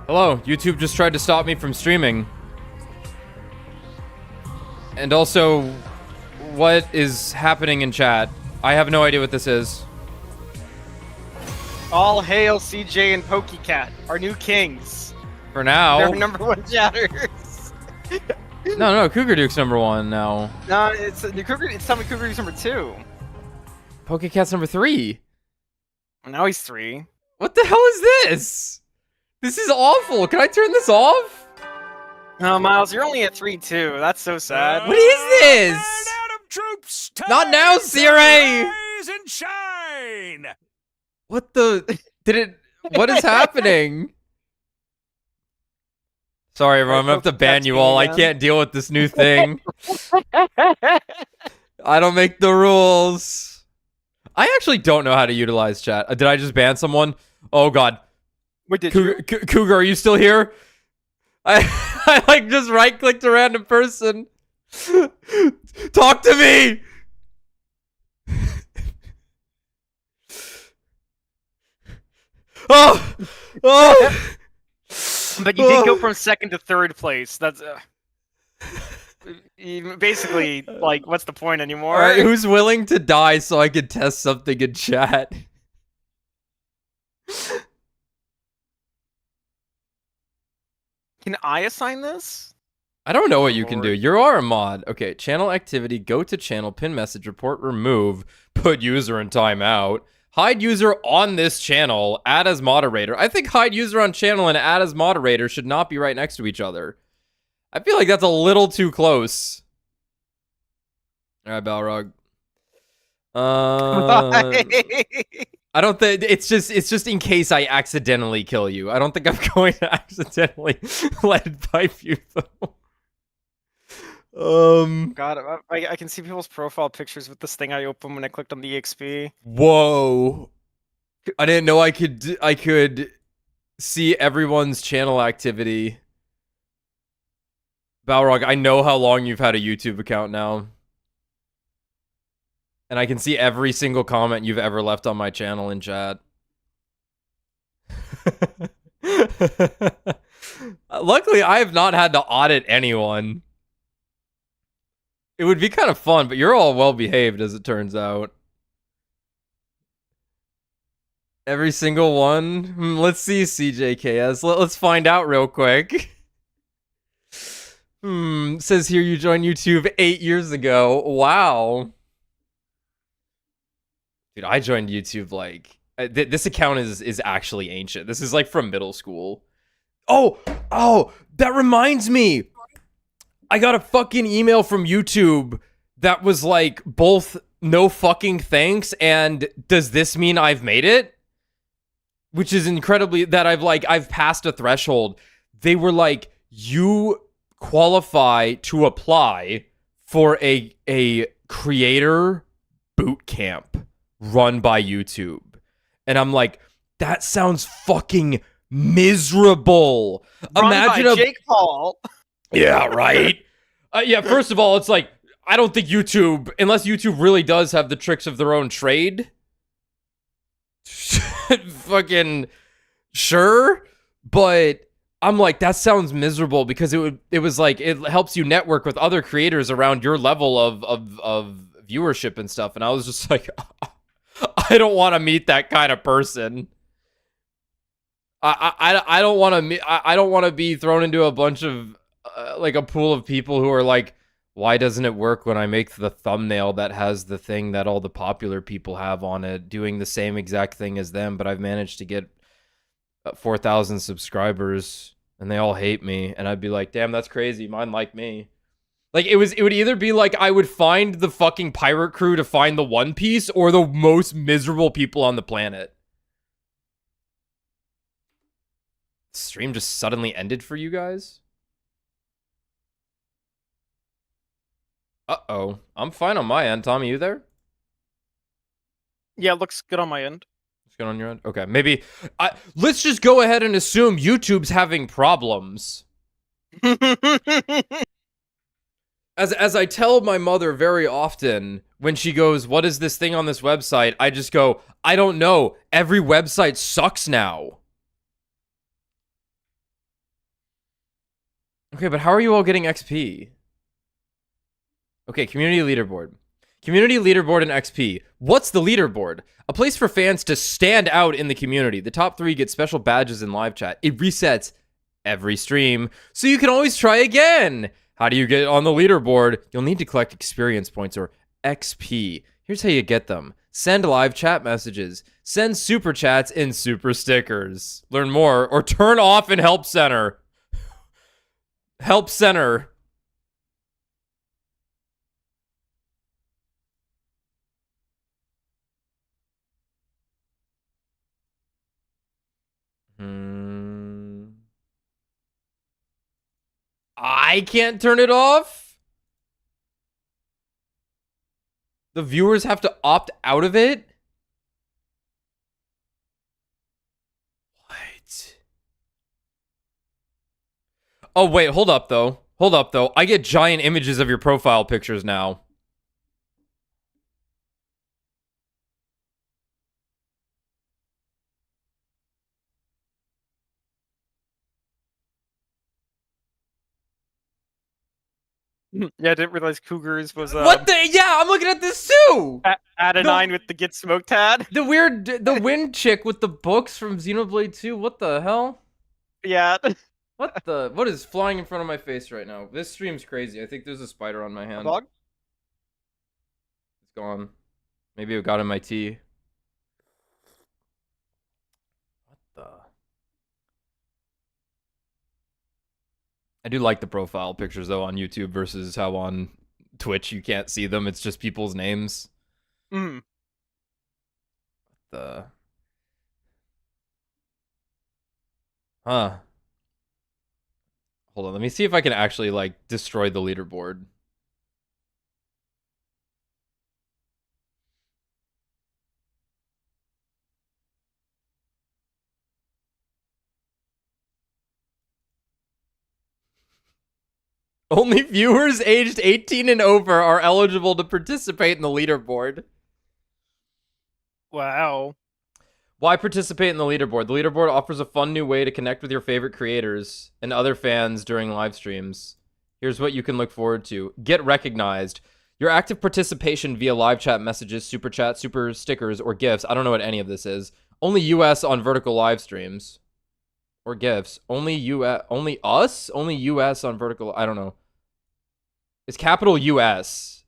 Hello, YouTube just tried to stop me from streaming. And also, what is happening in chat? I have no idea what this is. All hail CJ and PokeCat, our new kings. For now. They're #1 chatters. No, Cougar Duke's #1 now. No, it's Cougar. It's Tommy Cougar Duke's #2. Pokecat's #3. Now he's 3. What the hell is this? This is awful. Can I turn this off? Oh, Miles, you're only at 3 too. That's so sad. What is this? Troops, Not now, Siri! rise and shine! What the? What is happening? Sorry, everyone. I'm gonna have to ban you all. I can't deal with this new thing. I don't make the rules. I actually don't know how to utilize chat. Did I just ban someone? Oh, God. What did Cougar, are you still here? I like just right-clicked a random person. Talk to me! Oh! But you did go from 2nd to 3rd place. That's basically like, what's the point anymore? All right, who's willing to die so I can test something in chat? Can I assign this? I don't know what you can do. You are a mod. Okay, channel activity, go to channel, pin message, report, remove, put user in timeout, hide user on this channel, add as moderator. I think hide user on channel and add as moderator should not be right next to each other. I feel like that's a little too close. All right, Balrog. I don't think it's just in case I accidentally kill you. I don't think I'm going to accidentally lead pipe you though. God, I can see people's profile pictures with this thing I opened when I clicked on the EXP. Whoa. I didn't know I could see everyone's channel activity. Balrog, I know how long you've had a YouTube account now. And I can see every single comment you've ever left on my channel in chat. Luckily, I have not had to audit anyone. It would be kind of fun, but you're all well behaved as it turns out. Every single one? Let's see, CJKS. Let's find out real quick. Says here you joined YouTube 8 years ago. Wow. Dude, I joined YouTube like... this account is actually ancient. This is like from middle school. Oh, that reminds me. I got a fucking email from YouTube that was like both no fucking thanks and does this mean I've made it? Which is incredibly that I've passed a threshold. They were like, you qualify to apply for a creator boot camp run by YouTube. And I'm like, that sounds fucking miserable. Run Imagine by Jake Paul. Yeah, right. Yeah, first of all, it's like, I don't think YouTube, unless YouTube really does have the tricks of their own trade. Fucking sure. But I'm like, that sounds miserable because it was like, it helps you network with other creators around your level of viewership and stuff. And I was just like, I don't want to meet that kind of person. I don't want to be thrown into a bunch of like a pool of people who are like, why doesn't it work when I make the thumbnail that has the thing that all the popular people have on it, doing the same exact thing as them, but I've managed to get 4,000 subscribers and they all hate me. And I'd be like, damn, that's crazy. Mine like me. Like, it would either be like I would find the fucking pirate crew to find the One Piece or the most miserable people on the planet. Stream just suddenly ended for you guys? Uh-oh. I'm fine on my end. Tommy, you there? Yeah, it looks good on my end. What's going on your end? Okay, maybe... let's just go ahead and assume YouTube's having problems. As I tell my mother very often, when she goes, what is this thing on this website? I just go, I don't know. Every website sucks now. Okay, but how are you all getting XP? Okay, community leaderboard. Community leaderboard and XP. What's the leaderboard? A place for fans to stand out in the community. The top 3 get special badges in live chat. It resets every stream, so you can always try again. How do you get on the leaderboard? You'll need to collect experience points, or XP. Here's how you get them. Send live chat messages. Send super chats and super stickers. Learn more, or turn off in Help Center. Help Center. I can't turn it off? The viewers have to opt out of it? What? Oh, wait, hold up, though. Hold up, though. I get giant images of your profile pictures now. Yeah, I didn't realize Cougars was What the? Yeah, I'm looking at this too! at a No. 9 with the Get Smoked hat. The wind chick with the books from Xenoblade 2. What the hell? Yeah. What is flying in front of my face right now? This stream's crazy. I think there's a spider on my hand. Dog? It's gone. Maybe it got in my tea. What the? I do like the profile pictures though on YouTube versus how on Twitch you can't see them. It's just people's names. Mm. The Huh. Hold on, let me see if I can actually like destroy the leaderboard. Only viewers aged 18 and over are eligible to participate in the leaderboard. Wow. Why participate in the leaderboard? The leaderboard offers a fun new way to connect with your favorite creators and other fans during live streams. Here's what you can look forward to. Get recognized. Your active participation via live chat messages, super chat, super stickers, or gifts. I don't know what any of this is. Only US on vertical live streams. Or gifts. Only US. Only us? Only US on vertical. I don't know. It's capital US.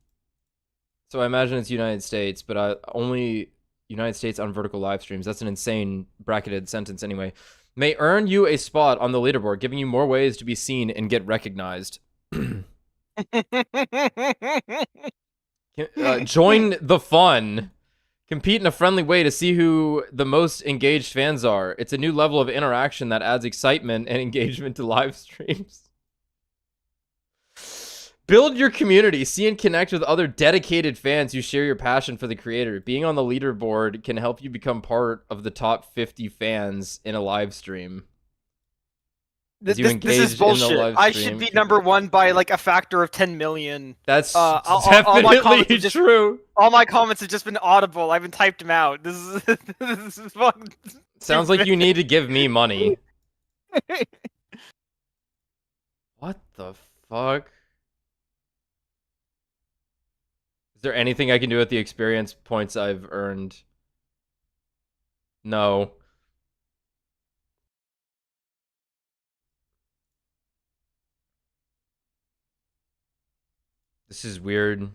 So I imagine it's United States, but only United States on vertical live streams. That's an insane bracketed sentence anyway. May earn you a spot on the leaderboard, giving you more ways to be seen and get recognized. Join the fun. Compete in a friendly way to see who the most engaged fans are. It's a new level of interaction that adds excitement and engagement to live streams. Build your community. See and connect with other dedicated fans who share your passion for the creator. Being on the leaderboard can help you become part of the top 50 fans in a live stream. This is bullshit. I should be number 1 by like a factor of 10 million. That's definitely all my comments true. All my comments have just been audible. I haven't typed them out. This is fucking Sounds like you need to give me money. What the fuck? Is there anything I can do with the experience points I've earned? No. This is weird.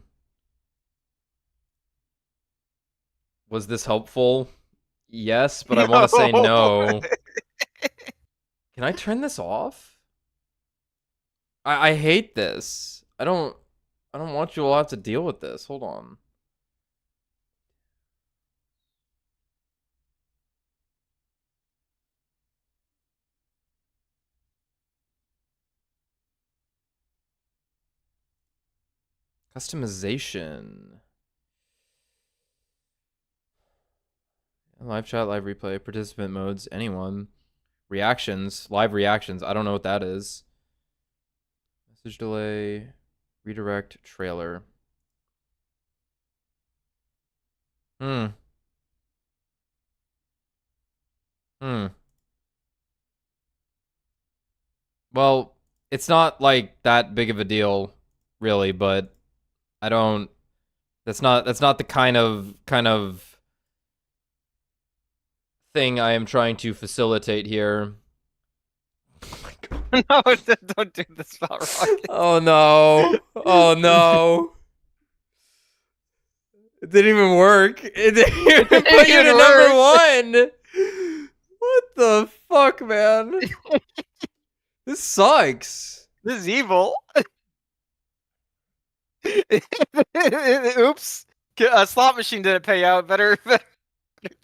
Was this helpful? Yes, but I want to say no. Can I turn this off? I hate this. I don't want you all to have to deal with this. Hold on. Customization. Live chat, live replay, participant modes, anyone. Reactions, live reactions. I don't know what that is. Message delay, redirect, trailer. Well, It's not like that big of a deal, really, but I don't. That's not the kind of thing I am trying to facilitate here. No, don't do this, Rocket. Oh no! Oh no! It didn't even work. It didn't even put you to number 1. What the fuck, man? This sucks. This is evil. Oops. A slot machine didn't pay out. Better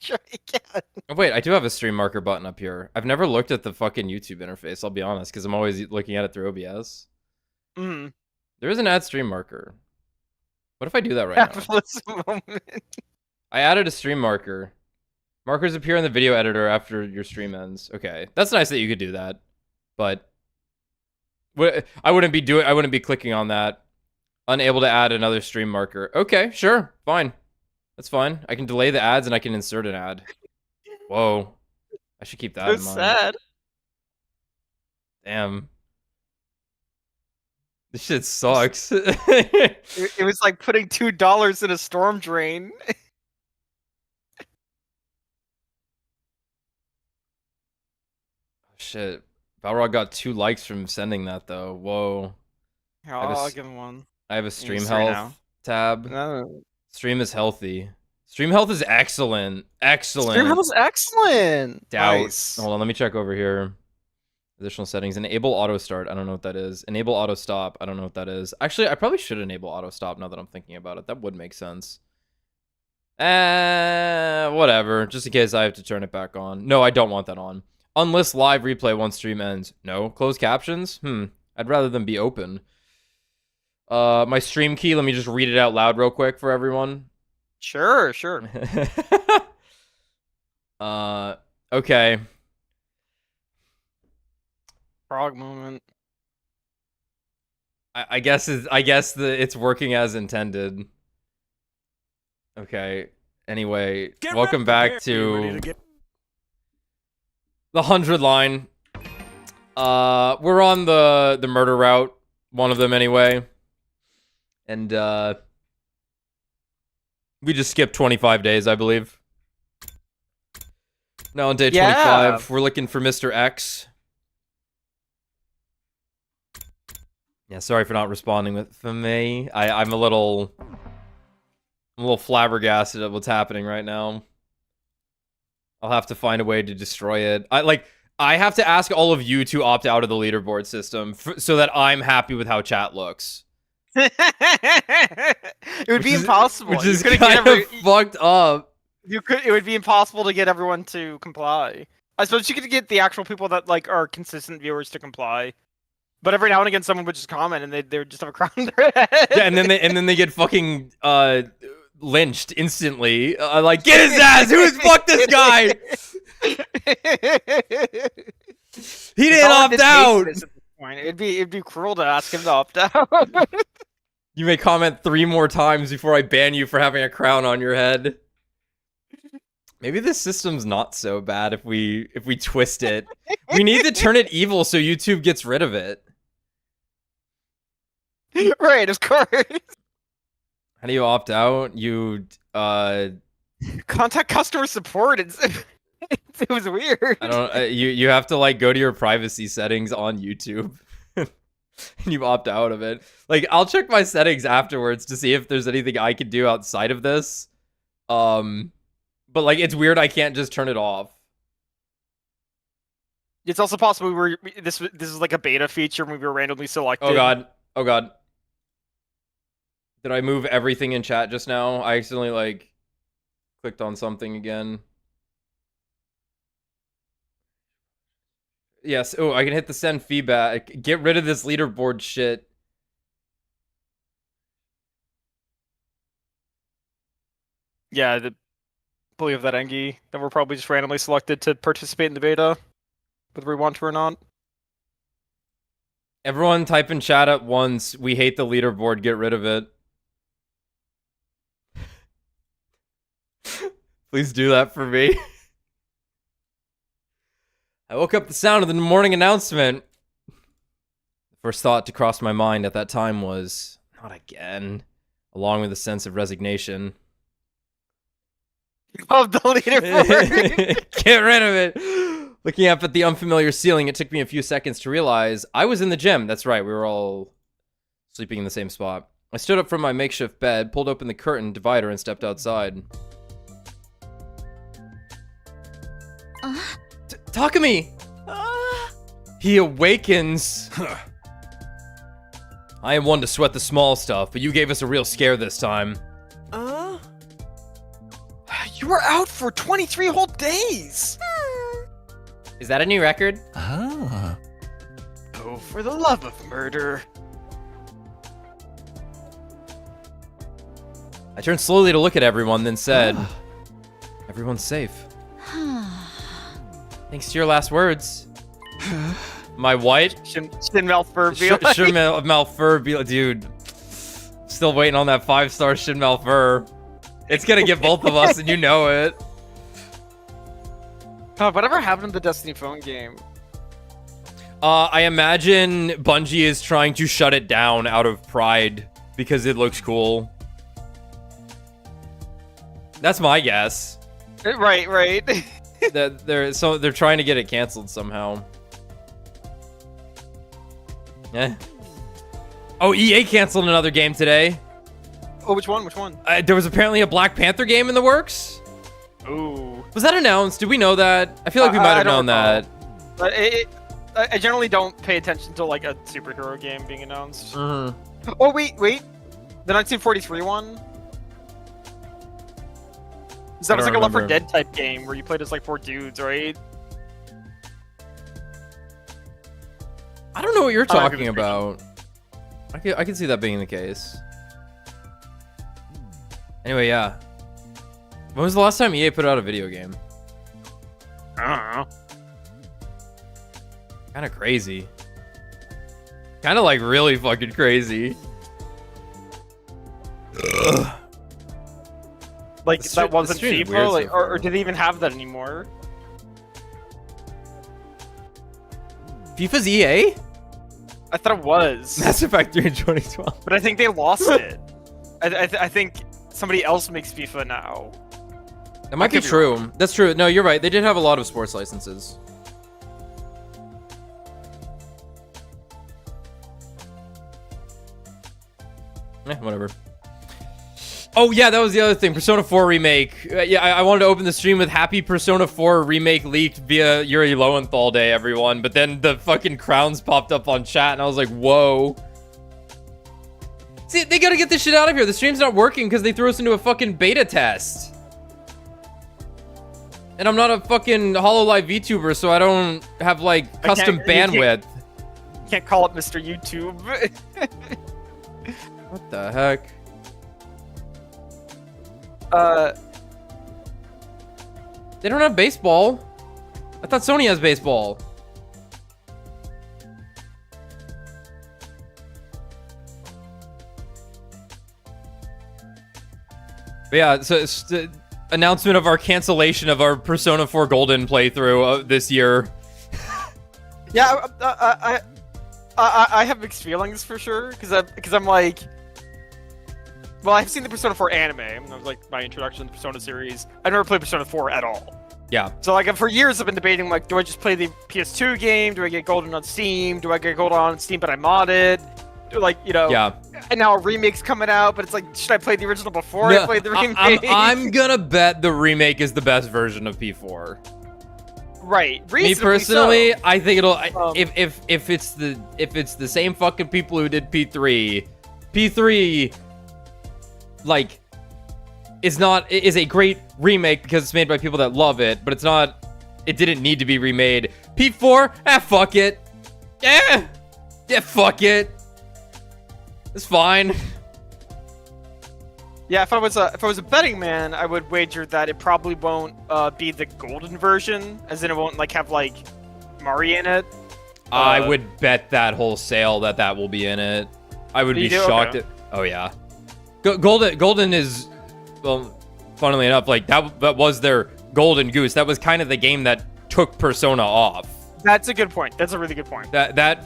try again. Oh, wait, I do have a stream marker button up here. I've never looked at the fucking YouTube interface, I'll be honest, because I'm always looking at it through OBS. Mm. There is an add stream marker. What if I do that right now? Moment. I added a stream marker. Markers appear in the video editor after your stream ends. Okay, that's nice that you could do that, but I wouldn't be clicking on that. Unable to add another stream marker. Okay, sure, fine. That's fine. I can delay the ads and I can insert an ad. Whoa. I should keep that in mind. Sad. Damn. This shit sucks. It was like putting $2 in a storm drain. Shit. Balrog got 2 likes from sending that though. Whoa. Here, I'll give him one. I have a stream health tab. No. Stream is healthy. Stream health is excellent. Excellent. Stream health is excellent. Doubt. Nice. Hold on, let me check over here. Additional settings. Enable auto start. I don't know what that is. Enable auto stop. I don't know what that is. Actually, I probably should enable auto stop now that I'm thinking about it. That would make sense. Whatever. Just in case I have to turn it back on. No, I don't want that on. Unlist live replay once stream ends. No. Closed captions? I'd rather them be open. My stream key, let me just read it out loud real quick for everyone. Sure. Okay. Frog moment. I guess it's working as intended. Okay. Anyway, welcome back to the 100 line. We're on the murder route, one of them anyway. And we just skipped 25 days, I believe. Now on day 25, we're looking for Mr. X. Yeah, sorry for not responding with me. I'm a little flabbergasted at what's happening right now. I'll have to find a way to destroy it. I have to ask all of you to opt out of the leaderboard system so that I'm happy with how chat looks. It would be impossible. Which is kind of fucked up. It would be impossible to get everyone to comply. I suppose you could get the actual people that are consistent viewers to comply. But every now and again, someone would just comment, and they would just have a crown on their head. Yeah, and then they get fucking lynched instantly. Like, get his ass! Fuck this guy! He didn't opt out. It'd be cruel to ask him to opt out. You may comment 3 more times before I ban you for having a crown on your head. Maybe this system's not so bad if we twist it. We need to turn it evil so YouTube gets rid of it. Right, of course. How do you opt out? You contact customer support. It was weird. I don't. You have to go to your privacy settings on YouTube, and you opt out of it. I'll check my settings afterwards to see if there's anything I could do outside of this. But it's weird. I can't just turn it off. It's also possible this is like a beta feature and we were randomly selected. Oh god. Oh god. Did I move everything in chat just now? I accidentally clicked on something again. Yes. Oh, I can hit the send feedback. Get rid of this leaderboard shit. Yeah, I believe that, Engie. Then we're probably just randomly selected to participate in the beta, whether we want to or not. Everyone type in chat at once. We hate the leaderboard. Get rid of it. Please do that for me. I woke up the sound of the morning announcement. The First thought to cross my mind at that time was, not again, along with a sense of resignation. Of the leaderboard. Get rid of it. Looking up at the unfamiliar ceiling, it took me a few seconds to realize I was in the gym. That's right, we were all sleeping in the same spot. I stood up from my makeshift bed, pulled open the curtain divider, and stepped outside. Takumi! He awakens. I am one to sweat the small stuff, but you gave us a real scare this time. You were out for 23 whole days. Is that a new record? Ah. Oh, for the love of murder. I turned slowly to look at everyone, then said, everyone's safe. Thanks to your last words. My white? Shin Malfur. Shin Malfur, dude. Still waiting on that 5-star Shin Malfur. It's gonna get both of us, and you know it. Whatever happened to the Destiny phone game? I imagine Bungie is trying to shut it down out of pride because it looks cool. That's my guess. Right. They're trying to get it canceled somehow. Yeah. Oh, EA canceled another game today. Oh, which one? There was apparently a Black Panther game in the works. Ooh. Was that announced? Did we know that? I feel like we might have known that. But I generally don't pay attention to like a superhero game being announced. Mm-hmm. Oh wait, the 1943 one. That was like a Left 4 Dead type game where you played as like 4 dudes, right? I don't know what you're talking about. I can see that being the case. Anyway, yeah. When was the last time EA put out a video game? I don't know. Kind of crazy. Kind of like really fucking crazy. Ugh. Like that wasn't weird FIFA, like, so or do they even have that anymore? FIFA's EA? I thought it was. Mass Effect 3 in 2012. But I think they lost it. I think somebody else makes FIFA now. That might be true. That's true. No, you're right. They did have a lot of sports licenses. Whatever. Oh, yeah, that was the other thing. Persona 4 Remake. Yeah, I wanted to open the stream with Happy Persona 4 Remake leaked via Yuri Lowenthal Day, everyone. But then the fucking crowns popped up on chat, and I was like, whoa. See, they gotta get this shit out of here. The stream's not working because they threw us into a fucking beta test. And I'm not a fucking HoloLive VTuber, so I don't have, like, custom bandwidth. You can't call it Mr. YouTube. What the heck? They don't have baseball. I thought Sony has baseball. But yeah, so it's the announcement of our cancellation of our Persona 4 Golden playthrough this year. Yeah, I have mixed feelings for sure, because I'm like, well, I've seen the Persona 4 anime, and that was like my introduction to the Persona series. I've never played Persona 4 at all. Yeah. So like for years I've been debating, like, do I just play the PS2 game? Do I get Golden on Steam? Do I get Golden on Steam but I modded? Like, you know. Yeah. And now a remake's coming out, but it's like, should I play the original before I play the remake? I'm gonna bet the remake is the best version of P4. Right. Me personally, so. I think it'll if it's the same fucking people who did P3 like is a great remake because it's made by people that love it, but it didn't need to be remade. P4, fuck it. Yeah, fuck it. It's fine. Yeah, if I was a betting man, I would wager that it probably won't be the golden version, as in it won't like have like Mari in it. I would bet that wholesale that will be in it. I would be shocked at. Oh yeah, Golden is, well, funnily enough, like that was their golden goose. That was kind of the game that took Persona off. That's a good point. That's a really good point. That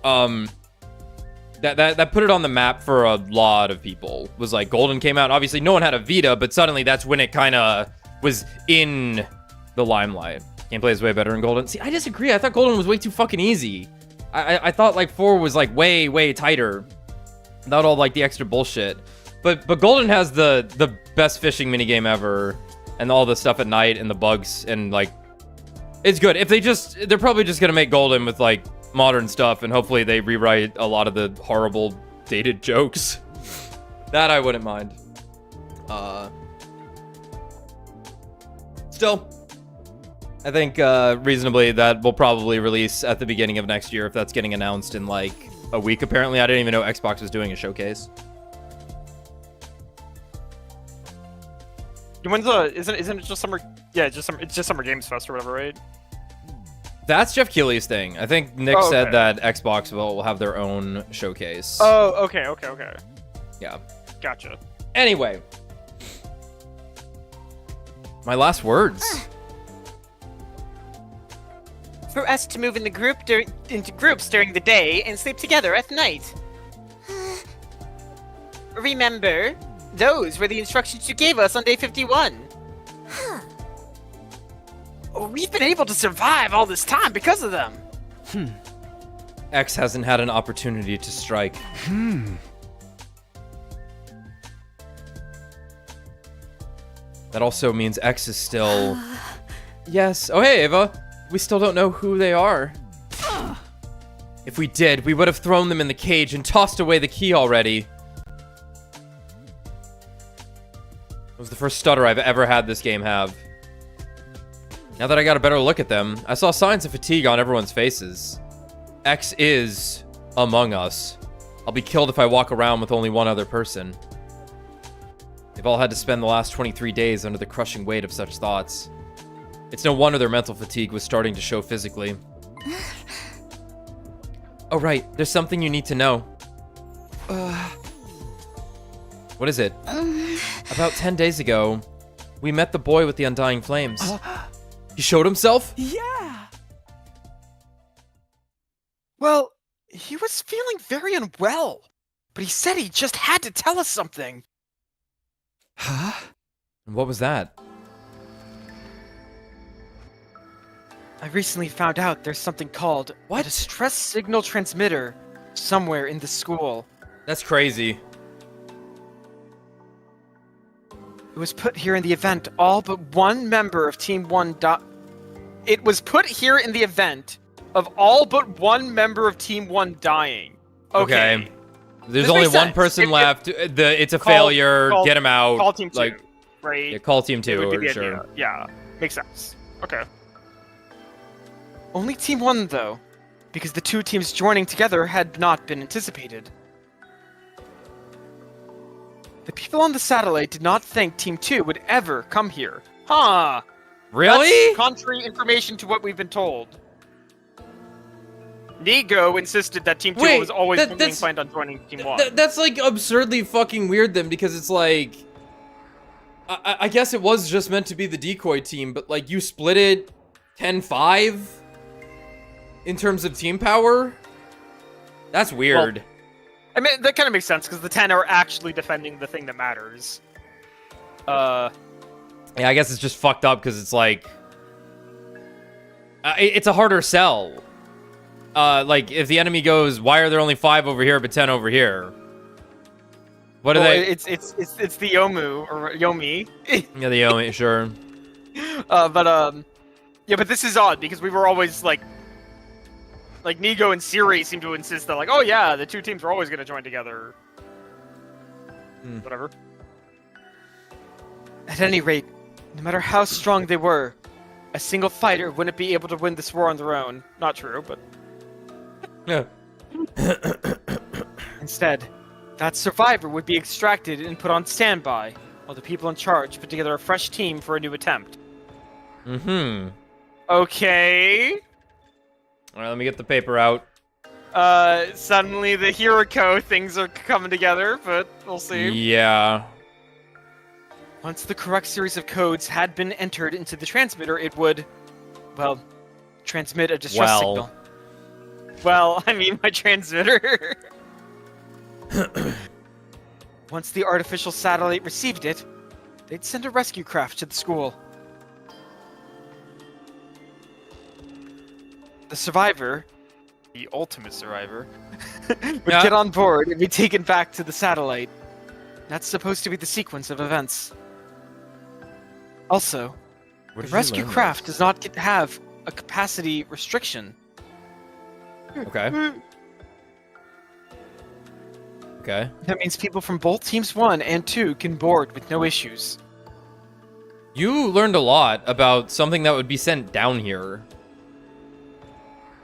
that put it on the map for a lot of people. Was like Golden came out. Obviously, no one had a Vita, but suddenly that's when it kind of was in the limelight. Gameplay is way better in Golden. See, I disagree. I thought Golden was way too fucking easy. I thought like 4 was like way tighter, without all like the extra bullshit. But Golden has the best fishing minigame ever, and all the stuff at night and the bugs and like, it's good. If they're probably just gonna make Golden with like modern stuff, and hopefully they rewrite a lot of the horrible dated jokes. That I wouldn't mind. Still, I think reasonably that will probably release at the beginning of next year if that's getting announced in like a week. Apparently, I didn't even know Xbox was doing a showcase. When's isn't it just summer? Yeah, it's just Summer Games Fest or whatever, right? That's Jeff Keighley's thing. I think Nick Oh, okay. said that Xbox will have their own showcase. Oh, okay. Yeah. Gotcha. Anyway, my last words. For us to move into groups during the day and sleep together at night. Remember, those were the instructions you gave us on day 51. We've been able to survive all this time because of them. X hasn't had an opportunity to strike. That also means X is still... Yes. Oh, hey, Ava. We still don't know who they are. If we did, we would have thrown them in the cage and tossed away the key already. It was the first stutter I've ever had this game have. Now that I got a better look at them, I saw signs of fatigue on everyone's faces. X is among us. I'll be killed if I walk around with only one other person. They've all had to spend the last 23 days under the crushing weight of such thoughts. It's no wonder their mental fatigue was starting to show physically. Oh, right. There's something you need to know. What is it? About 10 days ago, we met the boy with the undying flames. He showed himself? Yeah. Well, he was feeling very unwell, but he said he just had to tell us something. Huh? And what was that? I recently found out there's something called What? a distress signal transmitter somewhere in the school. That's crazy. It was put here in the event all but one member of Team 1 It was put here in the event of all but one member of Team 1 dying. Okay. There's This only makes one sense. person left. It's a Call- failure. call- Get him out. Call Team 2, Like, right? yeah, call Team It 2, would be or the sure. idea. Yeah, makes sense. Okay. Only Team 1, though, because the two teams joining together had not been anticipated. The people on the satellite did not think Team 2 would ever come here. Huh. Really? That's contrary information to what we've been told. Nigo insisted that Team 2 Wait, was always being that's- planned on joining Team 1. That's like absurdly fucking weird then, because it's like... I guess it was just meant to be the decoy team, but like you split it 10-5 in terms of team power? That's weird. I mean, that kind of makes sense, because the 10 are actually defending the thing that matters. Yeah, I guess it's just fucked up because it's like... it's a harder sell. Like, if the enemy goes, why are there only 5 over here but 10 over here? What are they? It's the Yomu, or Yomi. Yeah, the Yomi, sure. Yeah, but this is odd, because we were always, like, Nigo and Siri seem to insist that, like, oh yeah, the two teams are always going to join together. Whatever. At any rate, no matter how strong they were, a single fighter wouldn't be able to win this war on their own. Not true, but... Yeah. Instead, that survivor would be extracted and put on standby, while the people in charge put together a fresh team for a new attempt. Mm-hmm. Okay... Alright, let me get the paper out. Suddenly the Hiroko things are coming together, but we'll see. Yeah. Once the correct series of codes had been entered into the transmitter, it would, well, transmit a distress signal. Well, I mean my transmitter. Once the artificial satellite received it, they'd send a rescue craft to the school. The survivor, the ultimate survivor, would get on board and be taken back to the satellite. That's supposed to be the sequence of events. Also, the rescue craft does not have a capacity restriction. Okay. Okay. That means people from both teams 1 and 2 can board with no issues. You learned a lot about something that would be sent down here.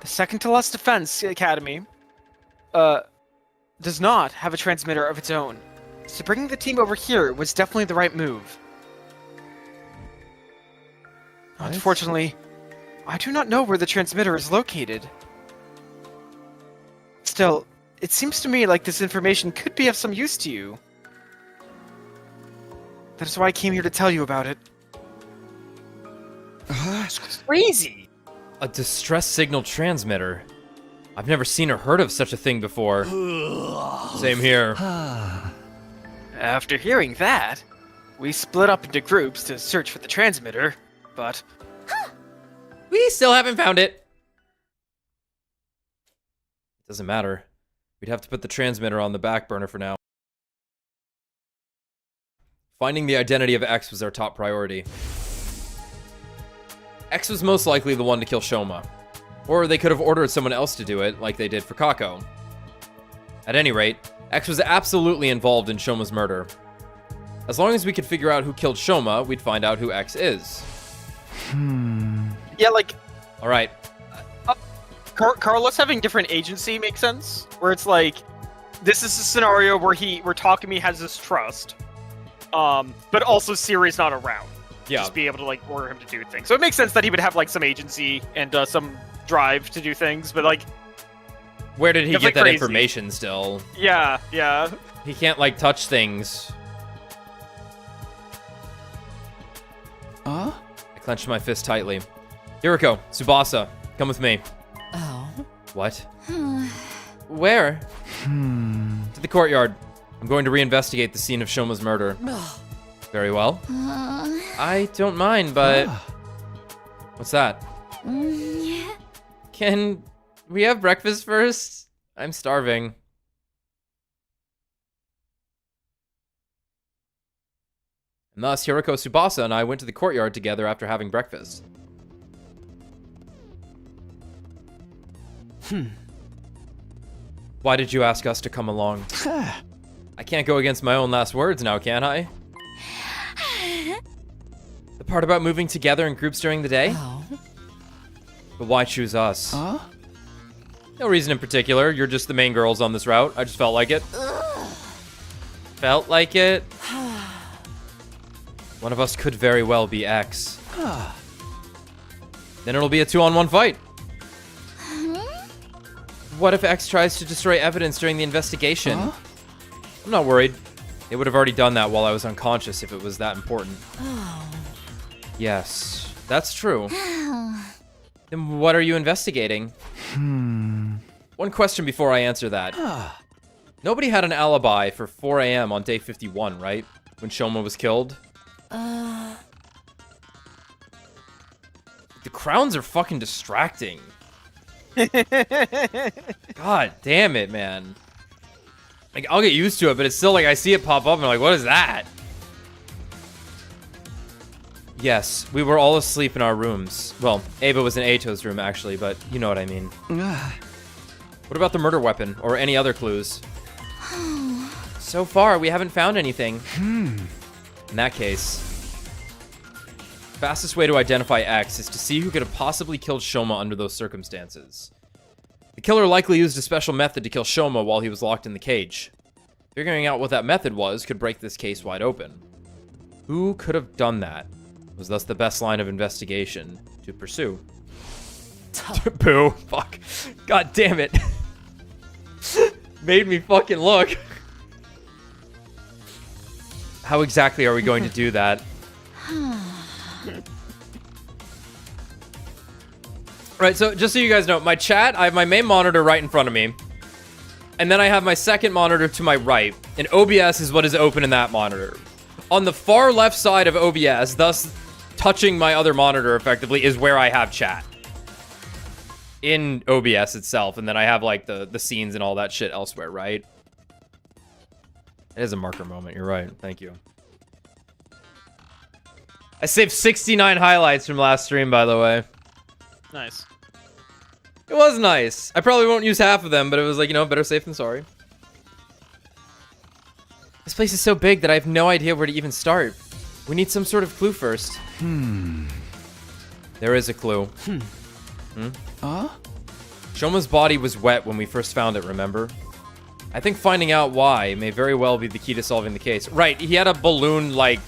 The second to last defense academy does not have a transmitter of its own. So bringing the team over here was definitely the right move. What? Unfortunately, I do not know where the transmitter is located. Still, it seems to me like this information could be of some use to you. That is why I came here to tell you about it. It's crazy! A distress signal transmitter. I've never seen or heard of such a thing before. Same here. After hearing that, we split up into groups to search for the transmitter, but... We still haven't found it. Doesn't matter. We'd have to put the transmitter on the back burner for now. Finding the identity of X was our top priority. X was most likely the one to kill Shoma. Or they could have ordered someone else to do it, like they did for Kako. At any rate, X was absolutely involved in Shoma's murder. As long as we could figure out who killed Shoma, we'd find out who X is. Yeah, like... Alright. Carlos having different agency makes sense. Where it's like, this is a scenario where Takumi has this trust. But also Siri's not around. Yeah. Just be able to, like, order him to do things. So it makes sense that he would have, like, some agency and some drive to do things, but, like... Where did he get that crazy information still? Yeah, yeah. He can't, like, touch things. I clenched my fist tightly. Hiriko, Tsubasa, come with me. Oh. What? Where? To the courtyard. I'm going to reinvestigate the scene of Shoma's murder. Very well. I don't mind, but... What's that? Can we have breakfast first? I'm starving. And thus, Hiriko, Tsubasa, and I went to the courtyard together after having breakfast. Why did you ask us to come along? I can't go against my own last words now, can I? The part about moving together in groups during the day? But why choose us? No reason in particular. You're just the main girls on this route. I just felt like it. Felt like it? One of us could very well be X. Then it'll be a 2-on-1 fight. What if X tries to destroy evidence during the investigation? I'm not worried. They would have already done that while I was unconscious if it was that important. Yes, that's true. Then what are you investigating? One question before I answer that. Nobody had an alibi for 4 a.m. on day 51, right? When Shoma was killed? The crowns are fucking distracting. God damn it, man. Like, I'll get used to it, but it's still like I see it pop up and I'm like, what is that? Yes, we were all asleep in our rooms. Well, Eva was in Atto's room, actually, but you know what I mean. What about the murder weapon, or any other clues? So far, we haven't found anything. In that case, fastest way to identify X is to see who could have possibly killed Shoma under those circumstances. The killer likely used a special method to kill Shoma while he was locked in the cage. Figuring out what that method was could break this case wide open. Who could have done that was thus the best line of investigation to pursue. Boo. Fuck. God damn it. Made me fucking look. How exactly are we going to do that? Right, so just so you guys know, my chat, I have my main monitor right in front of me. And then I have my second monitor to my right. And OBS is what is open in that monitor. On the far left side of OBS, thus touching my other monitor effectively, is where I have chat. In OBS itself. And then I have like the scenes and all that shit elsewhere, right? It is a marker moment, you're right. Thank you. I saved 69 highlights from last stream, by the way. Nice. It was nice. I probably won't use half of them, but it was like, you know, better safe than sorry. This place is so big that I have no idea where to even start. We need some sort of clue first. There is a clue. Shoma's body was wet when we first found it, remember? I think finding out why may very well be the key to solving the case. Right, he had a balloon, like,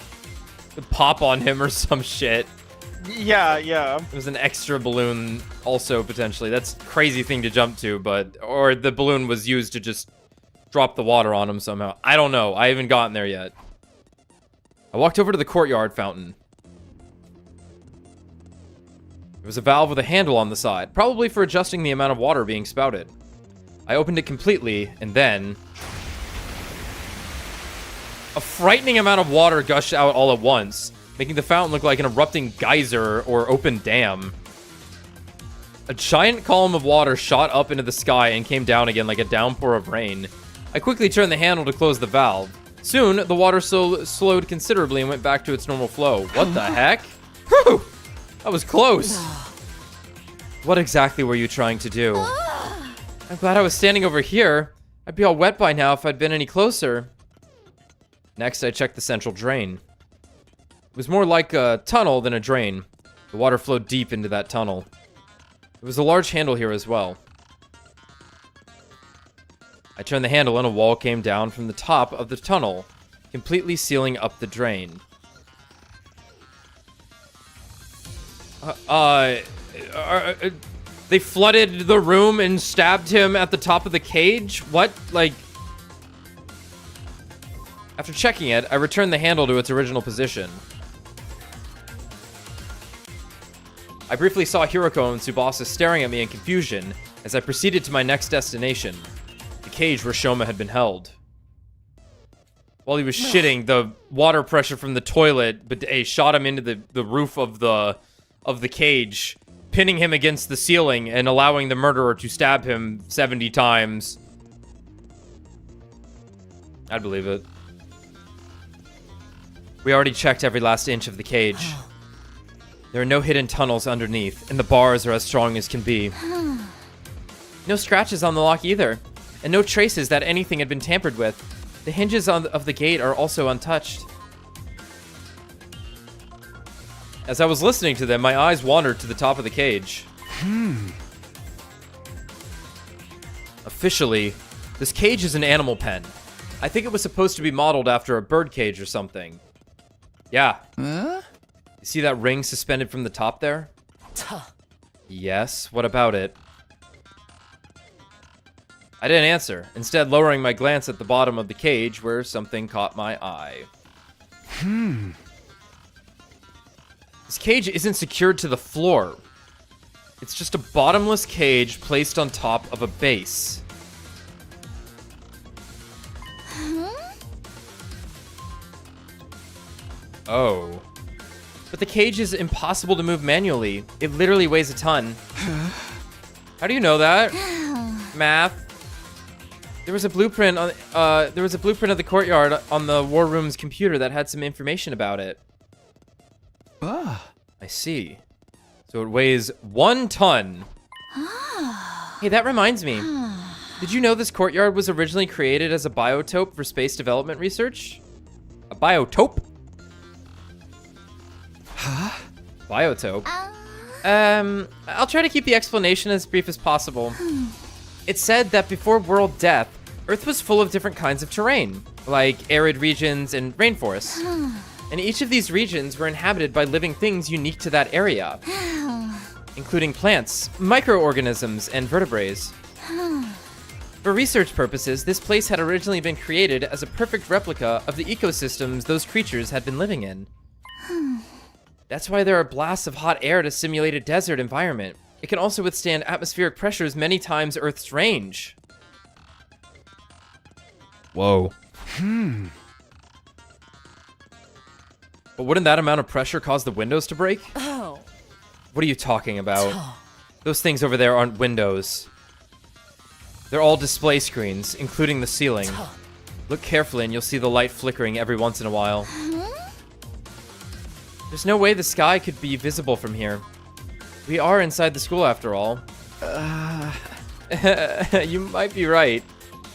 pop on him or some shit. Yeah. It was an extra balloon also, potentially. That's a crazy thing to jump to, but... Or the balloon was used to just drop the water on him somehow. I don't know. I haven't gotten there yet. I walked over to the courtyard fountain. There was a valve with a handle on the side, probably for adjusting the amount of water being spouted. I opened it completely, and then... a frightening amount of water gushed out all at once, making the fountain look like an erupting geyser or open dam. A giant column of water shot up into the sky and came down again like a downpour of rain. I quickly turned the handle to close the valve. Soon, the water slowed considerably and went back to its normal flow. What the heck? Whew! That was close. What exactly were you trying to do? I'm glad I was standing over here. I'd be all wet by now if I'd been any closer. Next, I checked the central drain. It was more like a tunnel than a drain. The water flowed deep into that tunnel. There was a large handle here as well. I turned the handle and a wall came down from the top of the tunnel, completely sealing up the drain. They flooded the room and stabbed him at the top of the cage? What? Like... After checking it, I returned the handle to its original position. I briefly saw Hiroko and Tsubasa staring at me in confusion as I proceeded to my next destination, the cage where Shoma had been held. While he was shitting, the water pressure from the toilet shot him into the roof of the cage, pinning him against the ceiling and allowing the murderer to stab him 70 times. I'd believe it. We already checked every last inch of the cage. There are no hidden tunnels underneath, and the bars are as strong as can be. No scratches on the lock either, and no traces that anything had been tampered with. The hinges of the gate are also untouched. As I was listening to them, my eyes wandered to the top of the cage. Officially, this cage is an animal pen. I think it was supposed to be modeled after a bird cage or something. Yeah. You see that ring suspended from the top there? Yes, what about it? I didn't answer, instead lowering my glance at the bottom of the cage where something caught my eye. This cage isn't secured to the floor. It's just a bottomless cage placed on top of a base. Oh. But the cage is impossible to move manually. It literally weighs a ton. How do you know that? Math. There was a blueprint on of the courtyard on the war room's computer that had some information about it. I see. So it weighs 1 ton. Hey, that reminds me. Did you know this courtyard was originally created as a biotope for space development research? A biotope? Biotope? I'll try to keep the explanation as brief as possible. It said that before world death, Earth was full of different kinds of terrain, like arid regions and rainforests. And each of these regions were inhabited by living things unique to that area, including plants, microorganisms, and vertebrates. For research purposes, this place had originally been created as a perfect replica of the ecosystems those creatures had been living in. That's why there are blasts of hot air to simulate a desert environment, It can also withstand atmospheric pressures many times Earth's range. Whoa. But wouldn't that amount of pressure cause the windows to break? Oh. What are you talking about? Those things over there aren't windows. They're all display screens, including the ceiling. Look carefully and you'll see the light flickering every once in a while. There's no way the sky could be visible from here. We are inside the school after all. You might be right.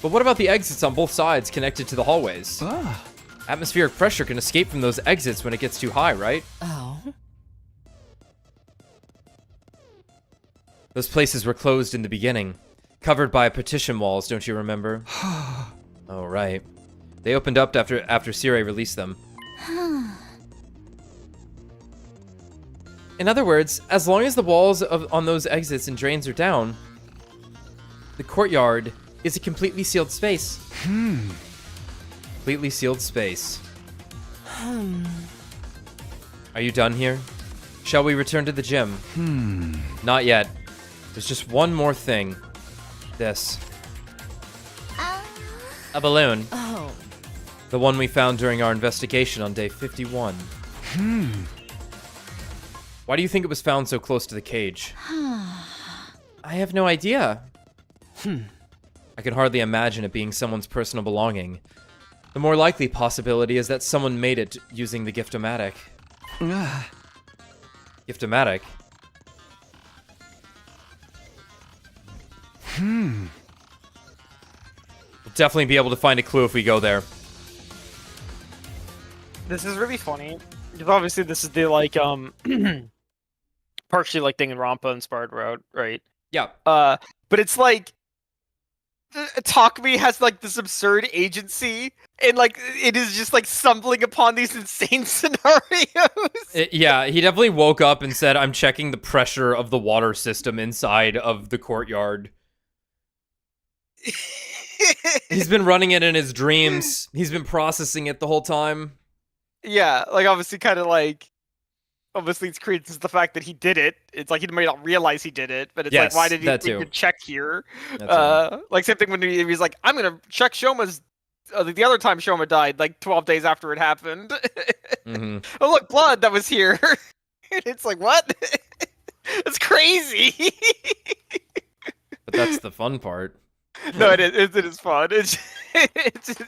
But what about the exits on both sides connected to the hallways? Atmospheric pressure can escape from those exits when it gets too high, right? Oh. Those places were closed in the beginning. Covered by partition walls, don't you remember? Oh, right. They opened up after Siri released them. In other words, as long as the walls on those exits and drains are down, the courtyard is a completely sealed space. Completely sealed space. Are you done here? Shall we return to the gym? Not yet. There's just one more thing. This. A balloon. Oh. The one we found during our investigation on day 51. Why do you think it was found so close to the cage? I have no idea. I can hardly imagine it being someone's personal belonging. The more likely possibility is that someone made it using the Giftomatic. Giftomatic? We'll definitely be able to find a clue if we go there. This is really funny because obviously this is the like partially like Danganronpa inspired route, right? Yeah. But it's like Takumi has like this absurd agency, and like it is just like stumbling upon these insane scenarios. Yeah, he definitely woke up and said, I'm checking the pressure of the water system inside of the courtyard. He's been running it in his dreams. He's been processing it the whole time. Yeah, like obviously kind of like obviously it's creates the fact that he did it. It's like he may not realize he did it, but it's Yes, like why did he that think too. to check here? That Like same thing when he was like, I'm gonna check Shoma's the other time Shoma died, like 12 days after it happened. Mm-hmm. Oh look, blood that was here. And it's like what? It's crazy. But that's the fun part. No, it is fun. It's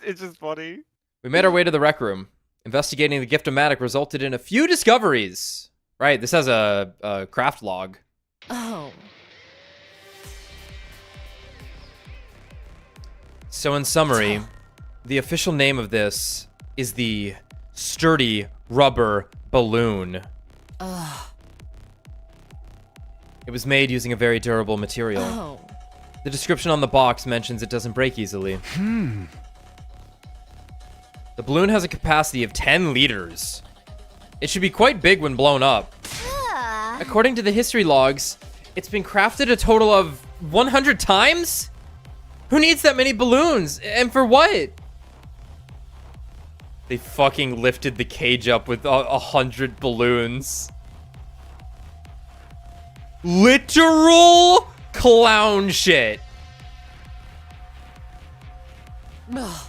just funny. We made our way to the rec room. Investigating the Giftomatic resulted in a few discoveries. Right, this has a craft log. Oh. So in summary, the official name of this is the Sturdy Rubber Balloon. Ugh. It was made using a very durable material. Oh. The description on the box mentions it doesn't break easily. The balloon has a capacity of 10 liters. It should be quite big when blown up. According to the history logs, it's been crafted a total of 100 times? Who needs that many balloons? And for what? They fucking lifted the cage up with 100 balloons. Literal clown shit. Ugh.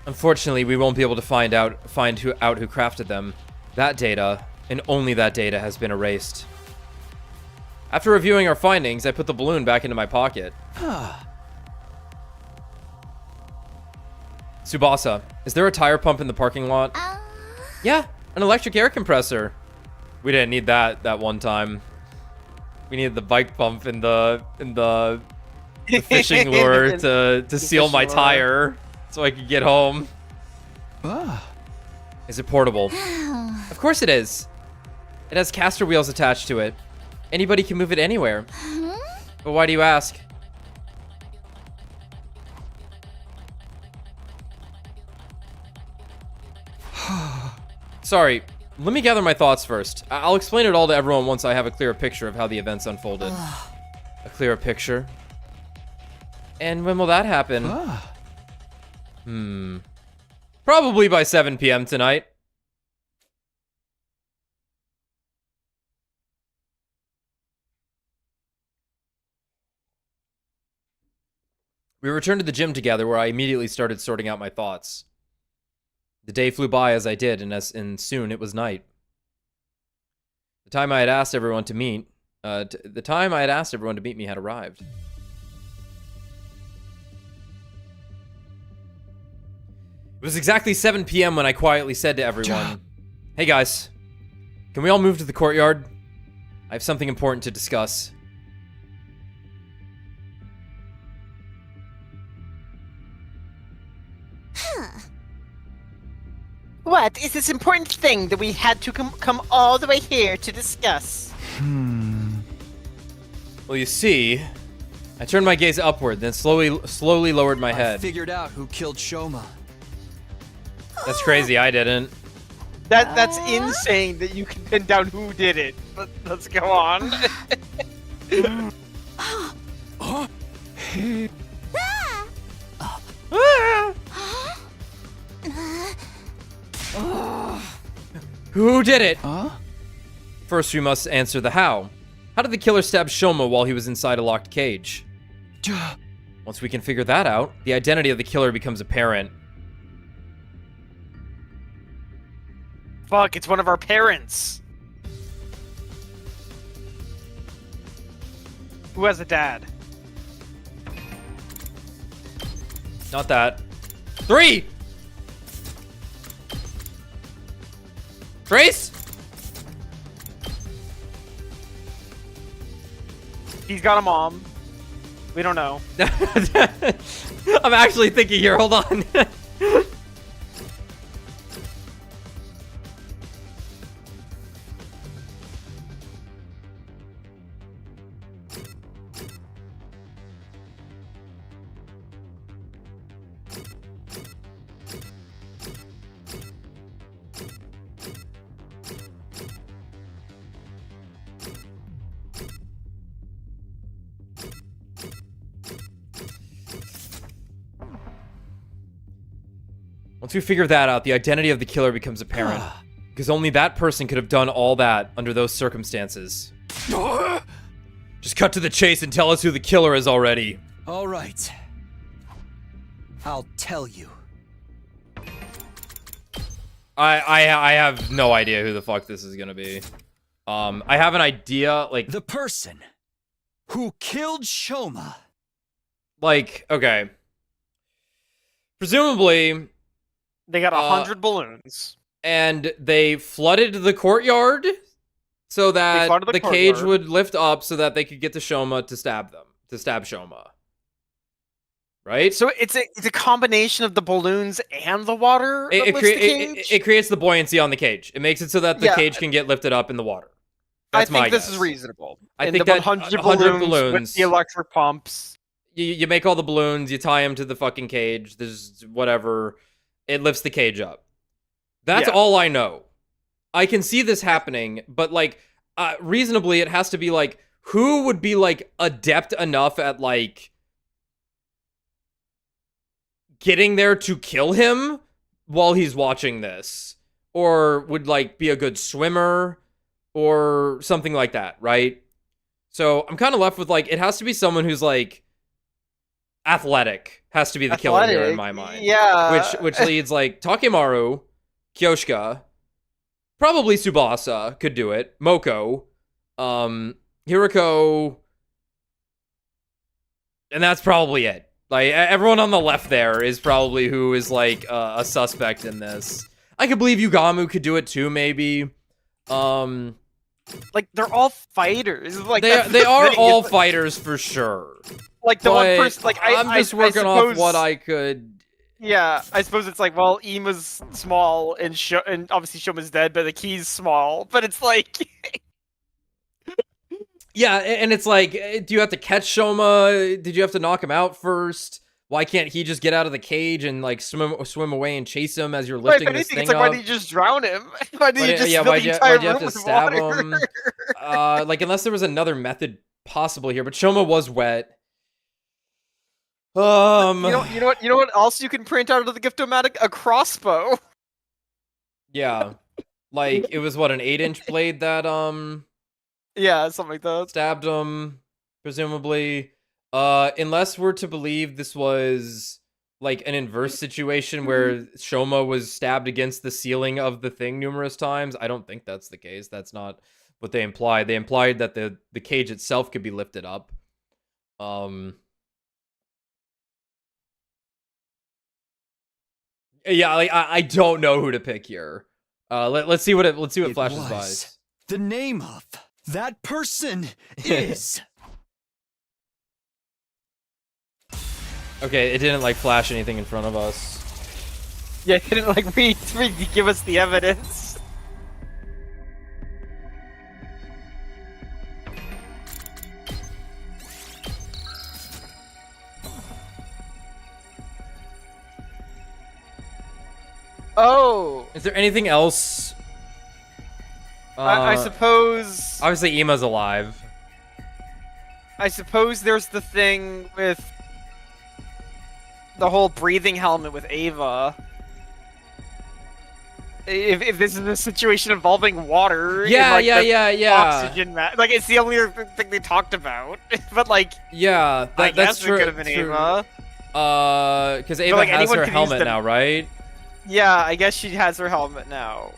Unfortunately, we won't be able to find out who crafted them. That data, and only that data, has been erased. After reviewing our findings, I put the balloon back into my pocket. Tsubasa, is there a tire pump in the parking lot? Yeah, an electric air compressor. We didn't need that one time. We needed the bike pump and the fishing lure to seal my tire so I could get home. Is it portable? Of course it is. It has caster wheels attached to it. Anybody can move it anywhere. But why do you ask? Sorry, let me gather my thoughts first. I'll explain it all to everyone once I have a clearer picture of how the events unfolded. A clearer picture? And when will that happen? Probably by 7 p.m. tonight. We returned to the gym together, where I immediately started sorting out my thoughts. The day flew by as I did, and soon it was night. The time I had asked everyone to meet me had arrived. It was exactly 7 p.m. when I quietly said to everyone, "Hey guys, can we all move to the courtyard? I have something important to discuss." What is this important thing that we had to come all the way here to discuss? Well, you see, I turned my gaze upward, then slowly lowered my I head. figured out who killed Shoma. That's crazy, I didn't. That's insane that you can pin down who did it. Let's go on. Who did it? Huh? First, we must answer the how. How did the killer stab Shoma while he was inside a locked cage? Once we can figure that out, the identity of the killer becomes apparent. Fuck, it's one of our parents. Who has a dad? Not that. 3! Trace? He's got a mom. We don't know. I'm actually thinking here, hold on. Once we figure that out, the identity of the killer becomes apparent. Because only that person could have done all that under those circumstances. Just cut to the chase and tell us who the killer is already. All right. I'll tell you. I have no idea who the fuck this is gonna be. I have an idea, like... The person who killed Shoma. Like, okay. Presumably... They got 100 balloons. And they flooded the courtyard so that the cage would lift up so that they could get to Shoma to stab them. To stab Shoma. Right? So it's a combination of the balloons and the water that lifts the cage? It creates the buoyancy on the cage. It makes it so that the cage can get lifted up in the water. That's my guess. This is reasonable. I think the that 100 balloons with the electric pumps. You make all the balloons, you tie them to the fucking cage, there's whatever, it lifts the cage up. That's all I know. I can see this happening, but like, reasonably, it has to be like, who would be like adept enough at like getting there to kill him while he's watching this? Or would like be a good swimmer or something like that, right? So I'm kind of left with like, it has to be someone who's like athletic, has to be the killer here in my mind. Yeah. Which leads like Takemaru, Kyoshika, probably Tsubasa could do it, Moko, Hiroko, and that's probably it. Like, everyone on the left there is probably who is like a suspect in this. I could believe Yugamu could do it too, maybe. Like, they're all fighters. Like, they are all fighters for sure. Like, the one person, like, I'm just working off what I could. Yeah, I suppose it's like, well, Ima's small, and obviously Shoma's dead, but the key's small. But it's like... Yeah, and it's like, do you have to catch Shoma? Did you have to knock him out first? Why can't he just get out of the cage and like swim away and chase him as you're lifting this thing it's like, up? why did you just drown him? Why did you just fill why'd the you entire have room to with stab water? him? Like, unless there was another method possible here, but Shoma was wet. You know what else you can print out of the Gift-O-Matic? A crossbow. Yeah. Like, it was what, an 8-inch blade that Yeah, something like that. stabbed him, presumably. Unless we're to believe this was like an inverse situation where Shoma was stabbed against the ceiling of the thing numerous times. I don't think that's the case. That's not what they implied. They implied that the cage itself could be lifted up. Yeah, like I don't know who to pick here. Let's see what flashes by. The name of that person is. Okay, it didn't like flash anything in front of us. Yeah, it didn't like give us the evidence. Oh, Is there anything else? I suppose. Obviously, Ema's alive. I suppose there's the thing with the whole breathing helmet with Eva. If this is a situation involving water, Yeah, and, like, yeah. oxygen, like it's the only other thing they talked about. But like, Yeah, I that's guess true. it could have been true. Eva. Because Eva like, has anyone her could use helmet the- now, right? Yeah, I guess she has her helmet now.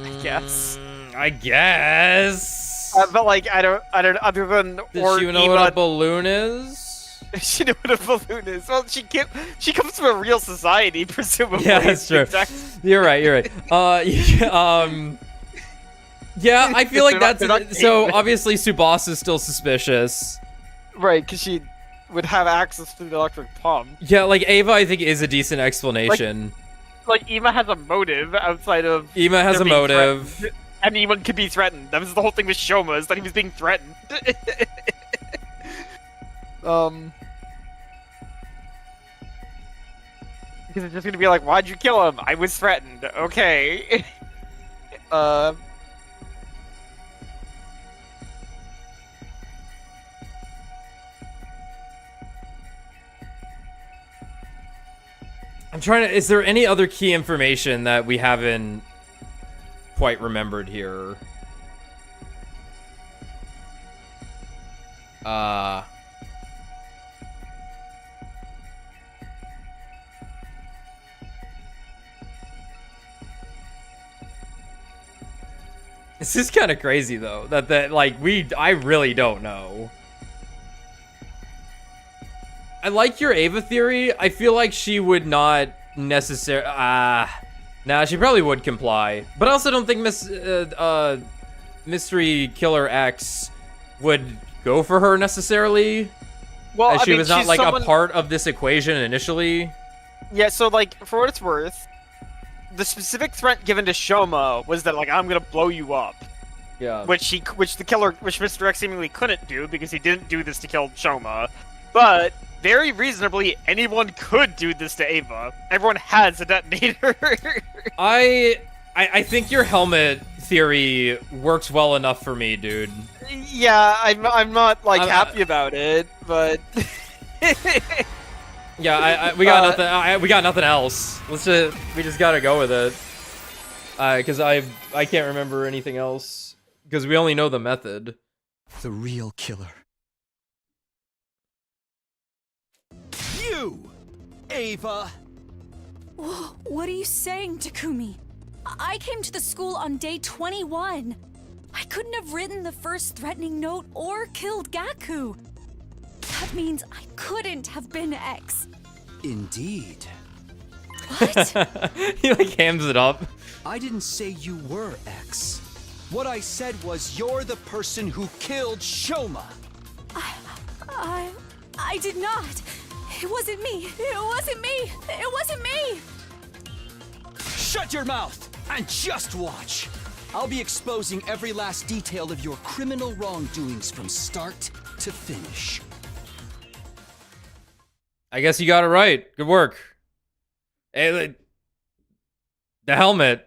I guess. I guess. But like, I don't. Other than Does she know Eva, what a balloon is? she know what a balloon is. Well, she comes from a real society, presumably. Yeah, that's true. You're right. Yeah, I feel like They're not that's so. Eva. Obviously, Subas is still suspicious. Right, because she would have access to the electric pump. Yeah, like Eva, I think is a decent explanation. Like, Eva has a motive outside of. Ema has they're a being motive. threatened. Anyone could be threatened. That was the whole thing with Shoma, is that he was being threatened. Because it's just gonna be like, why'd you kill him? I was threatened. Okay. I'm trying to. Is there any other key information that we haven't quite remembered here? This is kind of crazy though. That like I really don't know. I like your Ava theory. I feel like she would not necessarily. Nah, she probably would comply. But I also don't think Mystery Killer X would go for her necessarily. well, As I she mean, was not she's like someone... a part of this equation initially. Yeah, so like, for what it's worth, the specific threat given to Shoma was that like, I'm gonna blow you up. Yeah. Which Mr. X seemingly couldn't do because he didn't do this to kill Shoma. But very reasonably, anyone could do this to Ava. Everyone has a detonator. I think your helmet theory works well enough for me, dude. Yeah, I'm not like happy about it, but Yeah, we got nothing. We got nothing else. We just gotta go with it. Because I can't remember anything else. Because we only know the method. The real killer. You, Ava. What are you saying, Takumi? I came to the school on day 21. I couldn't have written the first threatening note or killed Gaku. That means I couldn't have been X. Indeed. What? He like hams it up. I didn't say you were X. What I said was you're the person who killed Shoma. I did not. It wasn't me. It wasn't me. It wasn't me. Shut your mouth and just watch. I'll be exposing every last detail of your criminal wrongdoings from start to finish. I guess you got it right. Good work. Hey, the helmet.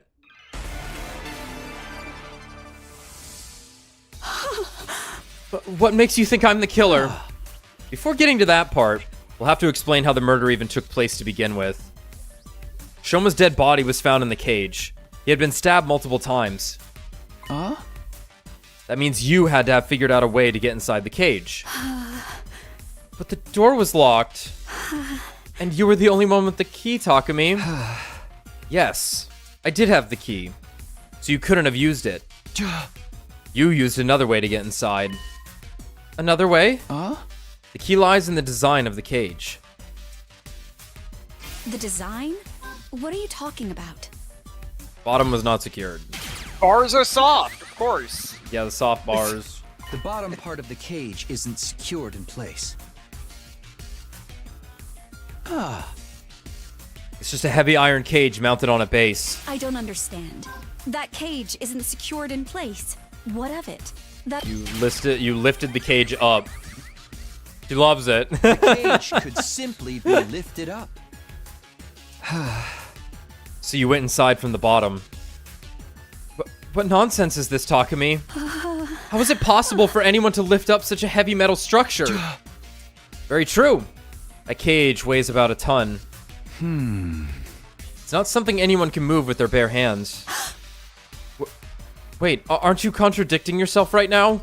But what makes you think I'm the killer? Before getting to that part, we'll have to explain how the murder even took place to begin with. Shoma's dead body was found in the cage. He had been stabbed multiple times. That means you had to have figured out a way to get inside the cage. But the door was locked. And you were the only one with the key, Takumi. Yes, I did have the key. So you couldn't have used it. You used another way to get inside. Another way? The key lies in the design of the cage. The design? What are you talking about? Bottom was not secured. Bars are soft, of course. Yeah, the soft bars. The bottom part of the cage isn't secured in place. It's just a heavy iron cage mounted on a base. I don't understand. That cage isn't secured in place. What of it? That You lifted the cage up. She loves it. The cage could simply be lifted up. So you went inside from the bottom. What nonsense is this, Takumi? How is it possible for anyone to lift up such a heavy metal structure? Very true. A cage weighs about a ton. It's not something anyone can move with their bare hands. Wait, aren't you contradicting yourself right now?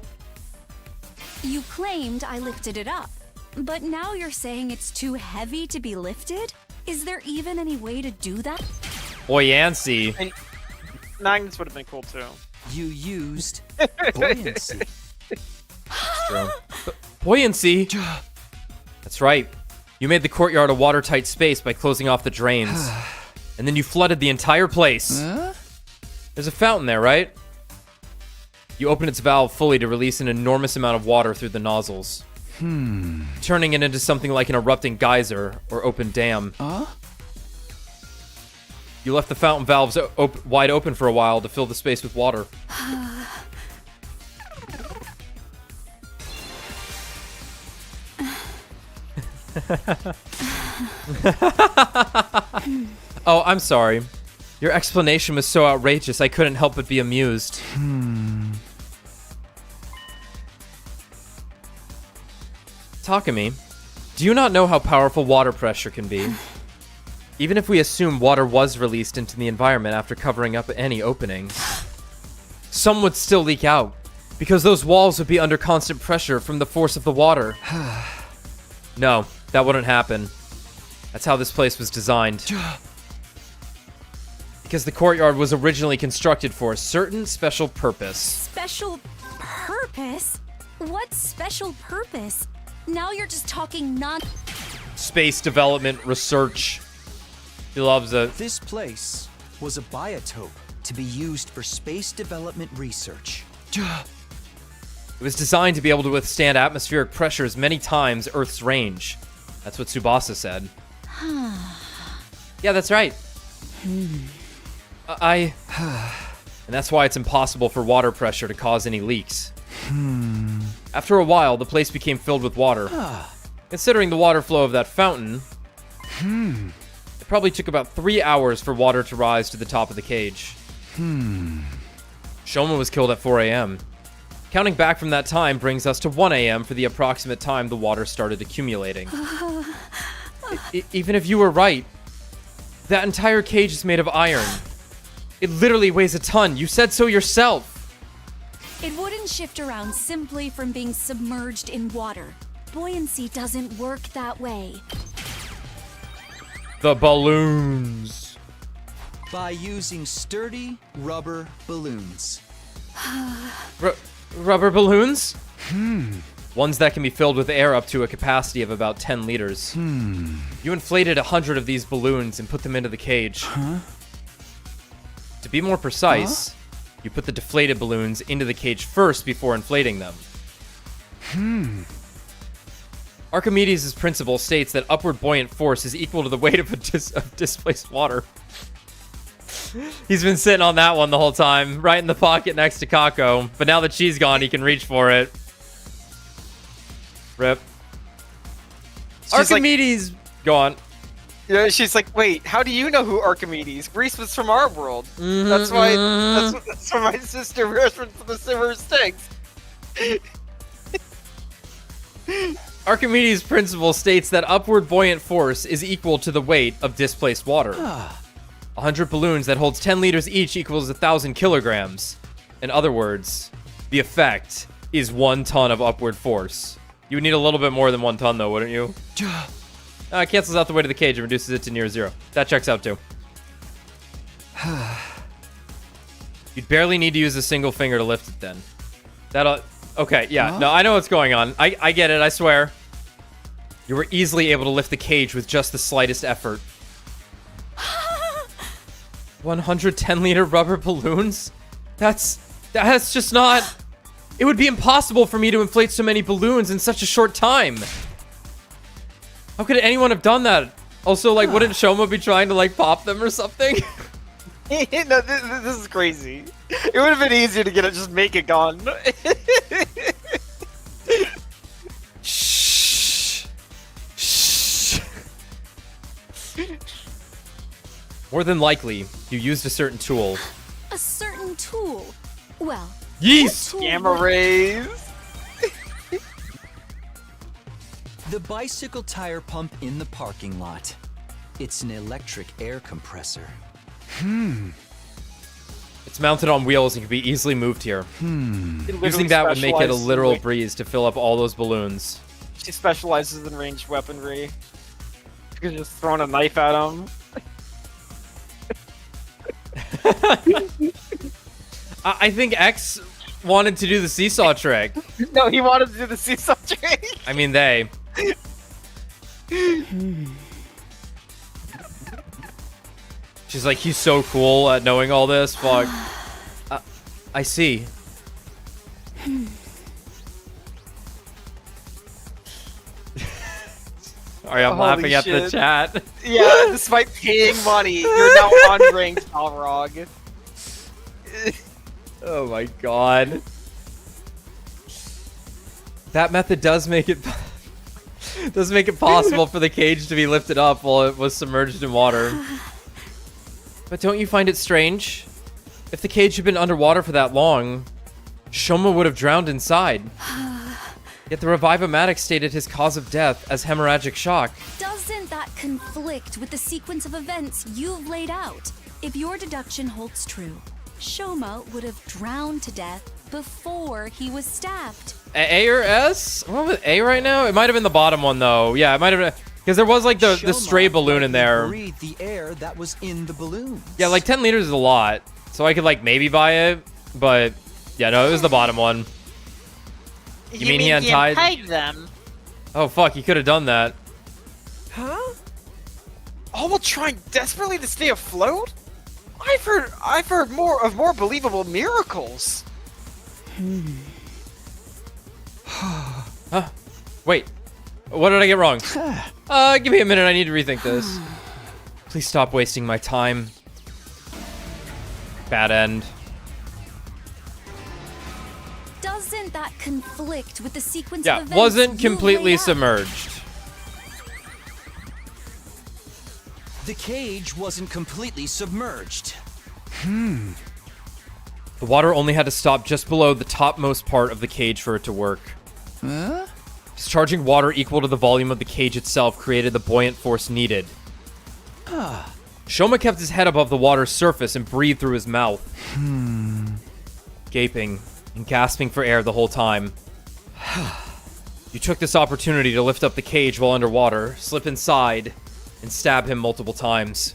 you claimed I lifted it up, but now you're saying it's too heavy to be lifted? Is there even any way to do that? Buoyancy. And magnets would have been cool too. You used buoyancy. True. Buoyancy? That's right. You made the courtyard a watertight space by closing off the drains. And then you flooded the entire place. There's a fountain there, right? You open its valve fully to release an enormous amount of water through the nozzles. Turning it into something like an erupting geyser or open dam. You left the fountain valves wide open for a while to fill the space with water. Oh, I'm sorry. Your explanation was so outrageous, I couldn't help but be amused. Takumi, do you not know how powerful water pressure can be? Even if we assume water was released into the environment after covering up any openings, some would still leak out, because those walls would be under constant pressure from the force of the water. No, that wouldn't happen. That's how this place was designed. Because the courtyard was originally constructed for a certain special purpose. Special purpose? What special purpose? Now you're just talking Space development research. He loves it. This place was a biotope to be used for space development research. It was designed to be able to withstand atmospheric pressures many times Earth's range. That's what Tsubasa said. Yeah, that's right. And that's why it's impossible for water pressure to cause any leaks. After a while, the place became filled with water. Considering the water flow of that fountain, it probably took about 3 hours for water to rise to the top of the cage. Shoma was killed at 4 a.m. Counting back from that time brings us to 1 a.m. for the approximate time the water started accumulating. Even if you were right, that entire cage is made of iron. It literally weighs a ton. You said so yourself. It wouldn't shift around simply from being submerged in water. Buoyancy doesn't work that way. The balloons. By using sturdy rubber balloons. Rubber balloons? Ones that can be filled with air up to a capacity of about 10 liters. You inflated 100 of these balloons and put them into the cage. To be more precise, you put the deflated balloons into the cage first before inflating them. Archimedes' principle states that upward buoyant force is equal to the weight of displaced water. He's been sitting on that one the whole time, right in the pocket next to Kako. But now that she's gone, he can reach for it. Rip. Archimedes! Go on. Yeah, she's like, wait, how do you know who Archimedes? Greece was from our world. That's why my sister referenced the Silver Sticks. Archimedes' principle states that upward buoyant force is equal to the weight of displaced water. 100 balloons that holds 10 liters each equals 1,000 kilograms. In other words, the effect is 1 ton of upward force. You would need a little bit more than 1 ton, though, wouldn't you? It cancels out the weight of the cage and reduces it to near 0. That checks out, too. You'd barely need to use a single finger to lift it, then. That'll... Okay, yeah. No, I know what's going on. I get it, I swear. You were easily able to lift the cage with just the slightest effort. 110-liter rubber balloons? That's just not... It would be impossible for me to inflate so many balloons in such a short time. How could anyone have done that? Also, like, wouldn't Shoma be trying to, like, pop them or something? No, this is crazy. It would have been easier to get it, just make it gone. Shh. Shh. More than likely, you used a certain tool. A certain tool. Well, Yeast! what tool Gamma would- rays. The bicycle tire pump in the parking lot. It's an electric air compressor. It's mounted on wheels and can be easily moved here. It literally Using that would make it a specializes literal in- breeze to fill up all those balloons. She specializes in ranged weaponry. You can just throw a knife at him. I think X wanted to do the seesaw trick. No, he wanted to do the seesaw trick. I mean, they. She's like, he's so cool at knowing all this. Fuck. I see. Sorry, I'm Holy laughing at the shit. chat. Yeah, despite paying money, you're now unranked, Balrog. Oh my god. That method does make it possible for the cage to be lifted up while it was submerged in water. But don't you find it strange? If the cage had been underwater for that long, Shoma would have drowned inside. Yet the Revive-O-Matic stated his cause of death as hemorrhagic shock. Doesn't that conflict with the sequence of events you've laid out? If your deduction holds true, Shoma would have drowned to death before he was stabbed. A or S? I'm with A right now? It might have been the bottom one, though. Yeah, it might have been... Because there was, like, the stray Shoma balloon in likely there. Breathed the air that was in the balloon. Yeah, like 10 liters is a lot. So I could like maybe buy it, but yeah, no, it was the bottom one. You mean he untied them? Oh fuck, he could have done that. Huh? All while trying desperately to stay afloat? I've heard more believable miracles. Huh? Wait. What did I get wrong? Give me a minute, I need to rethink this. Please stop wasting my time. Bad end. Doesn't that conflict with the sequence of Yeah, events wasn't you've completely laid out? submerged. The cage wasn't completely submerged. The water only had to stop just below the topmost part of the cage for it to work. Discharging water equal to the volume of the cage itself created the buoyant force needed. Shoma kept his head above the water's surface and breathed through his mouth. Gaping and gasping for air the whole time. You took this opportunity to lift up the cage while underwater, slip inside, and stab him multiple times.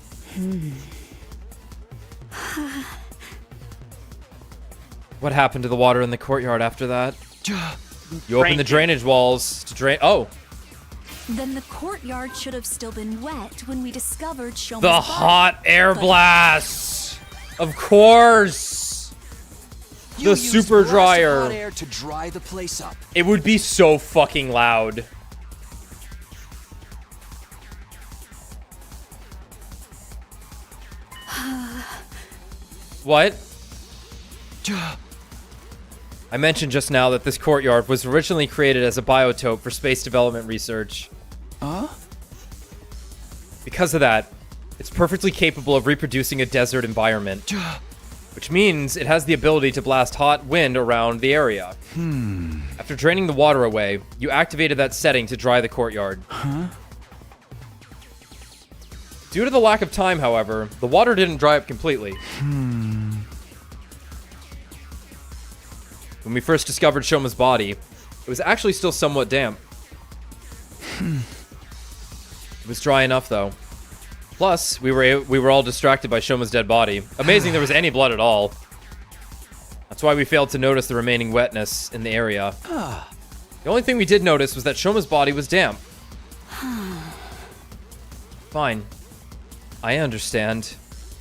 What happened to the water in the courtyard after that? You opened the drainage walls to drain... Oh! Then the courtyard should have still been wet when we discovered Shoma's The body. hot air But- blasts! Of course! You The used super lots of dryer. hot air to dry the place up. It would be so fucking loud. What? I mentioned just now that this courtyard was originally created as a biotope for space development research. Because of that, it's perfectly capable of reproducing a desert environment. Which means it has the ability to blast hot wind around the area. After draining the water away, you activated that setting to dry the courtyard. Due to the lack of time, however, the water didn't dry up completely. When we first discovered Shoma's body, it was actually still somewhat damp. It was dry enough, though. Plus, we were all distracted by Shoma's dead body. Amazing there was any blood at all. That's why we failed to notice the remaining wetness in the area. The only thing we did notice was that Shoma's body was damp. Fine. I understand.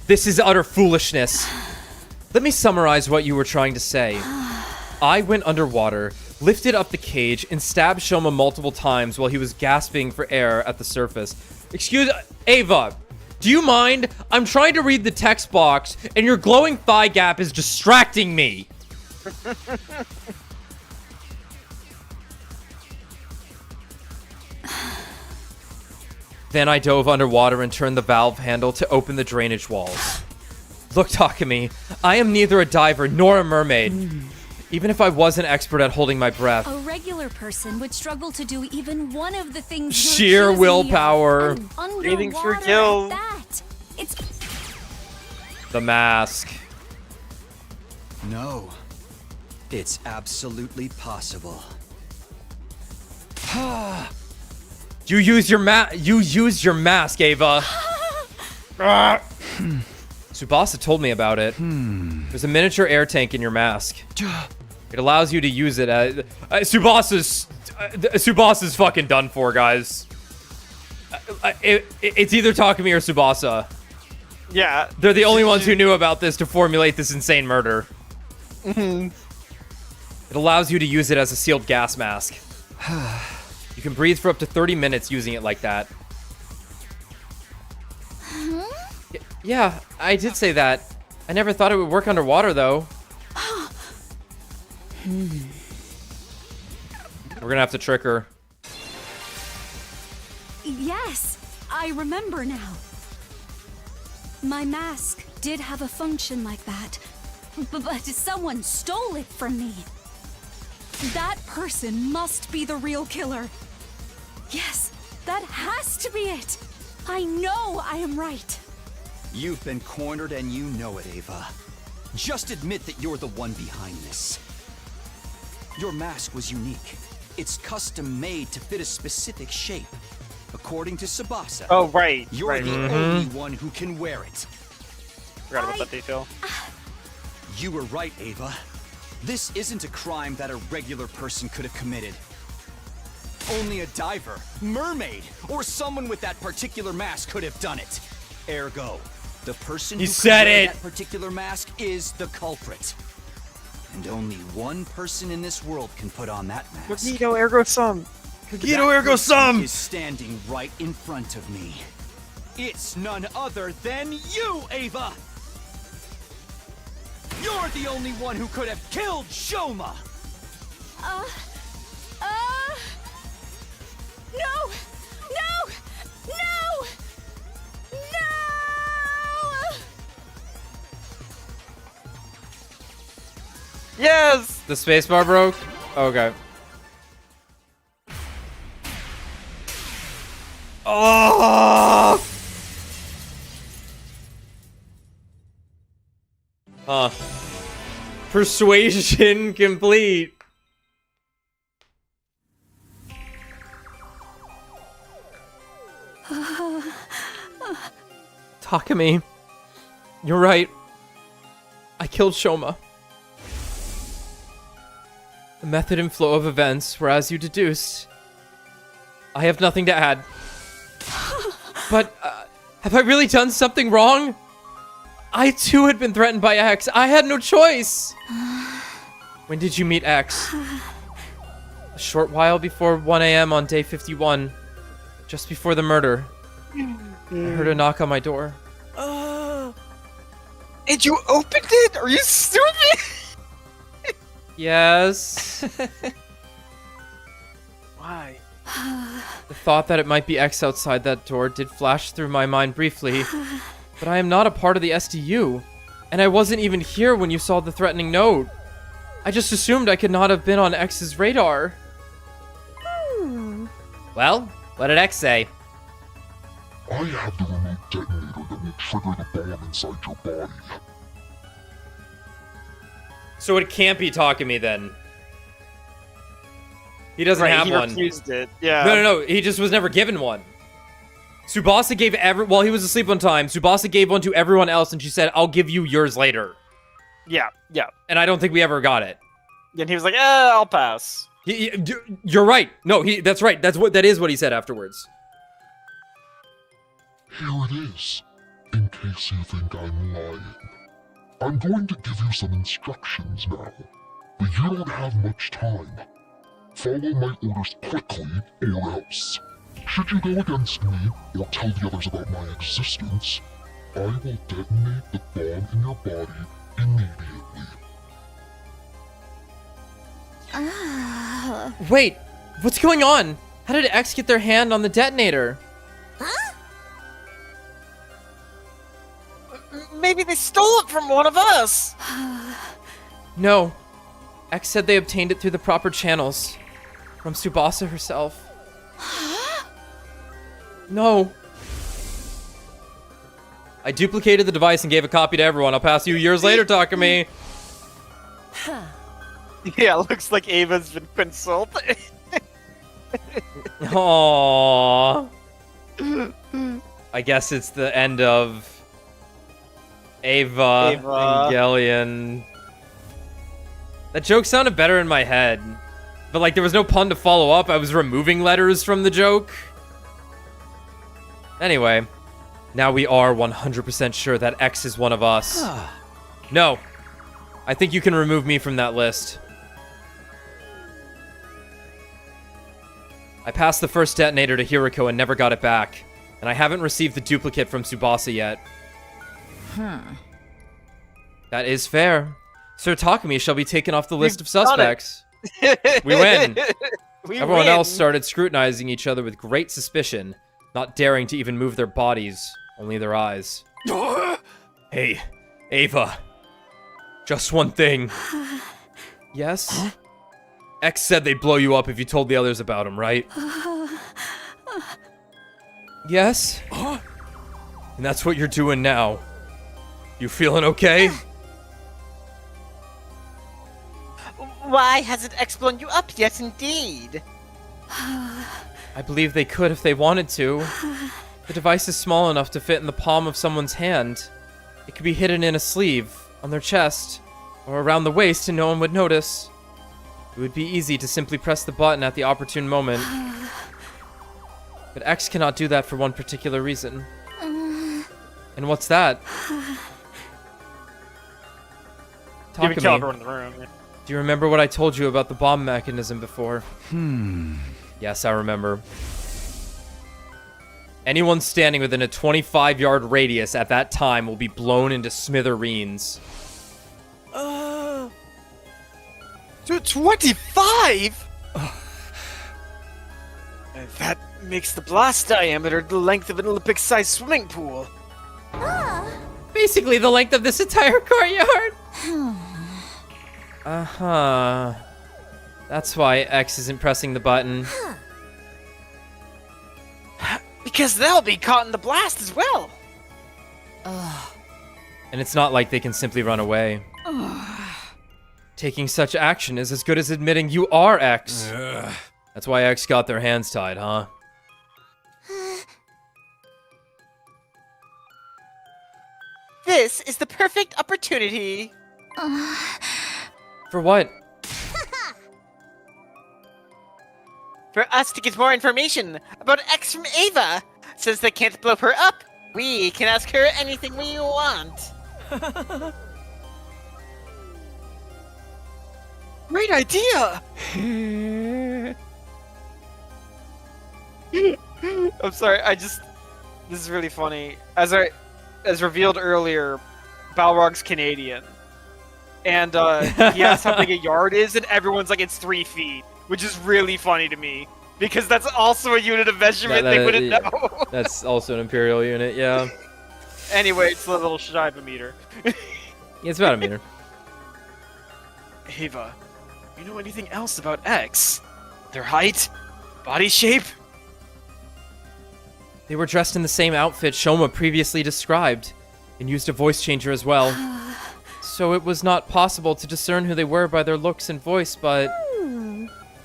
This is utter foolishness. Let me summarize what you were trying to say. I went underwater, lifted up the cage, and stabbed Shoma multiple times while he was gasping for air at the surface. Excuse... Ava, do you mind? I'm trying to read the text box, and your glowing thigh gap is distracting me. Then I dove underwater and turned the valve handle to open the drainage walls. Look, Takumi, I am neither a diver nor a mermaid. Even if I was an expert at holding my breath. A regular person would struggle to do even one of the things you're Sheer accusing me willpower. of. And Breathing for underwater kill. at that. It's The mask. No. It's absolutely possible. You used your mask, Ava. Tsubasa told me about it. There's a miniature air tank in your mask. It allows you to use it as... Tsubasa's fucking done for, guys. It's either Takumi or Tsubasa. Yeah. They're the only ones who knew about this to formulate this insane murder. It allows you to use it as a sealed gas mask. You can breathe for up to 30 minutes using it like that. Yeah, I did say that. I never thought it would work underwater, though. We're gonna have to trick her. Yes, I remember now. My mask did have a function like that, but someone stole it from me. That person must be the real killer. Yes, that has to be it. I know I am right. You've been cornered and you know it, Ava. Just admit that you're the one behind this. Your mask was unique. It's custom made to fit a specific shape. According to Tsubasa, Oh, right. you're right. the only one who can wear it. Forgot about that detail. You were right, Ava. This isn't a crime that a regular person could have committed. Only a diver, mermaid, or someone with that particular mask could have done it. Ergo, the person You who said could wear it. that particular mask is the culprit. And only one person in this world can put on that mask. Cognito ergo sum. Cognito ergo sum! Is standing right in front of me. It's none other than you, Ava! You're the only one who could have killed Shoma! No! No! No! No! Yes! The spacebar broke? Okay. Oh! Huh. Persuasion complete. Takumi, you're right. I killed Shoma. The method and flow of events were as you deduced. I have nothing to add. But, have I really done something wrong? I too had been threatened by X. I had no choice. When did you meet X? A short while before 1 a.m. on day 51. Just before the murder. I heard a knock on my door. And you opened it? Are you stupid? Yes. Why? The thought that it might be X outside that door did flash through my mind briefly. But I am not a part of the SDU. And I wasn't even here when you saw the threatening note. I just assumed I could not have been on X's radar. Well, what did X say? I have the remote detonator that will trigger the bomb inside your body. So it can't be Takumi then. He doesn't have he one. refused it. Yeah. No. He just was never given one. Tsubasa gave while he was asleep one time, Tsubasa gave one to everyone else, and she said, "I'll give you yours later." Yeah. And I don't think we ever got it. And he was like, I'll pass. You're right. No, that's right. That is what he said afterwards. Here it is, in case you think I'm lying. I'm going to give you some instructions now, but you don't have much time. Follow my orders quickly, or else. Should you go against me, or tell the others about my existence, I will detonate the bomb in your body immediately. Wait, what's going on? How did X get their hand on the detonator? Maybe they stole it from one of us. No. X said they obtained it through the proper channels. From Tsubasa herself. No. I duplicated the device and gave a copy to everyone. I'll pass you years later, Takumi. Yeah, looks like Ava's been consulted. Aww. I guess it's the end of Eva. Evangelion. That joke sounded better in my head. But like there was no pun to follow up. I was removing letters from the joke. Anyway, now we are 100% sure that X is one of us. No. I think you can remove me from that list. I passed the first detonator to Hiriko and never got it back. And I haven't received the duplicate from Tsubasa yet. That is fair. Sir Takumi shall be taken off the list of suspects. We win. Everyone else started scrutinizing each other with great suspicion, not daring to even move their bodies, only their eyes. Hey, Ava. Just one thing. Yes? X said they'd blow you up if you told the others about him, right? Yes? And that's what you're doing now. You feeling okay? Why hasn't X blown you up yet, indeed? I believe they could if they wanted to. The device is small enough to fit in the palm of someone's hand. It could be hidden in a sleeve, on their chest, or around the waist and no one would notice. It would be easy to simply press the button at the opportune moment. But X cannot do that for one particular reason. And what's that? You would kill Takumi, everyone in the room. do you remember what I told you about the bomb mechanism before? Yes, I remember. Anyone standing within a 25-yard radius at that time will be blown into smithereens. 25? That makes the blast diameter the length of an Olympic-sized swimming pool. Basically the length of this entire courtyard. Uh-huh. That's why X isn't pressing the button. Because they'll be caught in the blast as well. And it's not like they can simply run away. Taking such action is as good as admitting you are X. That's why X got their hands tied, huh? This is the perfect opportunity. For what? For us to get more information about X from Ava. Since they can't blow her up, we can ask her anything we want. Great idea! I'm sorry, this is really funny. As revealed earlier, Balrog's Canadian. And he asked how big a yard is, and everyone's like, it's 3 feet. Which is really funny to me. Because that's also a unit of measurement they wouldn't know. That's also an imperial unit, yeah. Anyway, it's a little shy of a meter. It's about a meter. Ava, you know anything else about X? Their height? Body shape? They were dressed in the same outfit Shoma previously described, and used a voice changer as well. so it was not possible to discern who they were by their looks and voice, but...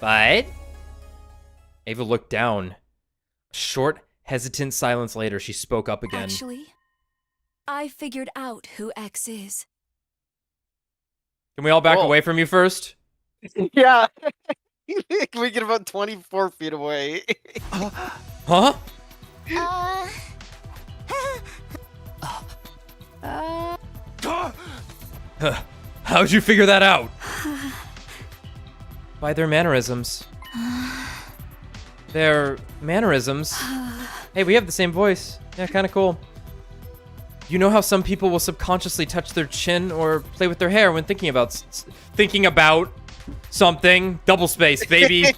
But? Ava looked down. A short, hesitant silence later, she spoke up again. Actually, I figured out who X is. Can we all back Whoa. away from you first? Yeah. We get about 24 feet away. Huh? How'd you figure that out? By their mannerisms. Their mannerisms? Hey, we have the same voice. Yeah, kind of cool. You know how some people will subconsciously touch their chin or play with their hair when thinking about something? Double space, baby.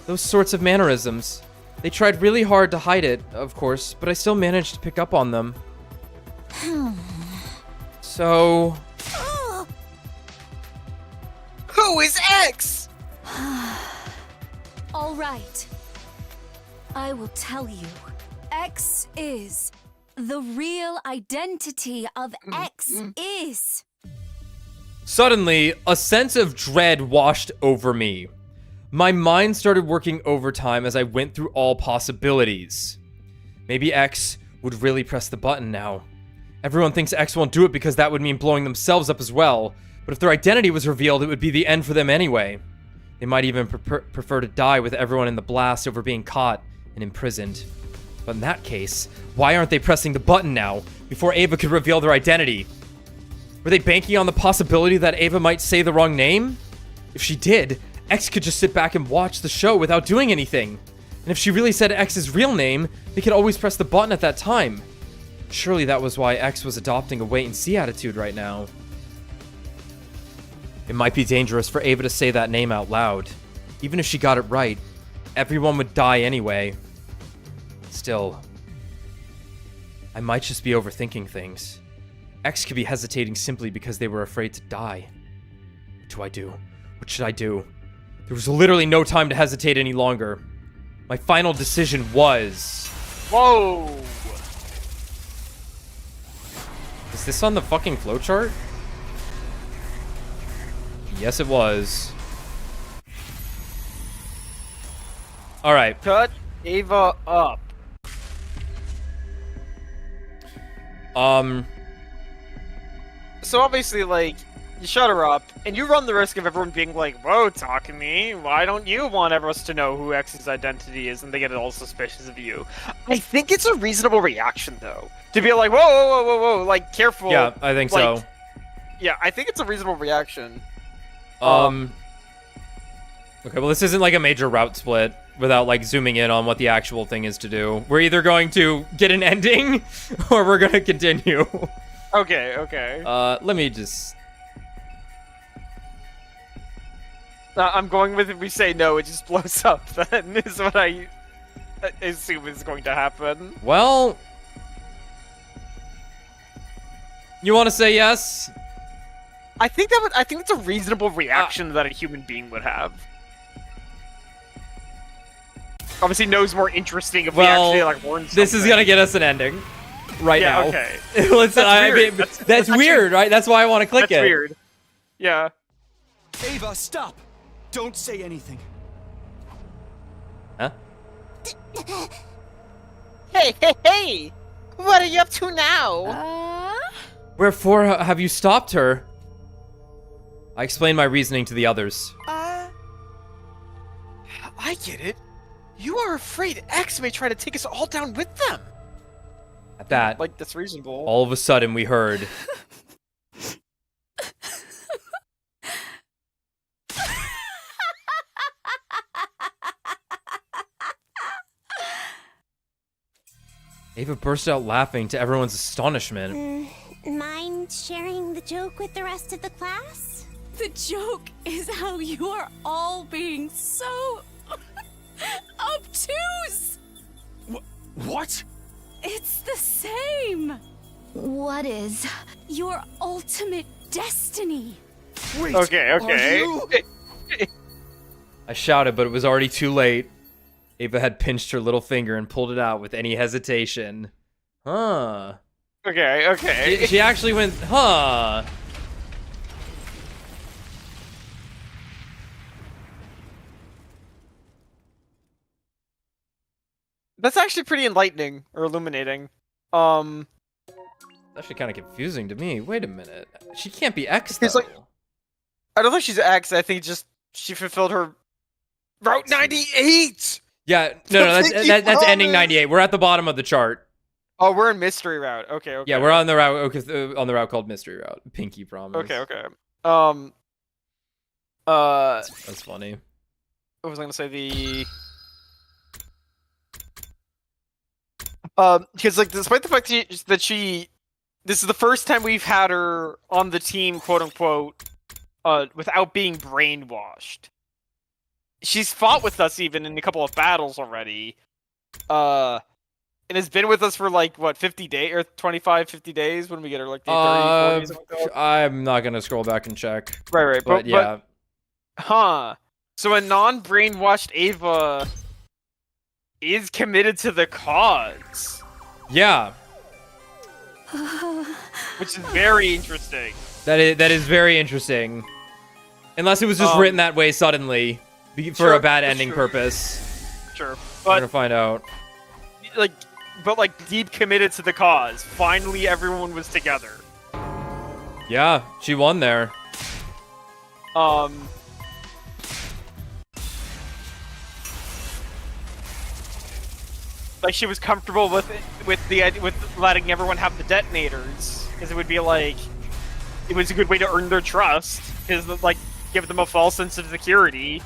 Those sorts of mannerisms. They tried really hard to hide it, of course, but I still managed to pick up on them. So... Who is X? All right. I will tell you. X is. The real identity of X is. Suddenly, a sense of dread washed over me. My mind started working overtime as I went through all possibilities. Maybe X would really press the button now. Everyone thinks X won't do it because that would mean blowing themselves up as well. But if their identity was revealed, it would be the end for them anyway. They might even prefer to die with everyone in the blast over being caught and imprisoned. But in that case, why aren't they pressing the button now, before Ava could reveal their identity? Were they banking on the possibility that Ava might say the wrong name? If she did, X could just sit back and watch the show without doing anything. And if she really said X's real name, they could always press the button at that time. Surely that was why X was adopting a wait-and-see attitude right now. It might be dangerous for Ava to say that name out loud. Even if she got it right, everyone would die anyway. Still, I might just be overthinking things. X could be hesitating simply because they were afraid to die. What do I do? What should I do? There was literally no time to hesitate any longer. My final decision was... Whoa! Is this on the fucking flowchart? Yes, it was. Alright. Cut Ava up. So obviously, like, you shut her up, and you run the risk of everyone being like, whoa, Takumi, why don't you want us to know who X's identity is, and they get all suspicious of you? I think it's a reasonable reaction, though. To be like, whoa, whoa, whoa, whoa, whoa, like, careful. Yeah, I think so. Yeah, I think it's a reasonable reaction. Okay, well, this isn't like a major route split without, like, zooming in on what the actual thing is to do. We're either going to get an ending, or we're going to continue. Okay, okay. Let me just... I'm going with if we say no, it just blows up, then, is what I assume is going to happen. Well... You want to say yes? I think it's a reasonable reaction that a human being would have. Obviously, no's more interesting if we actually, like, learn something. This is gonna get us an ending. Right now. Okay. Listen, That's weird. That's weird, right? That's why I want to click it. That's weird. Yeah. Ava, stop! Don't say anything. Huh? Hey, hey, hey! What are you up to now? Wherefore have you stopped her? I explained my reasoning to the others. I get it. You are afraid X may try to take us all down with them. At that, Like, that's reasonable. all of a sudden we heard... Ava burst out laughing to everyone's astonishment. Mind sharing the joke with the rest of the class? The joke is how you are all being so obtuse. What? It's the same. What is? Your ultimate destiny. Wait, Okay, are okay. you- I shouted, but it was already too late. Ava had pinched her little finger and pulled it out with any hesitation. Huh. Okay. She actually went, huh? That's actually pretty enlightening or illuminating. It's actually kind of confusing to me. Wait a minute. She can't be X, though. It's like- I don't think she's X. I think just she fulfilled her Route 98. Yeah, no, that's Pinky that's ending promise. 98. We're at the bottom of the chart. Oh, we're in mystery route. Okay. Yeah, we're on the route called Mystery Route. Pinky promise. Okay. That's funny. What was I gonna say? Because like, despite the fact that this is the first time we've had her on the team, quote unquote, without being brainwashed. She's fought with us even in a couple of battles already. And has been with us for like what 50 days or 25, 50 days when we get her like day 30, 40, something like that. I'm not gonna scroll back and check. Right. But yeah. So a non-brainwashed Ava is committed to the cause, Yeah. which is very interesting. That is very interesting. Unless it was just written that way suddenly for a bad ending purpose. Sure, We're gonna but find out. like deep committed to the cause. Finally, everyone was together. Yeah, she won there. Like she was comfortable with letting everyone have the detonators, because it would be like it was a good way to earn their trust, because like give them a false sense of security,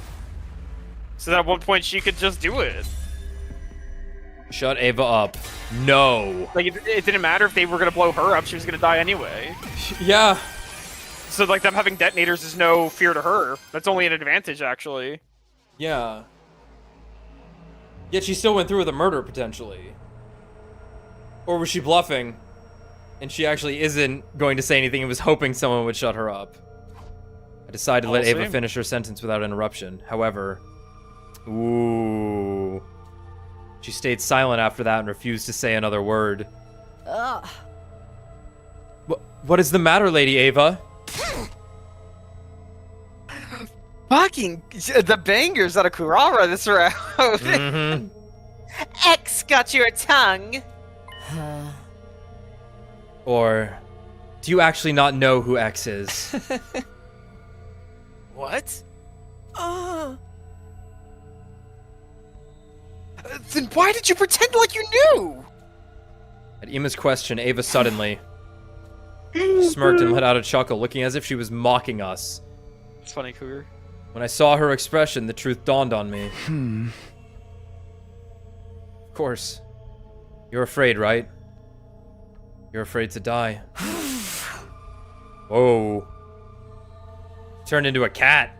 so that at one point she could just do it. Shut Ava up. No. Like it didn't matter if they were gonna blow her up; she was gonna die anyway. Yeah. So like them having detonators is no fear to her. That's only an advantage, actually. Yeah. Yet she still went through with a murder, potentially. Or was she bluffing? And she actually isn't going to say anything and was hoping someone would shut her up. I decided to let Ava finish her sentence without interruption. However... Ooh... She stayed silent after that and refused to say another word. Ugh. What is the matter, Lady Ava? Fucking the bangers out of Kurara this round. Mm-hmm. X got your tongue. Or... Do you actually not know who X is? What? Then why did you pretend like you knew? At Ima's question, Ava suddenly smirked and let out a chuckle, looking as if she was mocking us. It's funny, Cougar. When I saw her expression, the truth dawned on me. Of course. You're afraid, right? You're afraid to die. Whoa. Turned into a cat.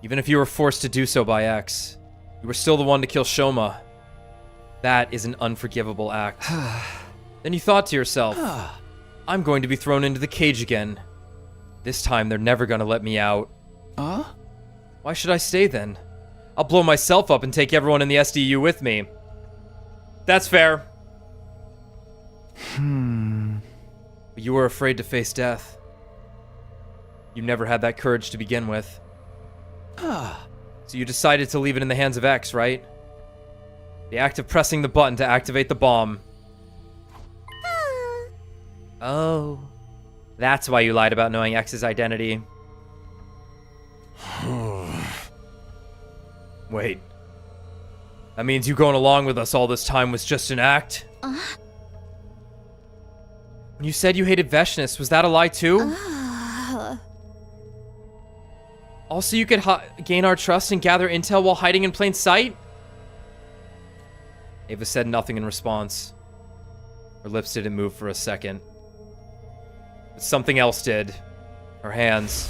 Even if you were forced to do so by X, you were still the one to kill Shoma. That is an unforgivable act. Then you thought to yourself, I'm going to be thrown into the cage again. This time they're never gonna let me out. Why should I stay then? I'll blow myself up and take everyone in the SDU with me. That's fair. But you were afraid to face death. You never had that courage to begin with. So you decided to leave it in the hands of X, right? The act of pressing the button to activate the bomb. Oh. That's why you lied about knowing X's identity. Wait. That means you going along with us all this time was just an act? When you said you hated Vesness, was that a lie too? Also, you could gain our trust and gather intel while hiding in plain sight? Ava said nothing in response. Her lips didn't move for a second. But something else did. Her hands.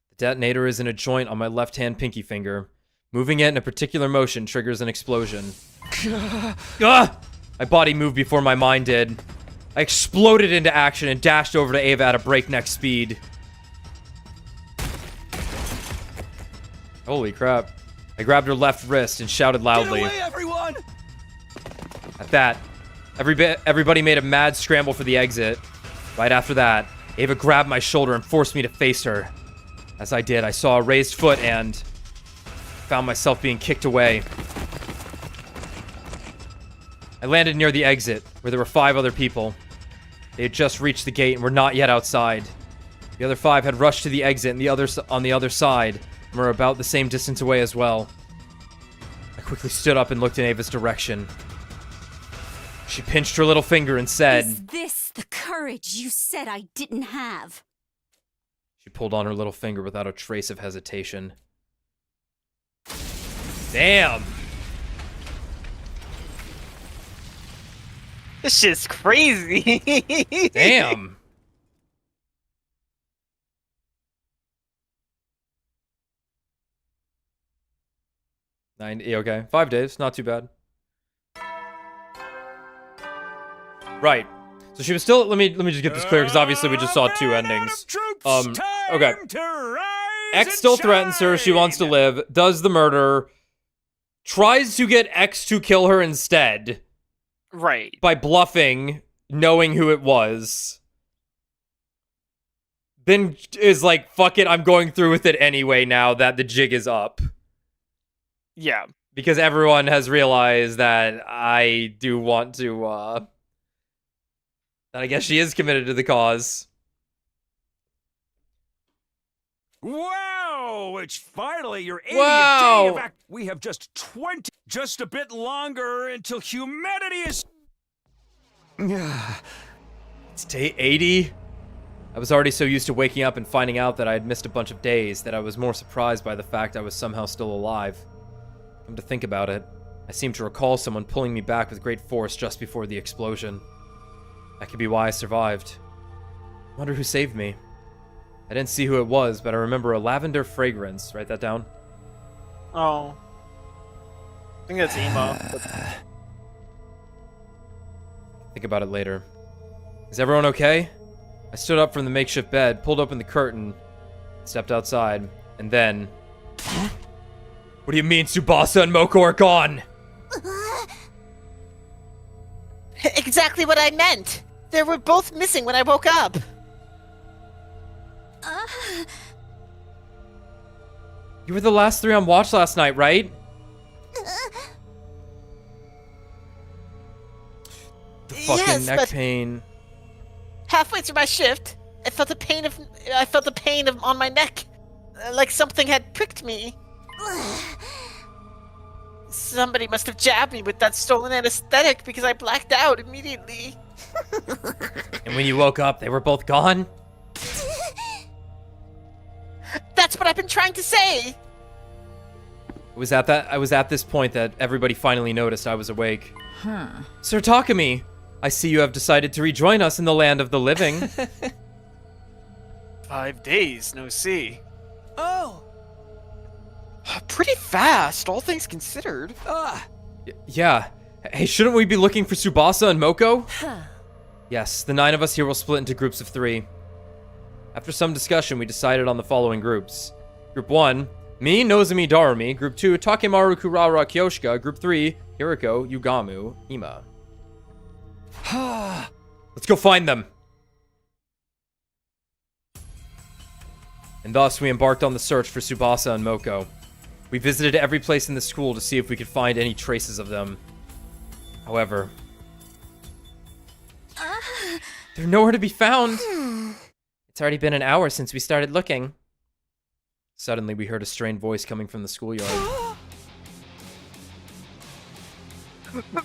The detonator is in a joint on my left-hand pinky finger. Moving it in a particular motion triggers an explosion. My body moved before my mind did. I exploded into action and dashed over to Ava at a breakneck speed. Holy crap. I grabbed her left wrist and shouted loudly. Get away, everyone! At that, everybody made a mad scramble for the exit. Right after that, Eva grabbed my shoulder and forced me to face her. As I did, I saw a raised foot and found myself being kicked away. I landed near the exit, where there were 5 other people. They had just reached the gate and were not yet outside. The other 5 had rushed to the exit and the others on the other side and were about the same distance away as well. I quickly stood up and looked in Ava's direction. She pinched her little finger and said, Is this the courage you said I didn't have? She pulled on her little finger without a trace of hesitation. Damn! This shit's crazy. Damn! Okay. 5 days, not too bad. Right. So she was still. Let me just get this clear, because obviously we just saw 2 endings. Okay. X still threatens her. She wants to live. Does the murder. Tries to get X to kill her instead. Right. By bluffing, knowing who it was. Then is like, fuck it, I'm going through with it anyway now that the jig is up. Yeah. Because everyone has realized that I do want to, that I guess she is committed to the cause. Wow! It's finally your 80th Wow. day of act. We have just a bit longer until humanity is. It's day 80. I was already so used to waking up and finding out that I had missed a bunch of days that I was more surprised by the fact I was somehow still alive. Come to think about it, I seem to recall someone pulling me back with great force just before the explosion. That could be why I survived. I wonder who saved me. I didn't see who it was, but I remember a lavender fragrance. Write that down. Oh. I think that's emo. Think about it later. Is everyone okay? I stood up from the makeshift bed, pulled open the curtain, stepped outside, and then... What do you mean Tsubasa and Moko are gone? Exactly what I meant. They were both missing when I woke up. You were the last 3 on watch last night, right? The fucking Yes, neck but- pain. Halfway through my shift, I felt the pain on my neck, like something had pricked me. Somebody must have jabbed me with that stolen anesthetic because I blacked out immediately. And when you woke up, they were both gone? That's what I've been trying to say. I was at this point that everybody finally noticed I was awake. Sir Takumi, I see you have decided to rejoin us in the land of the living. 5 days, no see. Oh! Pretty fast, all things considered. Yeah. Hey, shouldn't we be looking for Tsubasa and Moko? Yes, the 9 of us here will split into groups of 3. After some discussion, we decided on the following groups. Group 1, me, Nozomi Darumi. Group 2, Takemaru Kurara Kyoshika. Group 3, Hiriko, Yugamu, Ima. Let's go find them. And thus, we embarked on the search for Tsubasa and Moko. We visited every place in the school to see if we could find any traces of them. However, they're nowhere to be found. It's already been an hour since we started looking. Suddenly, we heard a strained voice coming from the schoolyard.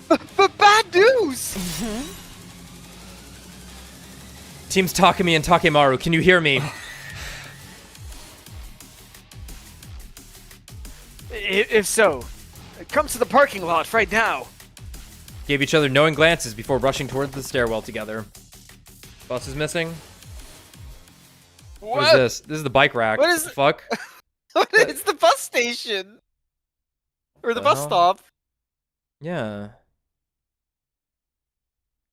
But bad news! Teams Takumi and Takemaru, can you hear me? If so, come to the parking lot right now. Gave each other knowing glances before rushing towards the stairwell together. Bus is missing. What is this? This is the bike rack. What is the fuck? It's the bus station! Or the bus hell? stop. Yeah.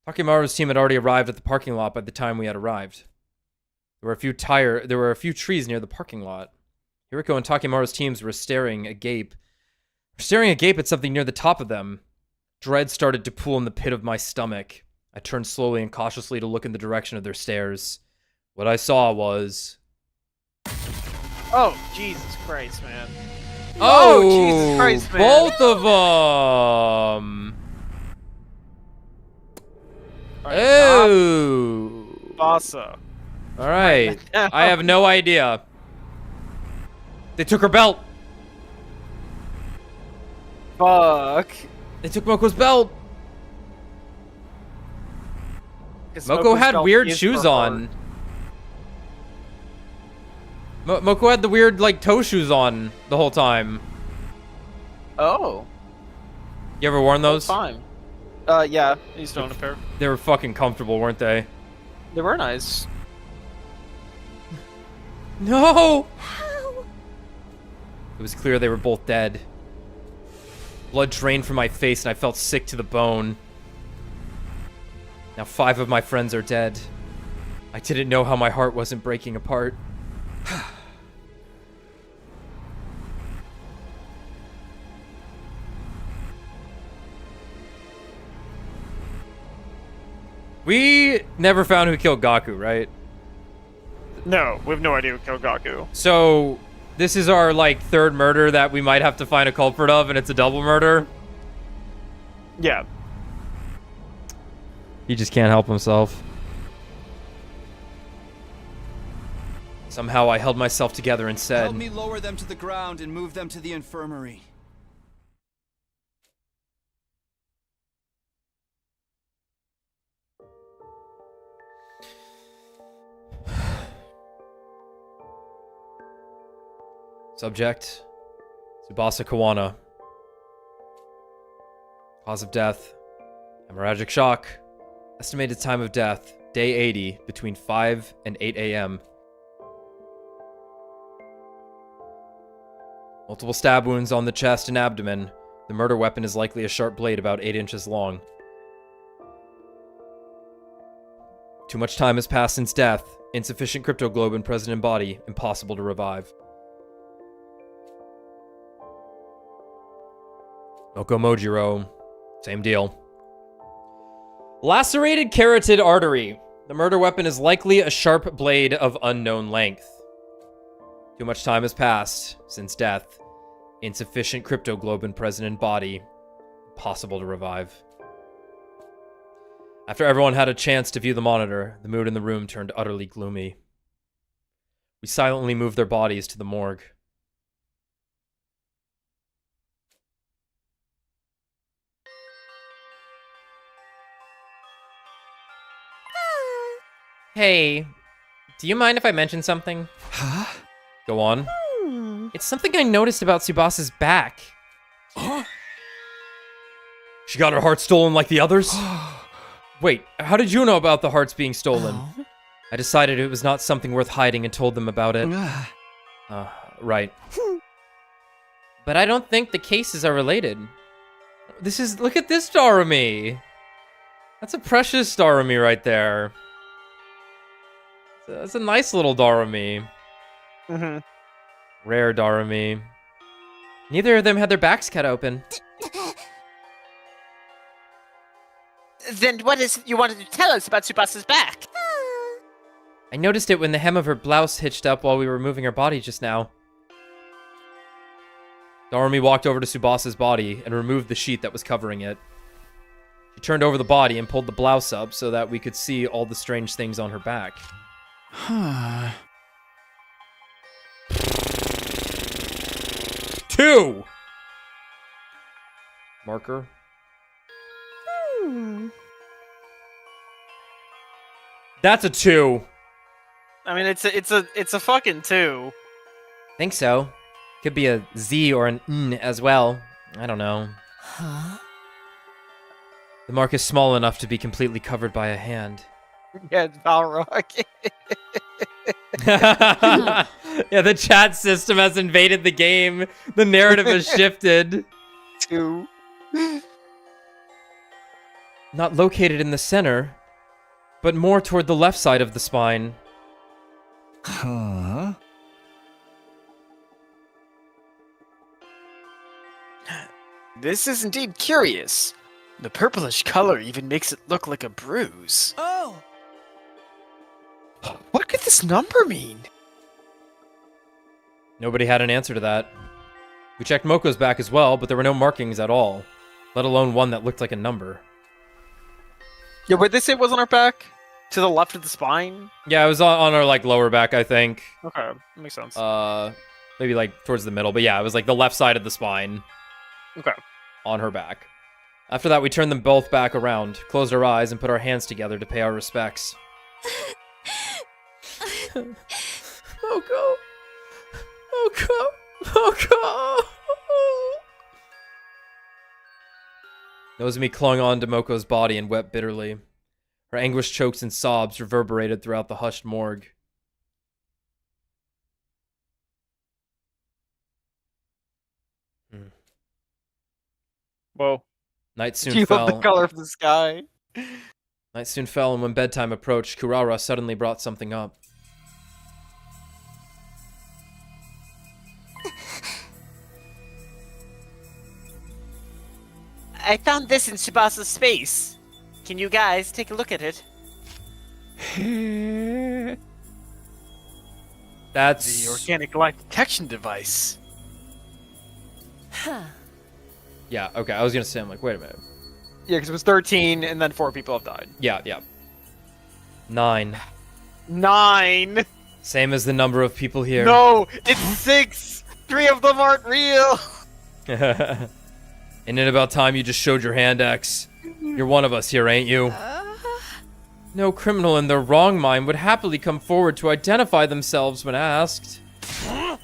Takemaru's team had already arrived at the parking lot by the time we had arrived. There were a few trees near the parking lot. Hiriko and Takemaru's teams were staring agape Staring agape at something near the top of them. Dread started to pool in the pit of my stomach. I turned slowly and cautiously to look in the direction of their stares. What I saw was... Oh, Jesus Christ, man. Oh, Jesus Christ, man. both of them. Oh. Bassa. All right. I have no idea. They took her belt. Fuck. They took Moko's belt. 'Cause Moko Moko's had belt weird is shoes for on. Moko had the weird, like, toe shoes on the whole time. her. Oh. You ever worn those? Fine. Yeah. I used to own a pair. They were fucking comfortable, weren't they? They were nice. No! It was clear they were both dead. Blood drained from my face and I felt sick to the bone. Now 5 of my friends are dead. I didn't know how my heart wasn't breaking apart. We never found who killed Gaku, right? No, we have no idea who killed Gaku. So, this is our, like, 3rd murder that we might have to find a culprit of, and it's a double murder? Yeah. He just can't help himself. Somehow I held myself together and said... Help me lower them to the ground and move them to the infirmary. Subject, Tsubasa Kawana. Cause of death, hemorrhagic shock. Estimated time of death, day 80, between 5 and 8 a.m. Multiple stab wounds on the chest and abdomen. The murder weapon is likely a sharp blade about 8 inches long. Too much time has passed since death. Insufficient cryptoglobin present in body. Impossible to revive. Moko Mojiro. Same deal. Lacerated carotid artery. The murder weapon is likely a sharp blade of unknown length. Too much time has passed since death. Insufficient cryptoglobin present in body. Impossible to revive. After everyone had a chance to view the monitor, the mood in the room turned utterly gloomy. We silently moved their bodies to the morgue. Hey, do you mind if I mention something? Huh? Go on. It's something I noticed about Tsubasa's back. Huh? She got her heart stolen like the others? Wait, how did you know about the hearts being stolen? Oh. I decided it was not something worth hiding and told them about it. Right. But I don't think the cases are related. Look at this Darumi. That's a precious Darumi right there. That's a nice little Darumi. Mm-hmm. Rare Darumi. Neither of them had their backs cut open. Then what is you wanted to tell us about Tsubasa's back? I noticed it when the hem of her blouse hitched up while we were moving her body just now. Darumi walked over to Tsubasa's body and removed the sheet that was covering it. She turned over the body and pulled the blouse up so that we could see all the strange things on her back. Huh. 2! Marker. That's a 2. I mean, it's a fucking 2. Think so. Could be a Z or an N as well. I don't know. Huh? The mark is small enough to be completely covered by a hand. Yeah, it's Balrog. Yeah, the chat system has invaded the game. The narrative has shifted. 2. Not located in the center, but more toward the left side of the spine. Huh? This is indeed curious. The purplish color even makes it look like a bruise. Oh! What could this number mean? Nobody had an answer to that. We checked Moko's back as well, but there were no markings at all, let alone one that looked like a number. Yeah, wait, they say it was on our back? To the left of the spine? Yeah, it was on our, like, lower back, I think. Okay, that makes sense. Maybe, like, towards the middle, but yeah, it was, like, the left side of the spine. Okay. On her back. After that, we turned them both back around, closed our eyes, and put our hands together to pay our respects. Moko! Moko! Moko! Nozomi clung on to Moko's body and wept bitterly. Her anguished chokes and sobs reverberated throughout the hushed morgue. Whoa. Night soon Do you fell. love the color of the sky? Night soon fell, and when bedtime approached, Kurara suddenly brought something up. I found this in Subasa's space. Can you guys take a look at it? That's... The organic life detection device. Huh. Yeah, okay, I was gonna say, I'm like, wait a minute. Yeah, because it was 13, and then 4 people have died. Yeah, yeah. 9. 9! Same as the number of people here. No! It's 6! 3 of them aren't real! Isn't it about time you just showed your hand, X? You're one of us here, ain't you? No criminal in their wrong mind would happily come forward to identify themselves when asked. How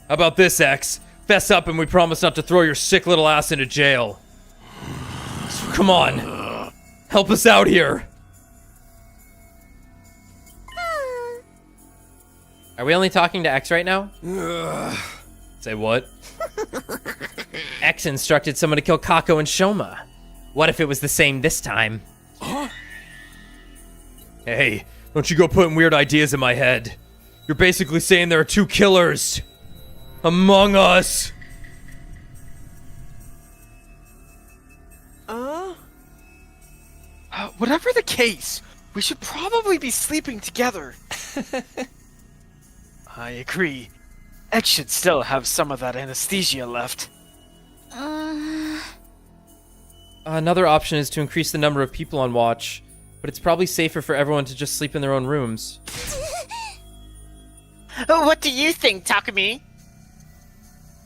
about this, X? Fess up and we promise not to throw your sick little ass into jail. So come on. Help us out here. Are we only talking to X right now? Say what? X instructed someone to kill Kako and Shoma. What if it was the same this time? Hey, don't you go putting weird ideas in my head. You're basically saying there are 2 killers among us. Whatever the case, we should probably be sleeping together. I agree. X should still have some of that anesthesia left. Another option is to increase the number of people on watch, but it's probably safer for everyone to just sleep in their own rooms. What do you think, Takumi?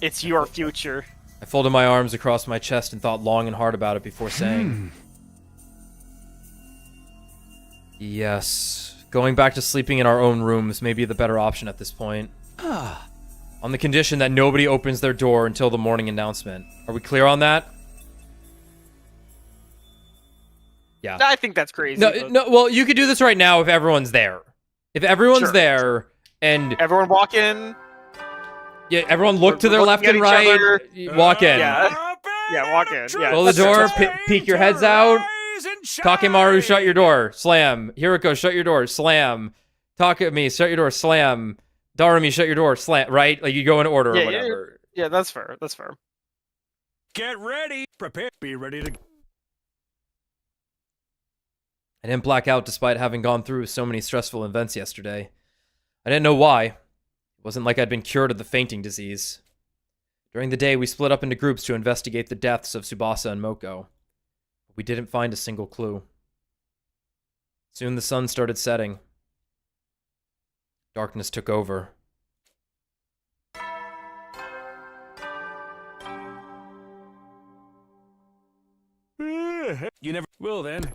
It's your future. I folded my arms across my chest and thought long and hard about it before saying, yes, going back to sleeping in our own rooms may be the better option at this point. On the condition that nobody opens their door until the morning announcement. Are we clear on that? Yeah. I think that's crazy. No, well, you could do this right now if everyone's there. If everyone's Sure. there and Everyone walk in. yeah, everyone look to their Looking left at and each right. other. Walk in. Yeah. Yeah, walk in. Yeah. Close the door, peek your heads out. Takemaru, shut your door. Slam. Hiroko, shut your door. Slam. Takumi, shut your door. Slam. Darumi, shut your door. Slam. Right? Like you go in order or whatever. Yeah, that's fair. That's fair. Get ready. Prepare. Be ready to... I didn't black out despite having gone through so many stressful events yesterday. I didn't know why. It wasn't like I'd been cured of the fainting disease. During the day, we split up into groups to investigate the deaths of Tsubasa and Moko. But we didn't find a single clue. Soon the sun started setting. Darkness took over. You never will then.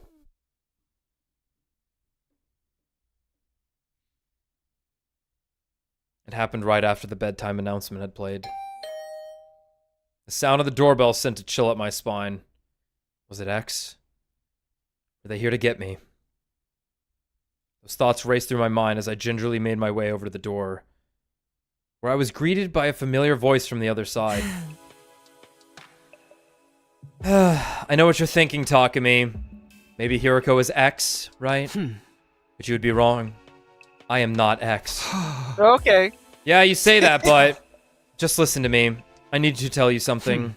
It happened right after the bedtime announcement had played. The sound of the doorbell sent a chill up my spine. Was it X? Were they here to get me? Those thoughts raced through my mind as I gingerly made my way over to the door, where I was greeted by a familiar voice from the other side. I know what you're thinking, Takumi. Maybe Hiroko is X, right? But you would be wrong. I am not X. Okay. Yeah, you say that, but Just listen to me. I need to tell you something.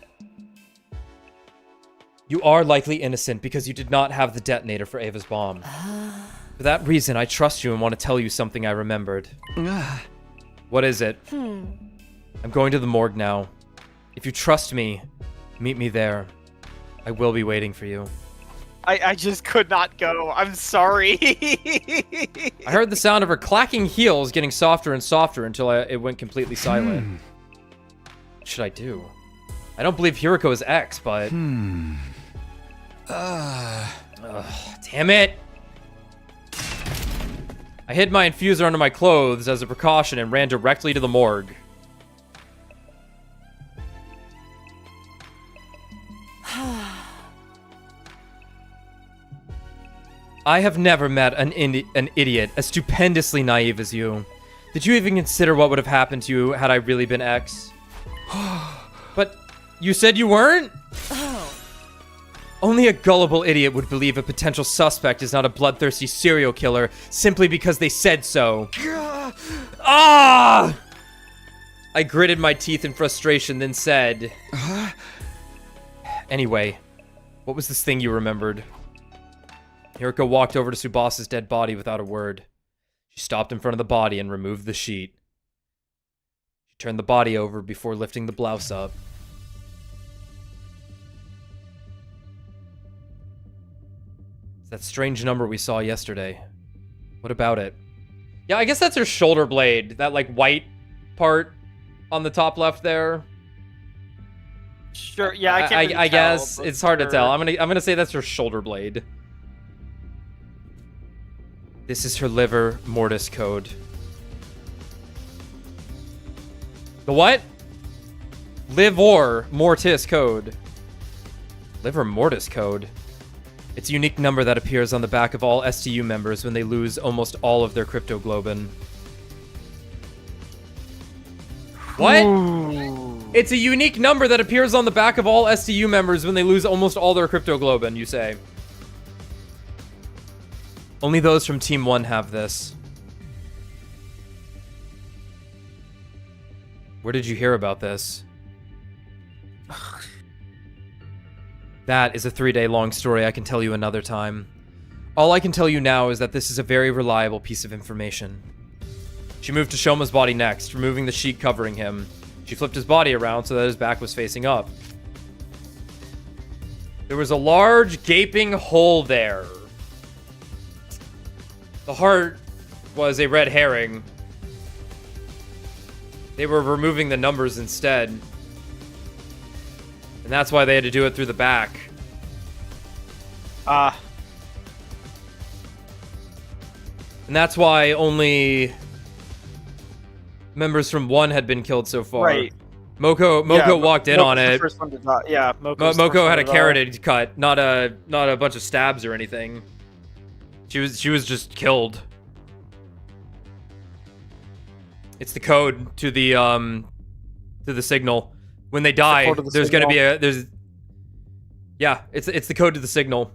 You are likely innocent because you did not have the detonator for Ava's bomb. For that reason, I trust you and want to tell you something I remembered. What is it? I'm going to the morgue now. If you trust me, meet me there. I will be waiting for you. I just could not go. I'm sorry. I heard the sound of her clacking heels getting softer and softer until it went completely silent. What should I do? I don't believe Hiroko is X, but... damn it! I hid my infuser under my clothes as a precaution and ran directly to the morgue. I have never met an idiot as stupendously naive as you. Did you even consider what would have happened to you had I really been X? But you said you weren't? Only a gullible idiot would believe a potential suspect is not a bloodthirsty serial killer simply because they said so. Ah! I gritted my teeth in frustration, then said... Anyway, what was this thing you remembered? Hiroko walked over to Tsubasa's dead body without a word. She stopped in front of the body and removed the sheet. She turned the body over before lifting the blouse up. It's that strange number we saw yesterday. What about it? Yeah, I guess that's her shoulder blade. That, like, white part on the top left there. Sure, yeah, I can't really I tell, guess but it's hard to sure. tell. I'm gonna say that's her shoulder blade. This is her liver mortis code. The what? Livor mortis code. Liver mortis code. It's a unique number that appears on the back of all STU members when they lose almost all of their cryptoglobin. What? It's a unique number that appears on the back of all STU members when they lose almost all their cryptoglobin, you say. Only those from Team 1 have this. Where did you hear about this? That is a 3-day-long story I can tell you another time. All I can tell you now is that this is a very reliable piece of information. She moved to Shoma's body next, removing the sheet covering him. She flipped his body around so that his back was facing up. There was a large, gaping hole there. The heart was a red herring. They were removing the numbers instead. And that's why they had to do it through the back. And that's why only members from 1 had been killed so far. Right. Moko walked in on it. First one to die. Yeah, Moko had a carotid cut, not a bunch of stabs or anything. She was just killed. It's the code to the signal. When they die, there's gonna be it's the code to the signal.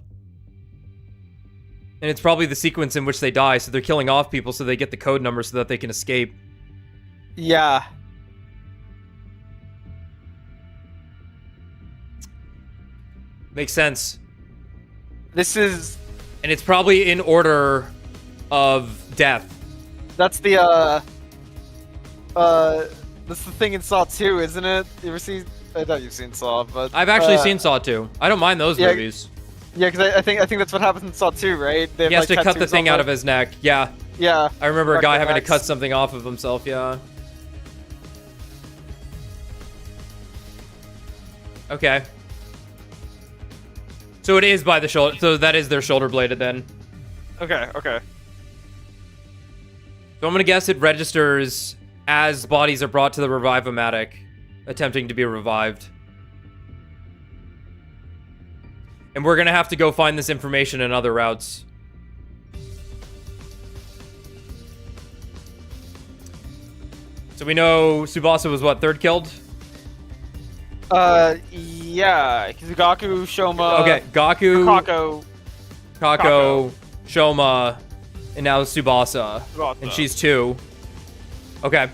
And it's probably the sequence in which they die, so they're killing off people so they get the code number so that they can escape. Yeah. Makes sense. And it's probably in order of death. That's the that's the thing in Saw 2, isn't it? You ever seen? I thought you've seen Saw, but I've actually seen Saw 2. I don't mind those movies. Yeah, because I think that's what happens in Saw 2, right? He has to cut the thing out of his neck. Yeah. Yeah. I remember a guy having to cut something off of himself. Yeah. Okay. So it is by the shoulder. So that is their shoulder bladed then. Okay. So I'm gonna guess it registers as bodies are brought to the Revive-O-Matic, attempting to be revived. And we're gonna have to go find this information in other routes. So we know Tsubasa was what, 3rd killed? Yeah, Gaku, Shoma. Okay, Gaku, Kako, Shoma, and now Tsubasa. And she's 2. Okay.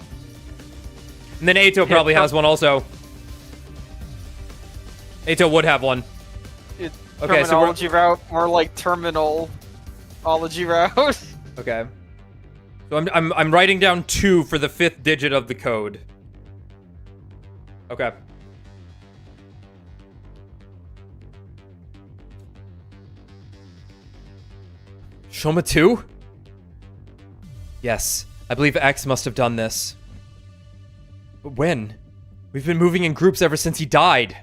And then Atto probably has one also. Atto would have one. Okay, so terminology route, more like terminology route. Okay. So I'm writing down 2 for the 5th digit of the code. Okay. Shoma 2? Yes, I believe X must have done this. But when? We've been moving in groups ever since he died.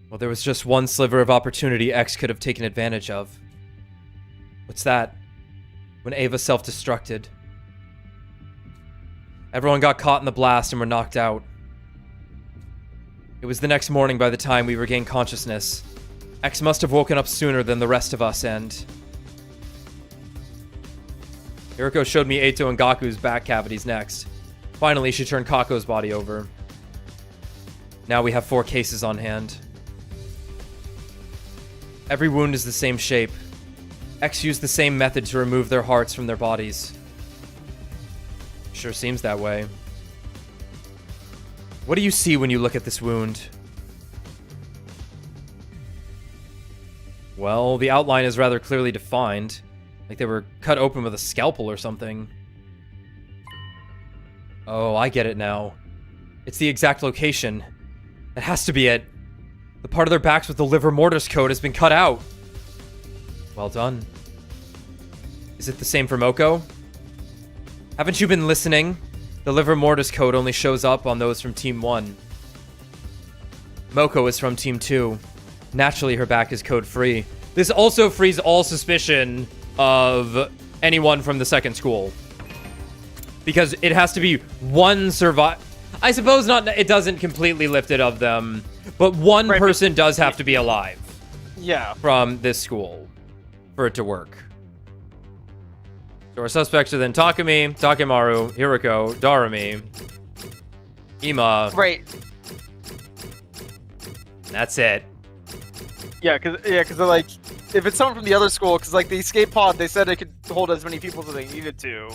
Well, there was just one sliver of opportunity X could have taken advantage of. What's that? When Eva self-destructed. Everyone got caught in the blast and were knocked out. It was the next morning by the time we regained consciousness. X must have woken up sooner than the rest of us, and... Hiriko showed me Atto and Gaku's back cavities next. Finally, she turned Kako's body over. Now we have 4 cases on hand. Every wound is the same shape. X used the same method to remove their hearts from their bodies. Sure seems that way. What do you see when you look at this wound? Well, the outline is rather clearly defined. Like they were cut open with a scalpel or something. Oh, I get it now. It's the exact location. That has to be it. The part of their backs with the liver mortis code has been cut out. Well done. Is it the same for Moko? Haven't you been listening? The liver mortis code only shows up on those from Team 1. Moko is from Team 2. Naturally, her back is code-free. This also frees all suspicion of anyone from the second school. Because it has to be one survive. I suppose not. It doesn't completely lift it of them. But one person does have to be alive. Yeah. From this school. For it to work. So our suspects are then Takumi, Takemaru, Hiriko, Darumi, Ima. Right. That's it. Yeah, cause they're like, if it's someone from the other school, because like the escape pod, they said it could hold as many people as they needed to.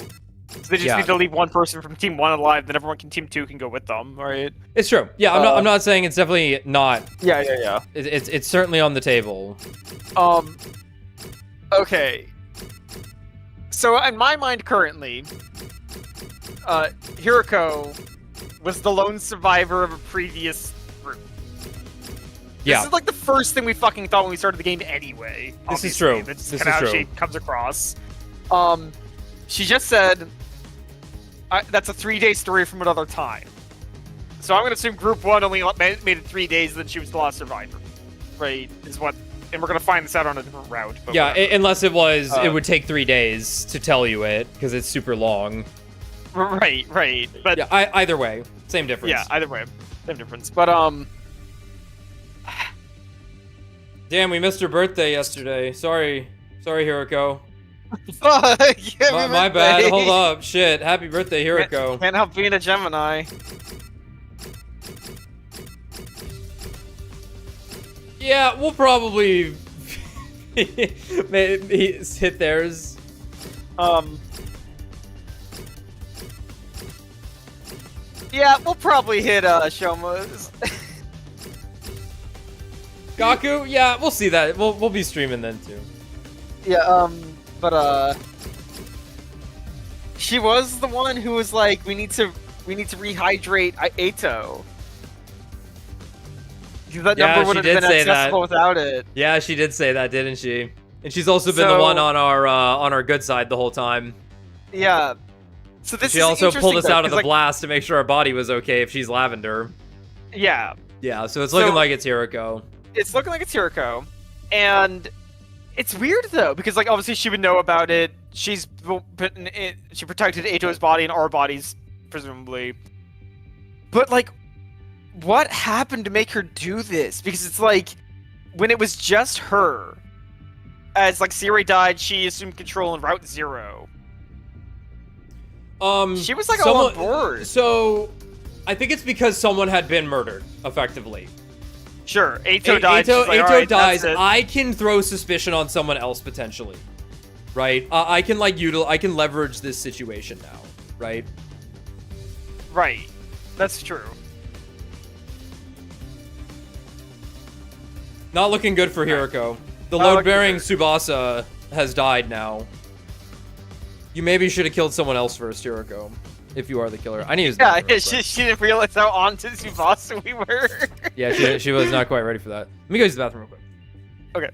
So they just need to leave one person from Team 1 alive, then everyone from Team 2 can go with them, right? It's true. Yeah, I'm not saying it's definitely not. Yeah. It's certainly on the table. Okay. So in my mind currently, Hiriko was the lone survivor of a previous group. Yeah. This is like the first thing we fucking thought when we started the game anyway. This is true. That's this kind of is how true. she comes across. She just said, that's a 3-day story from another time. So I'm going to assume Group 1 only made it 3 days, and then she was the last survivor. Right? Is what... And we're going to find this out on a different route. But yeah, unless it was... it would take 3 days to tell you it, because it's super long. Right. But yeah, either way. Same difference. Yeah, either way. Same difference. But, Damn, we missed her birthday yesterday. Sorry, Hiriko. Fuck! My bad. Hold up. Shit. Happy birthday, Hiriko. Can't help being a Gemini. Yeah, we'll probably hit theirs. Yeah, we'll probably hit Shoma's. Gaku? Yeah, we'll see that. We'll be streaming then too. Yeah, but she was the one who was like, we need to rehydrate Atto. That number would have been accessible without it. Yeah, she did say that, didn't she? And she's also been the one on our good side the whole time. Yeah. So this she also pulled us out of the blast to make sure our body was okay if she's Lavender. Yeah. Yeah, so it's looking like it's Hiriko. It's looking like it's Hiriko. And it's weird though, because like obviously she would know about it. She protected Atto's body and our bodies, presumably. But like, what happened to make her do this? Because it's like, when it was just her, as like Siri died, she assumed control in Route 0. She was like all on board. So, I think it's because someone had been murdered, effectively. Sure, Atto died. Atto dies. I can throw suspicion on someone else potentially, right? I can leverage this situation now, right? Right. That's true. Not looking good for Hiroko. The Not looking load-bearing good. Tsubasa has died now. You maybe should have killed someone else first, Hiroko. If you are the killer. I need to use Yeah, that real quick. she didn't realize how on to Tsubasa we were. Yeah, she was not quite ready for that. Let me go use the bathroom real quick. Okay.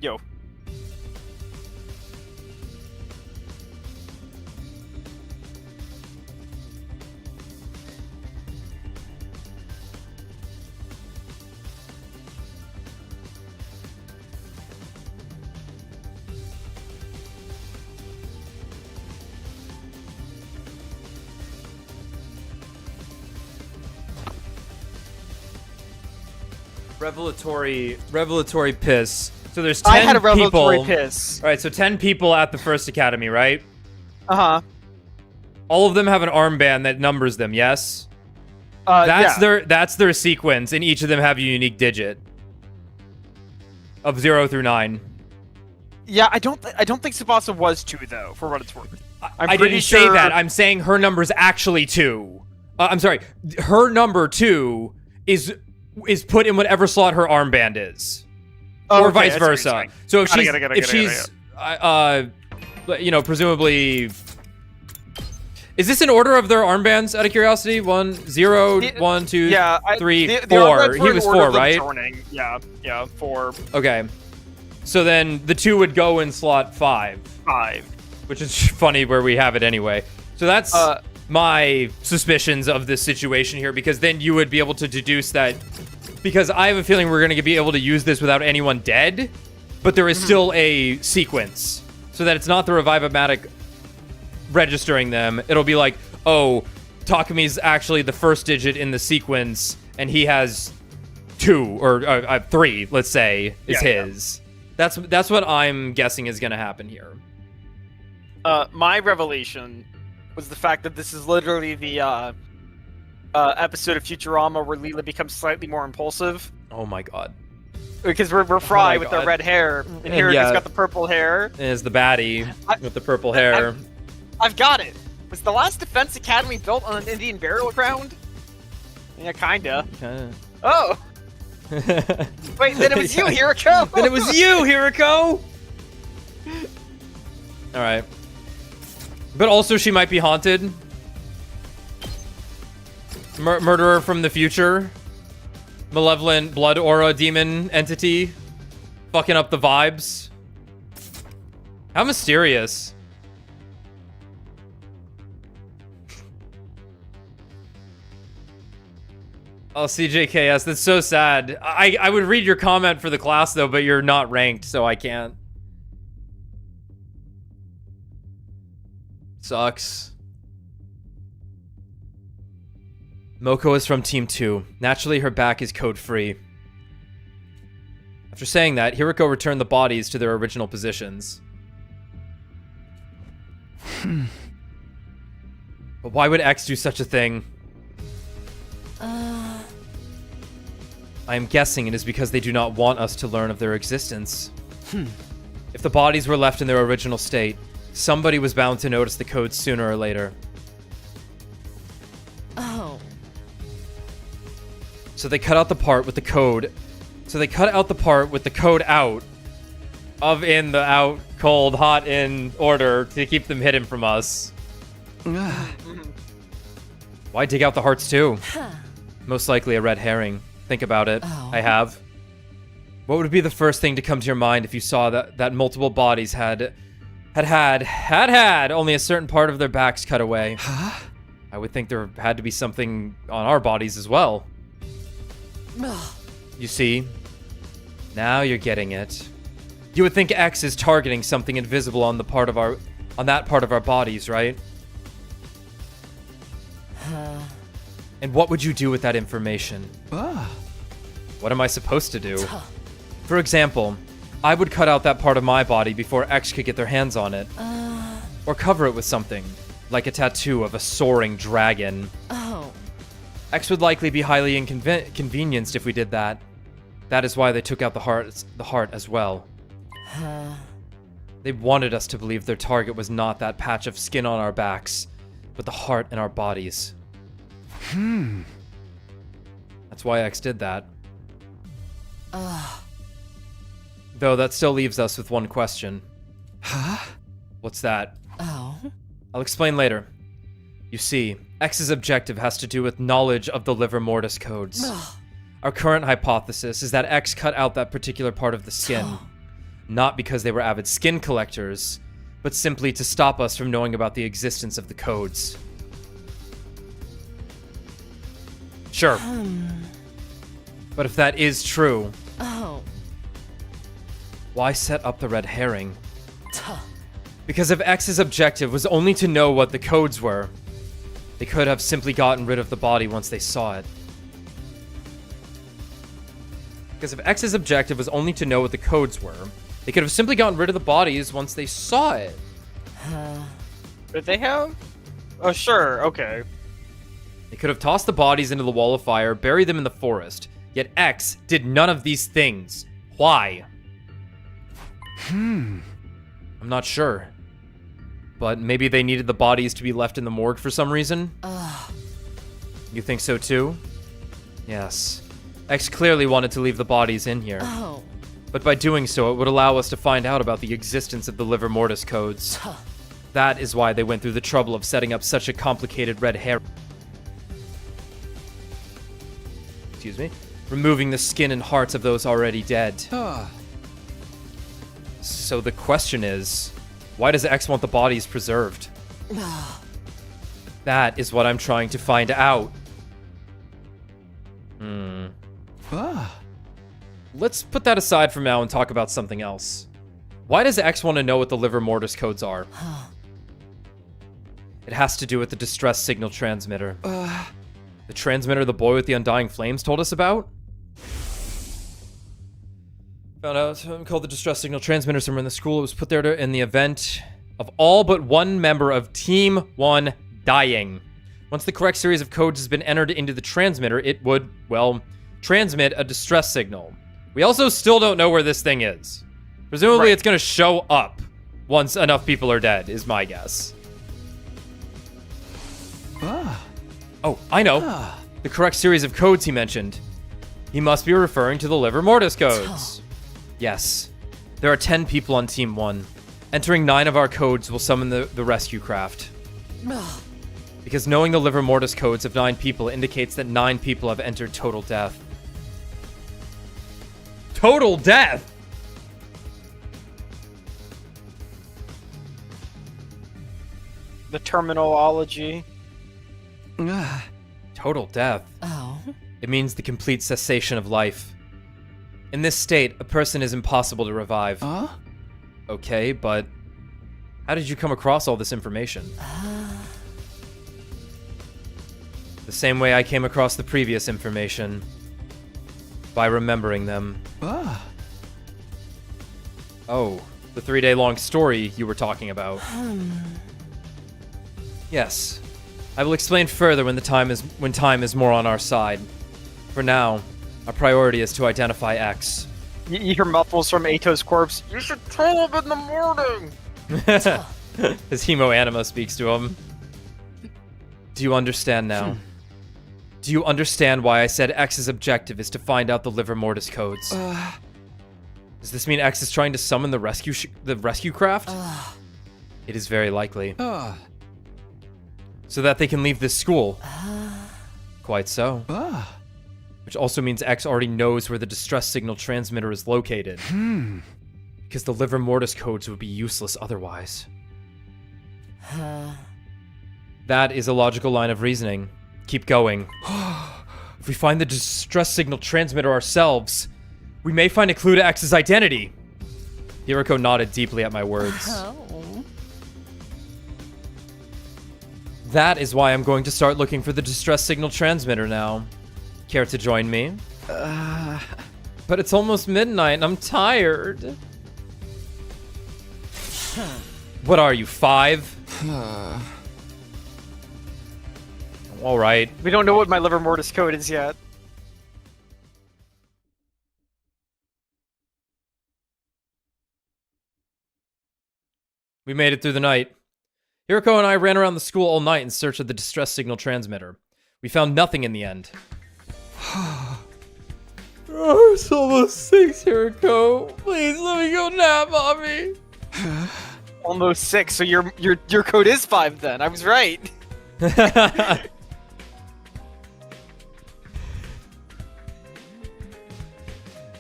Yo. Revelatory piss. So there's 10 I had a revelatory people. piss. All right, so 10 people at the first academy, right? Uh-huh. All of them have an armband that numbers them, yes? Yeah. That's their sequence, and each of them have a unique digit of 0 through 9. Yeah, I don't think Tsubasa was 2 though, for what it's worth. I didn't say that. I'm saying her number's actually 2. I'm sorry. Her number 2 is put in whatever slot her armband is. Oh, or okay, vice I see what you're versa. saying. So if Got it, she's got it, if got it, she's you know, presumably, is this in order of their armbands? Out of curiosity, 1, 0, 1, 2, Yeah, 3, the 4. armbands were He in was order 4, of them right? joining. Yeah, 4, Okay. So then the 2 would go in slot 5, 5. which is funny where we have it anyway. So that's my suspicions of this situation here, because then you would be able to deduce that, because I have a feeling we're going to be able to use this without anyone dead, but there is still a sequence, so that it's not the Revive-O-Matic registering them. It'll be like, oh, Takami's actually the first digit in the sequence, and he has 2 or 3, let's say, is his. That's what I'm guessing is going to happen here. My revelation was the fact that this is literally the episode of Futurama where Leela becomes slightly more impulsive. Oh my god. Because we're Fry with the God. red hair, and And Hiriko's yeah. got the purple hair. And it's the baddie with the purple hair. I've got it. Was the last defense academy built on an Indian burial ground? Yeah, kinda. Oh! Wait, then it was you, Hiriko! Then it was you, Hiriko! Alright. But also she might be haunted. Murderer from the future. Malevolent blood aura demon entity. Fucking up the vibes. How mysterious. Oh, CJKS, that's so sad. I would read your comment for the class, though, but you're not ranked, so I can't. Sucks. Moko is from Team 2. Naturally, her back is code-free. After saying that, Hiriko returned the bodies to their original positions. But why would X do such a thing? I am guessing it is because they do not want us to learn of their existence. If the bodies were left in their original state, somebody was bound to notice the code sooner or later. Oh. So they cut out the part with the code. So they cut out the part with the code out. Of in, the out, cold, hot, in order to keep them hidden from us. Why dig out the hearts too? Most likely a red herring. Think about it. I have. What would be the first thing to come to your mind if you saw that multiple bodies had only a certain part of their backs cut away? I would think there had to be something on our bodies as well. You see? Now you're getting it. You would think X is targeting something invisible on that part of our bodies, right? And what would you do with that information? What am I supposed to do? For example, I would cut out that part of my body before X could get their hands on it. Or cover it with something, like a tattoo of a soaring dragon. X would likely be highly inconvenienced if we did that. That is why they took out the heart as well. They wanted us to believe their target was not that patch of skin on our backs, but the heart in our bodies. That's why X did that. Though that still leaves us with one question. What's that? I'll explain later. You see, X's objective has to do with knowledge of the liver mortis codes. Our current hypothesis is that X cut out that particular part of the skin. Not because they were avid skin collectors, but simply to stop us from knowing about the existence of the codes. Sure. But if that is true, why set up the red herring? Because if X's objective was only to know what the codes were, they could have simply gotten rid of the body once they saw it. Because if X's objective was only to know what the codes were, they could have simply gotten rid of the bodies once they saw it. Did they have? Oh, sure, okay. They could have tossed the bodies into the wall of fire, buried them in the forest. Yet X did none of these things. Why? I'm not sure. But maybe they needed the bodies to be left in the morgue for some reason? You think so too? Yes. X clearly wanted to leave the bodies in here. But by doing so, it would allow us to find out about the existence of the liver mortis codes. That is why they went through the trouble of setting up such a complicated red herring. Excuse me. Removing the skin and hearts of those already dead. So the question is, why does X want the bodies preserved? That is what I'm trying to find out. Let's put that aside for now and talk about something else. Why does X want to know what the liver mortis codes are? It has to do with the distress signal transmitter. The transmitter the boy with the undying flames told us about? Found out something called the distress signal transmitter somewhere in the school. It was put there in the event of all but one member of Team 1 dying. Once the correct series of codes has been entered into the transmitter, it would, well, transmit a distress signal. We also still don't know where this thing is. Presumably it's going to show up once enough people are dead, is my guess. Oh, I know. The correct series of codes he mentioned. He must be referring to the liver mortis codes. Yes. There are 10 people on Team 1. Entering 9 of our codes will summon the rescue craft. Because knowing the liver mortis codes of 9 people indicates that 9 people have entered total death. Total death? The terminology. Total death. Oh. It means the complete cessation of life. In this state, a person is impossible to revive. Huh? Okay, but how did you come across all this information? The same way I came across the previous information. By remembering them. Oh, the 3-day-long story you were talking about. Yes. I will explain further when time is more on our side. For now, our priority is to identify X. You hear muffles from Atto's corpse. You should tell him in the morning. His hemo anima speaks to him. Do you understand now? Do you understand why I said X's objective is to find out the liver mortis codes? Does this mean X is trying to summon the rescue craft? It is very likely. So that they can leave this school. Quite so. Which also means X already knows where the distress signal transmitter is located. Because the liver mortis codes would be useless otherwise. That is a logical line of reasoning. Keep going. If we find the distress signal transmitter ourselves, we may find a clue to X's identity. Hiroko nodded deeply at my words. Oh. That is why I'm going to start looking for the distress signal transmitter now. Care to join me? But it's almost midnight and I'm tired. What are you, 5? All right. We don't know what my liver mortis code is yet. We made it through the night. Hiroko and I ran around the school all night in search of the distress signal transmitter. We found nothing in the end. Oh, it's almost 6, Hiroko. Please let me go nap, mommy. Almost 6, so your code is 5 then. I was right.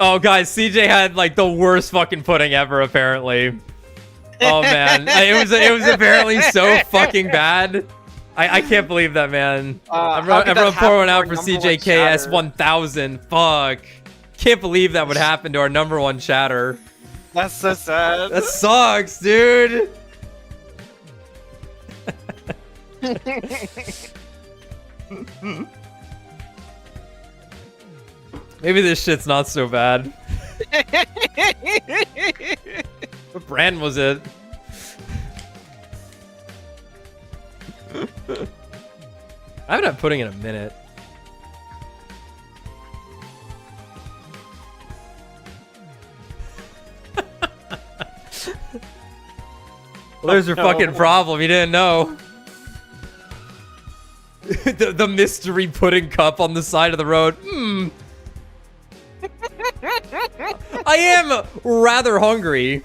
Oh, guys, CJ had like the worst fucking pudding ever, apparently. Oh man, it was apparently so fucking bad. I can't believe that, man. Everyone pour one out for CJKS 1000. Fuck. Can't believe that would happen to our #1 chatter. That's so sad. That sucks, dude. Maybe this shit's not so bad. What brand was it? I haven't had pudding in a minute. Well, there's your fucking problem. You didn't know. the mystery pudding cup on the side of the road. I am rather hungry.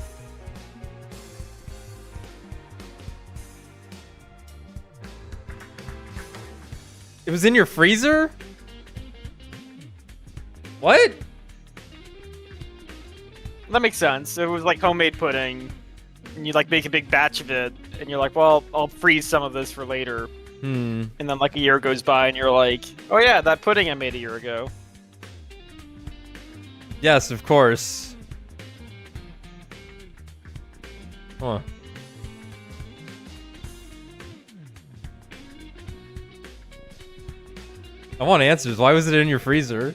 It was in your freezer? What? That makes sense. It was like homemade pudding, and you like make a big batch of it, and you're like, well, I'll freeze some of this for later. And then like a year goes by, and you're like, oh yeah, that pudding I made a year ago. Yes, of course. Huh. I want answers. Why was it in your freezer?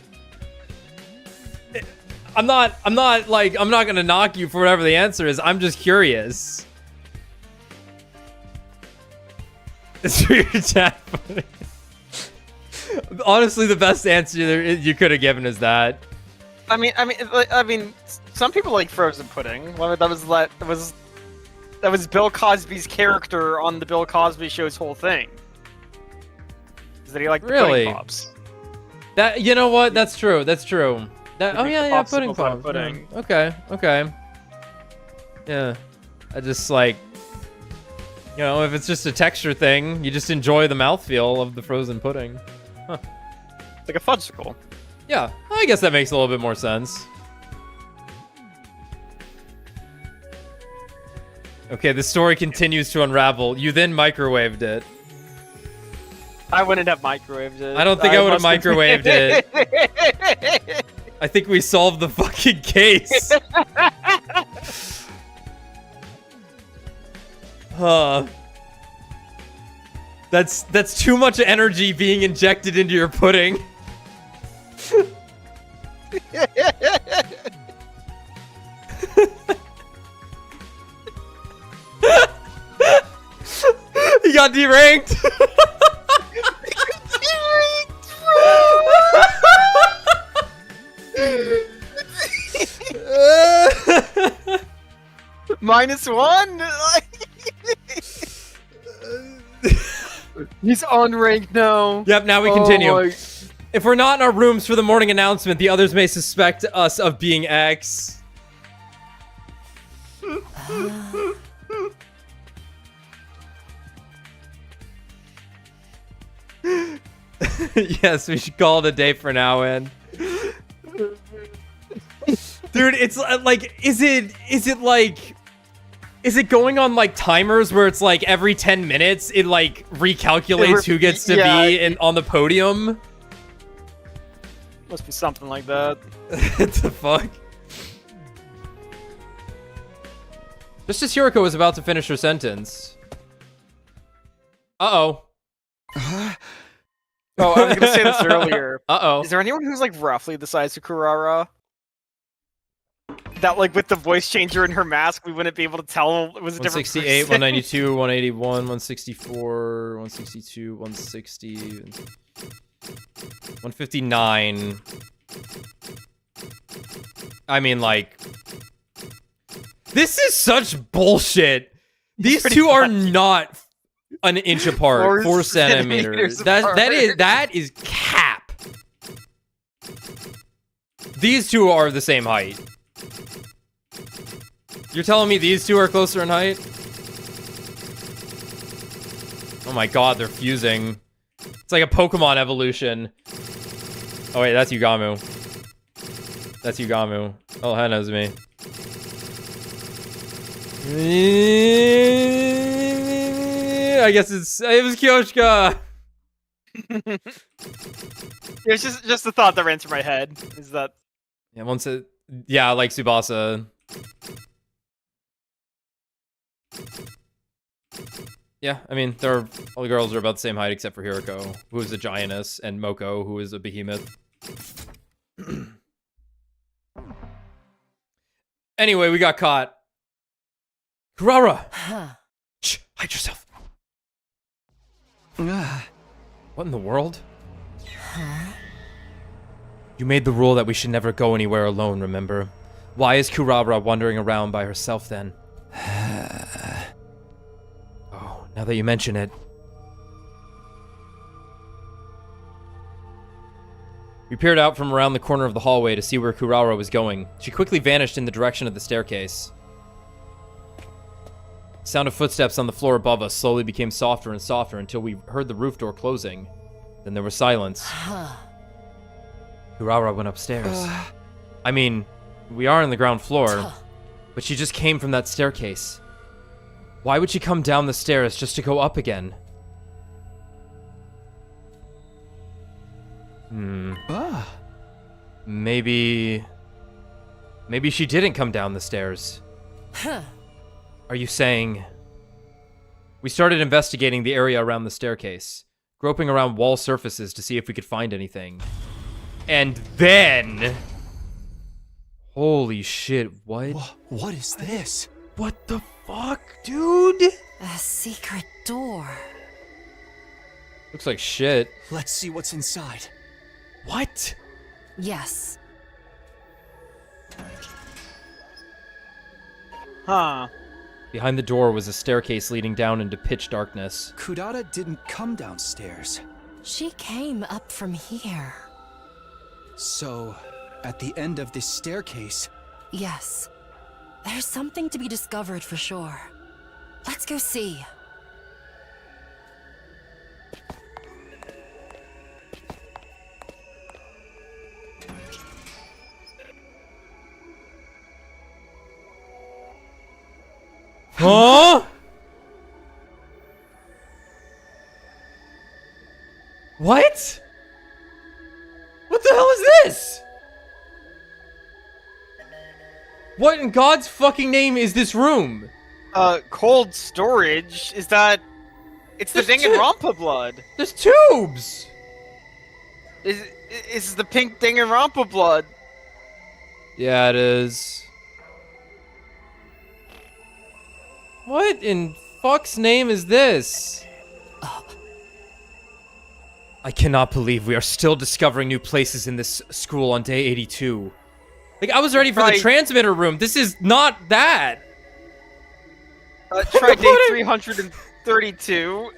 I'm not gonna knock you for whatever the answer is. I'm just curious. It's for your chat. Honestly, the best answer you could have given is that. I mean, some people like frozen pudding. Well, that was Bill Cosby's character on the Bill Cosby Show's whole thing. Is that he liked the pudding pops? That, you know what? That's true. That's true. That, oh yeah, pudding pops. Pudding. Yeah. Okay. Yeah, I just like, you know, if it's just a texture thing, you just enjoy the mouthfeel of the frozen pudding. Huh. It's like a fudgesicle. Yeah, I guess that makes a little bit more sense. Okay, the story continues to unravel. You then microwaved it. I wouldn't have microwaved it. I don't think I would have must microwaved it. I think we solved the fucking case. Huh. That's too much energy being injected into your pudding. He got deranked. -1? He's unranked now. Yep, now we continue. my- If we're not in our rooms for the morning announcement, the others may suspect us of being X. Yes, we should call it a day for now, and dude, it's like, is it going on like timers where it's like every 10 minutes it like recalculates who gets to be on the podium? Must be something like that. What the fuck? Just as Hiroko was about to finish her sentence. Uh-oh. Oh, I was gonna say this earlier. Uh-oh. Is there anyone who's like roughly the size of Kurara? That like with the voice changer in her mask, we wouldn't be able to tell it was a different 168, person. 192, 181, 164, 162, 160, 159. I mean, like, this is such bullshit. These two are not an inch apart, 4 centimeters. That is cap. These two are the same height. You're telling me these two are closer in height? Oh my god, they're fusing. It's like a Pokemon evolution. Oh wait, that's Yugamu. That's Yugamu. Oh, that knows me. I guess it was Kyoshka. It's just the thought that ran through my head. Is that yeah, like Tsubasa. Yeah, I mean, all the girls are about the same height except for Hiroko, who is a giantess, and Moko, who is a behemoth. Anyway, we got caught. Kurara! Shh, hide yourself. What in the world? You made the rule that we should never go anywhere alone, remember? Why is Kurara wandering around by herself then? Oh, now that you mention it. We peered out from around the corner of the hallway to see where Kurara was going. She quickly vanished in the direction of the staircase. The sound of footsteps on the floor above us slowly became softer and softer until we heard the roof door closing. Then there was silence. Kurara went upstairs. I mean, we are on the ground floor, but she just came from that staircase. Why would she come down the stairs just to go up again? Maybe she didn't come down the stairs. Are you saying... We started investigating the area around the staircase, groping around wall surfaces to see if we could find anything. And then... Holy shit, what? What is this? What the fuck, dude? A secret door. Looks like shit. Let's see what's inside. What? Yes. Huh. Behind the door was a staircase leading down into pitch darkness. Kudata didn't come downstairs. She came up from here. So, at the end of this staircase... Yes. There's something to be discovered for sure. Let's go see. Huh? What? What the hell is this? What in God's fucking name is this room? Cold storage? Is that... It's the Danganronpa blood. There's tubes! Is the pink Danganronpa blood. Yeah, it is. What in fuck's name is this? I cannot believe we are still discovering new places in this school on day 82. Like, I was ready for the transmitter room. This is not that. Try day 332.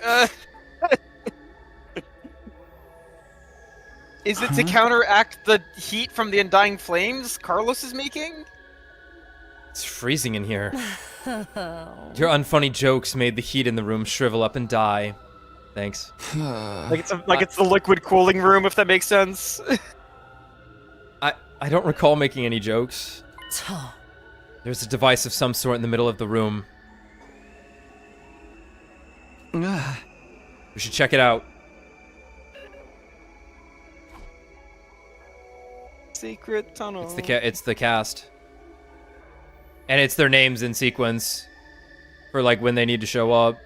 Is it to counteract the heat from the undying flames Carlos is making? It's freezing in here. Your unfunny jokes made the heat in the room shrivel up and die. Thanks. like it's the liquid cooling room, if that makes sense. I don't recall making any jokes. There's a device of some sort in the middle of the room. We should check it out. Secret tunnel. It's the cast. And it's their names in sequence for like when they need to show up.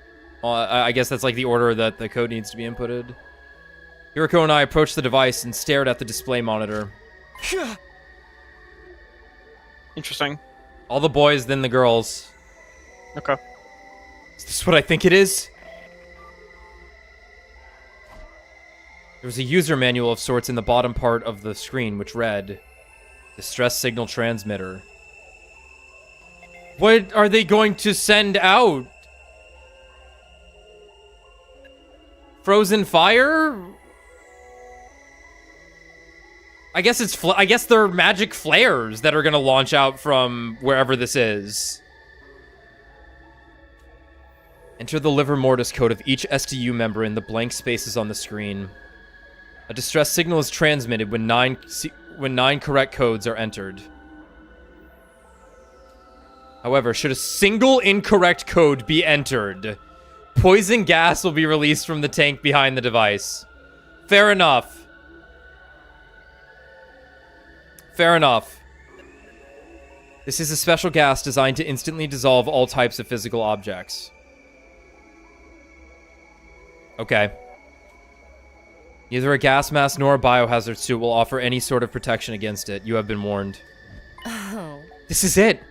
I guess that's like the order that the code needs to be inputted. Yuriko and I approached the device and stared at the display monitor. Interesting. All the boys, then the girls. Okay. Is this what I think it is? There was a user manual of sorts in the bottom part of the screen, which read, Distress Signal Transmitter. What are they going to send out? Frozen fire? I guess they're magic flares that are gonna launch out from wherever this is. Enter the liver mortis code of each SDU member in the blank spaces on the screen. A distress signal is transmitted when nine correct codes are entered. However, should a single incorrect code be entered, poison gas will be released from the tank behind the device. Fair enough. Fair enough. This is a special gas designed to instantly dissolve all types of physical objects. Okay. Neither a gas mask nor a biohazard suit will offer any sort of protection against it. You have been warned. Oh. This is it!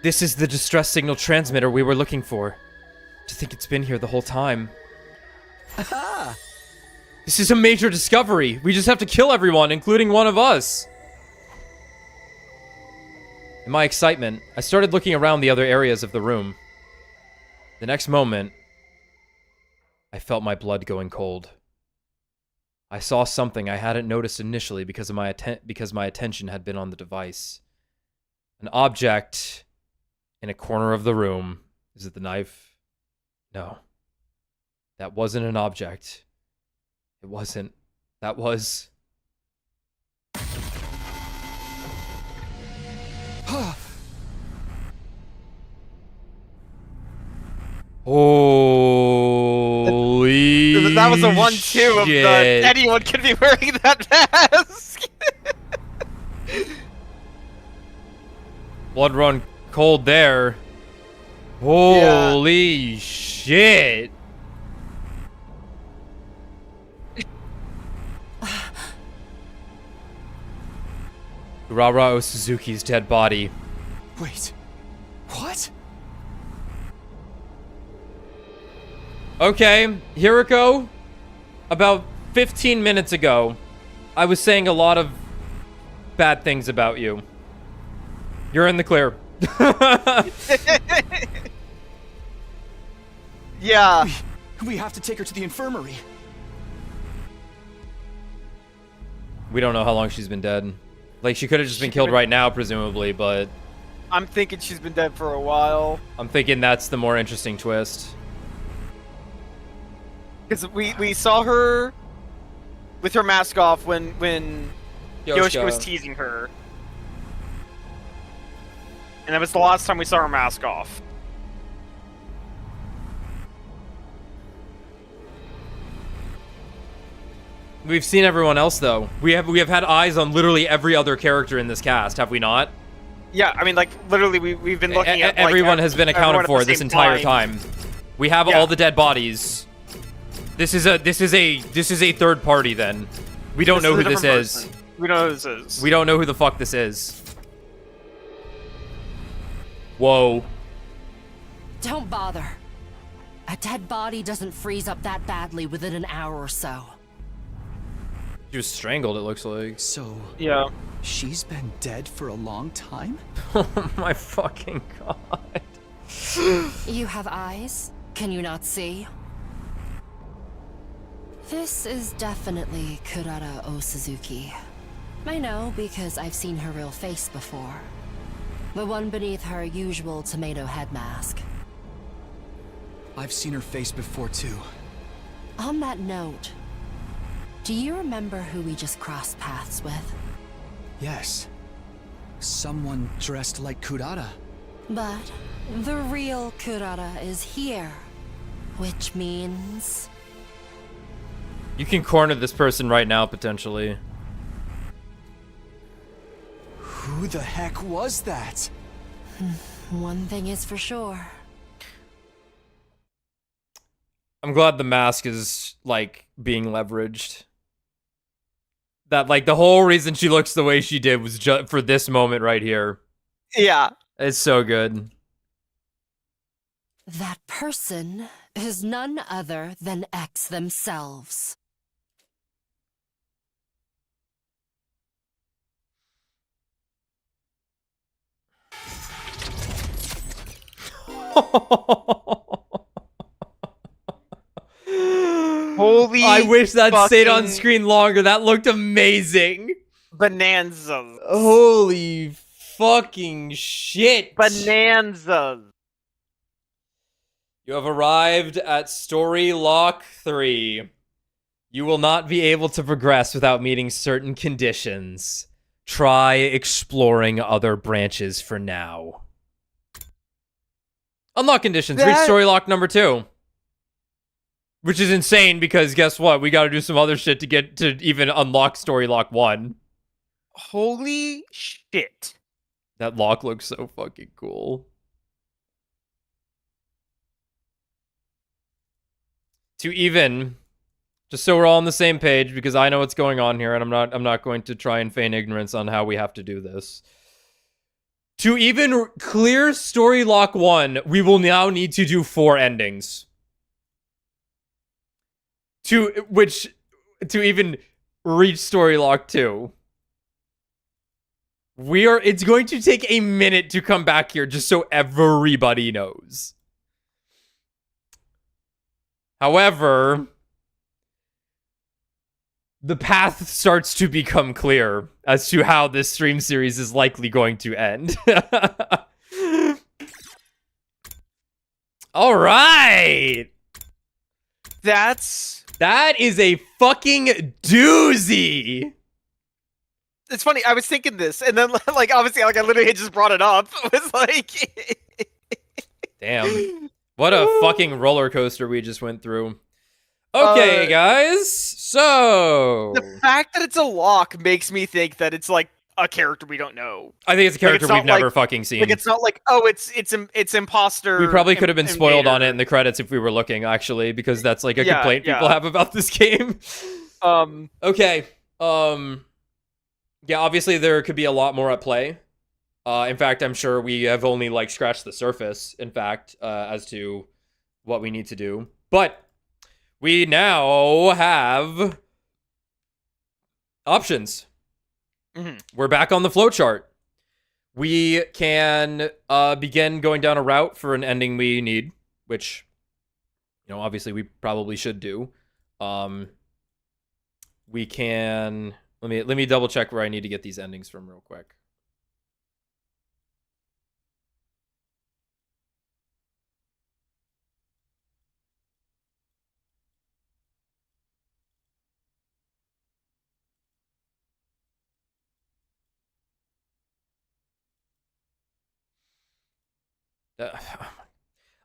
This is the distress signal transmitter we were looking for. To think it's been here the whole time. Aha! This is a major discovery. We just have to kill everyone, including one of us. In my excitement, I started looking around the other areas of the room. The next moment, I felt my blood going cold. I saw something I hadn't noticed initially because my attention had been on the device. An object in a corner of the room. Is it the knife? No. That wasn't an object. It wasn't. That was... Holy That was a 1-2 of the anyone could be wearing that mask. Blood run cold there. Holy shit. Urara Suzuki's dead body. Wait. What? Okay, Hiriko, about 15 minutes ago, I was saying a lot of bad things about you. You're in the clear. Yeah. We have to take her to the infirmary. We don't know how long she's been dead. Like, she could have just been killed right now, presumably, but... I'm thinking she's been dead for a while. I'm thinking that's the more interesting twist. Because we saw her with her mask off when Yoshika was teasing her. And that was the last time we saw her mask off. We've seen everyone else though. We have had eyes on literally every other character in this cast, have we not? Yeah, I mean, like literally, we've been looking at. Everyone has been accounted for this entire time. We have all the dead bodies. This is a third party then. We don't know who this is. We don't know who this is. We don't know who the fuck this is. Whoa. Don't bother. A dead body doesn't freeze up that badly within an hour or so. She was strangled, it looks like. So, Yeah. she's been dead for a long time? Oh my fucking god. You have eyes? Can you not see? This is definitely Kurara Osuzuki. I know because I've seen her real face before. The one beneath her usual tomato head mask. I've seen her face before too. On that note, do you remember who we just crossed paths with? Yes. Someone dressed like Kurara. But the real Kurara is here, which means... You can corner this person right now, potentially. Who the heck was that? One thing is for sure. I'm glad the mask is, like, being leveraged. That, like, the whole reason she looks the way she did was just for this moment right here. Yeah. It's so good. That person is none other than X themselves. Holy! I wish that stayed on fucking screen longer. That looked amazing. bonanza. Holy fucking shit. Bonanza. You have arrived at Story Lock 3. You will not be able to progress without meeting certain conditions. Try exploring other branches for now. Unlock conditions. Reach Story Lock number 2. Which is insane because guess what? We gotta do some other shit to get to even unlock Story Lock 1. Holy shit. That lock looks so fucking cool. To even, just so we're all on the same page, because I know what's going on here, and I'm not going to try and feign ignorance on how we have to do this. To even clear Story Lock 1, we will now need to do 4 endings. To even reach Story Lock 2. It's going to take a minute to come back here, just so everybody knows. However, the path starts to become clear as to how this stream series is likely going to end. All right. That is a fucking doozy. It's funny, I was thinking this, and then, like, obviously, like, I literally just brought it up. It was like... Damn. What a fucking roller coaster we just went through. Okay, guys. So... The fact that it's a lock makes me think that it's, like, a character we don't know. I think it's a character we've never like, fucking seen. Like, it's not like, oh, it's imposter... We probably could have been spoiled on it in the credits if we were looking, actually, because that's, like, a complaint people have about this game. Okay. Yeah, obviously there could be a lot more at play. In fact, I'm sure we have only, like, scratched the surface, in fact, as to what we need to do. But we now have options. Mm-hmm. We're back on the flowchart. We can begin going down a route for an ending we need, which, you know, obviously we probably should do. We can... Let me double check where I need to get these endings from real quick.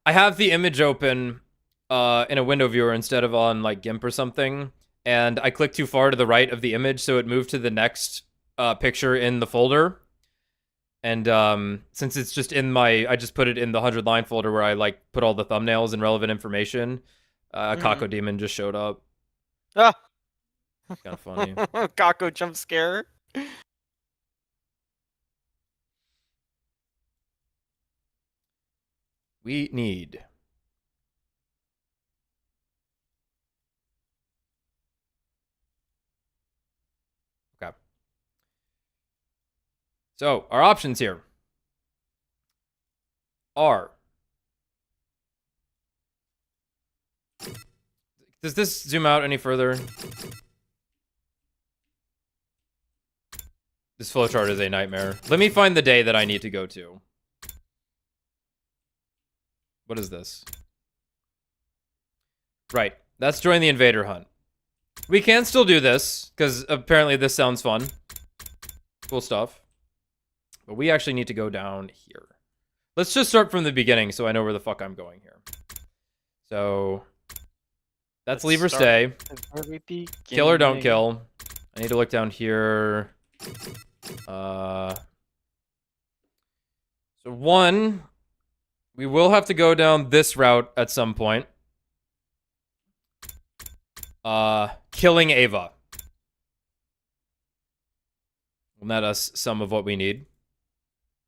I have the image open in a window viewer instead of on like GIMP or something, and I clicked too far to the right of the image, so it moved to the next picture in the folder. And since it's just in I just put it in the 100-line folder where I like put all the thumbnails and relevant information. Kako Demon just showed up. Ah. Kind of funny. Kako jump scare. We need... Okay. So, our options here are... Does this zoom out any further? This flowchart is a nightmare. Let me find the day that I need to go to. What is this? Right. That's join the invader hunt. We can still do this, because apparently this sounds fun. Cool stuff. But we actually need to go down here. Let's just start from the beginning so I know where the fuck I'm going here. So... That's leave or stay. Kill or don't kill. I need to look down here. So 1... We will have to go down this route at some point. Killing Eva. Will net us some of what we need.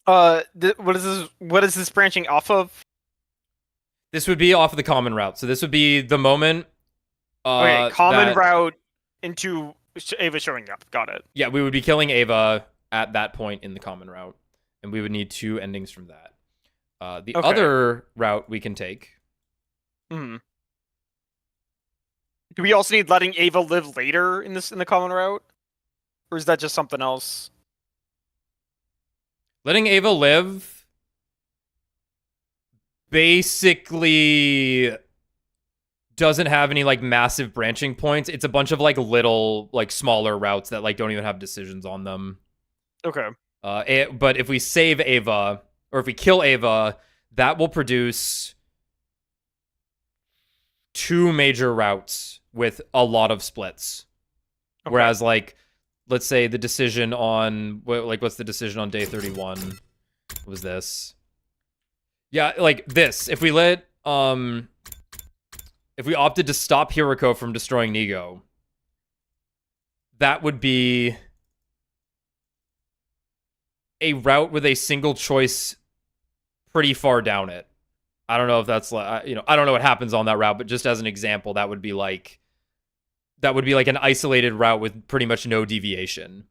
What is this? What is this branching off of? This would be off of the common route. So this would be the moment. Okay, common route into Eva showing up. Got it. Yeah, we would be killing Eva at that point in the common route, and we would need 2 endings from that. The other route we can take. Do we also need letting Eva live later in the common route, or is that just something else? Letting Eva live basically doesn't have any like massive branching points. It's a bunch of like little like smaller routes that like don't even have decisions on them. Okay. But if we save Ava, or if we kill Ava, that will produce 2 major routes with a lot of splits. Okay. Whereas, like, let's say the decision on, what's the decision on day 31? What was this? Yeah, like this. If we let, if we opted to stop Hiriko from destroying Nigo, that would be a route with a single choice pretty far down it. I don't know if that's like, I don't know what happens on that route, but just as an example, that would be like an isolated route with pretty much no deviation.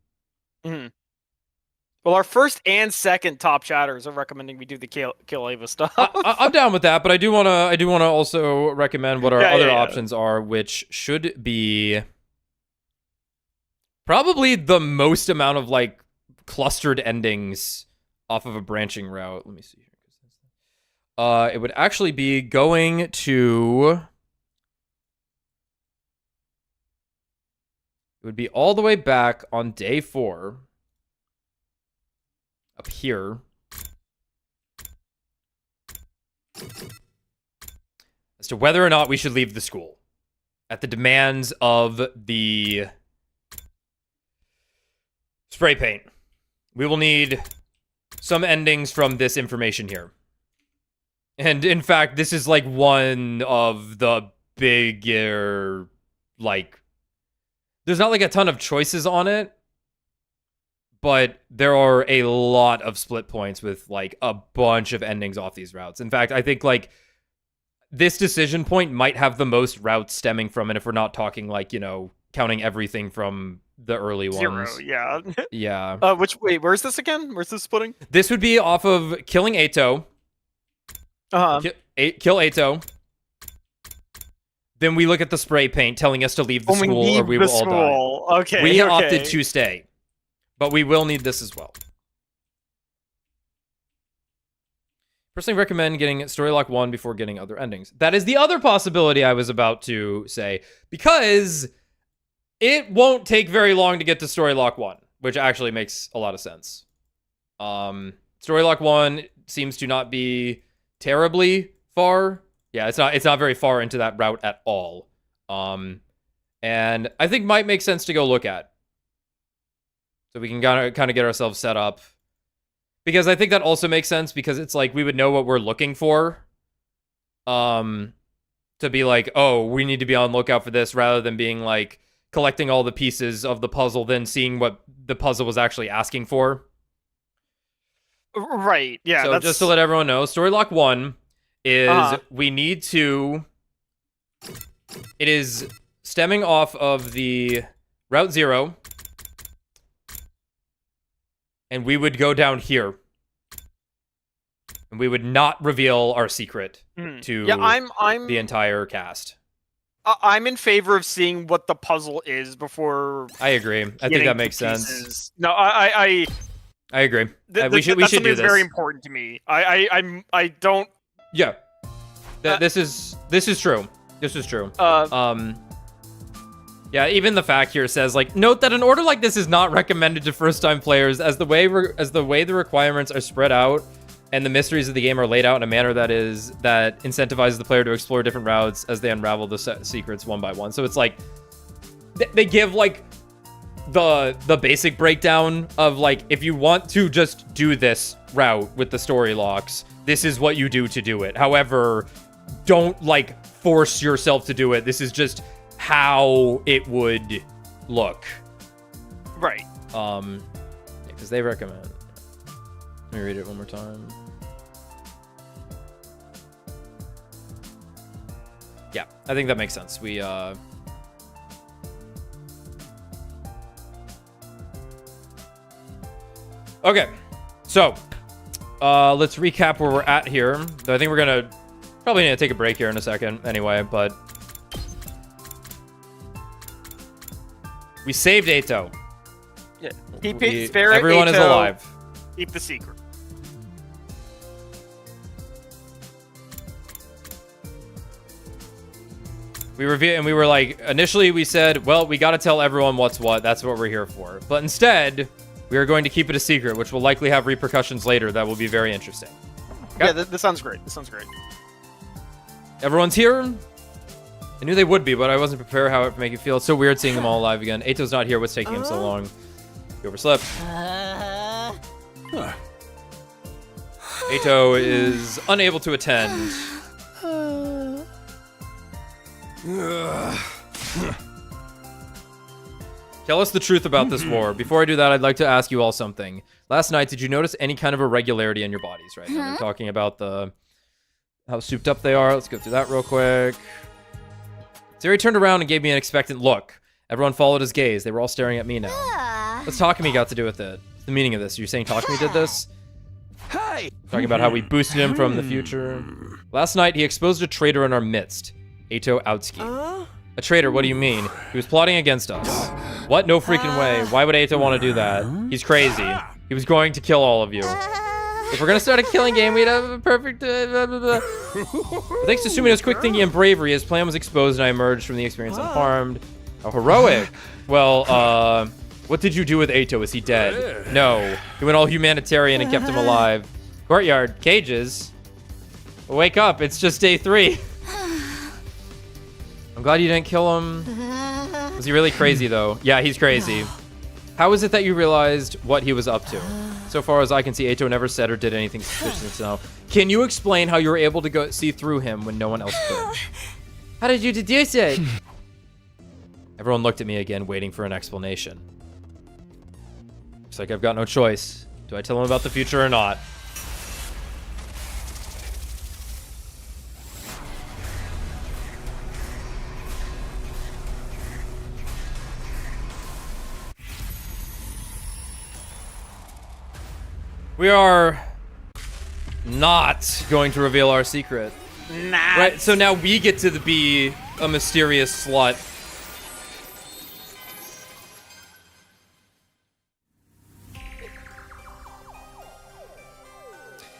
Well, our first and second top chatters are recommending we do the kill Eva stuff. I'm down with that, but I do want to also recommend what our other options are, which should be probably the most amount of like clustered endings off of a branching route. Let me see here. It would actually be going to... It would be all the way back on day 4. Up here. As to whether or not we should leave the school. At the demands of the spray paint. We will need some endings from this information here. And in fact, this is like one of the bigger, like, there's not like a ton of choices on it, but there are a lot of split points with like a bunch of endings off these routes. In fact, I think like this decision point might have the most routes stemming from it if we're not talking like, counting everything from the early ones. 0, yeah. Yeah. Where's this again? Where's this splitting? This would be off of killing Atto. Kill Atto. Then we look at the spray paint telling us to leave the school or we will all die. Okay. We opted to stay, but we will need this as well. Personally recommend getting story lock 1 before getting other endings. That is the other possibility I was about to say, because it won't take very long to get to story lock 1, which actually makes a lot of sense. Story lock 1 seems to not be terribly far. Yeah, it's not very far into that route at all. And and I think might make sense to go look at. So we can kind of get ourselves set up. Because I think that also makes sense, because it's like we would know what we're looking for. To be like, oh, we need to be on lookout for this, rather than being like collecting all the pieces of the puzzle, then seeing what the puzzle was actually asking for. Right, yeah. So just to let everyone know, story lock 1 is we need to... It is stemming off of the Route 0. And we would go down here. And we would not reveal our secret to the entire cast. I'm in favor of seeing what the puzzle is before. I agree. I think that makes sense. No, I agree. We should do this. Very important to me. I don't. Yeah. This is true. This is true. Yeah, even the fact here says, like, note that an order like this is not recommended to first-time players, as the way the requirements are spread out and the mysteries of the game are laid out in a manner that incentivizes the player to explore different routes as they unravel the secrets one by one. So it's like they give like the basic breakdown of like, if you want to just do this route with the story locks, this is what you do to do it. However, don't like force yourself to do it. This is just how it would look. Right. Because they recommend. Let me read it one more time. Yeah, I think that makes sense. We Okay. So, let's recap where we're at here. I think we're gonna probably need to take a break here in a second anyway, but we saved Atto. Yeah. Spare everyone Atto, is alive. Keep the secret. We were like, initially we said, well, we got to tell everyone what's what. That's what we're here for. But instead, we are going to keep it a secret, which will likely have repercussions later that will be very interesting. Okay? Yeah, this sounds great. This sounds great. Everyone's here. I knew they would be, but I wasn't prepared how it would make you feel. It's so weird seeing them all alive again. Atto's not here. What's taking him so long? He overslept. Atto is unable to attend. Tell us the truth about this war. Before I do that, I'd like to ask you all something. Last night, did you notice any kind of irregularity in your bodies? Right now, they're talking about how souped up they are. Let's go through that real quick. Siri turned around and gave me an expectant look. Everyone followed his gaze. They were all staring at me now. What's Takumi got to do with it? What's the meaning of this? You're saying Takumi did this? Hey! Talking about how we boosted him from the future. Last night, he exposed a traitor in our midst. Atto Outski. A traitor, what do you mean? He was plotting against us. What? No freaking way. Why would Atto want to do that? He's crazy. He was going to kill all of you. If we're gonna start a killing game, we'd have a perfect... But thanks to Sumino's quick thinking and bravery, his plan was exposed and I emerged from the experience unharmed. How heroic. Well, what did you do with Atto? Is he dead? No. He went all humanitarian and kept him alive. Courtyard. Cages. Wake up. It's just day 3. I'm glad you didn't kill him. Was he really crazy, though? Yeah, he's crazy. How is it that you realized what he was up to? So far as I can see, Atto never said or did anything suspicious. So, can you explain how you were able to see through him when no one else could? How did you deduce it? Everyone looked at me again, waiting for an explanation. Looks like I've got no choice. Do I tell him about the future or not? We are not going to reveal our secret. Nah. Right, so now we get to be a mysterious slut.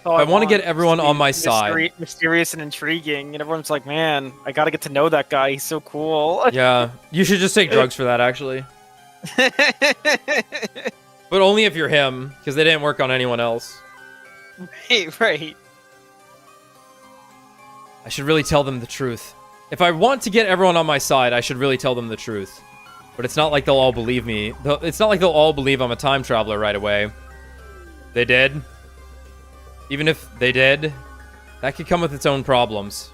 Oh, I want to get everyone on my side. Mysterious and intriguing, and everyone's like, man, I gotta get to know that guy. He's so cool. Yeah, you should just take drugs for that, actually. But only if you're him, because they didn't work on anyone else. Right. I should really tell them the truth. If I want to get everyone on my side, I should really tell them the truth. But it's not like they'll all believe me. It's not like they'll all believe I'm a time traveler right away. They did. Even if they did, that could come with its own problems.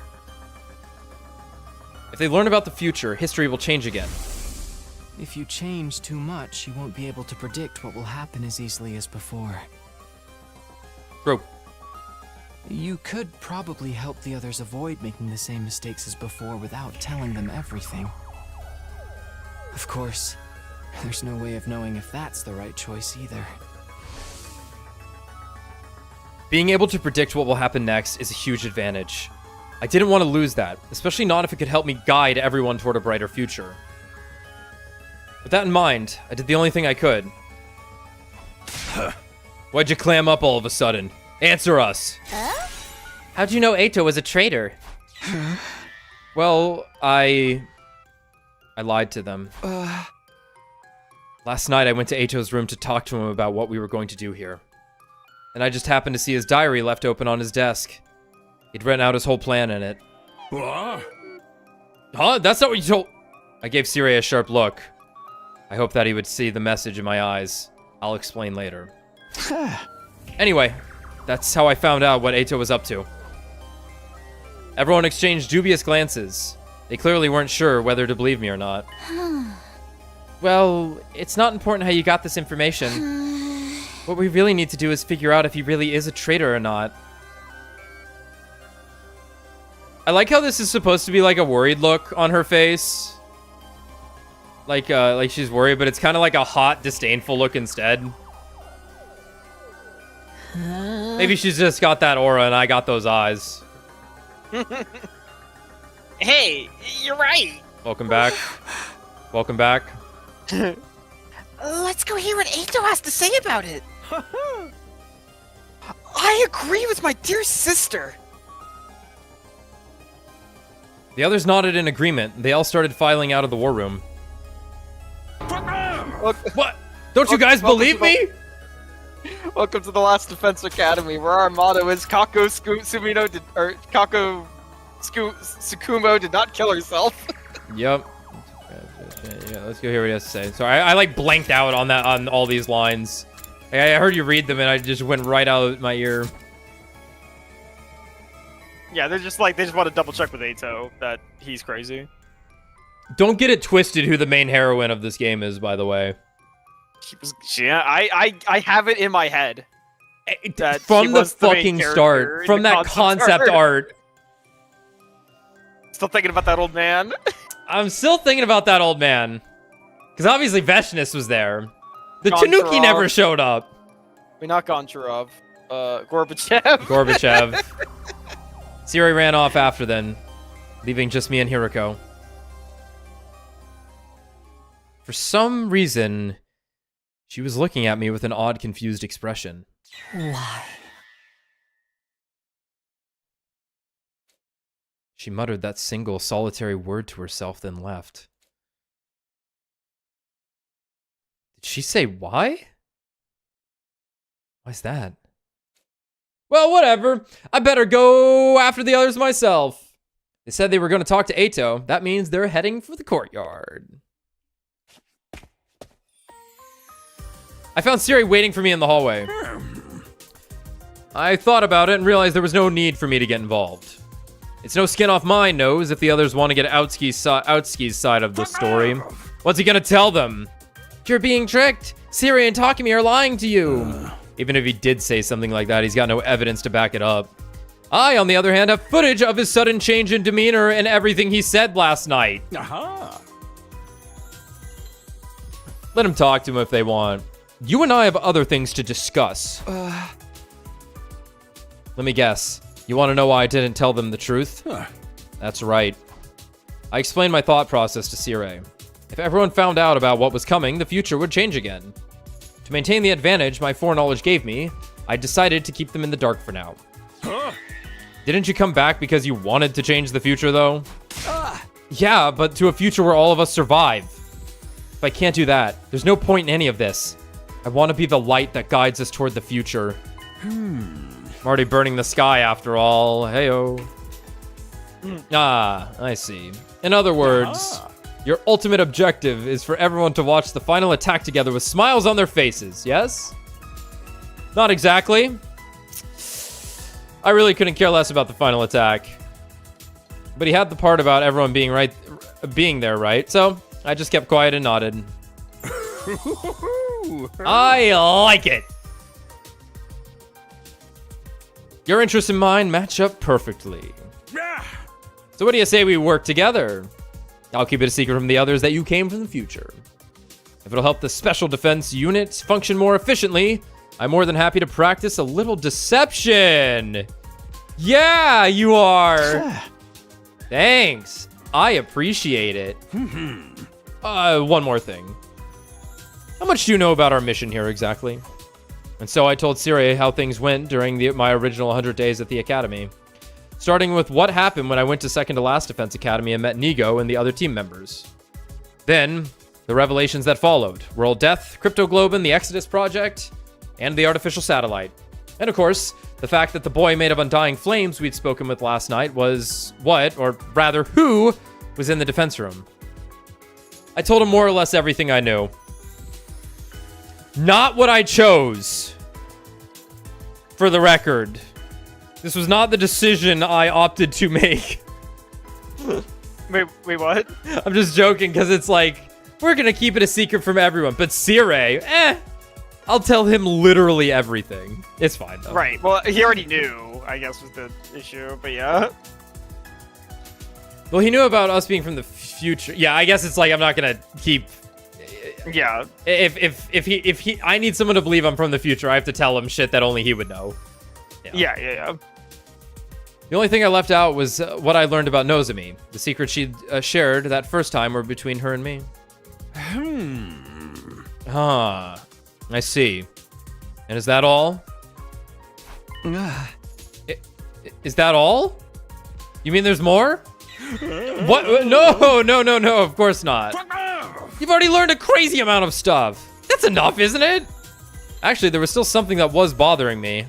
If they learn about the future, history will change again. If you change too much, you won't be able to predict what will happen as easily as before. Bro. You could probably help the others avoid making the same mistakes as before without telling them everything. Of course, there's no way of knowing if that's the right choice either. Being able to predict what will happen next is a huge advantage. I didn't want to lose that, especially not if it could help me guide everyone toward a brighter future. With that in mind, I did the only thing I could. Why'd you clam up all of a sudden? Answer us! How'd you know Atto was a traitor? Well, I lied to them. Last night I went to Atto's room to talk to him about what we were going to do here. And I just happened to see his diary left open on his desk. He'd written out his whole plan in it. What? Huh? That's not what you told... I gave Siri a sharp look. I hoped that he would see the message in my eyes. I'll explain later. Anyway, that's how I found out what Atto was up to. Everyone exchanged dubious glances. They clearly weren't sure whether to believe me or not. Well, it's not important how you got this information. What we really need to do is figure out if he really is a traitor or not. I like how this is supposed to be like a worried look on her face. Like she's worried, but it's kind of like a hot, disdainful look instead. Maybe she's just got that aura and I got those eyes. Hey, you're right. Welcome back. Welcome back. Let's go hear what Atto has to say about it. I agree with my dear sister. The others nodded in agreement. They all started filing out of the war room. What? Don't you guys believe me? Welcome to the Last Defense Academy, where our motto is Kako Sumino did, or Kako Tsukumo did not kill herself. Yep. Yeah, let's go hear what he has to say. Sorry, I like blanked out on that, on all these lines. I heard you read them and I just went right out my ear. Yeah, they're just like, they just want to double check with Atto that he's crazy. Don't get it twisted who the main heroine of this game is, by the way. I have it in my head. That from the fucking start, from that concept art. Still thinking about that old man. I'm still thinking about that old man. Because obviously Vesness was there. The Tanuki never showed up. Not Goncharov. Gorbachev. Gorbachev. Siri ran off after then, leaving just me and Hiroko. For some reason, she was looking at me with an odd, confused expression. Why? She muttered that single, solitary word to herself, then left. Did she say why? Why's that? Well, whatever. I better go after the others myself. They said they were going to talk to Atto. That means they're heading for the courtyard. I found Siri waiting for me in the hallway. I thought about it and realized there was no need for me to get involved. It's no skin off my nose if the others want to get Outski's side of the story. What's he going to tell them? You're being tricked. Siri and Takumi are lying to you. Even if he did say something like that, he's got no evidence to back it up. I, on the other hand, have footage of his sudden change in demeanor and everything he said last night. Let him talk to him if they want. You and I have other things to discuss. Let me guess. You want to know why I didn't tell them the truth? That's right. I explained my thought process to Siri. If everyone found out about what was coming, the future would change again. To maintain the advantage my foreknowledge gave me, I decided to keep them in the dark for now. Didn't you come back because you wanted to change the future, though? Yeah, but to a future where all of us survive. If I can't do that, there's no point in any of this. I want to be the light that guides us toward the future. I'm already burning the sky after all. Heyo. Ah, I see. In other words, your ultimate objective is for everyone to watch the final attack together with smiles on their faces, yes? Not exactly. I really couldn't care less about the final attack. But he had the part about everyone being there, right? So I just kept quiet and nodded. I like it. Your interests and mine match up perfectly. So what do you say we work together? I'll keep it a secret from the others that you came from the future. If it'll help the special defense unit function more efficiently, I'm more than happy to practice a little deception. Yeah, you are. Thanks. I appreciate it. One more thing. How much do you know about our mission here exactly? And so I told Siri how things went during my original 100 days at the academy. Starting with what happened when I went to second to last defense academy and met Nigo and the other team members. Then, the revelations that followed. World Death, Crypto Globin, the Exodus Project, and the artificial satellite. And of course, the fact that the boy made of undying flames we'd spoken with last night was what, or rather who, was in the defense room. I told him more or less everything I knew. Not what I chose. For the record. This was not the decision I opted to make. Wait, what? I'm just joking, because it's like, we're gonna keep it a secret from everyone. But Siri, I'll tell him literally everything. It's fine, though. Right, well, he already knew, I guess, was the issue, but yeah. Well, he knew about us being from the future. Yeah, I guess it's like, I'm not gonna keep... Yeah. If he... I need someone to believe I'm from the future. I have to tell him shit that only he would know. Yeah. The only thing I left out was what I learned about Nozomi. The secrets she'd shared that first time were between her and me. I see. And is that all? Is that all? You mean there's more? What? No, of course not. You've already learned a crazy amount of stuff. That's enough, isn't it? Actually, there was still something that was bothering me.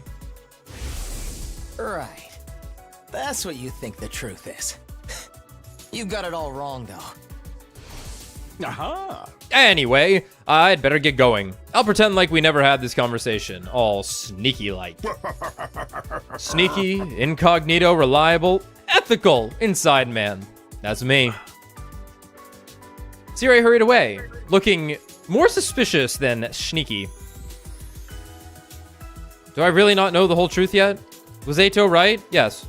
Right. That's what you think the truth is. You got it all wrong, though. Anyway, I'd better get going. I'll pretend like we never had this conversation. All sneaky-like. Sneaky, incognito, reliable, ethical, inside man. That's me. Siri hurried away, looking more suspicious than sneaky. Do I really not know the whole truth yet? Was Atto right? Yes.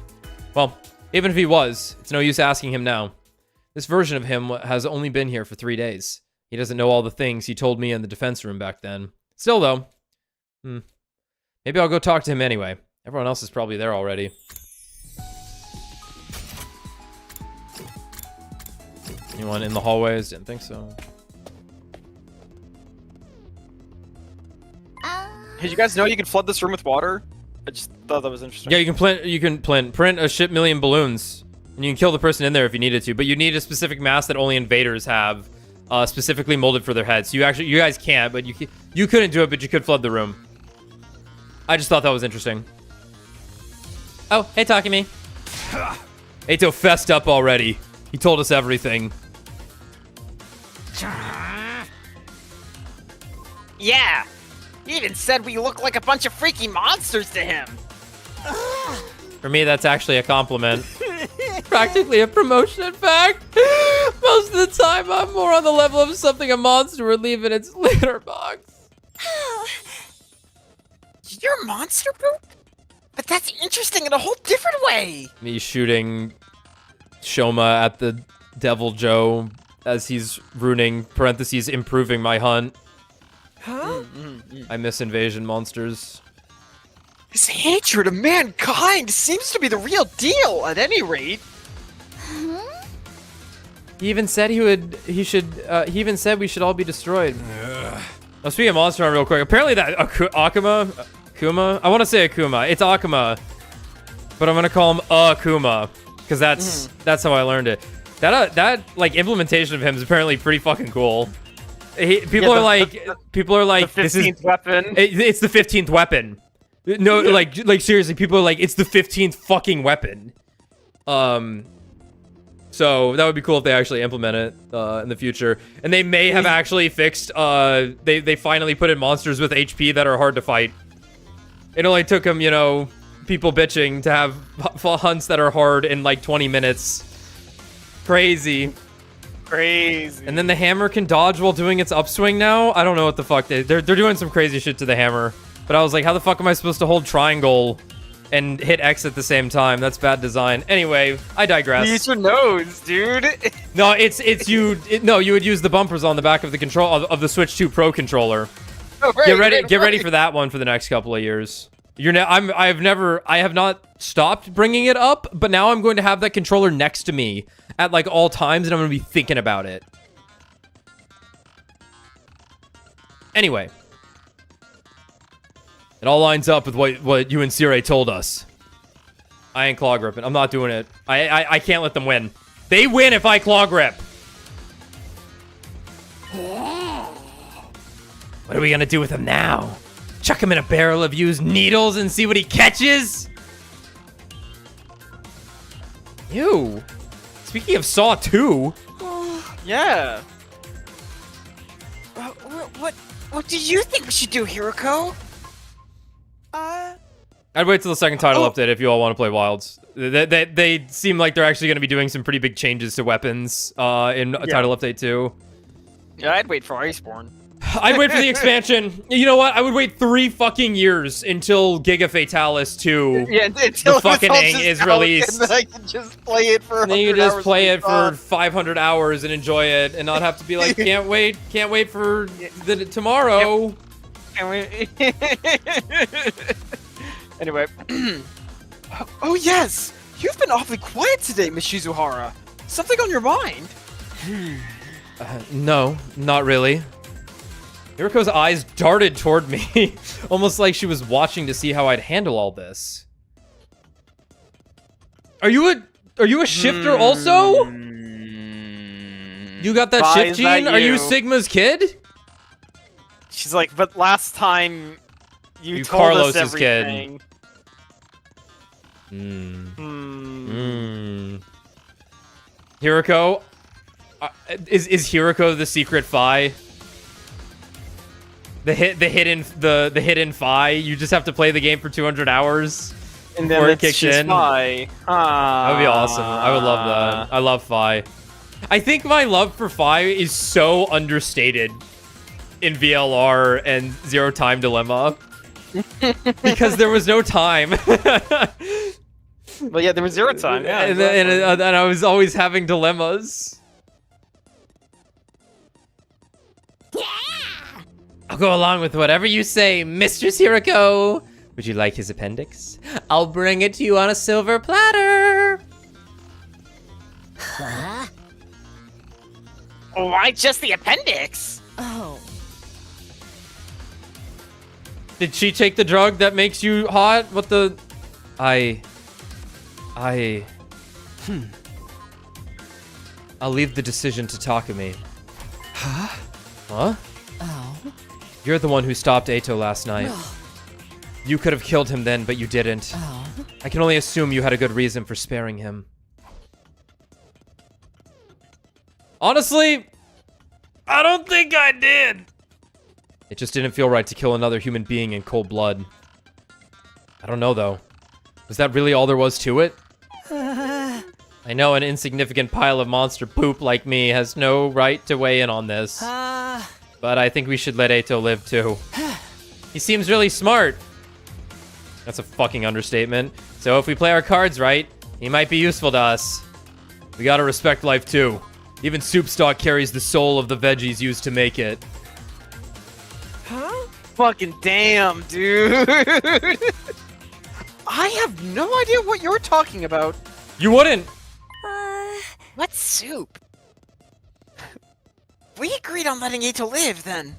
Well, even if he was, it's no use asking him now. This version of him has only been here for 3 days. He doesn't know all the things he told me in the defense room back then. Still, though, maybe I'll go talk to him anyway. Everyone else is probably there already. Anyone in the hallways? Didn't think so. Hey, you guys know you can flood this room with water? I just thought that was interesting. Yeah, you can print a shit million balloons, and you can kill the person in there if you needed to. But you need a specific mask that only invaders have, specifically molded for their heads. You guys can't, but you couldn't do it, but you could flood the room. I just thought that was interesting. Oh, hey, Takumi. Atto fessed up already. He told us everything. Yeah. He even said we look like a bunch of freaky monsters to him. For me, that's actually a compliment. Practically a promotion, in fact. Most of the time, I'm more on the level of something a monster would leave in its litter box. You're monster poop? But that's interesting in a whole different way. Me shooting Shoma at the Devil Joe as he's ruining, parentheses, improving my hunt. Huh? I miss invasion monsters. His hatred of mankind seems to be the real deal, at any rate. He even said he even said we should all be destroyed. Oh, speaking of monster hunt real quick, apparently that Akuma, I want to say Akuma. It's Akuma, but I'm gonna call him Akuma because that's how I learned it. That like implementation of him is apparently pretty fucking cool. People are like, the 15th weapon. It's the 15th weapon. No, like seriously, people are like, it's the 15th fucking weapon. So that would be cool if they actually implement it in the future. And they may have actually fixed, they finally put in monsters with HP that are hard to fight. It only took them, you know, people bitching to have hunts that are hard in like 20 minutes. Crazy. Crazy. And then the hammer can dodge while doing its upswing now? I don't know what the fuck. They're doing some crazy shit to the hammer. But I was like, how the fuck am I supposed to hold triangle and hit X at the same time? That's bad design. Anyway, I digress. Use your nose, dude. No, you would use the bumpers on the back of the control of the Switch 2 Pro controller. Oh, right, Get ready for that one for the next couple of years. I have not stopped bringing it up, but now I'm going to have that controller next to me at like all times, and I'm going to be thinking about it. Anyway, it all lines up with what you and Siri told us. I ain't claw gripping. I'm not doing it. I can't let them win. They win if I claw grip. What are we gonna do with him now? Chuck him in a barrel of used needles and see what he catches? Ew. Speaking of Saw 2. Yeah. What do you think we should do, Hiroko? I'd wait till the second title update if you all want to play Wilds. They seem like they're actually going to be doing some pretty big changes to weapons in title update 2. Yeah, I'd wait for Iceborne. I'd wait for the expansion. You know what? I would wait 3 fucking years until Giga Fatalis 2, until the fucking thing, is released. And then I can just play it for 100 then you just hours play it for fun. 500 hours and enjoy it, and not have to be like, can't wait for tomorrow. Anyway. Oh yes! You've been awfully quiet today, Miss Shizuhara. Something on your mind? No, not really. Hiroko's eyes darted toward me, almost like she was watching to see how I'd handle all this. Are you a shifter also? You got that Why shift is that gene? Are you you? Sigma's kid? She's like, but last time you told Carlos's us everything. kid. Hiroko? Is Hiroko the secret Fi? The hidden Fi? You just have to play the game for 200 hours And before then it kicks in? Fi. That would be awesome. I would love that. I love Fi. I think my love for Fi is so understated in VLR and Zero Time Dilemma. Because there was no time. Well, yeah, there was zero time. Yeah, and I was always having dilemmas. I'll go along with whatever you say, Mistress Hiroko. Would you like his appendix? I'll bring it to you on a silver platter. Huh? Why just the appendix? Oh. Did she take the drug that makes you hot? What the... I'll leave the decision to Takumi. Huh? Oh. You're the one who stopped Atto last night. You could have killed him then, but you didn't. Oh. I can only assume you had a good reason for sparing him. Honestly, I don't think I did. It just didn't feel right to kill another human being in cold blood. I don't know, though. Was that really all there was to it? I know an insignificant pile of monster poop like me has no right to weigh in on this. But I think we should let Atto live, too. He seems really smart. That's a fucking understatement. So if we play our cards right, he might be useful to us. We gotta respect life, too. Even soup stock carries the soul of the veggies used to make it. Huh? Fucking damn, dude. I have no idea what you're talking about. You wouldn't. What soup? We agreed on letting Atto live, then.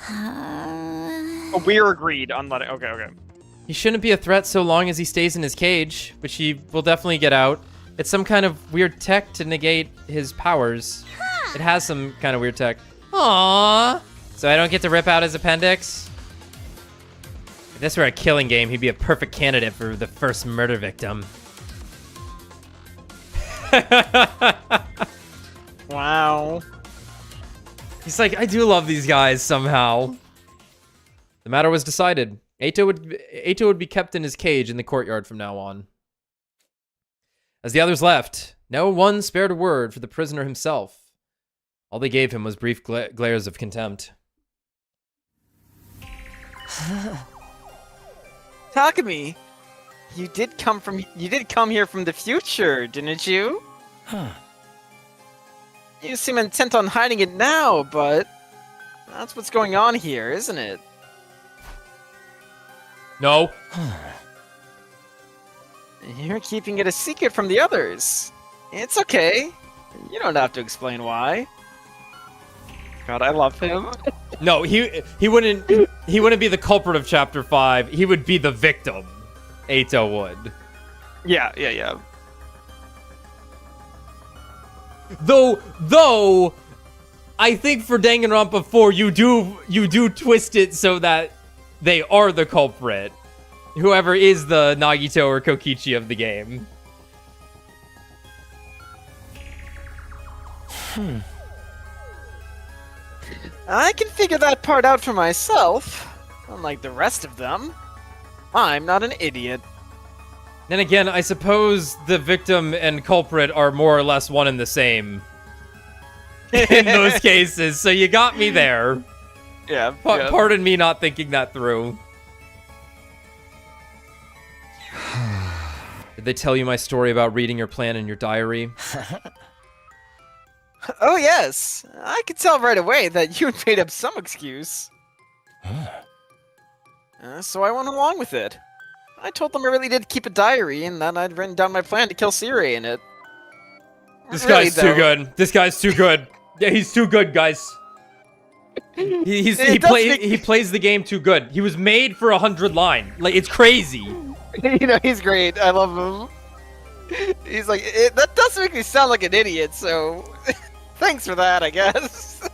Oh, we're agreed on letting... Okay. He shouldn't be a threat so long as he stays in his cage, which he will definitely get out. It's some kind of weird tech to negate his powers. It has some kind of weird tech. Aww. So I don't get to rip out his appendix? If this were a killing game, he'd be a perfect candidate for the first murder victim. Wow. He's like, I do love these guys somehow. The matter was decided. Atto would be kept in his cage in the courtyard from now on. As the others left, no one spared a word for the prisoner himself. All they gave him was brief glares of contempt. Takumi, you did come here from the future, didn't you? Huh. You seem intent on hiding it now, but that's what's going on here, isn't it? No. You're keeping it a secret from the others. It's okay. You don't have to explain why. God, I love him. No, he wouldn't be the culprit of chapter 5. He would be the victim. Atto would. Yeah. Though I think for Danganronpa 4 you do twist it so that they are the culprit. Whoever is the Nagito or Kokichi of the game. I can figure that part out for myself. Unlike the rest of them. I'm not an idiot. Then again, I suppose the victim and culprit are more or less one and the same. In those cases, so you got me there. Yeah. Pardon me not thinking that through. Did they tell you my story about reading your plan in your diary? Oh yes, I could tell right away that you had made up some excuse. So I went along with it. I told them I really did keep a diary and that I'd written down my plan to kill Siri in it. This guy's too good. This guy's too good. Yeah, he's too good, guys. He plays the game too good. He was made for 100 line. Like, it's crazy. You know, he's great. I love him. He's like, that does make me sound like an idiot, so thanks for that, I guess.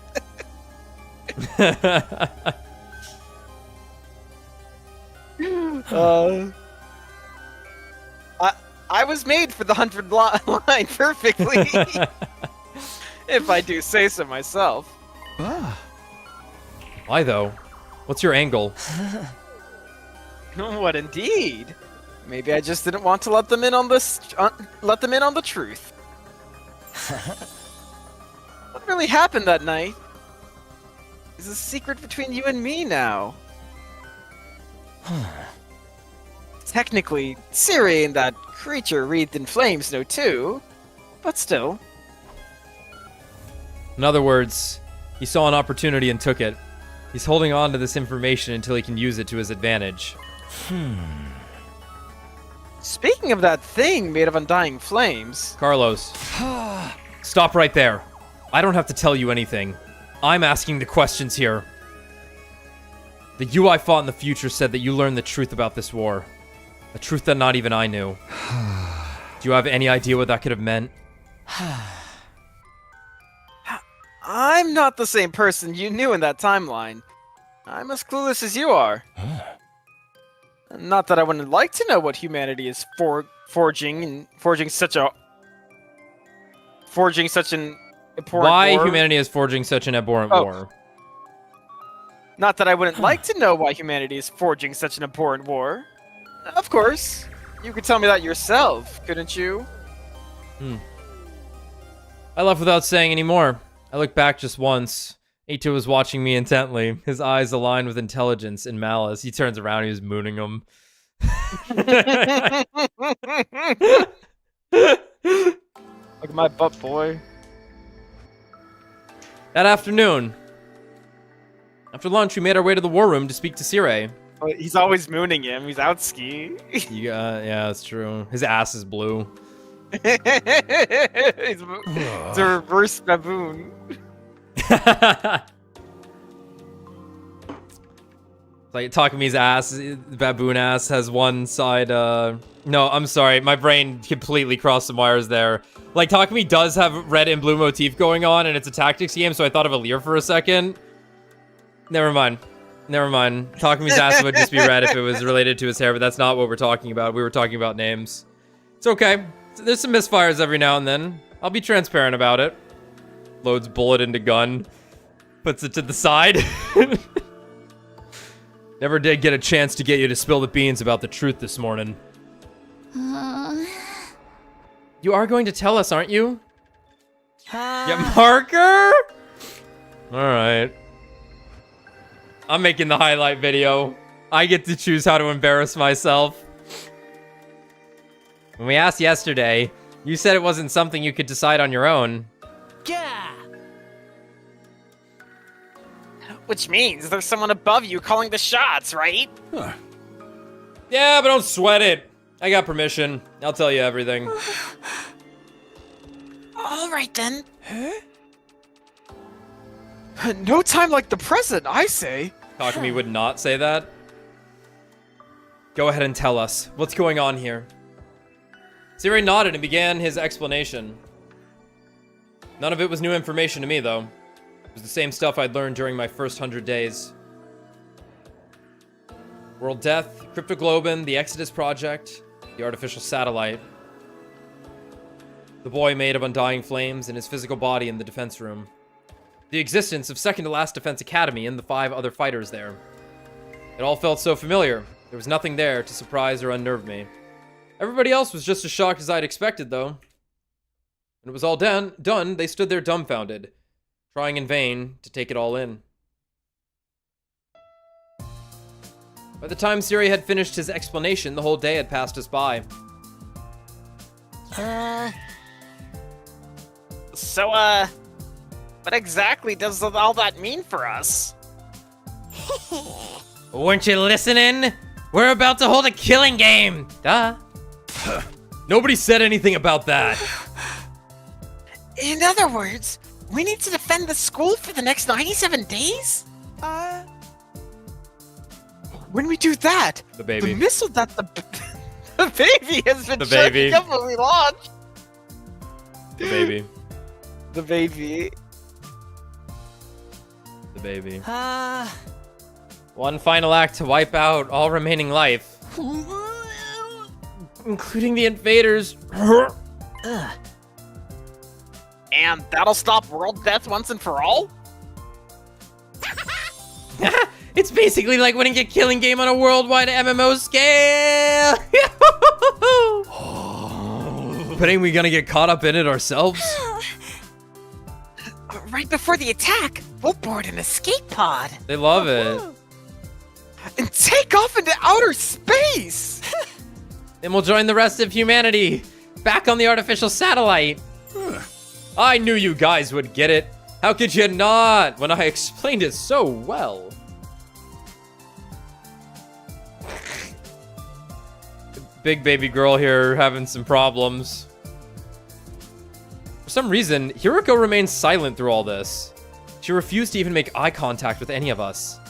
I was made for the 100 line perfectly. If I do say so myself. Why though? What's your angle? What indeed? Maybe I just didn't want to let them in on the truth. What really happened that night is a secret between you and me now. Technically, Siri and that creature wreathed in flames know too, but still. In other words, he saw an opportunity and took it. He's holding on to this information until he can use it to his advantage. Speaking of that thing made of undying flames... Carlos, stop right there. I don't have to tell you anything. I'm asking the questions here. The you I fought in the future said that you learned the truth about this war. A truth that not even I knew. Do you have any idea what that could have meant? I'm not the same person you knew in that timeline. I'm as clueless as you are. Not that I wouldn't like to know what humanity is forging such an abhorrent Why war. humanity is forging such an abhorrent war. Not that I wouldn't like to know why humanity is forging such an abhorrent war. Of course. You could tell me that yourself, couldn't you? I left without saying any more. I looked back just once. Atto was watching me intently, his eyes aligned with intelligence and malice. He turns around, he was mooning him. Look at my butt, boy. That afternoon, after lunch, we made our way to the war room to speak to Siri. He's always mooning him. He's out ski. Yeah, that's true. His ass is blue. It's a reverse baboon. Like Takumi's ass, baboon ass has one side. No, I'm sorry, my brain completely crossed some wires there. Like Takumi does have red and blue motif going on, and it's a tactics game, so I thought of Alir for a second. Never mind. Takumi's ass would just be red if it was related to his hair, but that's not what we're talking about. We were talking about names. It's okay. There's some misfires every now and then. I'll be transparent about it. Loads bullet into gun. Puts it to the side. Never did get a chance to get you to spill the beans about the truth this morning. You are going to tell us, aren't you? Yeah, marker? Alright. I'm making the highlight video. I get to choose how to embarrass myself. When we asked yesterday, you said it wasn't something you could decide on your own. Yeah. Which means there's someone above you calling the shots, right? Yeah, but don't sweat it. I got permission. I'll tell you everything. All right, then. No time like the present, I say. Takumi would not say that. Go ahead and tell us. What's going on here? Siri nodded and began his explanation. None of it was new information to me, though. It was the same stuff I'd learned during my first 100 days. World Death, Cryptoglobin, the Exodus Project, the artificial satellite. The boy made of undying flames and his physical body in the defense room. The existence of Second to Last Defense Academy and the 5 other fighters there. It all felt so familiar. There was nothing there to surprise or unnerve me. Everybody else was just as shocked as I'd expected, though. When it was all done, they stood there dumbfounded, trying in vain to take it all in. By the time Siri had finished his explanation, the whole day had passed us by. So, what exactly does all that mean for us? Weren't you listening? We're about to hold a killing game. Duh. Nobody said anything about that. In other words, we need to defend the school for the next 97 days? When we do that, The baby. the missile that the baby has been The baby. shutting up when we launch. The baby. The baby. The baby. One final act to wipe out all remaining life. Including the invaders. And that'll stop world death once and for all? It's basically like winning a killing game on a worldwide MMO scale. But ain't we gonna get caught up in it ourselves? Right before the attack, we'll board an escape pod. They love it. And take off into outer space! Then we'll join the rest of humanity. Back on the artificial satellite. I knew you guys would get it. How could you not when I explained it so well? Big baby girl here having some problems. For some reason, Hiroko remained silent through all this. She refused to even make eye contact with any of us.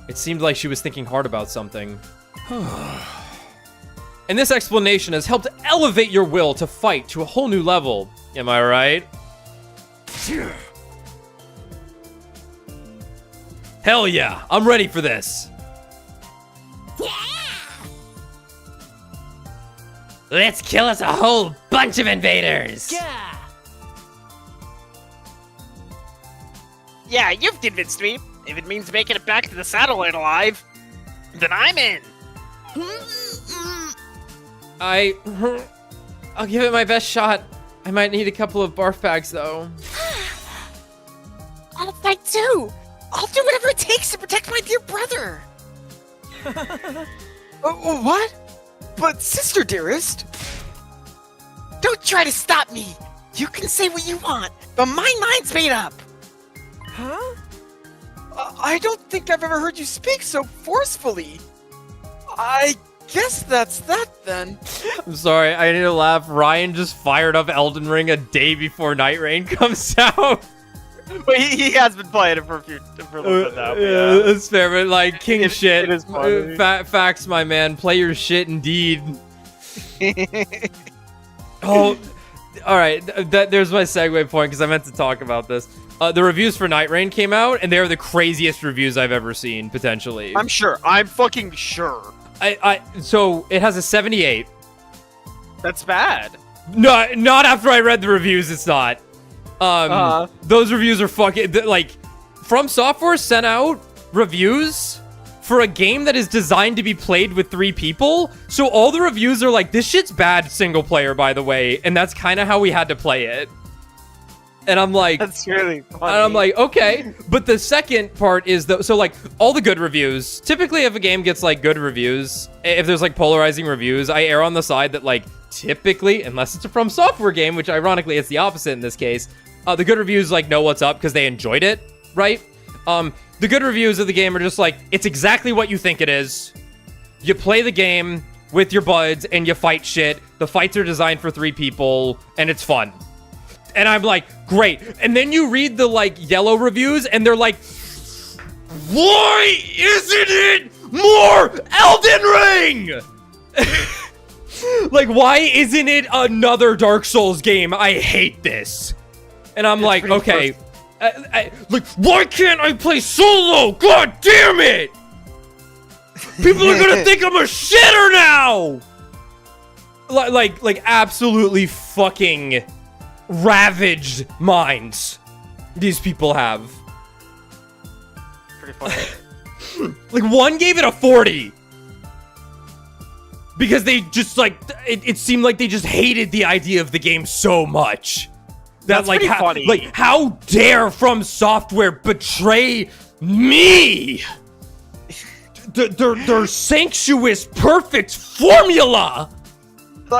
It seemed like she was thinking hard about something. And this explanation has helped elevate your will to fight to a whole new level. Am I right? Hell yeah, I'm ready for this. Let's kill us a whole bunch of invaders. Yeah, you've convinced me. If it means making it back to the satellite alive, then I'm in. I'll give it my best shot. I might need a couple of barf bags, though. I'll fight too. I'll do whatever it takes to protect my dear brother. What? But sister dearest? Don't try to stop me. You can say what you want, but my mind's made up. Huh? I don't think I've ever heard you speak so forcefully. I guess that's that then. I'm sorry, I need to laugh. Ryan just fired up Elden Ring a day before Night Rain comes out. But he has been playing it for a little bit now. Yeah, that's fair, but like, king shit. It is funny. Facts, my man. Play your shit indeed. Oh, alright. There's my segue point, because I meant to talk about this. The reviews for Night Rain came out, and they are the craziest reviews I've ever seen, potentially. I'm sure. I'm fucking sure. So, it has a 78. That's bad. Not after I read the reviews, it's not. Those reviews are fucking, like, From Software sent out reviews for a game that is designed to be played with 3 people. So all the reviews are like, this shit's bad single player, by the way. And that's kind of how we had to play it. And I'm like, that's really funny. And I'm like, okay. But the second part is so like all the good reviews, typically if a game gets like good reviews, if there's like polarizing reviews, I err on the side that like typically, unless it's a From Software game, which ironically it's the opposite in this case, the good reviews like know what's up because they enjoyed it, right? The good reviews of the game are just like, it's exactly what you think it is. You play the game with your buds and you fight shit. The fights are designed for 3 people and it's fun. And I'm like, great. And then you read the like yellow reviews and they're like, why isn't it more Elden Ring? Like, why isn't it another Dark Souls game? I hate this. And I'm like, okay. Like, why can't I play solo? God damn it! People are gonna think I'm a shitter now! Like absolutely fucking ravaged minds these people have. Pretty funny. Like, one gave it a 40. Because they just, like, it seemed like they just hated the idea of the game so much. That's like, pretty funny. Like, how dare From Software betray me? Their sensuous, perfect formula.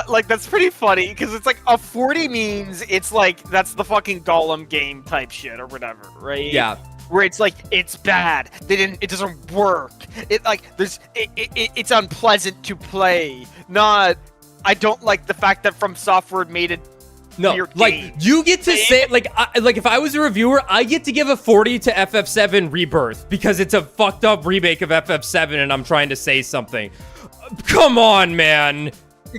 Like, that's pretty funny, because it's like, a 40 means it's like, that's the fucking Gollum game type shit, or whatever, right? Yeah. Where it's like, it's bad, it doesn't work, it's unpleasant to play, not, I don't like the fact that From Software made it. No, like, you get to say, like, if I was a reviewer, I get to give a 40 to FF7 Rebirth, because it's a fucked up remake of FF7, and I'm trying to say something. Come on, man.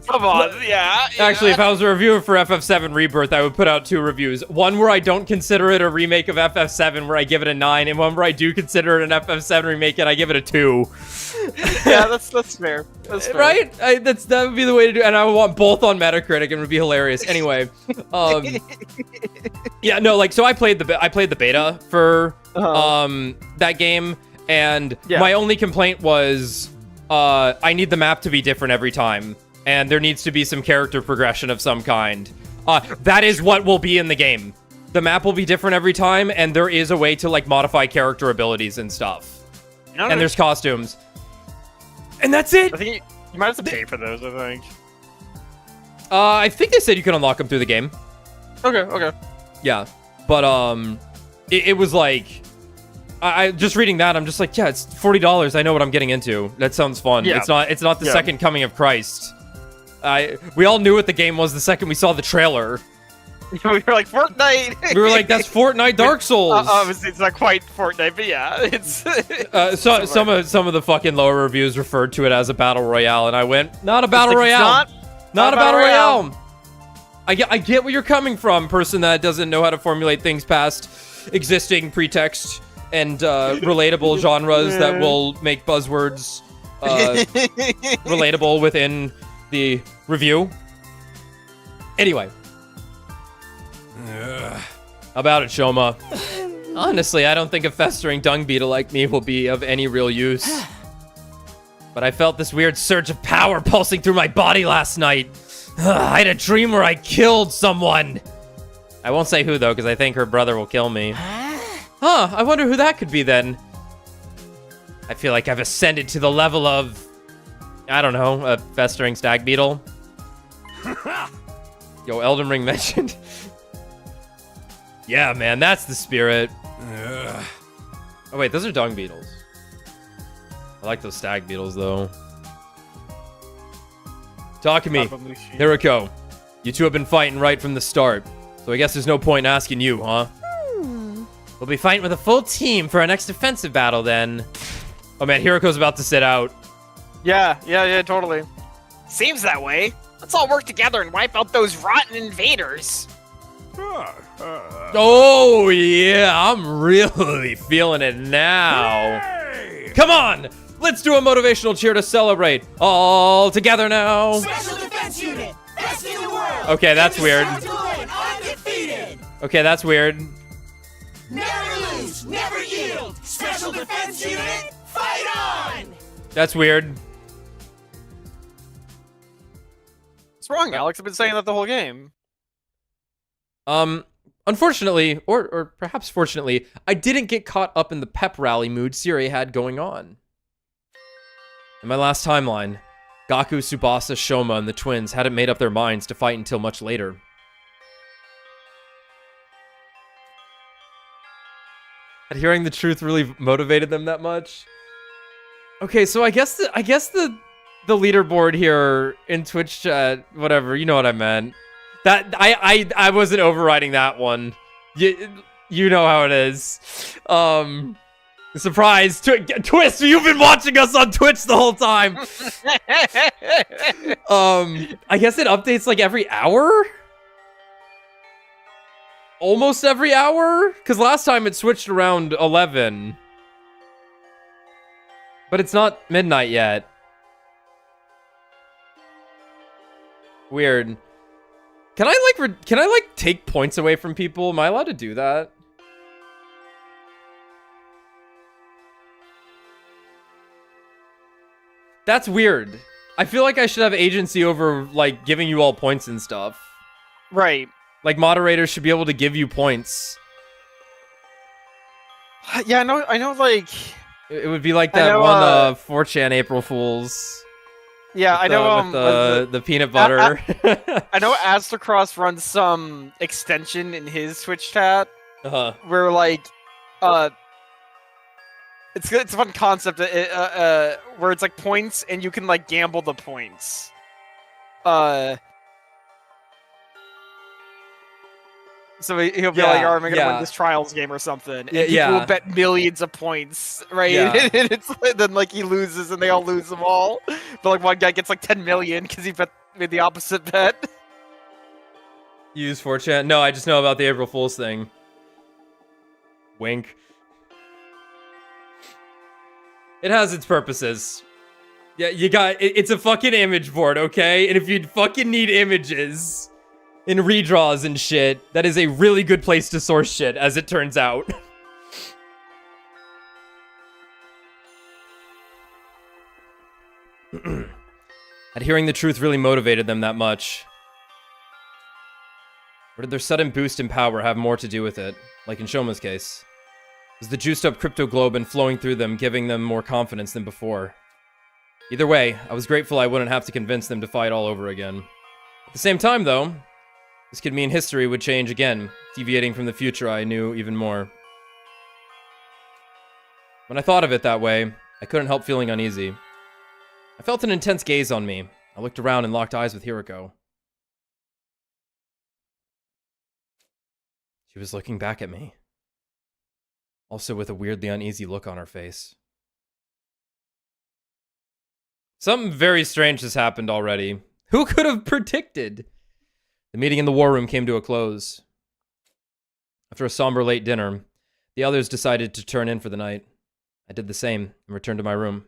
Come on, yeah. Actually, if I was a reviewer for FF7 Rebirth, I would put out 2 reviews. One where I don't consider it a remake of FF7, where I give it a 9, and one where I do consider it an FF7 remake, and I give it a 2. Yeah, that's fair. That's fair. Right? That would be the way to do it, and I would want both on Metacritic, and it would be hilarious. Anyway, yeah, no, like, so I played the beta for that game, and my only complaint was I need the map to be different every time. And there needs to be some character progression of some kind. That is what will be in the game. The map will be different every time, and there is a way to, like, modify character abilities and stuff. And there's costumes. And that's it! I think you might have to pay for those, I think. I think they said you can unlock them through the game. Okay. Yeah. But, it was like... I just reading that, I'm just like, yeah, it's $40. I know what I'm getting into. That sounds fun. Yeah. It's not the second coming of Christ. We all knew what the game was the second we saw the trailer. We were like, Fortnite! We were like, that's Fortnite Dark Souls! Obviously, it's not quite Fortnite, but yeah, it's... some of the fucking lower reviews referred to it as a Battle Royale, and I went, not a Battle Royale! Not a Battle Royale! I get where you're coming from, person that doesn't know how to formulate things past existing pretext and relatable genres that will make buzzwords relatable within the review. Anyway. How about it, Shoma? Honestly, I don't think a festering dung beetle like me will be of any real use. But I felt this weird surge of power pulsing through my body last night. I had a dream where I killed someone. I won't say who, though, because I think her brother will kill me. Huh, I wonder who that could be, then. I feel like I've ascended to the level of... I don't know, a festering stag beetle. Yo, Elden Ring mentioned. Yeah, man, that's the spirit. Oh, wait, those are dung beetles. I like those stag beetles, though. Talk to me. Hiriko. You two have been fighting right from the start, so I guess there's no point in asking you, huh? We'll be fighting with a full team for our next defensive battle, then. Oh, man, Hiriko's about to sit out. Yeah, totally. Seems that way. Let's all work together and wipe out those rotten invaders. Oh, yeah, I'm really feeling it now. Hey! Come on, let's do a motivational cheer to celebrate. All together now. Special Defense Unit, best in the world. Okay, that's weird. Okay, that's weird. Never lose, never yield. Special defense unit, fight on! That's weird. What's wrong, Alex? I've been saying that the whole game. Unfortunately, or perhaps fortunately, I didn't get caught up in the pep rally mood Siri had going on. In my last timeline, Gaku, Tsubasa, Shoma, and the twins hadn't made up their minds to fight until much later. Had hearing the truth really motivated them that much? Okay, so I guess the leaderboard here in Twitch chat, whatever, you know what I meant. That I wasn't overriding that one. You know how it is. Surprise! Twist, you've been watching us on Twitch the whole time. I guess it updates like every hour? Almost every hour? Because last time it switched around 11. But it's not midnight yet. Weird. Can I like take points away from people? Am I allowed to do that? That's weird. I feel like I should have agency over like giving you all points and stuff. Right. Like moderators should be able to give you points. Yeah, I know like it would be like that one 4chan April Fools. Yeah, I know. With the peanut butter. I know Astrocross runs some extension in his Twitch chat where like, it's a fun concept. Where it's like points and you can like gamble the points. So he'll be like, "Oh, am I gonna win this trials game or something?" And people will bet millions of points, right? Yeah. And it's then like he loses, and they all lose them all. But like one guy gets like 10 million because he made the opposite bet. Use 4chan? No, I just know about the April Fool's thing. Wink. It has its purposes. Yeah, it's a fucking image board, okay? And if you fucking need images in redraws and shit, that is a really good place to source shit, as it turns out. Had hearing the truth really motivated them that much? Or did their sudden boost in power have more to do with it, like in Shoma's case? Was the juiced up crypto globin flowing through them, giving them more confidence than before? Either way, I was grateful I wouldn't have to convince them to fight all over again. At the same time, though, this could mean history would change again, deviating from the future I knew even more. When I thought of it that way, I couldn't help feeling uneasy. I felt an intense gaze on me. I looked around and locked eyes with Hiroko. She was looking back at me, also with a weirdly uneasy look on her face. Something very strange has happened already. Who could have predicted? The meeting in the war room came to a close. After a somber late dinner, the others decided to turn in for the night. I did the same and returned to my room.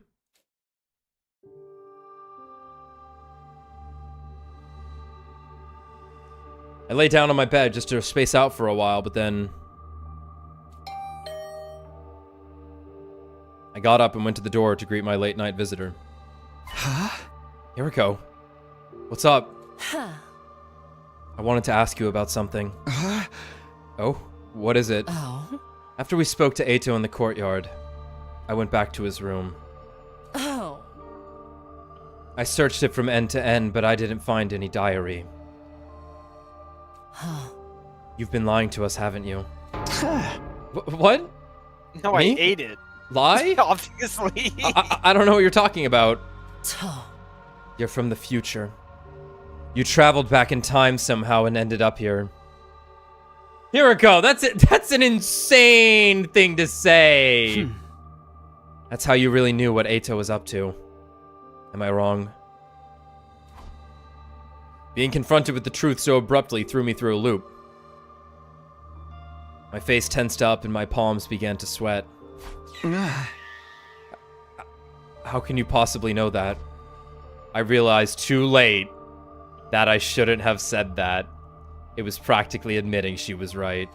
I lay down on my bed just to space out for a while, but then I got up and went to the door to greet my late night visitor. Huh? Hiroko, what's up? Huh. I wanted to ask you about something. Oh? What is it? Oh? After we spoke to Atto in the courtyard, I went back to his room. Oh. I searched it from end to end, but I didn't find any diary. Huh. You've been lying to us, haven't you? What? No, Me? I ate it. Lie? Obviously. I don't know what you're talking about. Oh. You're from the future. You traveled back in time somehow and ended up here. Hiroko, that's it. That's an insane thing to say. That's how you really knew what Atto was up to. Am I wrong? Being confronted with the truth so abruptly threw me through a loop. My face tensed up and my palms began to sweat. How can you possibly know that? I realized too late. That I shouldn't have said that. It was practically admitting she was right.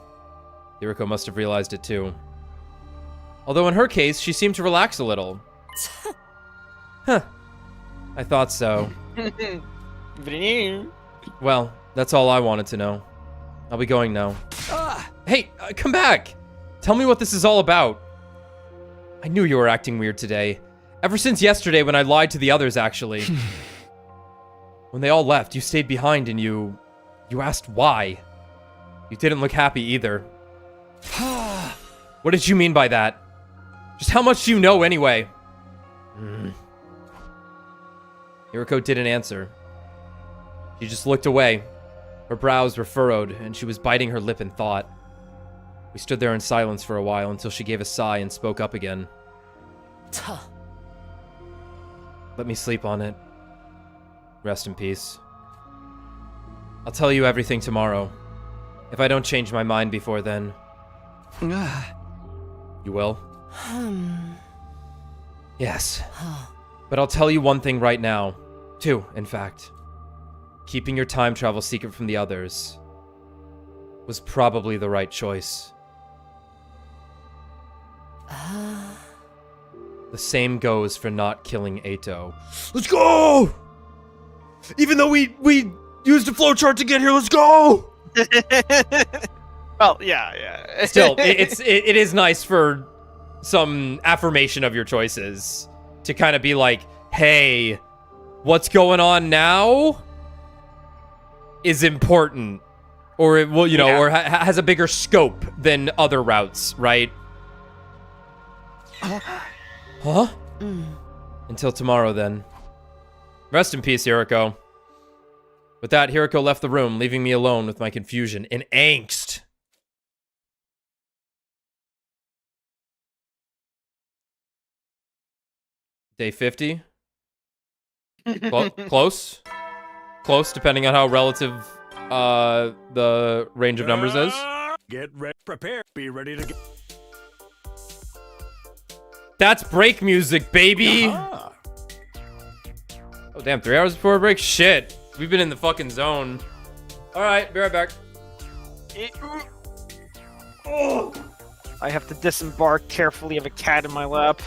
Hiriko must have realized it too. Although in her case, she seemed to relax a little. Huh. I thought so. Well, that's all I wanted to know. I'll be going now. Hey, come back! Tell me what this is all about. I knew you were acting weird today. Ever since yesterday when I lied to the others, actually. When they all left, you stayed behind and you asked why. You didn't look happy either. What did you mean by that? Just how much do you know anyway? Hiriko didn't answer. She just looked away. Her brows were furrowed, and she was biting her lip in thought. We stood there in silence for a while until she gave a sigh and spoke up again. Let me sleep on it. Rest in peace. I'll tell you everything tomorrow. If I don't change my mind before then. You will? Yes. But I'll tell you one thing right now. Two, in fact. Keeping your time travel secret from the others was probably the right choice. The same goes for not killing Atto. Let's go! Even though we used a flowchart to get here, let's go! Well, yeah. Still, it is nice for some affirmation of your choices. To kind of be like, hey, what's going on now is important. Or it will, or has a bigger scope than other routes, right? Huh? Until tomorrow, then. Rest in peace, Hiriko. With that, Hiriko left the room, leaving me alone with my confusion and angst. Day 50? Close? Close, depending on how relative the range of numbers is. Get ready, prepare, be ready to get. That's break music, baby! Oh, damn, 3 hours before break? Shit. We've been in the fucking zone. Alright, be right back. I have to disembark carefully of a cat in my lap.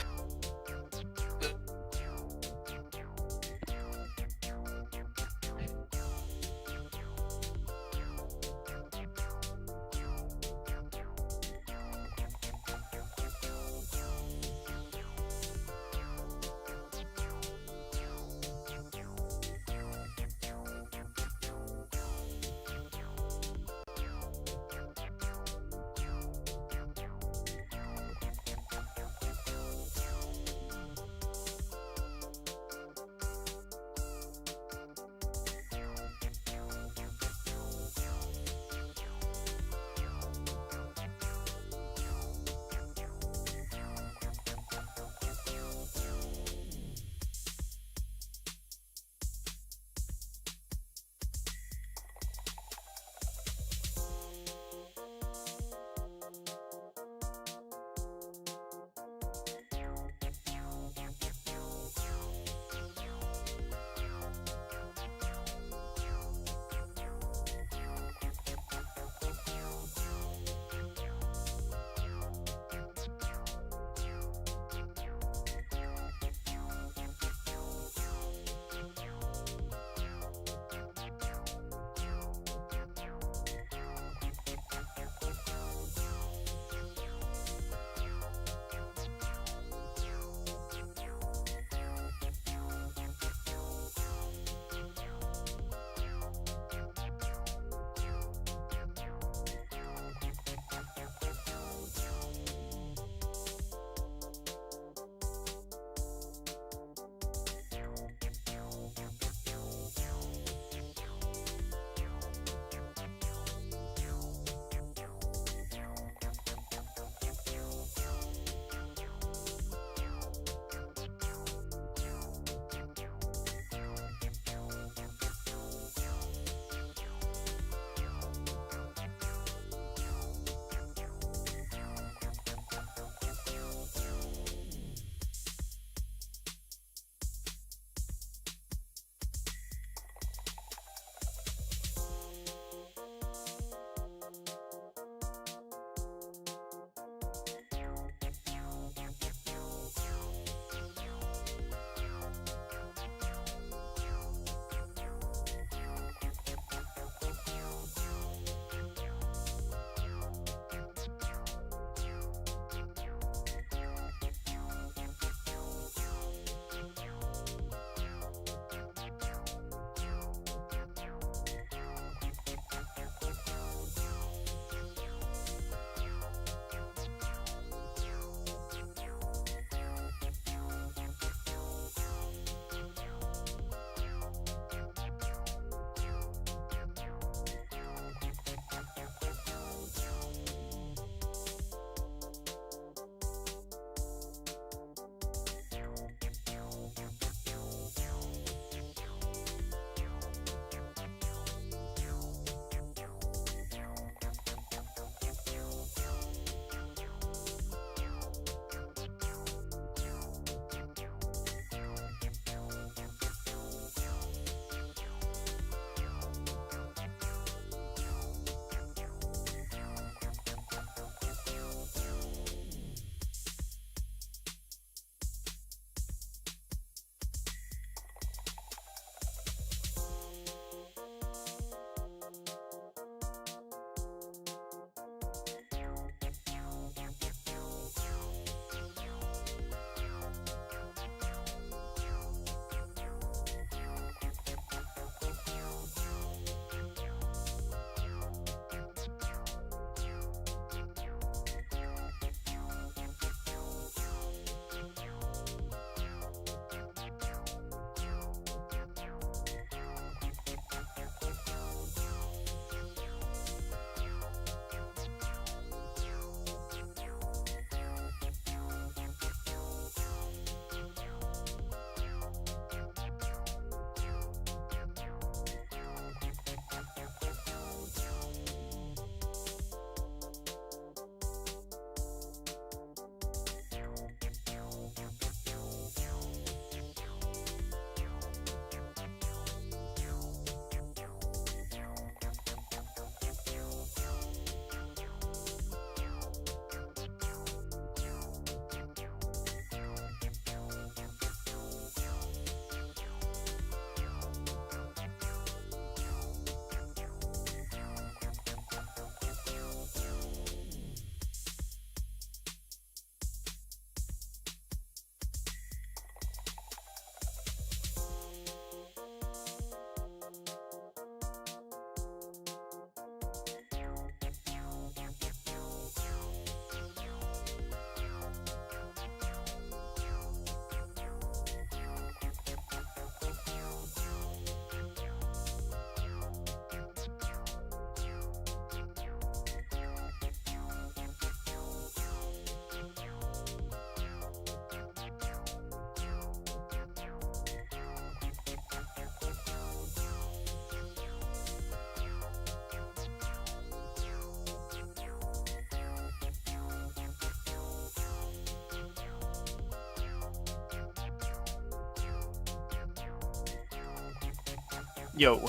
Yo.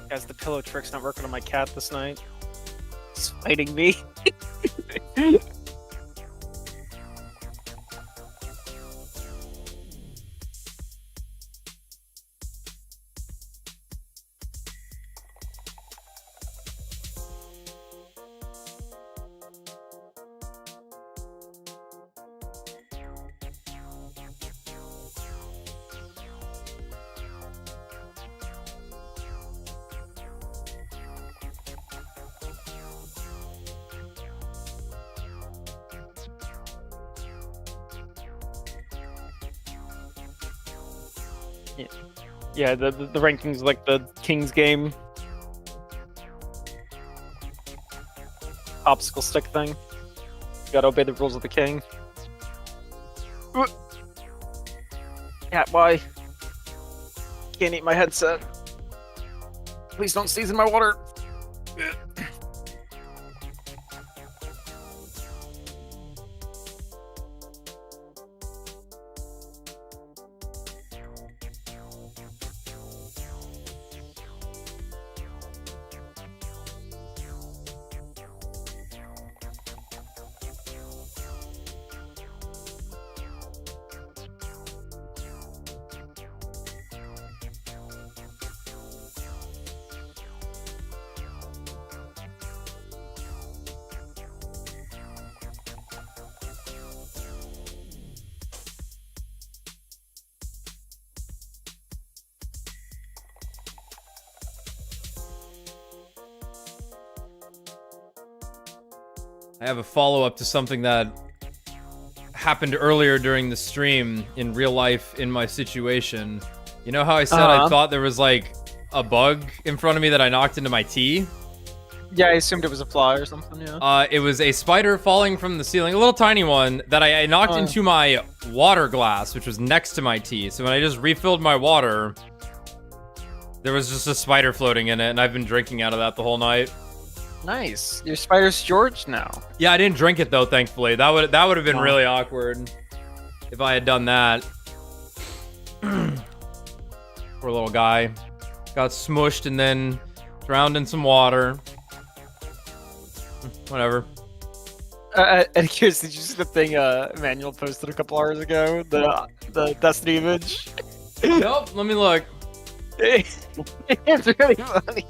Guys, the pillow trick's not working on my cat this night. It's fighting me. Yeah, the rankings like the King's game. Obstacle stick thing. You gotta obey the rules of the king. Yeah, why? Can't eat my headset. Please don't season my water. I have a follow-up to something that happened earlier during the stream in real life in my situation. You know how I said I thought there was like a bug in front of me that I knocked into my tea? Yeah, I assumed it was a fly or something, yeah. It was a spider falling from the ceiling, a little tiny one, that I knocked into my water glass, which was next to my tea. So when I just refilled my water, there was just a spider floating in it, and I've been drinking out of that the whole night. Nice. Your spider's George now. Yeah, I didn't drink it though, thankfully. That would have been really awkward if I had done that. Poor little guy. Got smushed and then drowned in some water. Whatever. And here's, did you see the thing Emmanuel posted a couple hours ago? The Destiny image? Nope, let me look. It's really funny.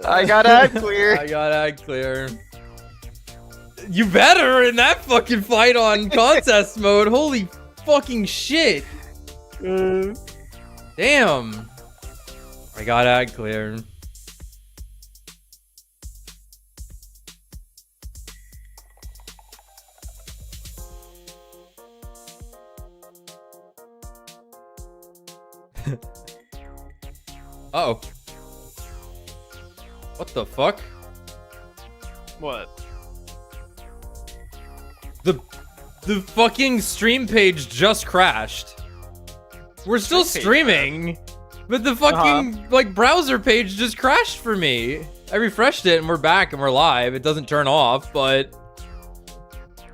I got ad clear. I got ad clear. You better in that fucking fight on contest mode. Holy fucking shit. Damn. I got ad clear. Uh-oh. What the fuck? What? The fucking stream page just crashed. We're still streaming, but the fucking like browser page just crashed for me. I refreshed it and we're back and we're live. It doesn't turn off, but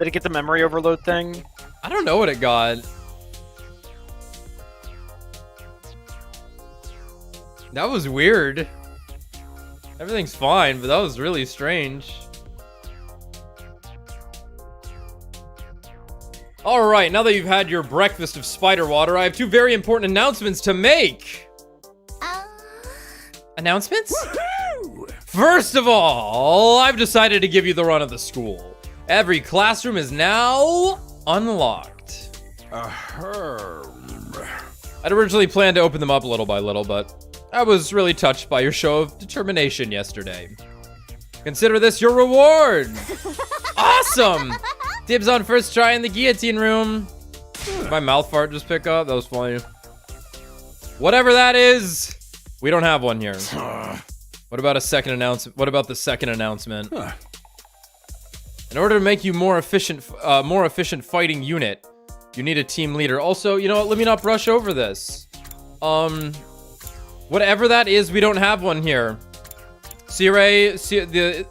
Did it get the memory overload thing? I don't know what it got. That was weird. Everything's fine, but that was really strange. Alright, now that you've had your breakfast of spider water, I have two very important announcements to make. Announcements? First of all, I've decided to give you the run of the school. Every classroom is now unlocked. I'd originally planned to open them up little by little, but I was really touched by your show of determination yesterday. Consider this your reward. Awesome! Dibs on first try in the guillotine room. Did my mouth fart just pick up? That was funny. Whatever that is, we don't have one here. What about a second announcement? What about the second announcement? In order to make you more efficient fighting unit, you need a team leader. Also, you know what? Let me not brush over this. Whatever that is, we don't have one here. Siri, the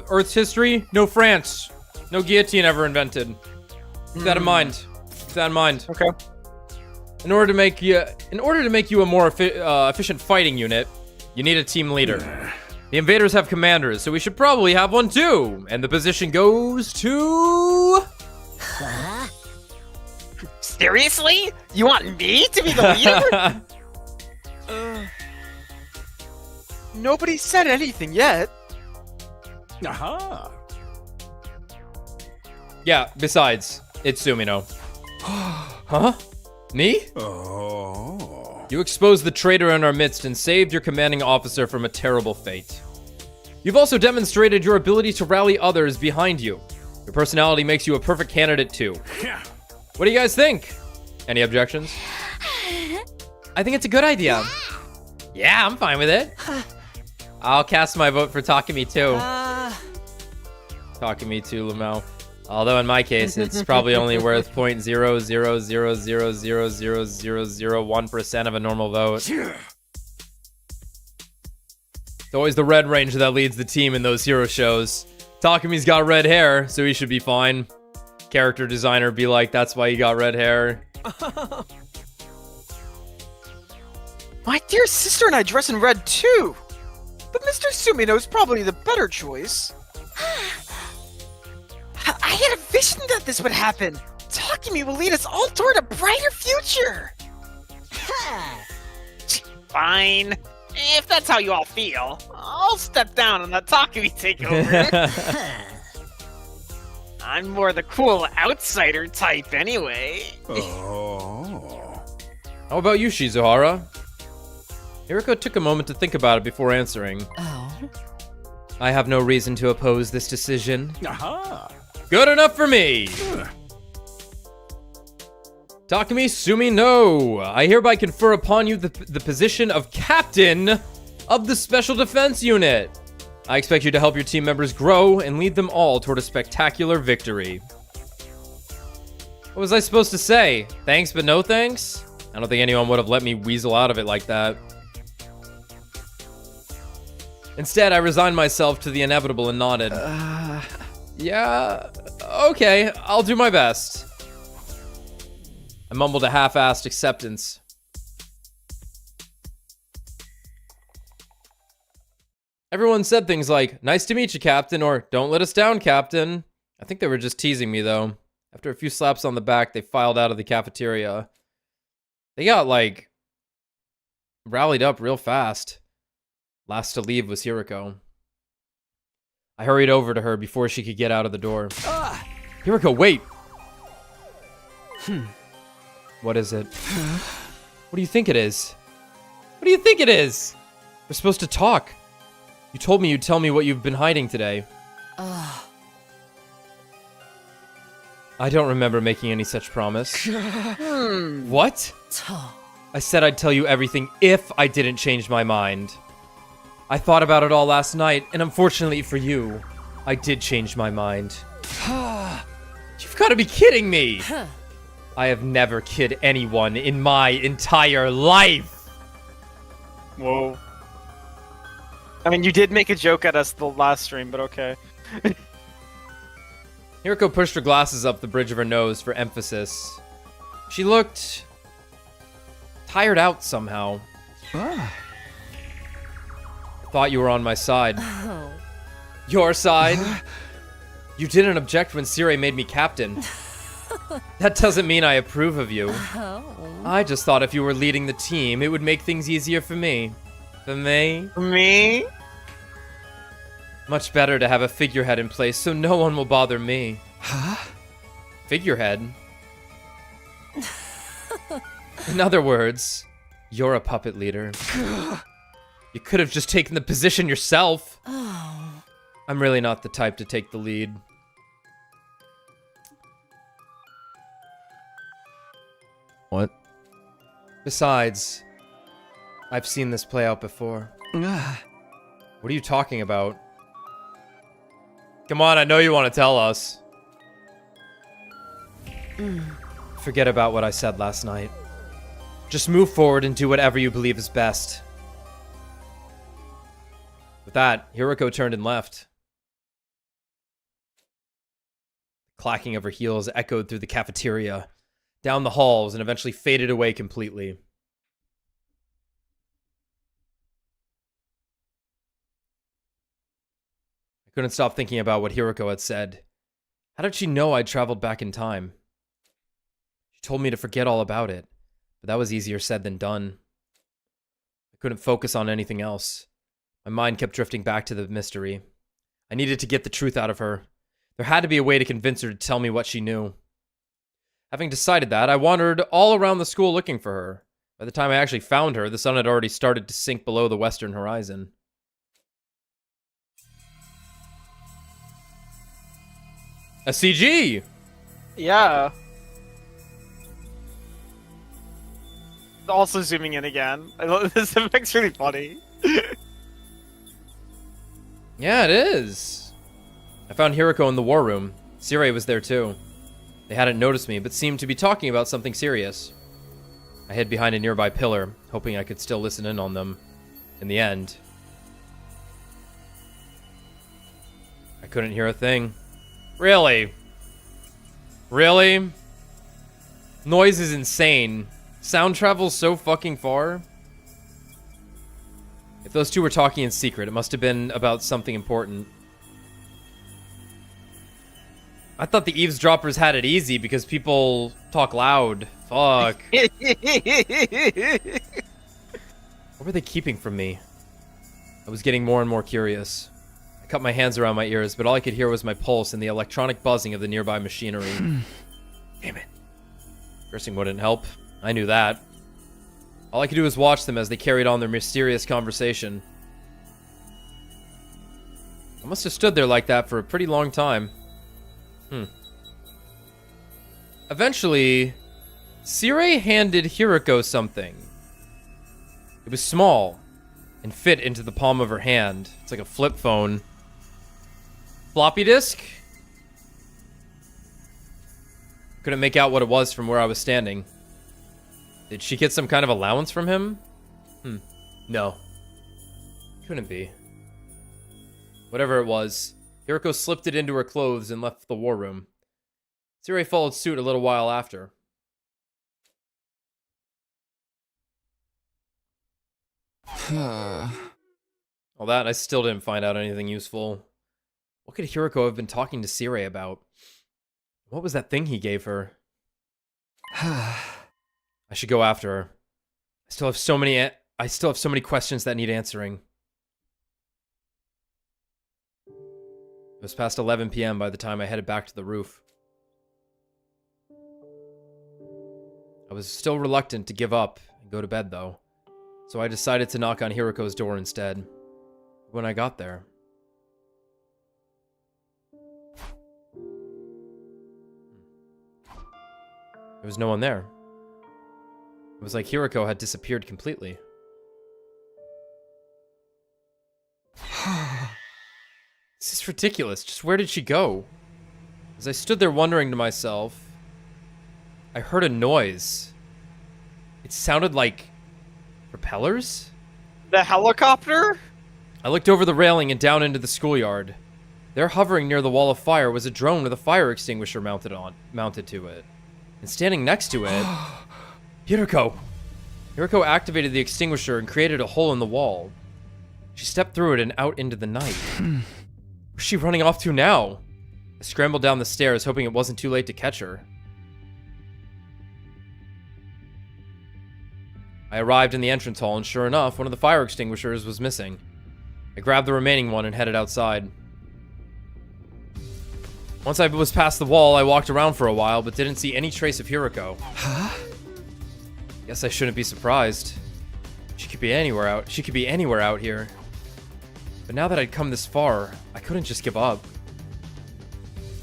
Earth's history, no France. No guillotine ever invented. Keep that in mind. Keep that in mind. Okay. In order to make you a more efficient fighting unit, you need a team leader. The invaders have commanders, so we should probably have one too. And the position goes to... Huh? Seriously? You want me to be the leader? Nobody said anything yet. Aha. Yeah, besides, it's Sumino. Huh? Me? Oh. You exposed the traitor in our midst and saved your commanding officer from a terrible fate. You've also demonstrated your ability to rally others behind you. Your personality makes you a perfect candidate too. What do you guys think? Any objections? I think it's a good idea. Yeah, I'm fine with it. I'll cast my vote for Takumi too. Takumi too, Lamau. Although in my case, it's probably only worth 0.000000001% of a normal vote. It's always the red ranger that leads the team in those hero shows. Takumi's got red hair, so he should be fine. Character designer be like, that's why he got red hair. My dear sister and I dress in red too. But Mr. Sumino is probably the better choice. I had a vision that this would happen. Takumi will lead us all toward a brighter future. Fine. If that's how you all feel, I'll step down and let Takumi take over. I'm more the cool outsider type anyway. Oh. How about you, Shizuhara? Hiriko took a moment to think about it before answering. Oh? I have no reason to oppose this decision. Aha. Good enough for me! Takumi Sumino, I hereby confer upon you the position of Captain of the Special Defense Unit. I expect you to help your team members grow and lead them all toward a spectacular victory. What was I supposed to say? Thanks, but no thanks? I don't think anyone would have let me weasel out of it like that. Instead, I resigned myself to the inevitable and nodded. Yeah, okay, I'll do my best. I mumbled a half-assed acceptance. Everyone said things like, nice to meet you, Captain, or don't let us down, Captain. I think they were just teasing me, though. After a few slaps on the back, they filed out of the cafeteria. They got, like, rallied up real fast. Last to leave was Hiriko. I hurried over to her before she could get out of the door. Hiriko, wait! What is it? What do you think it is? What do you think it is? We're supposed to talk. You told me you'd tell me what you've been hiding today. I don't remember making any such promise. What? I said I'd tell you everything if I didn't change my mind. I thought about it all last night, and unfortunately for you, I did change my mind. You've got to be kidding me! I have never kid anyone in my entire life! Whoa. I mean, you did make a joke at us the last stream, but okay. Hiroko pushed her glasses up the bridge of her nose for emphasis. She looked tired out somehow. I thought you were on my side. Oh. Your side? You didn't object when Siri made me captain. That doesn't mean I approve of you. Oh. I just thought if you were leading the team, it would make things easier for me. For me? Me? Much better to have a figurehead in place so no one will bother me. Huh? Figurehead? In other words, you're a puppet leader. You could have just taken the position yourself. Oh. I'm really not the type to take the lead. What? Besides, I've seen this play out before. What are you talking about? Come on, I know you want to tell us. Forget about what I said last night. Just move forward and do whatever you believe is best. With that, Hiroko turned and left. The clacking of her heels echoed through the cafeteria, down the halls, and eventually faded away completely. I couldn't stop thinking about what Hiroko had said. How did she know I'd traveled back in time? She told me to forget all about it, but that was easier said than done. I couldn't focus on anything else. My mind kept drifting back to the mystery. I needed to get the truth out of her. There had to be a way to convince her to tell me what she knew. Having decided that, I wandered all around the school looking for her. By the time I actually found her, the sun had already started to sink below the western horizon. A CG! Yeah. Also zooming in again. I love this effect's really funny. Yeah, it is. I found Hiroko in the war room. Siri was there too. They hadn't noticed me, but seemed to be talking about something serious. I hid behind a nearby pillar, hoping I could still listen in on them. In the end, I couldn't hear a thing. Really? Really? Noise is insane. Sound travels so fucking far. If those two were talking in secret, it must have been about something important. I thought the eavesdroppers had it easy because people talk loud. Fuck. What were they keeping from me? I was getting more and more curious. I cupped my hands around my ears, but all I could hear was my pulse and the electronic buzzing of the nearby machinery. Damn it. Cursing wouldn't help. I knew that. All I could do was watch them as they carried on their mysterious conversation. I must have stood there like that for a pretty long time. Eventually, Siri handed Hiroko something. It was small and fit into the palm of her hand. It's like a flip phone. Floppy disk? Couldn't make out what it was from where I was standing. Did she get some kind of allowance from him? No. Couldn't be. Whatever it was, Hiroko slipped it into her clothes and left the war room. Siri followed suit a little while after. All that, I still didn't find out anything useful. What could Hiroko have been talking to Siri about? What was that thing he gave her? I should go after her. I still have so many questions that need answering. It was past 11 p.m. by the time I headed back to the roof. I was still reluctant to give up and go to bed, though, so I decided to knock on Hiroko's door instead. When I got there, there was no one there. It was like Hiroko had disappeared completely. This is ridiculous. Just where did she go? As I stood there wondering to myself, I heard a noise. It sounded like propellers? The helicopter? I looked over the railing and down into the schoolyard. There, hovering near the wall of fire, was a drone with a fire extinguisher mounted to it. And standing next to it, Hiroko. Hiroko activated the extinguisher and created a hole in the wall. She stepped through it and out into the night. Where's she running off to now? I scrambled down the stairs, hoping it wasn't too late to catch her. I arrived in the entrance hall, and sure enough, one of the fire extinguishers was missing. I grabbed the remaining one and headed outside. Once I was past the wall, I walked around for a while, but didn't see any trace of Hiroko. Huh? Guess I shouldn't be surprised. She could be anywhere out here. But now that I'd come this far, I couldn't just give up.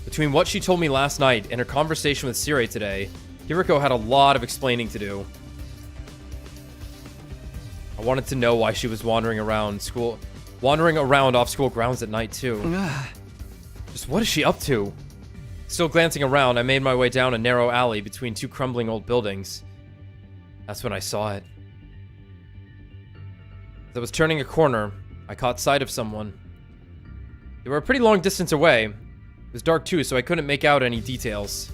Between what she told me last night and her conversation with Siri today, Hiroko had a lot of explaining to do. I wanted to know why she was wandering around off school grounds at night too. Just what is she up to? Still glancing around, I made my way down a narrow alley between two crumbling old buildings. That's when I saw it. As I was turning a corner, I caught sight of someone. They were a pretty long distance away. It was dark too, so I couldn't make out any details.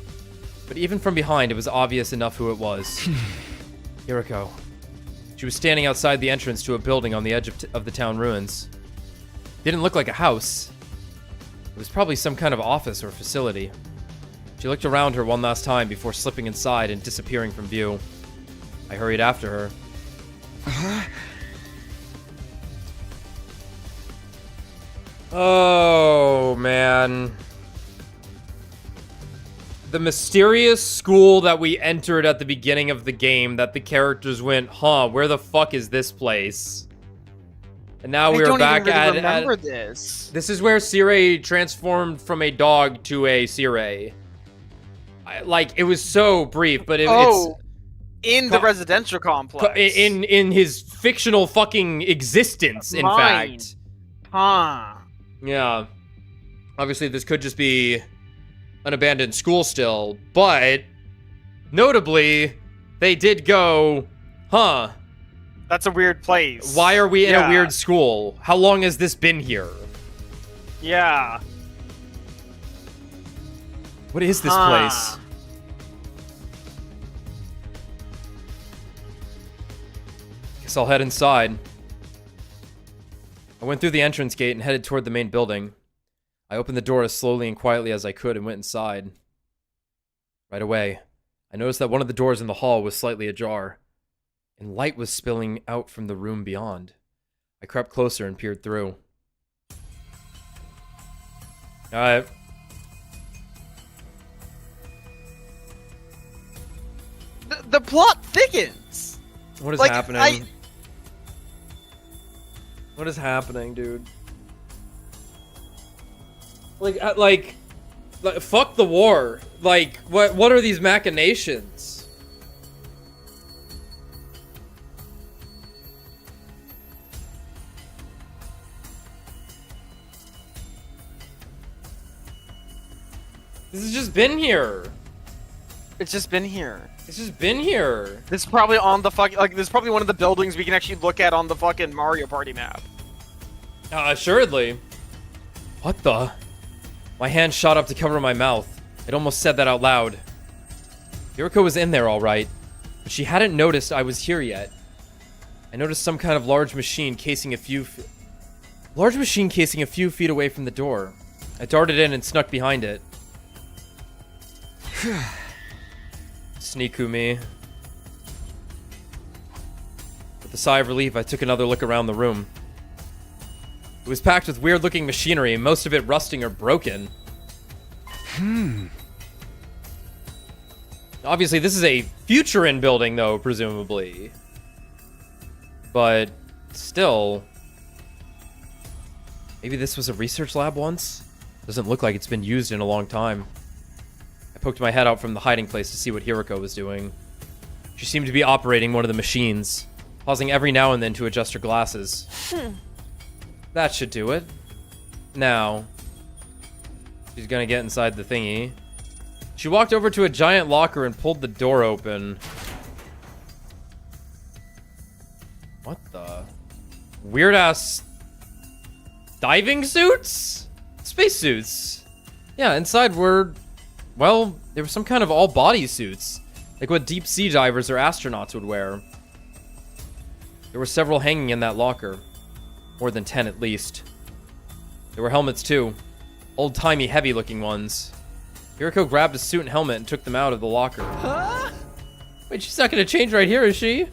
But even from behind, it was obvious enough who it was. Hiroko. She was standing outside the entrance to a building on the edge of the town ruins. Didn't look like a house. It was probably some kind of office or facility. She looked around her one last time before slipping inside and disappearing from view. I hurried after her. Oh, man. The mysterious school that we entered at the beginning of the game that the characters went, huh, where the fuck is this place? And now we're back at... remember this. This is where Siri transformed from a dog to a Siri. Like, it was so brief, but it's... In the residential complex. In his fictional fucking existence, in fact. Huh. Yeah. Obviously, this could just be an abandoned school still, but notably, they did go, huh. That's a weird place. Why are we in a weird school? How long has this been here? Yeah. What is this place? Guess I'll head inside. I went through the entrance gate and headed toward the main building. I opened the door as slowly and quietly as I could and went inside. Right away, I noticed that one of the doors in the hall was slightly ajar, and light was spilling out from the room beyond. I crept closer and peered through. Alright. The plot thickens! What is happening? What is happening, dude? Like, fuck the war. Like, what are these machinations? This has just been here. It's just been here. It's just been here. This is probably on the fucking, like, this is probably one of the buildings we can actually look at on the fucking Mario Party map. Assuredly. What the? My hand shot up to cover my mouth. It almost said that out loud. Hiroko was in there all right, but she hadn't noticed I was here yet. I noticed some kind of large machine casing a few feet away from the door. I darted in and snuck behind it. Sneaku me. With a sigh of relief, I took another look around the room. It was packed with weird-looking machinery, most of it rusting or broken. Obviously, this is a future-in building, though, presumably. But still... Maybe this was a research lab once? Doesn't look like it's been used in a long time. I poked my head out from the hiding place to see what Hiroko was doing. She seemed to be operating one of the machines, pausing every now and then to adjust her glasses. That should do it. Now, she's gonna get inside the thingy. She walked over to a giant locker and pulled the door open. What the? Weird ass diving suits? Space suits. Yeah, inside were, well, there were some kind of all body suits, like what deep sea divers or astronauts would wear. There were several hanging in that locker. More than 10 at least. There were helmets too. Old-timey, heavy-looking ones. Hiroko grabbed a suit and helmet and took them out of the locker. Huh? Wait, she's not gonna change right here, is she?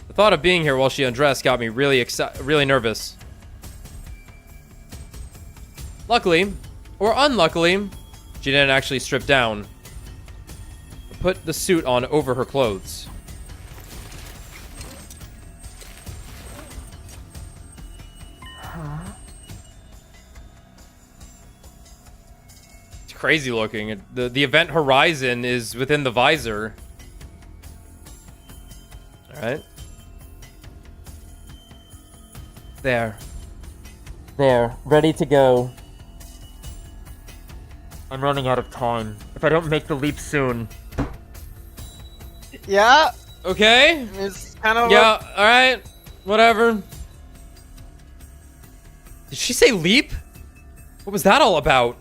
The thought of being here while she undressed got me really nervous. Luckily, or unluckily, she didn't actually strip down. But put the suit on over her clothes. It's crazy looking. The event horizon is within the visor. Alright. There. Ready to go. I'm running out of time. If I don't make the leap soon. Yeah. Okay. It's kind of. Yeah. All right. Whatever. Did she say leap? What was that all about?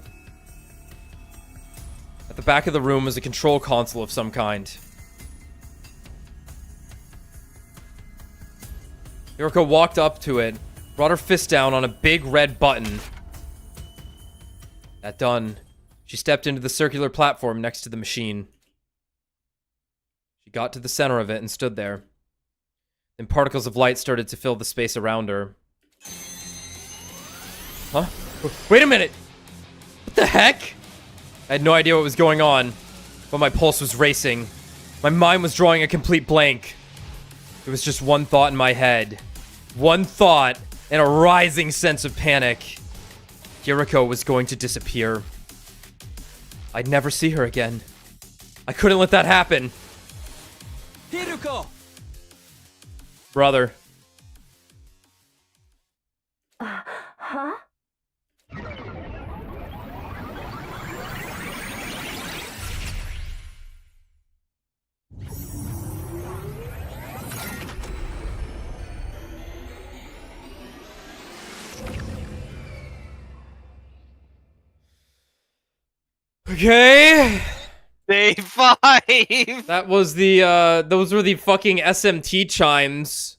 At the back of the room was a control console of some kind. Hiroko walked up to it, brought her fist down on a big red button. That done, she stepped into the circular platform next to the machine. She got to the center of it and stood there. Then particles of light started to fill the space around her. Huh? Wait a minute! What the heck? I had no idea what was going on, but my pulse was racing. My mind was drawing a complete blank. There was just one thought in my head. One thought and a rising sense of panic. Hiroko was going to disappear. I'd never see her again. I couldn't let that happen. Hiroko! Brother. Huh? Okay. Day 5. That was the those were the fucking SMT chimes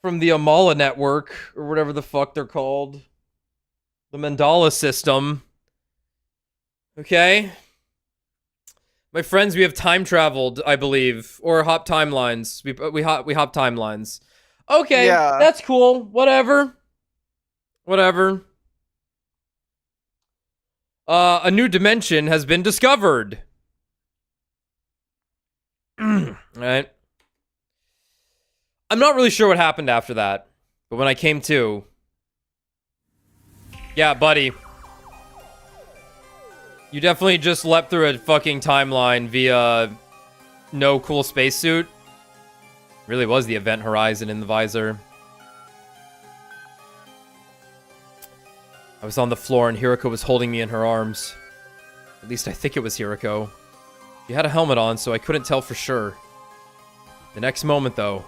from the Amala network or whatever the fuck they're called. The Mandala system. Okay. My friends, we have time traveled, I believe, or hop timelines. We hop timelines. Okay, Yeah. that's cool. Whatever. Whatever. A new dimension has been discovered. Right. I'm not really sure what happened after that, but when I came to, yeah, buddy, you definitely just leapt through a fucking timeline via no cool spacesuit. Really was the event horizon in the visor. I was on the floor and Hiroko was holding me in her arms. At least I think it was Hiroko. She had a helmet on, so I couldn't tell for sure. The next moment, though,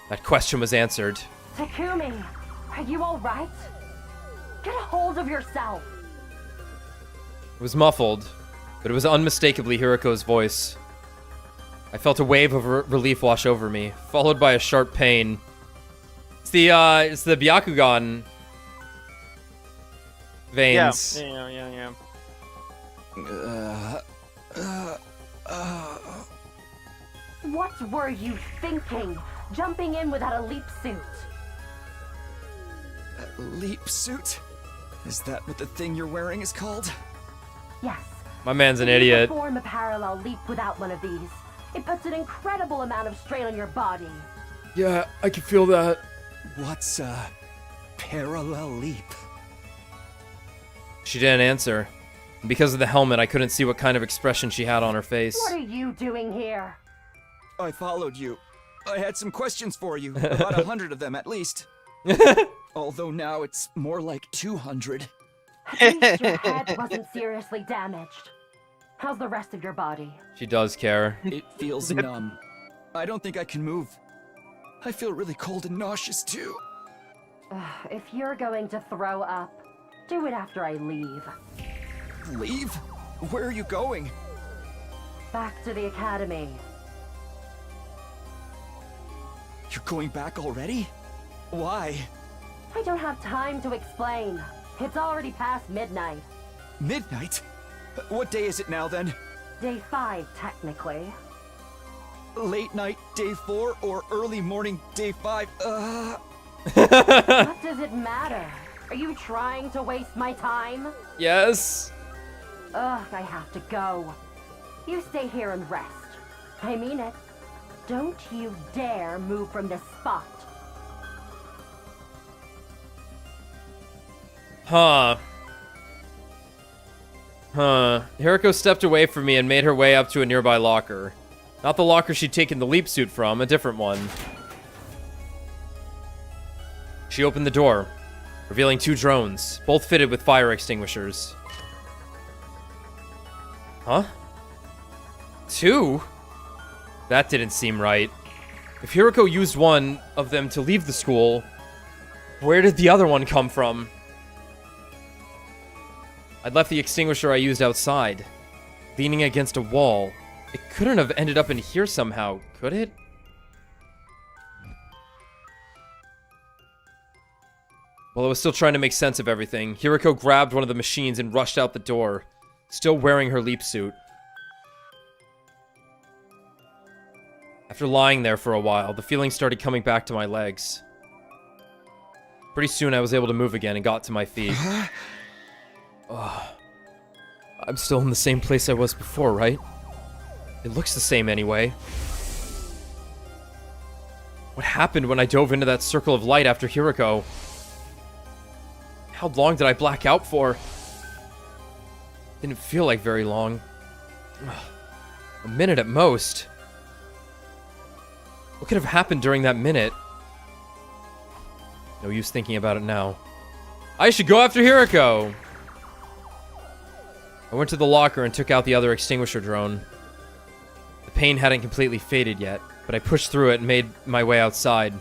that question was answered. Takumi, are you alright? Get a hold of yourself! It was muffled, but it was unmistakably Hiroko's voice. I felt a wave of relief wash over me, followed by a sharp pain. It's the Byakugan veins. Yeah. What were you thinking? Jumping in without a leap suit? A leap suit? Is that what the thing you're wearing is called? Yes. My man's an You idiot. perform a parallel leap without one of these. It puts an incredible amount of strain on your body. Yeah, I can feel that. What's a parallel leap? She didn't answer. And because of the helmet, I couldn't see what kind of expression she had on her face. What are you doing here? I followed you. I had some questions for you, about 100 of them at least. Although now it's more like 200. At least your head wasn't seriously damaged. How's the rest of your body? She does care. It feels numb. I don't think I can move. I feel really cold and nauseous too. If you're going to throw up, do it after I leave. Leave? Where are you going? Back to the academy. You're going back already? Why? I don't have time to explain. It's already past midnight. Midnight? What day is it now then? Day 5, technically. Late night, day 4, or early morning, day 5? What does it matter? Are you trying to waste my time? Yes. Ugh, I have to go. You stay here and rest. I mean it. Don't you dare move from this spot. Huh. Hiroko stepped away from me and made her way up to a nearby locker. Not the locker she'd taken the leap suit from, a different one. She opened the door, revealing 2 drones, both fitted with fire extinguishers. Huh? 2? That didn't seem right. If Hiroko used one of them to leave the school, where did the other one come from? I'd left the extinguisher I used outside, leaning against a wall. It couldn't have ended up in here somehow, could it? While I was still trying to make sense of everything, Hiroko grabbed one of the machines and rushed out the door, still wearing her leap suit. After lying there for a while, the feeling started coming back to my legs. Pretty soon I was able to move again and got to my feet. I'm still in the same place I was before, right? It looks the same anyway. What happened when I dove into that circle of light after Hiroko? How long did I black out for? Didn't feel like very long. A minute at most. What could have happened during that minute? No use thinking about it now. I should go after Hiroko! I went to the locker and took out the other extinguisher drone. The pain hadn't completely faded yet, but I pushed through it and made my way outside.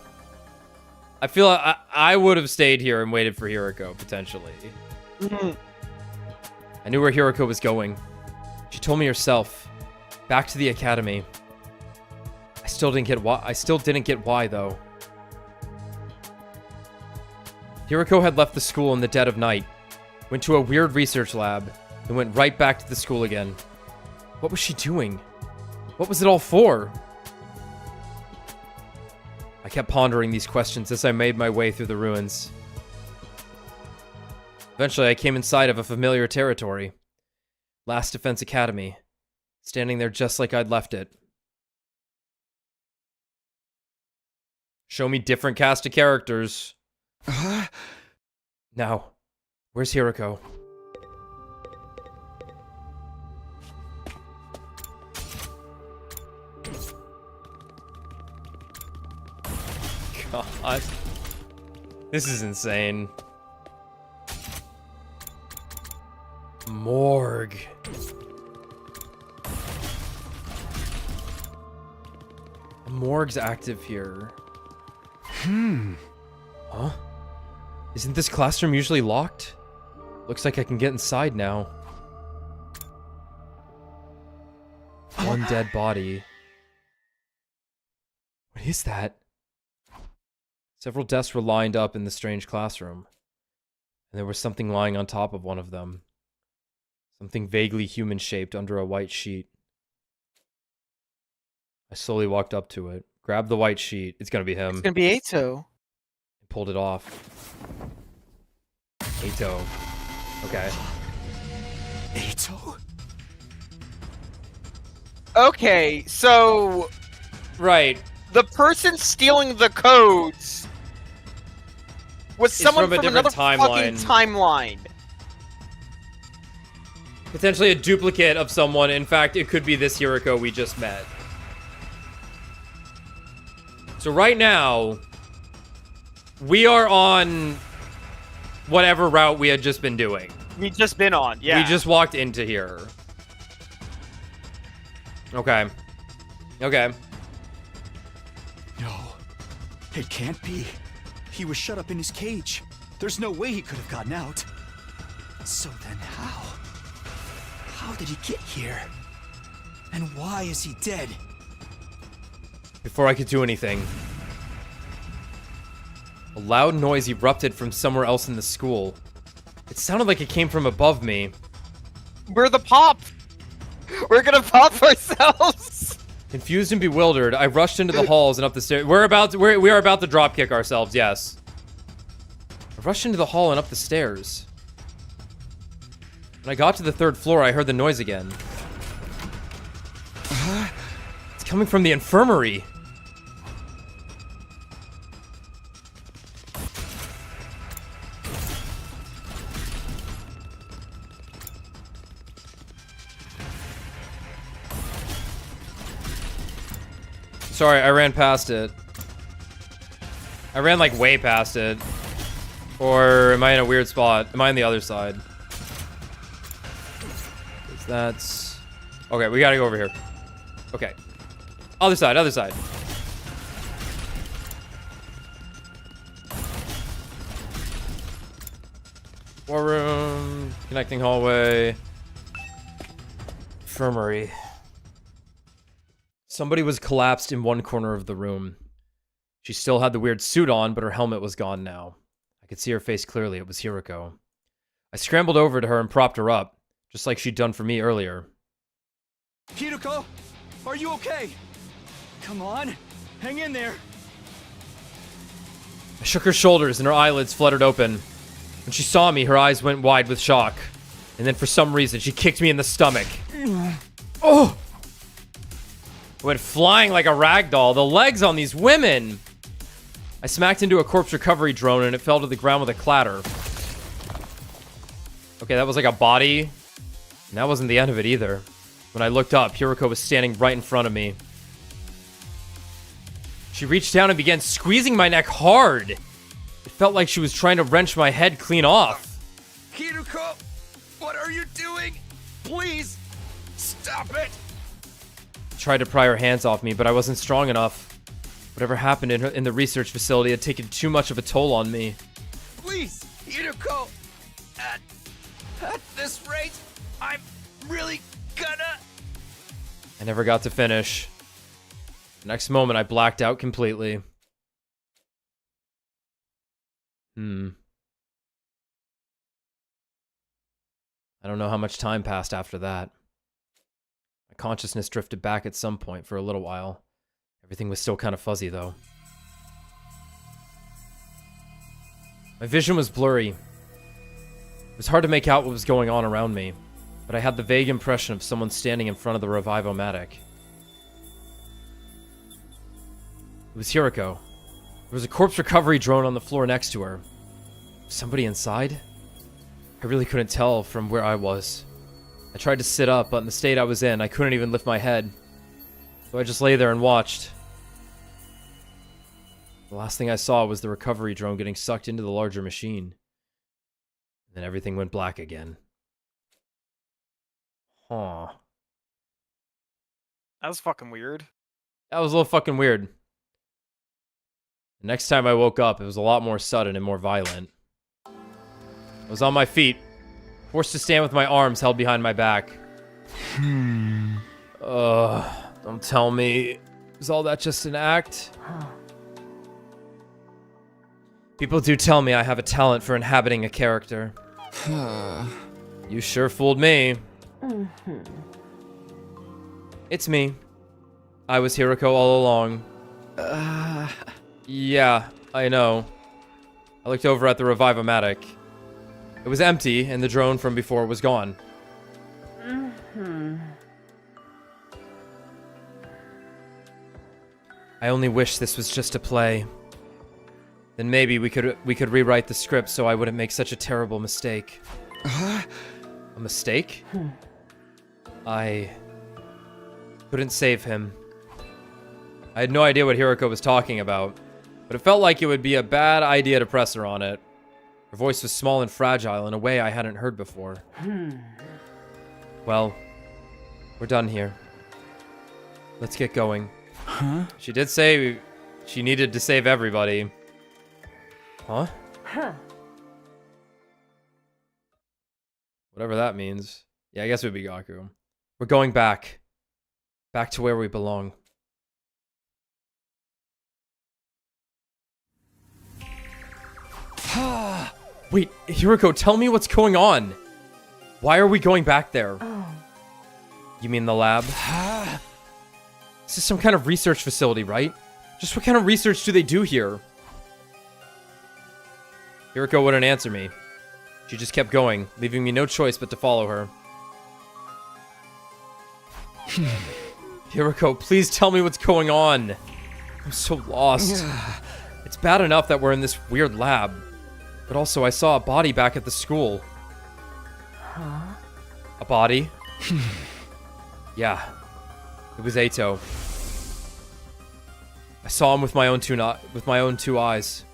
I feel I would have stayed here and waited for Hiroko, potentially. I knew where Hiroko was going. She told me herself. Back to the academy. I still didn't get why, though. Hiroko had left the school in the dead of night, went to a weird research lab, and went right back to the school again. What was she doing? What was it all for? I kept pondering these questions as I made my way through the ruins. Eventually, I came inside of a familiar territory. Last Defense Academy. Standing there just like I'd left it. Show me different cast of characters. Now, where's Hiroko? God. This is insane. Morgue. A morgue's active here. Huh? Isn't this classroom usually locked? Looks like I can get inside now. One dead body. What is that? Several desks were lined up in the strange classroom, and there was something lying on top of one of them. Something vaguely human-shaped under a white sheet. I slowly walked up to it, grabbed the white sheet. It's gonna be him. It's gonna be Atto. And pulled it off. Atto. Okay. Atto? Okay, so... Right. The person stealing the codes was someone from a from different another fucking timeline. Potentially a duplicate of someone. In fact, it could be this Hiroko we just met. So right now, we are on whatever route we had just been doing. We've just been on, yeah. We just walked into here. Okay. Okay. No, it can't be. He was shut up in his cage. There's no way he could have gotten out. So then how? How did he get here? And why is he dead? Before I could do anything, a loud noise erupted from somewhere else in the school. It sounded like it came from above me. We're the pop! We're gonna pop ourselves! Confused and bewildered, I rushed into the halls and up the stairs. We are about to dropkick ourselves, yes. I rushed into the hall and up the stairs. When I got to the 3rd floor, I heard the noise again. It's coming from the infirmary. Sorry, I ran past it. I ran like way past it. Or am I in a weird spot? Am I on the other side? That's... Okay, we gotta go over here. Okay. Other side, other side. War room. Connecting hallway. Infirmary. Somebody was collapsed in one corner of the room. She still had the weird suit on, but her helmet was gone now. I could see her face clearly. It was Hiroko. I scrambled over to her and propped her up, just like she'd done for me earlier. Hiroko, are you okay? Come on, hang in there. I shook her shoulders and her eyelids fluttered open. When she saw me, her eyes went wide with shock. And then for some reason, she kicked me in the stomach. Oh! I went flying like a ragdoll. The legs on these women! I smacked into a corpse recovery drone and it fell to the ground with a clatter. Okay, that was like a body. And that wasn't the end of it either. When I looked up, Hiroko was standing right in front of me. She reached down and began squeezing my neck hard. It felt like she was trying to wrench my head clean off. Hiroko, what are you doing? Please, stop it! I tried to pry her hands off me, but I wasn't strong enough. Whatever happened in the research facility had taken too much of a toll on me. Please, Hiroko, at this rate, I'm really gonna... I never got to finish. The next moment, I blacked out completely. I don't know how much time passed after that. My consciousness drifted back at some point for a little while. Everything was still kind of fuzzy, though. My vision was blurry. It was hard to make out what was going on around me, but I had the vague impression of someone standing in front of the revive-o-matic. It was Hiroko. There was a corpse recovery drone on the floor next to her. Was somebody inside? I really couldn't tell from where I was. I tried to sit up, but in the state I was in, I couldn't even lift my head. So I just lay there and watched. The last thing I saw was the recovery drone getting sucked into the larger machine. Then everything went black again. Huh. That was fucking weird. That was a little fucking weird. The next time I woke up, it was a lot more sudden and more violent. I was on my feet, forced to stand with my arms held behind my back. Don't tell me. Is all that just an act? People do tell me I have a talent for inhabiting a character. You sure fooled me. It's me. I was Hiroko all along. Yeah, I know. I looked over at the revive-o-matic. It was empty, and the drone from before was gone. I only wish this was just a play. Then maybe we could rewrite the script so I wouldn't make such a terrible mistake. A mistake? I couldn't save him. I had no idea what Hiroko was talking about, but it felt like it would be a bad idea to press her on it. Her voice was small and fragile in a way I hadn't heard before. Well, we're done here. Let's get going. Huh? She did say she needed to save everybody. Huh? Whatever that means. Yeah, I guess it would be Gaku. We're going back. Back to where we belong. Wait, Hiroko, tell me what's going on. Why are we going back there? You mean the lab? This is some kind of research facility, right? Just what kind of research do they do here? Hiroko wouldn't answer me. She just kept going, leaving me no choice but to follow her. Hiroko, please tell me what's going on. I'm so lost. It's bad enough that we're in this weird lab, but also I saw a body back at the school. Huh? A body? Yeah. It was Atto. I saw him with my own two eyes.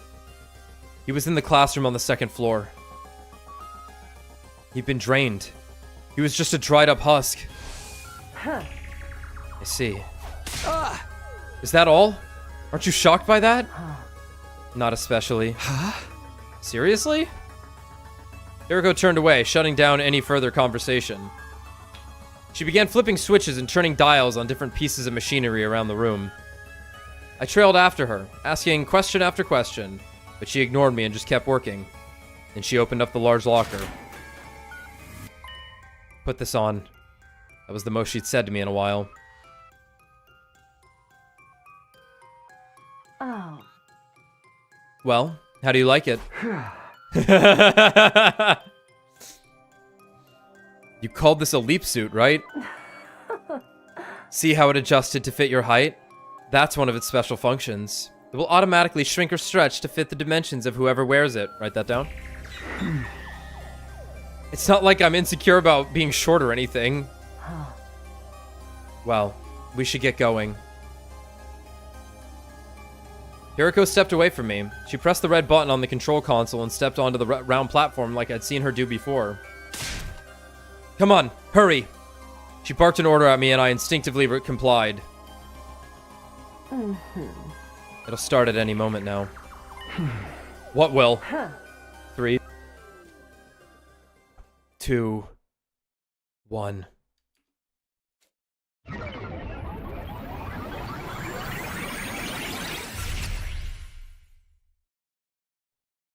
He was in the classroom on the second floor. He'd been drained. He was just a dried up husk. Huh. I see. Is that all? Aren't you shocked by that? Not especially. Huh? Seriously? Hiroko turned away, shutting down any further conversation. She began flipping switches and turning dials on different pieces of machinery around the room. I trailed after her, asking question after question, but she ignored me and just kept working. Then she opened up the large locker. Put this on. That was the most she'd said to me in a while. Oh. Well, how do you like it? You called this a leap suit, right? See how it adjusted to fit your height? That's one of its special functions. It will automatically shrink or stretch to fit the dimensions of whoever wears it. Write that down. It's not like I'm insecure about being short or anything. Well, we should get going. Hiroko stepped away from me. She pressed the red button on the control console and stepped onto the round platform like I'd seen her do before. Come on, hurry! She barked an order at me and I instinctively complied. It'll start at any moment now. What will? 3, 2, 1.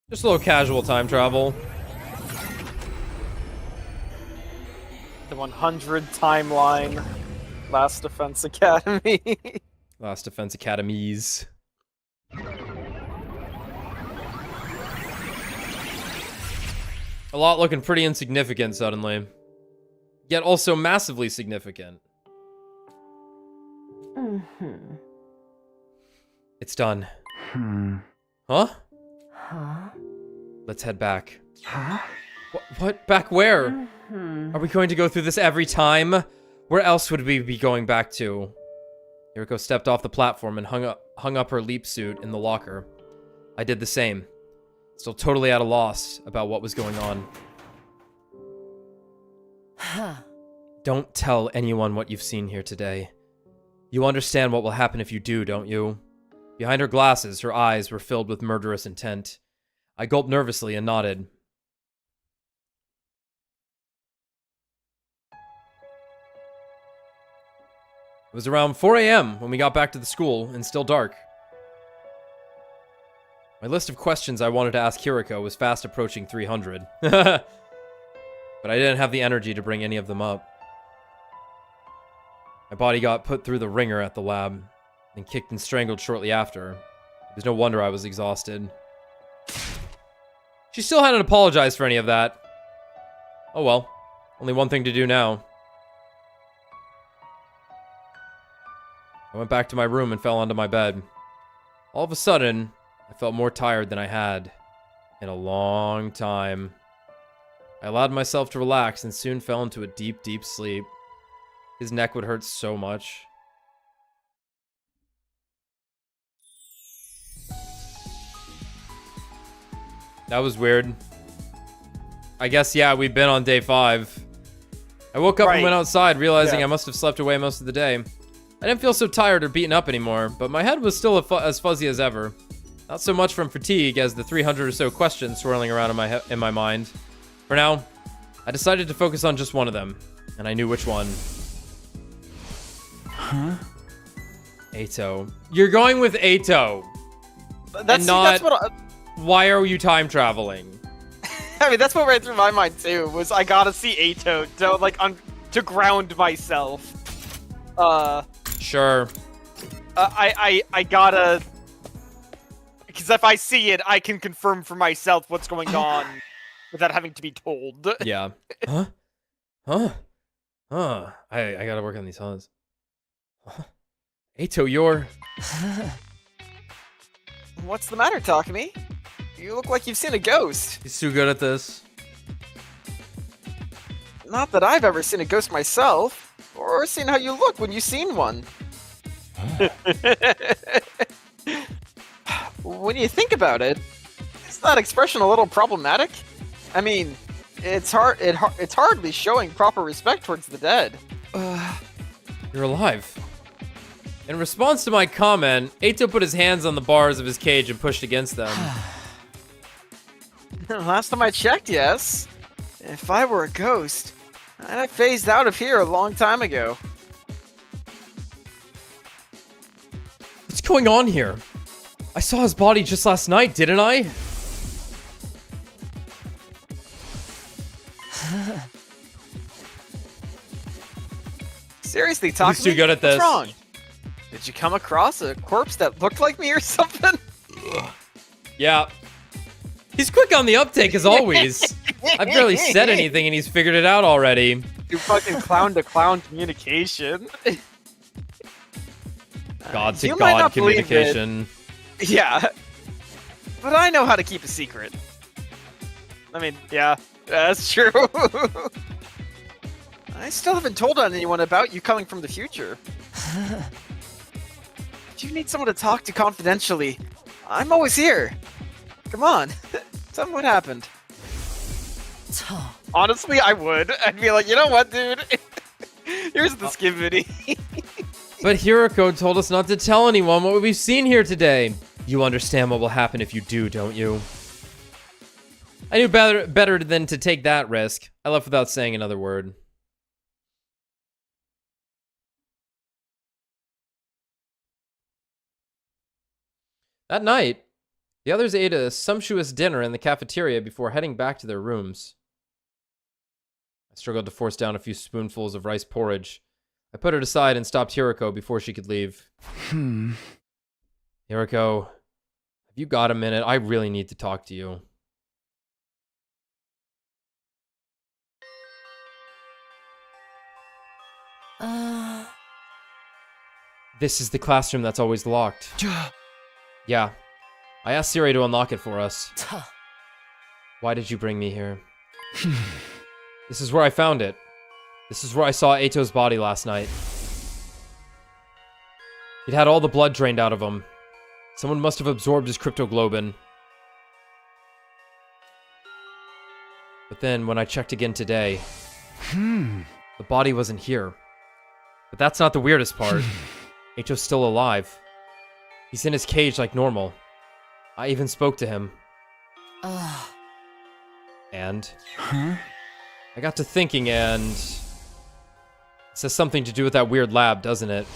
Just a little casual time travel. The 100 timeline. Last Defense Academy. Last Defense Academies. A lot looking pretty insignificant suddenly. Yet also massively significant. It's done. Huh? Huh? Let's head back. Huh? What? Back where? Are we going to go through this every time? Where else would we be going back to? Hiroko stepped off the platform and hung up her leap suit in the locker. I did the same. Still totally at a loss about what was going on. Don't tell anyone what you've seen here today. You understand what will happen if you do, don't you? Behind her glasses, her eyes were filled with murderous intent. I gulped nervously and nodded. It was around 4 a.m. when we got back to the school, and still dark. My list of questions I wanted to ask Hiroko was fast approaching 300. But I didn't have the energy to bring any of them up. My body got put through the ringer at the lab, and kicked and strangled shortly after. It was no wonder I was exhausted. She still hadn't apologized for any of that. Oh well, only one thing to do now. I went back to my room and fell onto my bed. All of a sudden, I felt more tired than I had in a long time. I allowed myself to relax and soon fell into a deep, deep sleep. His neck would hurt so much. That was weird. I guess, yeah, we've been on day 5. I woke up and went outside, realizing I must have slept away most of the day. I didn't feel so tired or beaten up anymore, but my head was still as fuzzy as ever. Not so much from fatigue as the 300 or so questions swirling around in my mind. For now, I decided to focus on just one of them, and I knew which one. Huh? Atto. You're going with Atto. That's what why are you time traveling? I mean, that's what ran through my mind too. Was I gotta see Atto to ground myself. Sure. I gotta, because if I see it, I can confirm for myself what's going on without having to be told. Yeah. Huh? Huh? Huh? I gotta work on these huns. Huh? Atto, you're... What's the matter, Takumi? You look like you've seen a ghost. He's too good at this. Not that I've ever seen a ghost myself, or seen how you look when you've seen one. When you think about it, is that expression a little problematic? I mean, it's hardly showing proper respect towards the dead. You're alive. In response to my comment, Atto put his hands on the bars of his cage and pushed against them. Last time I checked, yes. If I were a ghost, I'd have phased out of here a long time ago. What's going on here? I saw his body just last night, didn't I? Seriously, Takumi? He's too good at this. What's wrong? Did you come across a corpse that looked like me or something? Yeah. He's quick on the uptake as always. I barely said anything and he's figured it out already. You fucking clown-to-clown communication. God-to-God communication. Yeah. But I know how to keep a secret. I mean, yeah, that's true. I still haven't told anyone about you coming from the future. If you need someone to talk to confidentially, I'm always here. Come on, tell me what happened. Honestly, I would. I'd be like, you know what, dude? Here's the skivity. But Hiroko told us not to tell anyone what we've seen here today. You understand what will happen if you do, don't you? I knew better than to take that risk. I left without saying another word. That night, the others ate a sumptuous dinner in the cafeteria before heading back to their rooms. I struggled to force down a few spoonfuls of rice porridge. I put it aside and stopped Hiroko before she could leave. Hiroko, have you got a minute? I really need to talk to you. This is the classroom that's always locked. Yeah. I asked Siri to unlock it for us. Why did you bring me here? This is where I found it. This is where I saw Atto's body last night. It had all the blood drained out of him. Someone must have absorbed his cryptoglobin. But then, when I checked again today, the body wasn't here. But that's not the weirdest part. Atto's still alive. He's in his cage like normal. I even spoke to him. And? I got to thinking and... It says something to do with that weird lab, doesn't it?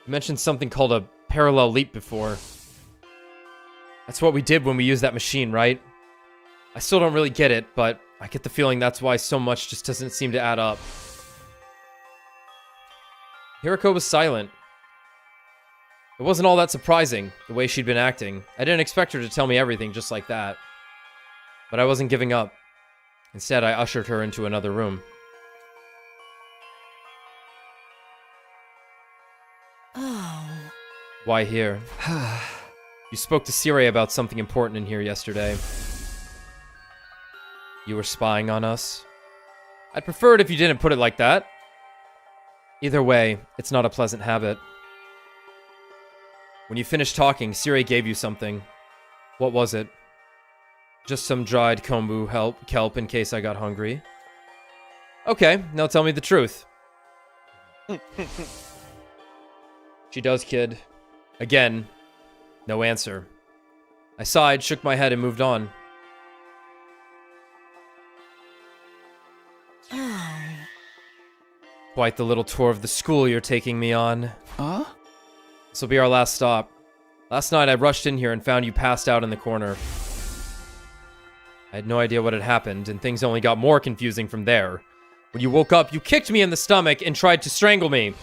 You mentioned something called a parallel leap before. That's what we did when we used that machine, right? I still don't really get it, but I get the feeling that's why so much just doesn't seem to add up. Hiroko was silent. It wasn't all that surprising, the way she'd been acting. I didn't expect her to tell me everything just like that. But I wasn't giving up. Instead, I ushered her into another room. Why here? You spoke to Siri about something important in here yesterday. You were spying on us? I'd prefer it if you didn't put it like that. Either way, it's not a pleasant habit. When you finished talking, Siri gave you something. What was it? Just some dried kombu kelp in case I got hungry. Okay, now tell me the truth. She does, kid. Again, no answer. I sighed, shook my head, and moved on. Quite the little tour of the school you're taking me on. Huh? This will be our last stop. Last night I rushed in here and found you passed out in the corner. I had no idea what had happened, and things only got more confusing from there. When you woke up, you kicked me in the stomach and tried to strangle me.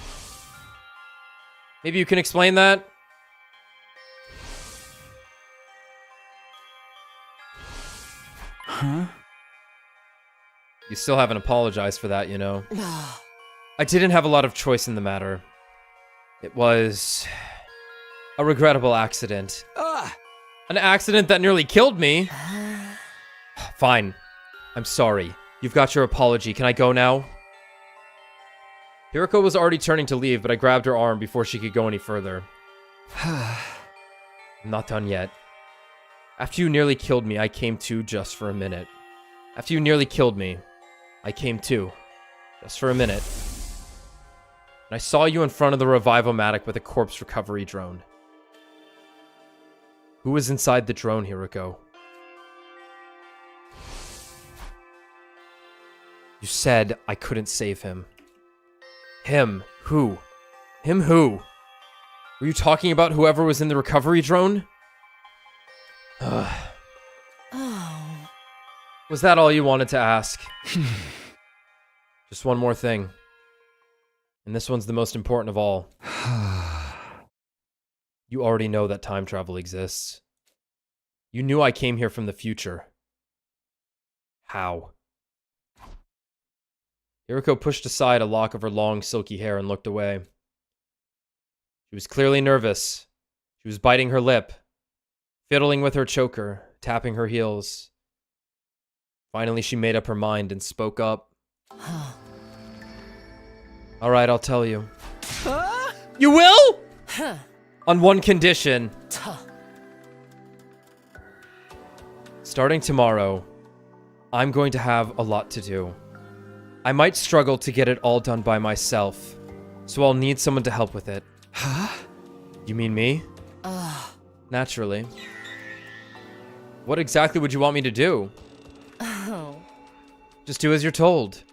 Maybe you can explain that? Huh? You still haven't apologized for that, you know. I didn't have a lot of choice in the matter. It was a regrettable accident. An accident that nearly killed me. Fine. I'm sorry. You've got your apology. Can I go now? Hiroko was already turning to leave, but I grabbed her arm before she could go any further. I'm not done yet. After you nearly killed me, I came to just for a minute. After you nearly killed me, I came to just for a minute. And I saw you in front of the Revivomatic with a corpse recovery drone. Who was inside the drone, Hiroko? You said I couldn't save him. Him? Who? Him who? Were you talking about whoever was in the recovery drone? Was that all you wanted to ask? Just one more thing. And this one's the most important of all. You already know that time travel exists. You knew I came here from the future. How? Hiroko pushed aside a lock of her long, silky hair and looked away. She was clearly nervous. She was biting her lip, fiddling with her choker, tapping her heels. Finally, she made up her mind and spoke up. All right, I'll tell you. You will? On one condition. Starting tomorrow, I'm going to have a lot to do. I might struggle to get it all done by myself, so I'll need someone to help with it. Huh? You mean me? Naturally. What exactly would you want me to do? Just do as you're told.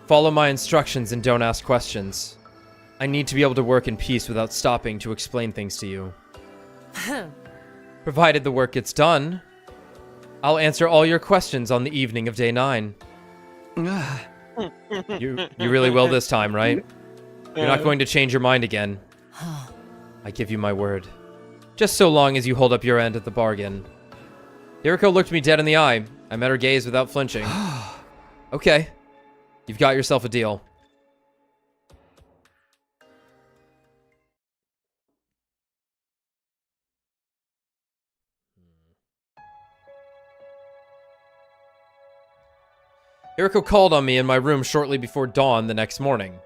Follow my instructions and don't ask questions. I need to be able to work in peace without stopping to explain things to you. Provided the work gets done, I'll answer all your questions on the evening of day 9. You really will this time, right? You're not going to change your mind again. I give you my word. Just so long as you hold up your end of the bargain. Hiroko looked me dead in the eye. I met her gaze without flinching. Okay. You've got yourself a deal. Hiroko called on me in my room shortly before dawn the next morning.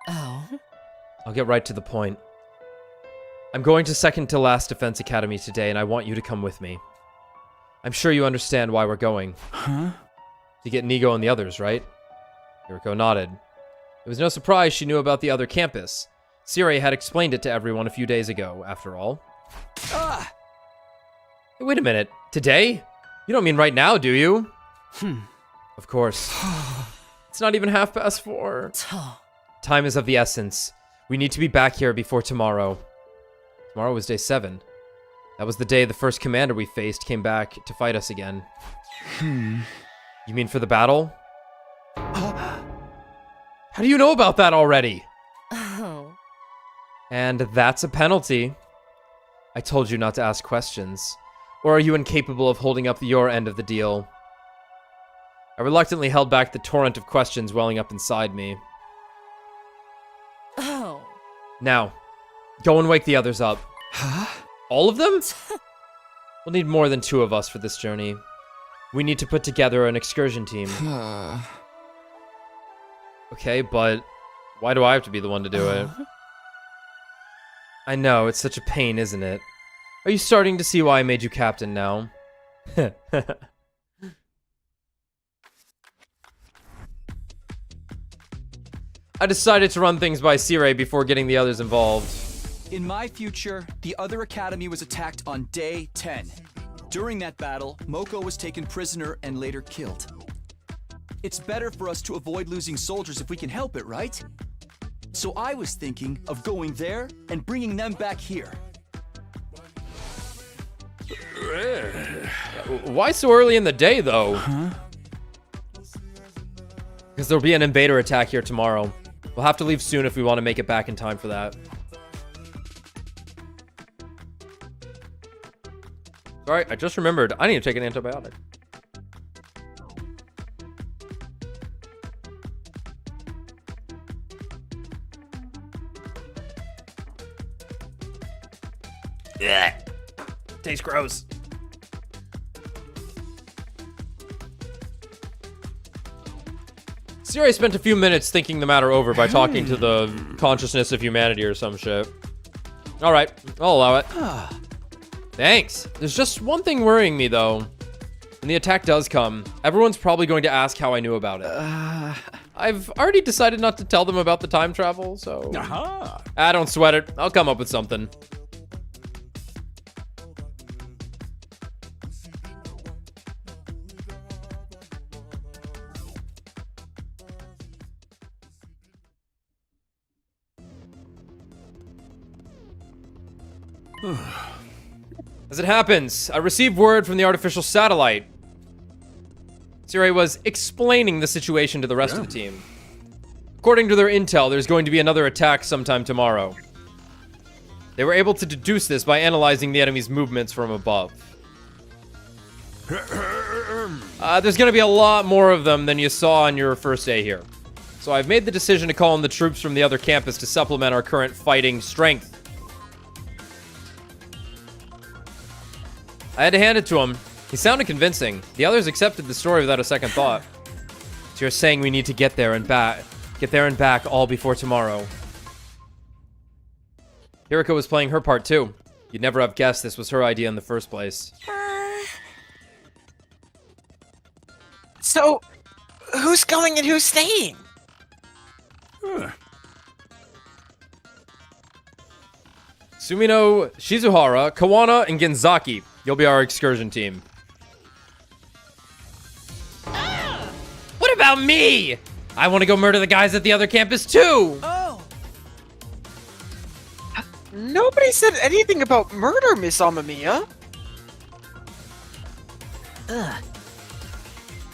Oh? I'll get right to the point. I'm going to second to last Defense Academy today, and I want you to come with me. I'm sure you understand why we're going. Huh? To get Nigo and the others, right? Hiroko nodded. It was no surprise she knew about the other campus. Siri had explained it to everyone a few days ago, after all. Hey, wait a minute. Today? You don't mean right now, do you? Of course. It's not even 4:30. Time is of the essence. We need to be back here before tomorrow. Tomorrow was day 7. That was the day the first commander we faced came back to fight us again. You mean for the battle? How do you know about that already? And that's a penalty. I told you not to ask questions. Or are you incapable of holding up your end of the deal? I reluctantly held back the torrent of questions welling up inside me. Now, go and wake the others up. Huh? All of them? We'll need more than 2 of us for this journey. We need to put together an excursion team. Okay, but why do I have to be the one to do it? I know, it's such a pain, isn't it? Are you starting to see why I made you captain now? I decided to run things by Siri before getting the others involved. In my future, the other academy was attacked on day 10. During that battle, Moko was taken prisoner and later killed. It's better for us to avoid losing soldiers if we can help it, right? So I was thinking of going there and bringing them back here. Why so early in the day, though? Because there'll be an invader attack here tomorrow. We'll have to leave soon if we want to make it back in time for that. Sorry, I just remembered. I need to take an antibiotic. Yeah. Tastes gross. Siri spent a few minutes thinking the matter over by talking to the consciousness of humanity or some shit. Alright, I'll allow it. Thanks. There's just one thing worrying me, though. When the attack does come, everyone's probably going to ask how I knew about it. I've already decided not to tell them about the time travel, so... don't sweat it. I'll come up with something. As it happens, I received word from the artificial satellite. Siri was explaining the situation to the rest of the team. According to their intel, there's going to be another attack sometime tomorrow. They were able to deduce this by analyzing the enemy's movements from above. There's going to be a lot more of them than you saw on your first day here. So I've made the decision to call in the troops from the other campus to supplement our current fighting strength. I had to hand it to him. He sounded convincing. The others accepted the story without a second thought. So you're saying we need to get there and back all before tomorrow. Hiriko was playing her part too. You'd never have guessed this was her idea in the first place. So, who's going and who's staying? Sumino, Shizuhara, Kawana, and Genzaki. You'll be our excursion team. What about me? I want to go murder the guys at the other campus too. Oh. Nobody said anything about murder, Miss Amamiya.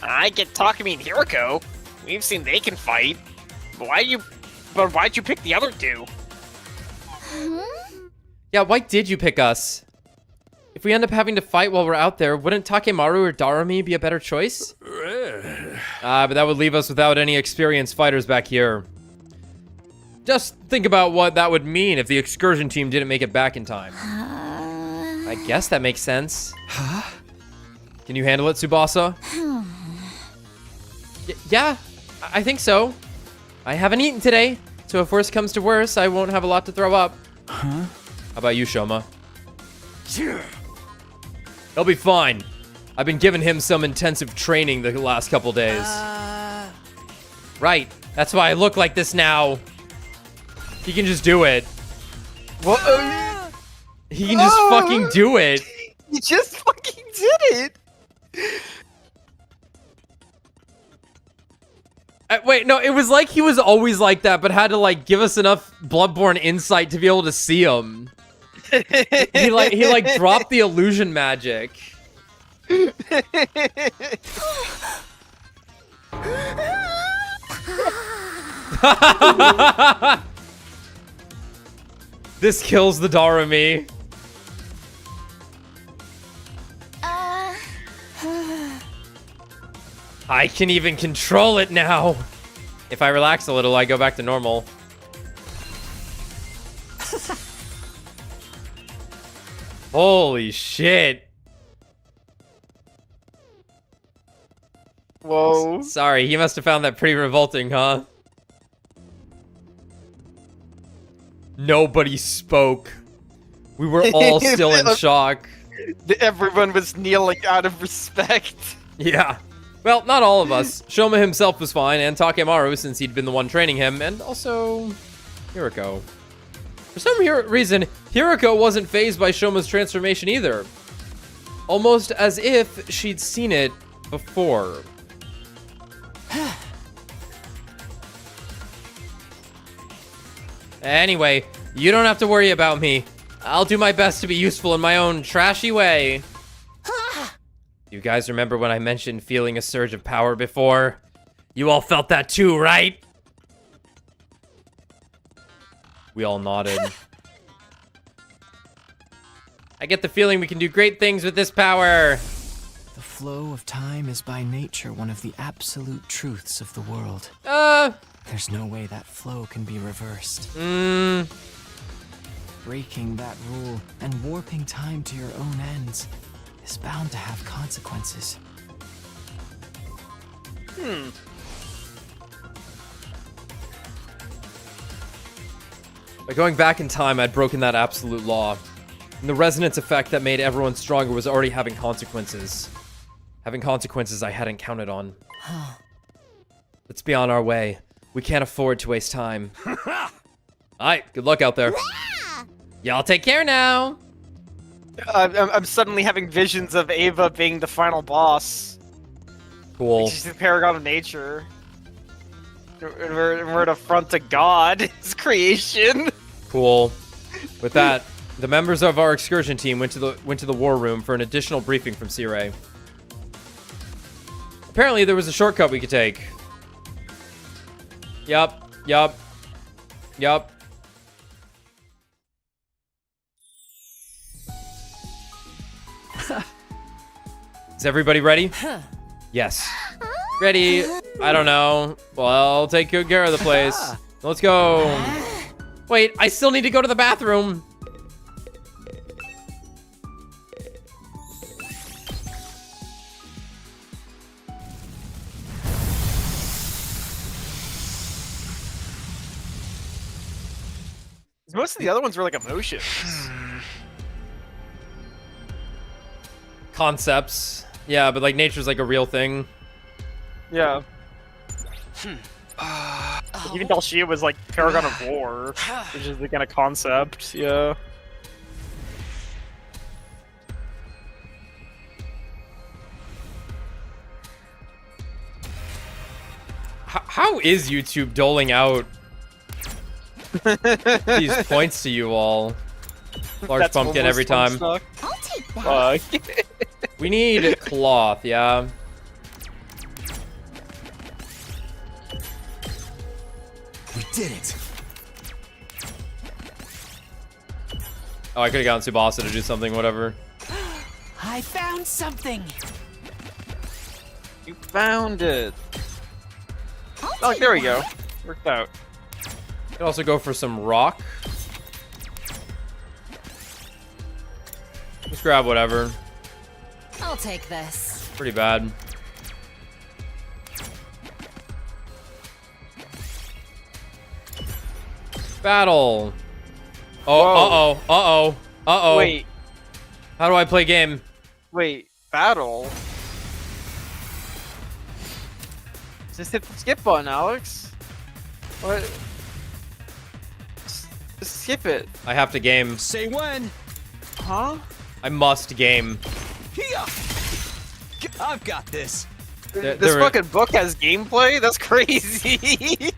I get Takumi and Hiriko. We've seen they can fight. Why'd you pick the other two? Yeah, why did you pick us? If we end up having to fight while we're out there, wouldn't Takemaru or Darumi be a better choice? But that would leave us without any experienced fighters back here. Just think about what that would mean if the excursion team didn't make it back in time. I guess that makes sense. Can you handle it, Tsubasa? Yeah, I think so. I haven't eaten today, so if worse comes to worse, I won't have a lot to throw up. How about you, Shoma? He'll be fine. I've been giving him some intensive training the last couple days. Right. That's why I look like this now. He can just do it. What? He can just fucking do it. He just fucking did it. Wait, no, it was like he was always like that, but had to like give us enough Bloodborne insight to be able to see him. he like dropped the illusion magic. This kills the Darumi. I can even control it now. If I relax a little, I go back to normal. Holy shit. Whoa. Sorry, he must have found that pretty revolting, huh? Nobody spoke. We were all still in shock. Everyone was kneeling out of respect. Yeah. Well, not all of us. Shoma himself was fine, and Takemaru, since he'd been the one training him, and also Hiroko. For some reason, Hiroko wasn't fazed by Shoma's transformation either. Almost as if she'd seen it before. Anyway, you don't have to worry about me. I'll do my best to be useful in my own trashy way. You guys remember when I mentioned feeling a surge of power before? You all felt that too, right? We all nodded. I get the feeling we can do great things with this power. The flow of time is by nature one of the absolute truths of the world. There's no way that flow can be reversed. Breaking that rule and warping time to your own ends is bound to have consequences. By going back in time, I'd broken that absolute law. And the resonance effect that made everyone stronger was already having consequences. Having consequences I hadn't counted on. Let's be on our way. We can't afford to waste time. Alright, good luck out there. Y'all take care now. I'm suddenly having visions of Eva being the final boss. Cool. She's the paragon of nature. We're an affront to God, his creation. Cool. With that, the members of our excursion team went to the war room for an additional briefing from Siri. Apparently, there was a shortcut we could take. Yup. Is everybody ready? Yes. Ready? I don't know. Well, I'll take good care of the place. Let's go. Wait, I still need to go to the bathroom. Most of the other ones were like emotions. Concepts. Yeah, but like nature's like a real thing. Yeah. Even Dalshia was like Paragon of War, which is the kind of concept, yeah. How is YouTube doling out these points to you all? Large That's pumpkin every time. I'll take that. We need cloth, yeah. We did it. Oh, I could have gotten Tsubasa to do something, whatever. I found something. You found it. Oh, there we go. Worked out. Could also go for some rock. Just grab whatever. I'll take this. Pretty bad. Battle. Oh, uh-oh. Wait. How do I play game? Wait, battle? Just hit the skip button, Alex. What? Just skip it. I have to game. Say when. Huh? I must game. Here. I've got this. This fucking book has gameplay? That's crazy.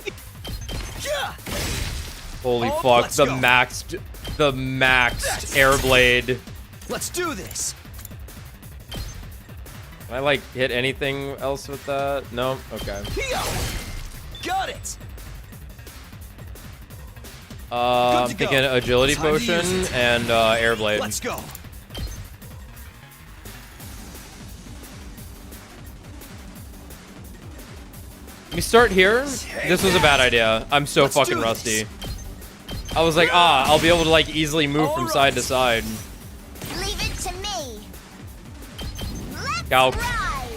Holy Oh, fuck, let's the go. maxed Airblade. Let's do this. Can I like hit anything else with that? No? Okay. Here. Got it. I'm to go. thinking agility Time to use potion it. and Airblade. Let's go. Can we start here? This was a bad idea. I'm so Let's fucking do rusty. this. I was like, I'll be able to like easily move from side to side. Leave it to me. Let's Go. ride.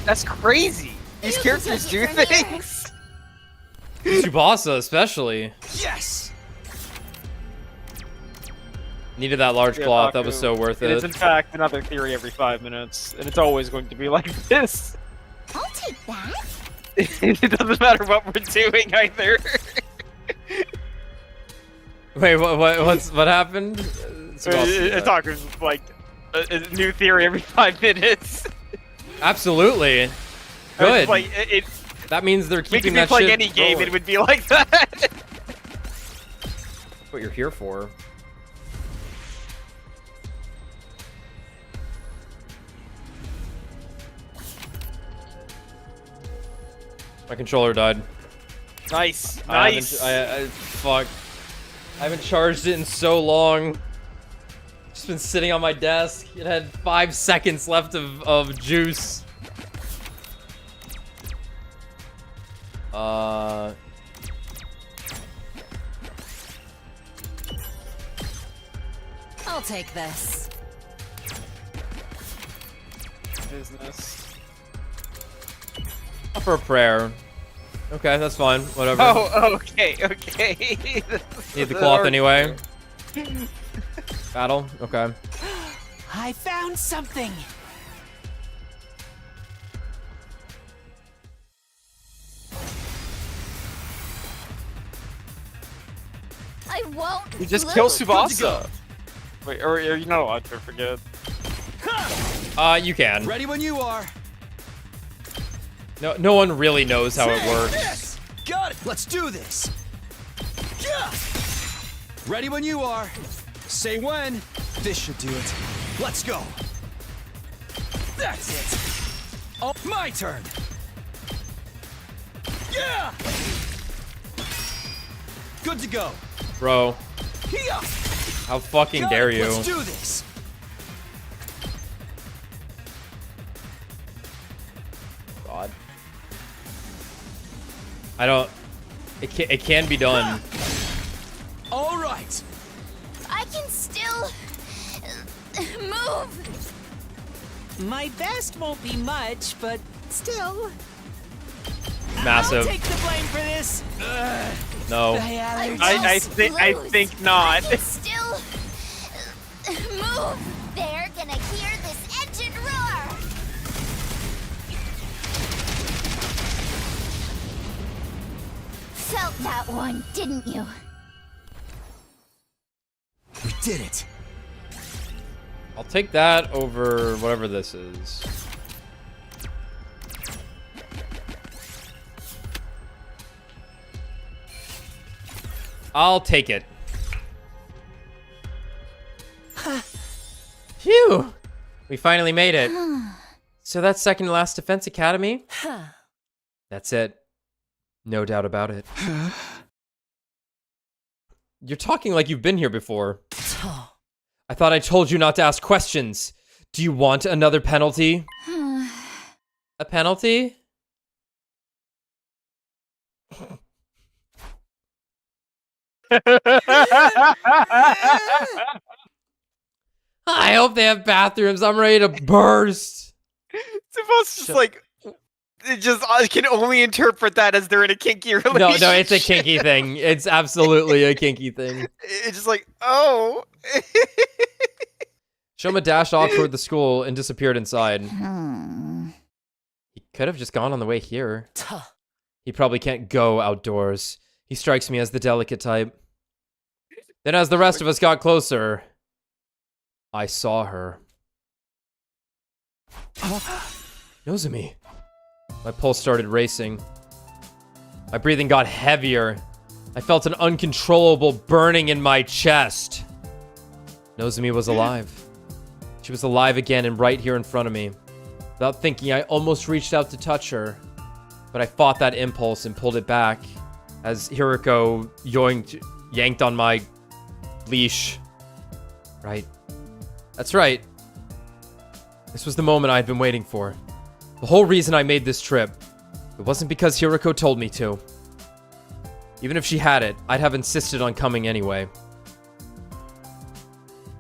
That's crazy. These characters do things. Tsubasa, especially. Yes! Needed that large cloth. That was so worth it. It's in fact another theory every 5 minutes, and it's always going to be like this. I'll take that. It doesn't matter what we're doing either. Wait, what happened? Talker's like a new theory every 5 minutes. Absolutely. Good. Like, that means they're keeping we that could be shit playing any game, going. it would be like that. That's what you're here for. My controller died. Nice. Fuck. I haven't charged it in so long. Just been sitting on my desk. It had 5 seconds left of juice. I'll take this. Business. For a prayer. Okay, that's fine. Whatever. Oh, okay. Need the cloth anyway. Battle? Okay. I found something. I won't. You just kill lose. Tsubasa. Wait, or you're not allowed to forget. You can. Ready when you are. No one really knows how it works. Yes! Got it. Let's do this. Yeah! Ready when you are. Say when. This should do it. Let's go. That's it. Oh, my turn. Yeah! Good to go. Bro. Yeah! How fucking Got dare it. you? Let's do this. God. I don't... It can be done. All right. I can still move. My best won't be much, but still. Massive. I'll take the blame for this. No. I think not. I can still move. They're gonna hear this engine roar. Felt that one, didn't you? We did it. I'll take that over whatever this is. I'll take it. Phew! We finally made it. So that's second to last Defense Academy? That's it. No doubt about it. You're talking like you've been here before. I thought I told you not to ask questions. Do you want another penalty? A penalty? I hope they have bathrooms. I'm ready to burst. Tsubasa just like... I can only interpret that as they're in a kinky relationship. No, it's a kinky thing. It's absolutely a kinky thing. It's just like, oh. Shoma dashed off toward the school and disappeared inside. He could have just gone on the way here. He probably can't go outdoors. He strikes me as the delicate type. Then as the rest of us got closer, I saw her. Nozomi. My pulse started racing. My breathing got heavier. I felt an uncontrollable burning in my chest. Nozomi was alive. She was alive again and right here in front of me. Without thinking, I almost reached out to touch her. But I fought that impulse and pulled it back as Hiroko yanked on my leash. Right. That's right. This was the moment I had been waiting for. The whole reason I made this trip. It wasn't because Hiroko told me to. Even if she had it, I'd have insisted on coming anyway.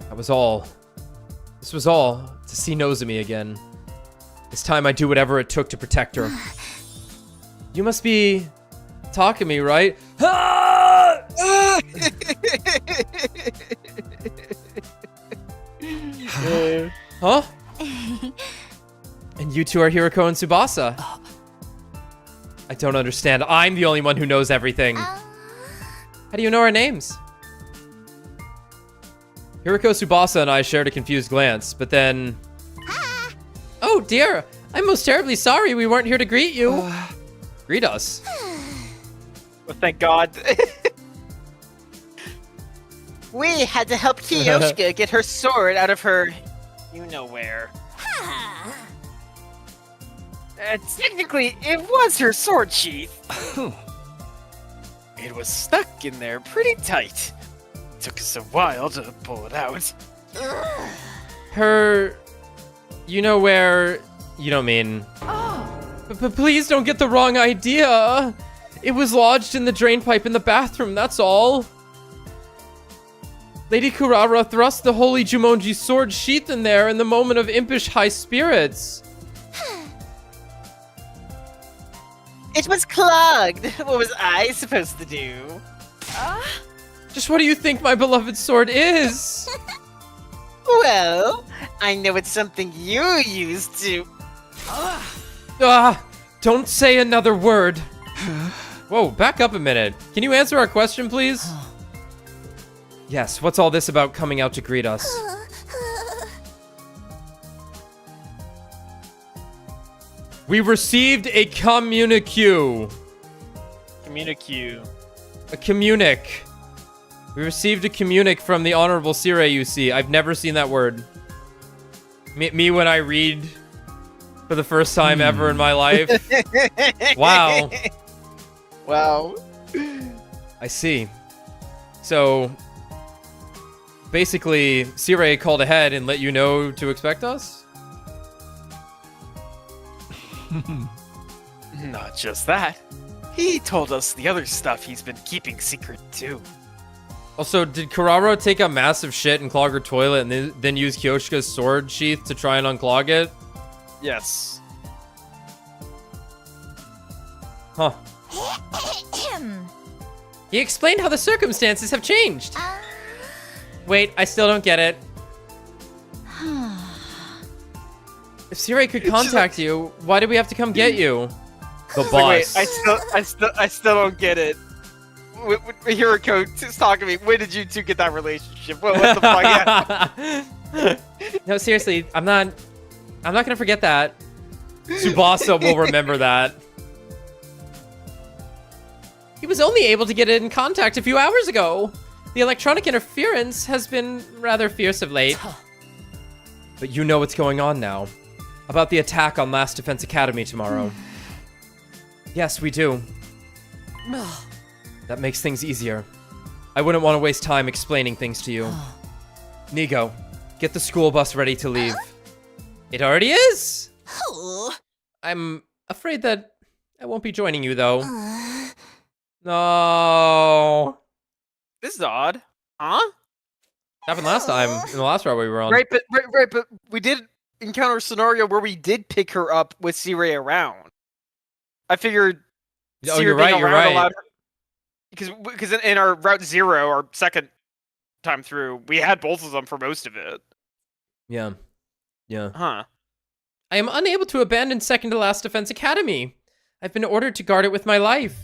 That was all. This was all to see Nozomi again. This time I'd do whatever it took to protect her. You must be talking to me, right? Ah! Huh? And you two are Hiroko and Tsubasa. I don't understand. I'm the only one who knows everything. How do you know our names? Hiroko, Tsubasa, and I shared a confused glance, but then... Oh dear, I'm most terribly sorry we weren't here to greet you. Greet us. Well, thank God. We had to help Kiyoshika get her sword out of her... you-know-where. Technically, it was her sword sheath. It was stuck in there pretty tight. Took us a while to pull it out. Her... You know where... You don't mean... But please don't get the wrong idea. It was lodged in the drain pipe in the bathroom, that's all. Lady Kurara thrust the holy Jumonji sword sheath in there in the moment of impish high spirits. It was clogged. What was I supposed to do? Just what do you think my beloved sword is? Well, I know it's something you used to... Don't say another word. Whoa, back up a minute. Can you answer our question, please? Yes, what's all this about coming out to greet us? We received a communique. Communique. A communique. We received a communique from the Honorable Siri, you see. I've never seen that word. Me when I read for the first time ever in my life. Wow. Wow. I see. So, basically, Siri called ahead and let you know to expect us? Not just that. He told us the other stuff he's been keeping secret too. Also, did Kuraro take a massive shit and clog her toilet and then use Kyoshika's sword sheath to try and unclog it? Yes. Huh. He explained how the circumstances have changed. Wait, I still don't get it. If Siri could contact you, why did we have to come get you? The boss. Wait, I still don't get it. Hiroko is talking to me. When did you two get that relationship? What the fuck? No, seriously, I'm not gonna forget that. Tsubasa will remember that. He was only able to get in contact a few hours ago. The electronic interference has been rather fierce of late. But you know what's going on now. About the attack on Last Defense Academy tomorrow. Yes, we do. That makes things easier. I wouldn't want to waste time explaining things to you. Nigo, get the school bus ready to leave. It already is! I'm afraid that I won't be joining you, though. No. This is odd. Huh? Happened last time, in the last route we were on. Right, but we did encounter a scenario where we did pick her up with Siri around. I figured. Oh, you're right. You're right. Because in our Route 0, our second time through, we had both of them for most of it. Yeah. Yeah. Huh. I am unable to abandon Second to Last Defense Academy. I've been ordered to guard it with my life.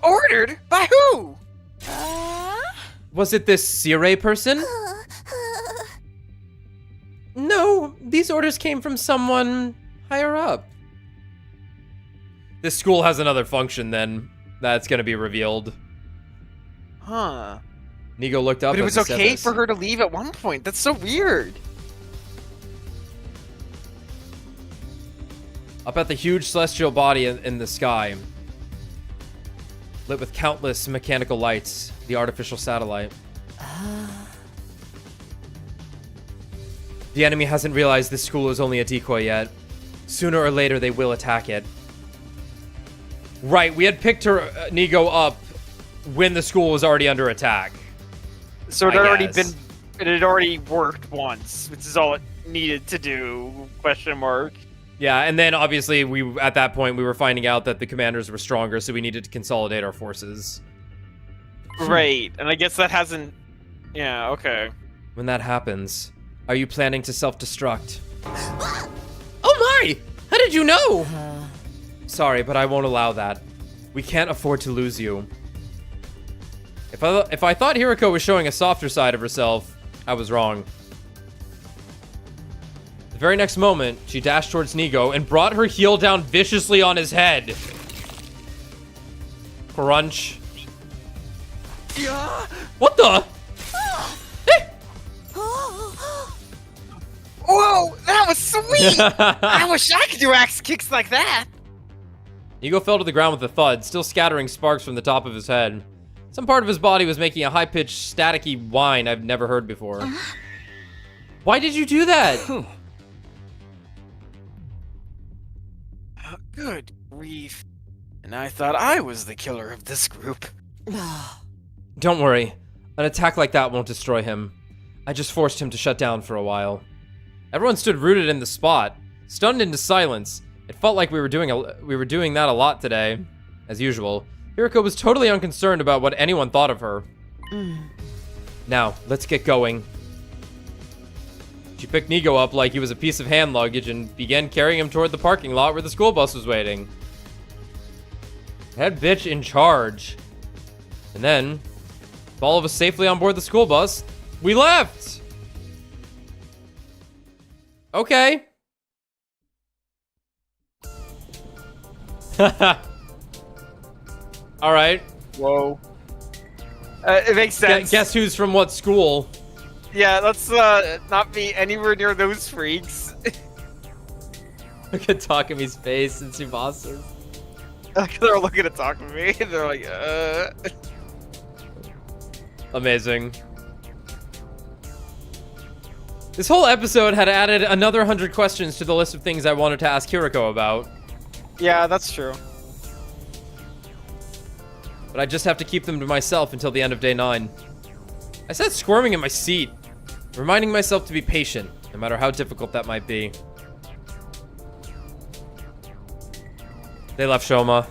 Ordered? By who? Was it this Siri person? No, these orders came from someone higher up. This school has another function then. That's gonna be revealed. Huh. Nigo looked up. But it was okay for her to leave at one point. That's so weird. Up at the huge celestial body in the sky, lit with countless mechanical lights, the artificial satellite. The enemy hasn't realized this school is only a decoy yet. Sooner or later, they will attack it. Right, we had picked her, Nigo, up when the school was already under attack. So it had already worked once, which is all it needed to do, question mark. Yeah, and then obviously at that point we were finding out that the commanders were stronger, so we needed to consolidate our forces. Right, and I guess that hasn't... Yeah, okay. When that happens, are you planning to self-destruct? Oh my! How did you know? Sorry, but I won't allow that. We can't afford to lose you. If I thought Hiriko was showing a softer side of herself, I was wrong. The very next moment, she dashed towards Nigo and brought her heel down viciously on his head. Crunch. What the? Whoa, that was sweet! I wish I could do axe kicks like that. Nigo fell to the ground with a thud, still scattering sparks from the top of his head. Some part of his body was making a high-pitched, staticky whine I've never heard before. Why did you do that? Good grief. And I thought I was the killer of this group. Don't worry. An attack like that won't destroy him. I just forced him to shut down for a while. Everyone stood rooted in the spot, stunned into silence. It felt like we were doing that a lot today. As usual, Hiriko was totally unconcerned about what anyone thought of her. Now, let's get going. She picked Nigo up like he was a piece of hand luggage and began carrying him toward the parking lot where the school bus was waiting. Head bitch in charge. And then, with all of us safely on board the school bus, we left! Okay. Alright. Whoa. It makes sense. Guess who's from what school? Yeah, let's not be anywhere near those freaks. Look at Takami's face and Tsubasa's. They're looking at Takami. They're like, Amazing. This whole episode had added another 100 questions to the list of things I wanted to ask Hiriko about. Yeah, that's true. But I just have to keep them to myself until the end of day 9. I sat squirming in my seat, reminding myself to be patient, no matter how difficult that might be. They left Shoma.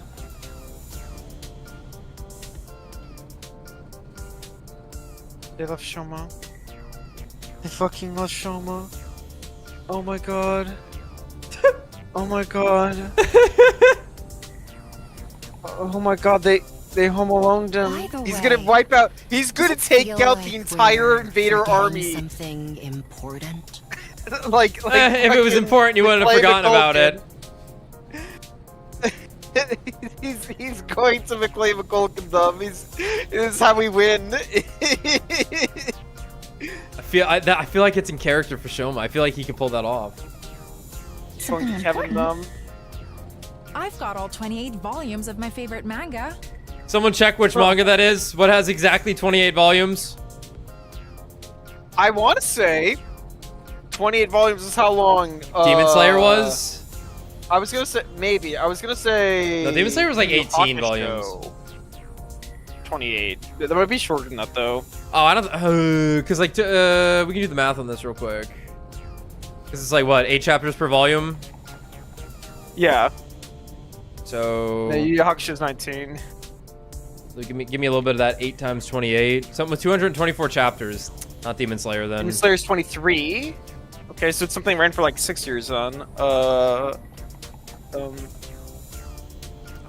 They left Shoma. They fucking left Shoma. Oh my god. Oh my god. Oh my god, they home aloned him. He's gonna wipe out. He's gonna take out the entire Invader army. Something important. like if it was important, you wouldn't have forgotten about it. he's going to McClay McCulkin. This is how we win. I feel like it's in character for Shoma. I feel like he can pull that off. Something Kevin important. I've got all 28 volumes of my favorite manga. Someone check which manga that is. What has exactly 28 volumes? I want to say 28 volumes is how long Demon Slayer was? I was gonna say maybe. I was gonna say No, Demon Slayer was like 18 volumes. 28. That might be shorter than that though. Oh, I don't. Cause like, we can do the math on this real quick. This is like what, 8 chapters per volume? Yeah. So. Yeah, Yu Yu Hakusho's 19. So give me a little bit of that. 8 times 28. Something with 224 chapters. Not Demon Slayer then. Demon Slayer's 23. Okay, so it's something ran for like 6 years on.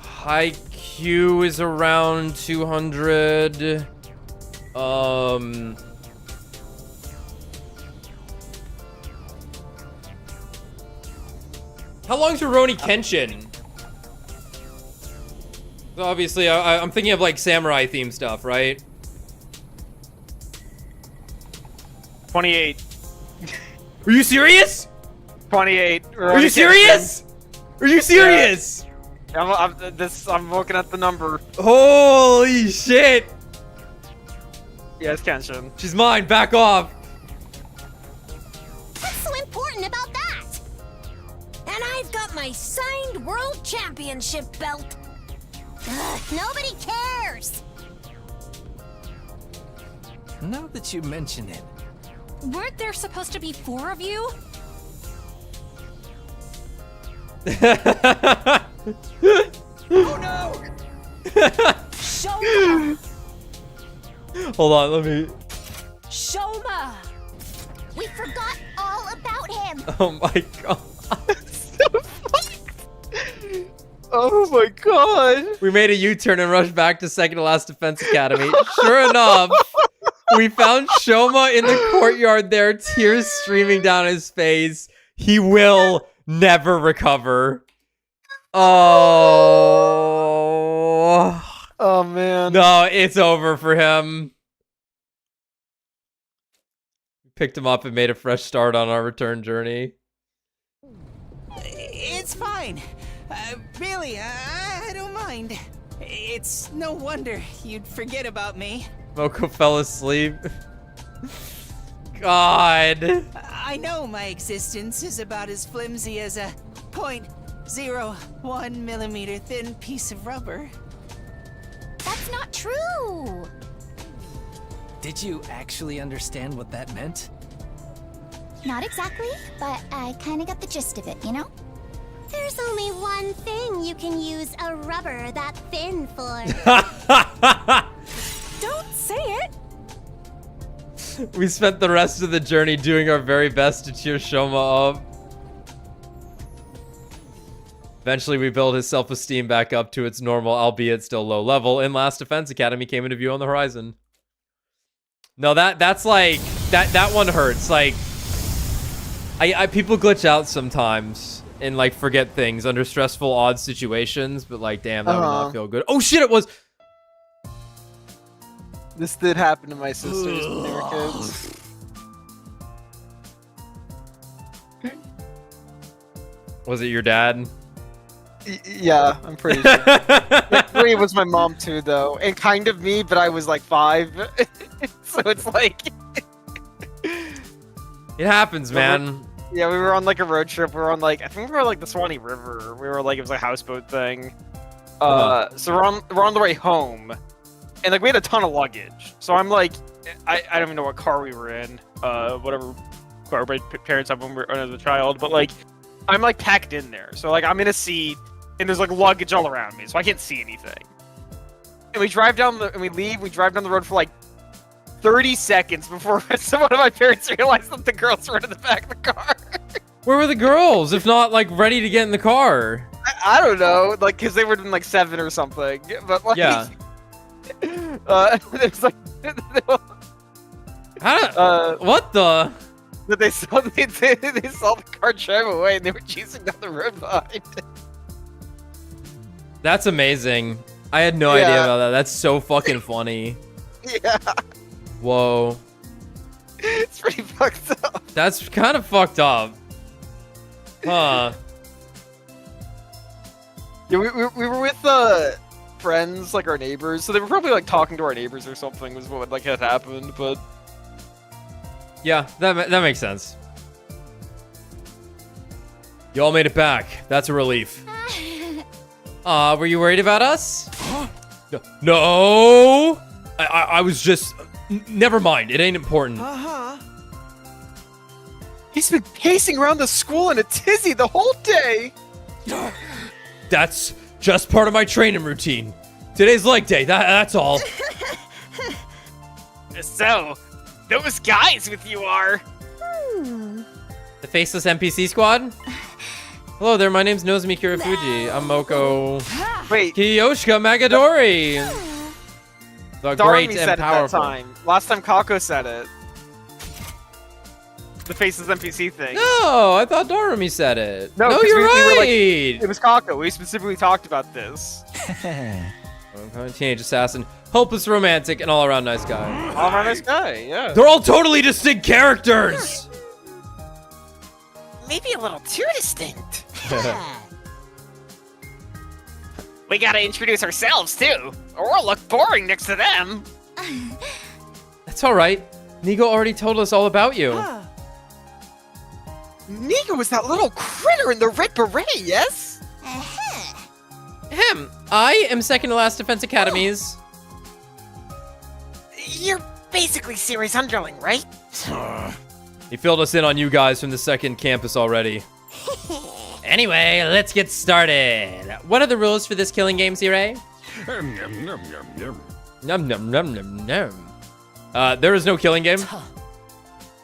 Haikyuu is around 200. How long's Rurouni Kenshin? So obviously, I'm thinking of like samurai theme stuff, right? 28. Are you serious? 28. Are you serious? Are you serious? Yeah. I'm looking at the number. Holy shit! Yeah, it's Kenshin. She's mine. Back off. What's so important about that? And I've got my signed World Championship belt. Ugh, nobody cares. Now that you mention it. Weren't there supposed to be 4 of you? Oh no! Shoma! Hold on, let me. Shoma! We forgot all about him. Oh my god. Oh my god! We made a U-turn and rushed back to second to last defense academy. Sure enough, we found Shoma in the courtyard there, tears streaming down his face. He will never recover. Oh. Oh man. No, it's over for him. We picked him up and made a fresh start on our return journey. It's fine. Really, I don't mind. It's no wonder you'd forget about me. Moko fell asleep. God. I know my existence is about as flimsy as a 0.01 millimeter thin piece of rubber. That's not true. Did you actually understand what that meant? Not exactly, but I kind of got the gist of it, you know? There's only one thing you can use a rubber that thin for. Don't say it! We spent the rest of the journey doing our very best to cheer Shoma up. Eventually, we built his self-esteem back up to its normal, albeit still low level, and Last Defense Academy came into view on the horizon. No, that's like... That one hurts. Like... People glitch out sometimes and, like, forget things under stressful, odd situations, but, like, damn, that would not feel good. Oh, shit, it was... This did happen to my sisters when they were kids. Was it your dad? Yeah, I'm pretty sure. It was my mom too, though, and kind of me, but I was like 5, so it's like it happens, man. Yeah, we were on like a road trip. We were on like I think we were like the Swanee River. We were like it was like a houseboat thing. So we're on the way home, and like we had a ton of luggage. So I'm like, I don't even know what car we were in. Whatever car my parents have when we were as a child, but like. I'm like packed in there, so like I'm in a seat, and there's like luggage all around me, so I can't see anything. And we drive down we drive down the road for like 30 seconds before one of my parents realized that the girls were in the back of the car. Where were the girls, if not like ready to get in the car? I don't know, like because they were in like 7 or something, but like yeah. It's like what the? But they saw the car drive away, and they were chasing down the road behind. That's amazing. I had no idea about that. That's so fucking funny. Yeah. Whoa. It's pretty fucked up. That's kind of fucked up. Huh. Yeah, we were with friends, like our neighbors, so they were probably like talking to our neighbors or something. Was what like had happened, but. Yeah, that makes sense. You all made it back. That's a relief. Were you worried about us? No! I was just... Never mind, it ain't important. He's been pacing around the school in a tizzy the whole day! That's just part of my training routine. Today's leg day, that's all. So... those guys with you are... The faceless NPC squad? Hello there, my name's Nozomi Kirifuji. I'm Moko... Wait. Kiyoshika Magadori! The great Darmi and said powerful. it that time. Last time Kako said it. The faceless NPC thing. No, I thought Darumi said it. No, you're right! We were like, it was Kako. We specifically talked about this. Teenage assassin, hopeless romantic, and all-around nice guy. All-around nice guy, yeah. They're all totally distinct characters! Maybe a little too distinct. We gotta introduce ourselves, too, or we'll look boring next to them. That's alright. Nigo already told us all about you. Nigo was that little critter in the red beret, yes? Him. I am second to last Defense Academies. You're basically Siri's underling, right? He filled us in on you guys from the second campus already. Anyway, let's get started. What are the rules for this killing game, Siri? Num num num num num. There is no killing game.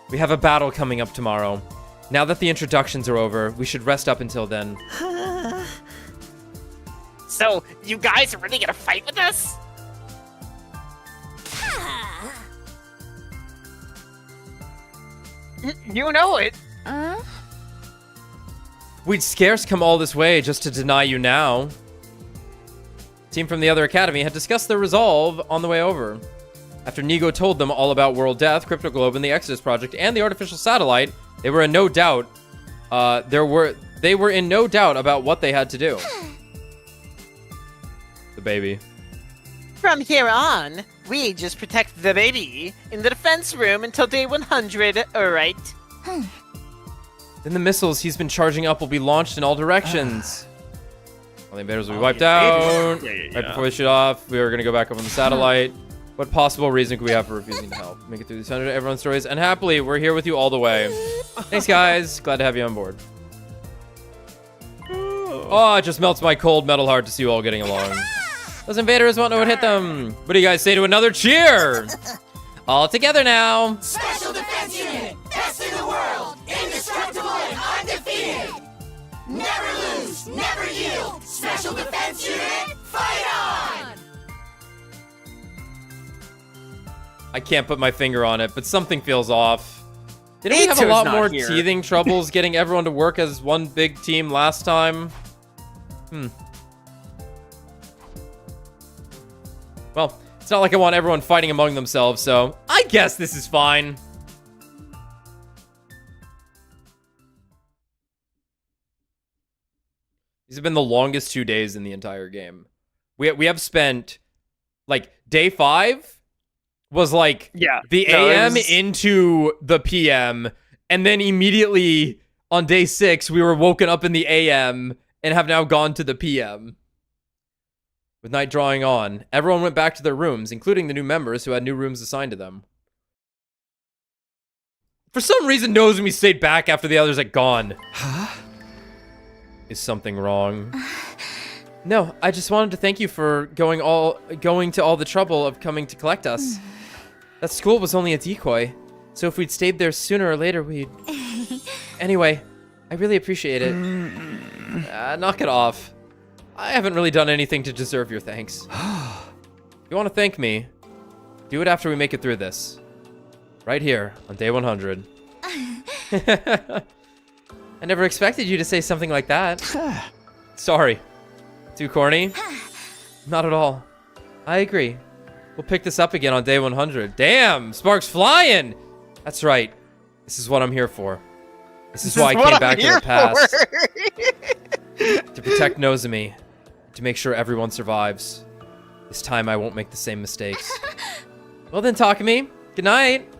We have a battle coming up tomorrow. Now that the introductions are over, we should rest up until then. So, you guys are really gonna fight with us? You know it. We'd scarce come all this way just to deny you now. Team from the other academy had discussed their resolve on the way over. After Nigo told them all about World Death, Crypto Globe, and the Exodus Project, and the artificial satellite, they were in no doubt. They were in no doubt about what they had to do. The baby. From here on, we just protect the baby in the defense room until day 100, alright? Then the missiles he's been charging up will be launched in all directions. All the invaders will be wiped out. Right before we shoot off, we are going to go back up on the satellite. What possible reason could we have for refusing to help? Make it through these 100 everyone's stories. And happily, we're here with you all the way. Thanks, guys. Glad to have you on board. Oh, it just melts my cold metal heart to see you all getting along. Those invaders won't know what hit them. What do you guys say to another cheer? All together now. Special Defense Unit, best in the world, indestructible and undefeated. Never lose, never yield. Special Defense Unit, fight on! I can't put my finger on it, but something feels off. Didn't we have a lot more teething troubles getting everyone to work as one big team last time? Well, it's not like I want everyone fighting among themselves, so I guess this is fine. These have been the longest 2 days in the entire game. We have spent, like, day 5 was like the AM into the PM, and then immediately on day 6 we were woken up in the AM and have now gone to the PM. With night drawing on, everyone went back to their rooms, including the new members who had new rooms assigned to them. For some reason, Nozomi stayed back after the others had gone. Huh? Is something wrong? No, I just wanted to thank you for going to all the trouble of coming to collect us. That school was only a decoy, so if we'd stayed there sooner or later, we'd... Anyway, I really appreciate it. Knock it off. I haven't really done anything to deserve your thanks. If you want to thank me, do it after we make it through this. Right here, on day 100. I never expected you to say something like that. Sorry. Too corny? Not at all. I agree. We'll pick this up again on day 100. Damn, Spark's flying! That's right. This is what I'm here for. This is why I came back to the past. To protect Nozomi. To make sure everyone survives. This time I won't make the same mistakes. Well then, Takumi. Good night.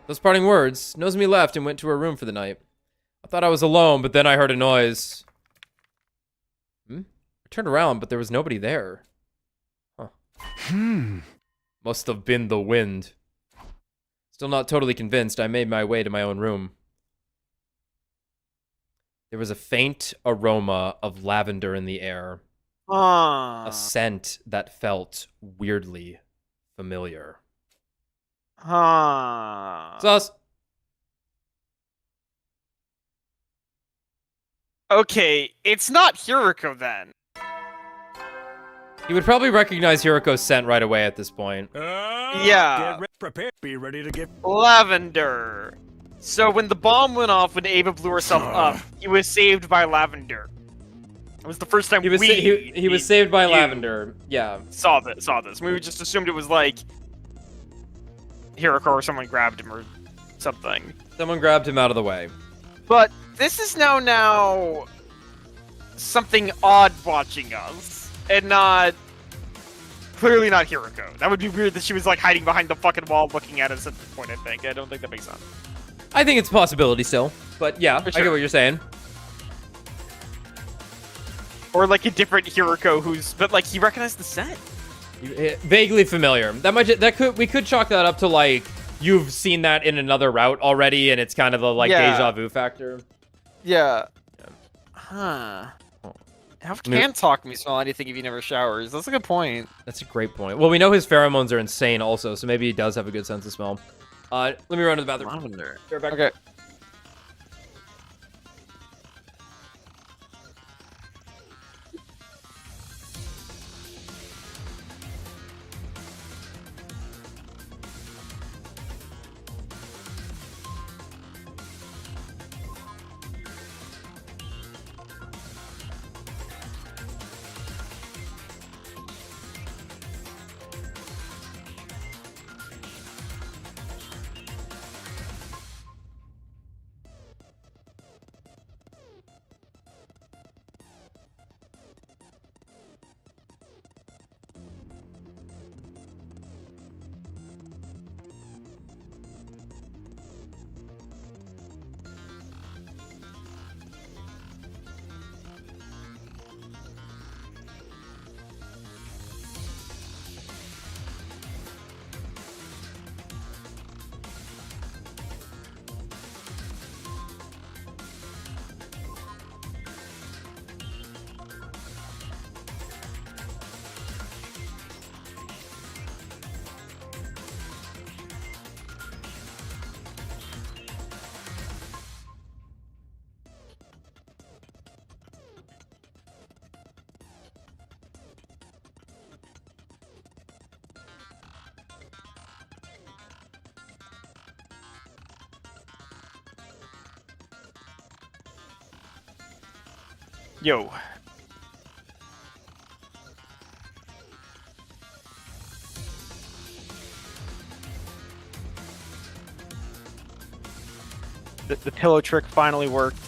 Those parting words, Nozomi left and went to her room for the night. I thought I was alone, but then I heard a noise. I turned around, but there was nobody there. Huh. Must have been the wind. Still not totally convinced, I made my way to my own room. There was a faint aroma of lavender in the air. A scent that felt weirdly familiar. Sus. Okay, it's not Hiroko then. You would probably recognize Hiroko's scent right away at this point. Yeah. Prepare. Be ready to get Lavender. So when the bomb went off, when Eva blew herself up, he was saved by Lavender. It was the first time he was saved by Lavender. Yeah. Saw this. We just assumed it was like Hiroko or someone grabbed him or something. Someone grabbed him out of the way. But this is now something odd watching us, and clearly not Hiroko. That would be weird that she was like hiding behind the fucking wall looking at us at this point. I don't think that makes sense. I think it's a possibility still, but yeah, I get what you're saying. Or like a different Hiroko but like he recognized the set. Vaguely familiar. We could chalk that up to like you've seen that in another route already, and it's kind of a like deja vu factor. Yeah. Huh. How can talk me smell anything if he never showers? That's a good point. That's a great point. Well, we know his pheromones are insane also, so maybe he does have a good sense of smell. Let me run to the bathroom. Lavender. Be right back. Okay. Yo. The pillow trick finally worked.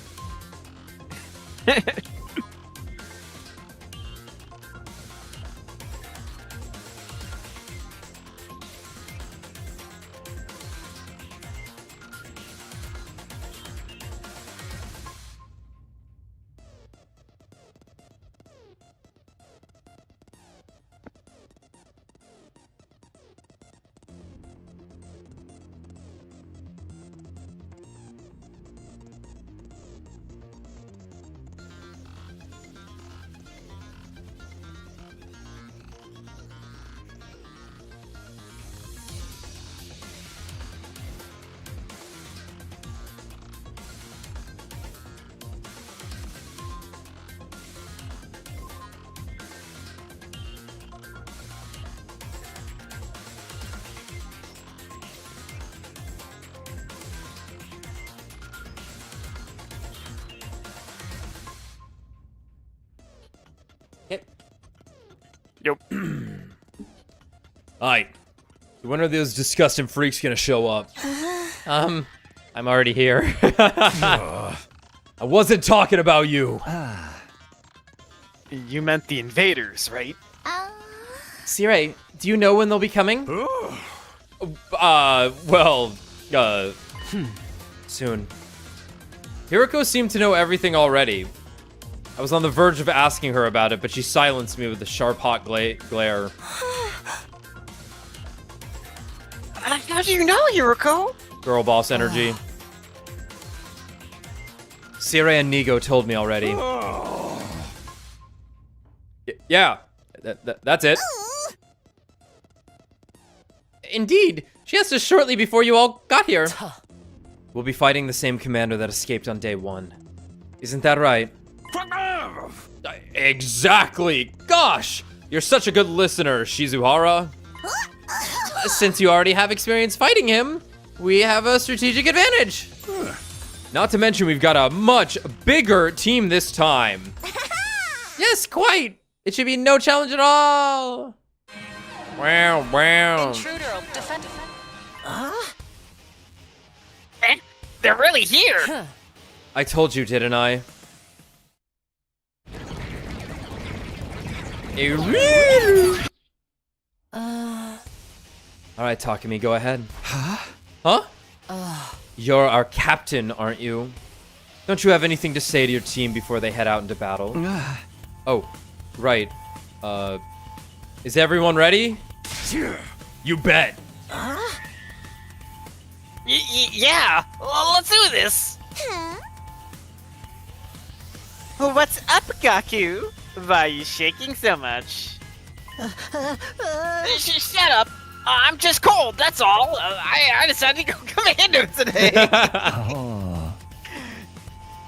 Yep. Alright. When are those disgusting freaks gonna show up? I'm already here. I wasn't talking about you. You meant the invaders, right? Siri, do you know when they'll be coming? Soon. Hiroko seemed to know everything already. I was on the verge of asking her about it, but she silenced me with a sharp, hot glare. How do you know, Hiroko? Girl boss energy. Siri and Nigo told me already. Yeah, that's it. Indeed, she asked us shortly before you all got here. We'll be fighting the same commander that escaped on day 1. Isn't that right? Exactly! Gosh! You're such a good listener, Shizuhara. Since you already have experience fighting him, we have a strategic advantage. Not to mention we've got a much bigger team this time. Yes, quite! It should be no challenge at all! Wow, wow. Intruder, defend. They're really here! I told you, didn't I? Alright, Takumi, go ahead. Huh? You're our captain, aren't you? Don't you have anything to say to your team before they head out into battle? Oh, right. Is everyone ready? You bet. Yeah, well, let's do this. What's up, Gaku? Why are you shaking so much? Shut up! I'm just cold, that's all. I decided to go commando today.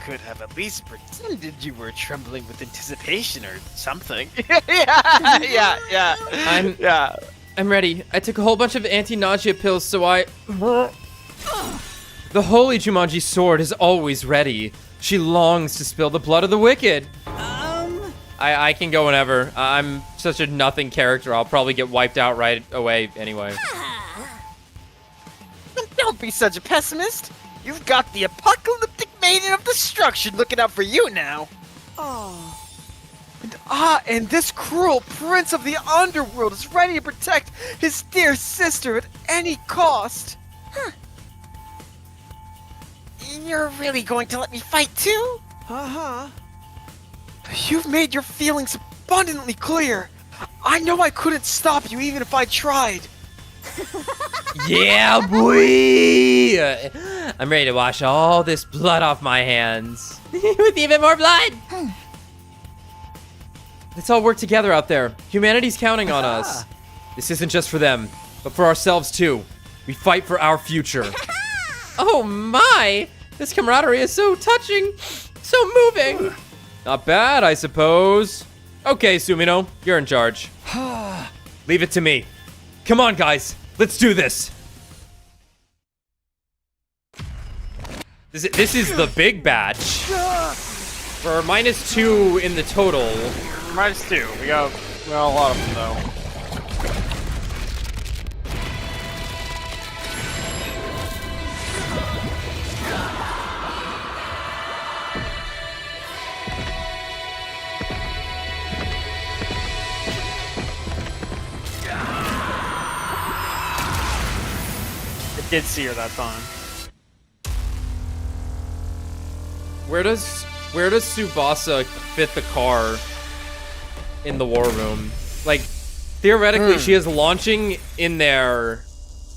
Could have at least pretended you were trembling with anticipation or something. yeah. I'm ready. I took a whole bunch of anti-nausea pills, so I... The holy Jumanji sword is always ready. She longs to spill the blood of the wicked. I can go whenever. I'm such a nothing character. I'll probably get wiped out right away anyway. Don't be such a pessimist. You've got the apocalyptic maiden of destruction looking out for you now. And this cruel prince of the underworld is ready to protect his dear sister at any cost. You're really going to let me fight too? You've made your feelings abundantly clear. I know I couldn't stop you even if I tried. Yeah, boy! I'm ready to wash all this blood off my hands. With even more blood! Let's all work together out there. Humanity's counting on us. This isn't just for them, but for ourselves too. We fight for our future. Oh my! This camaraderie is so touching, so moving. Not bad, I suppose. Okay, Sumino, you're in charge. Leave it to me. Come on, guys. Let's do this. This is the big batch. For -2 in the total. -2. We got a lot of them, though. Did see her that time. Where does Tsubasa fit the car in the war room? Like, theoretically, she is launching in there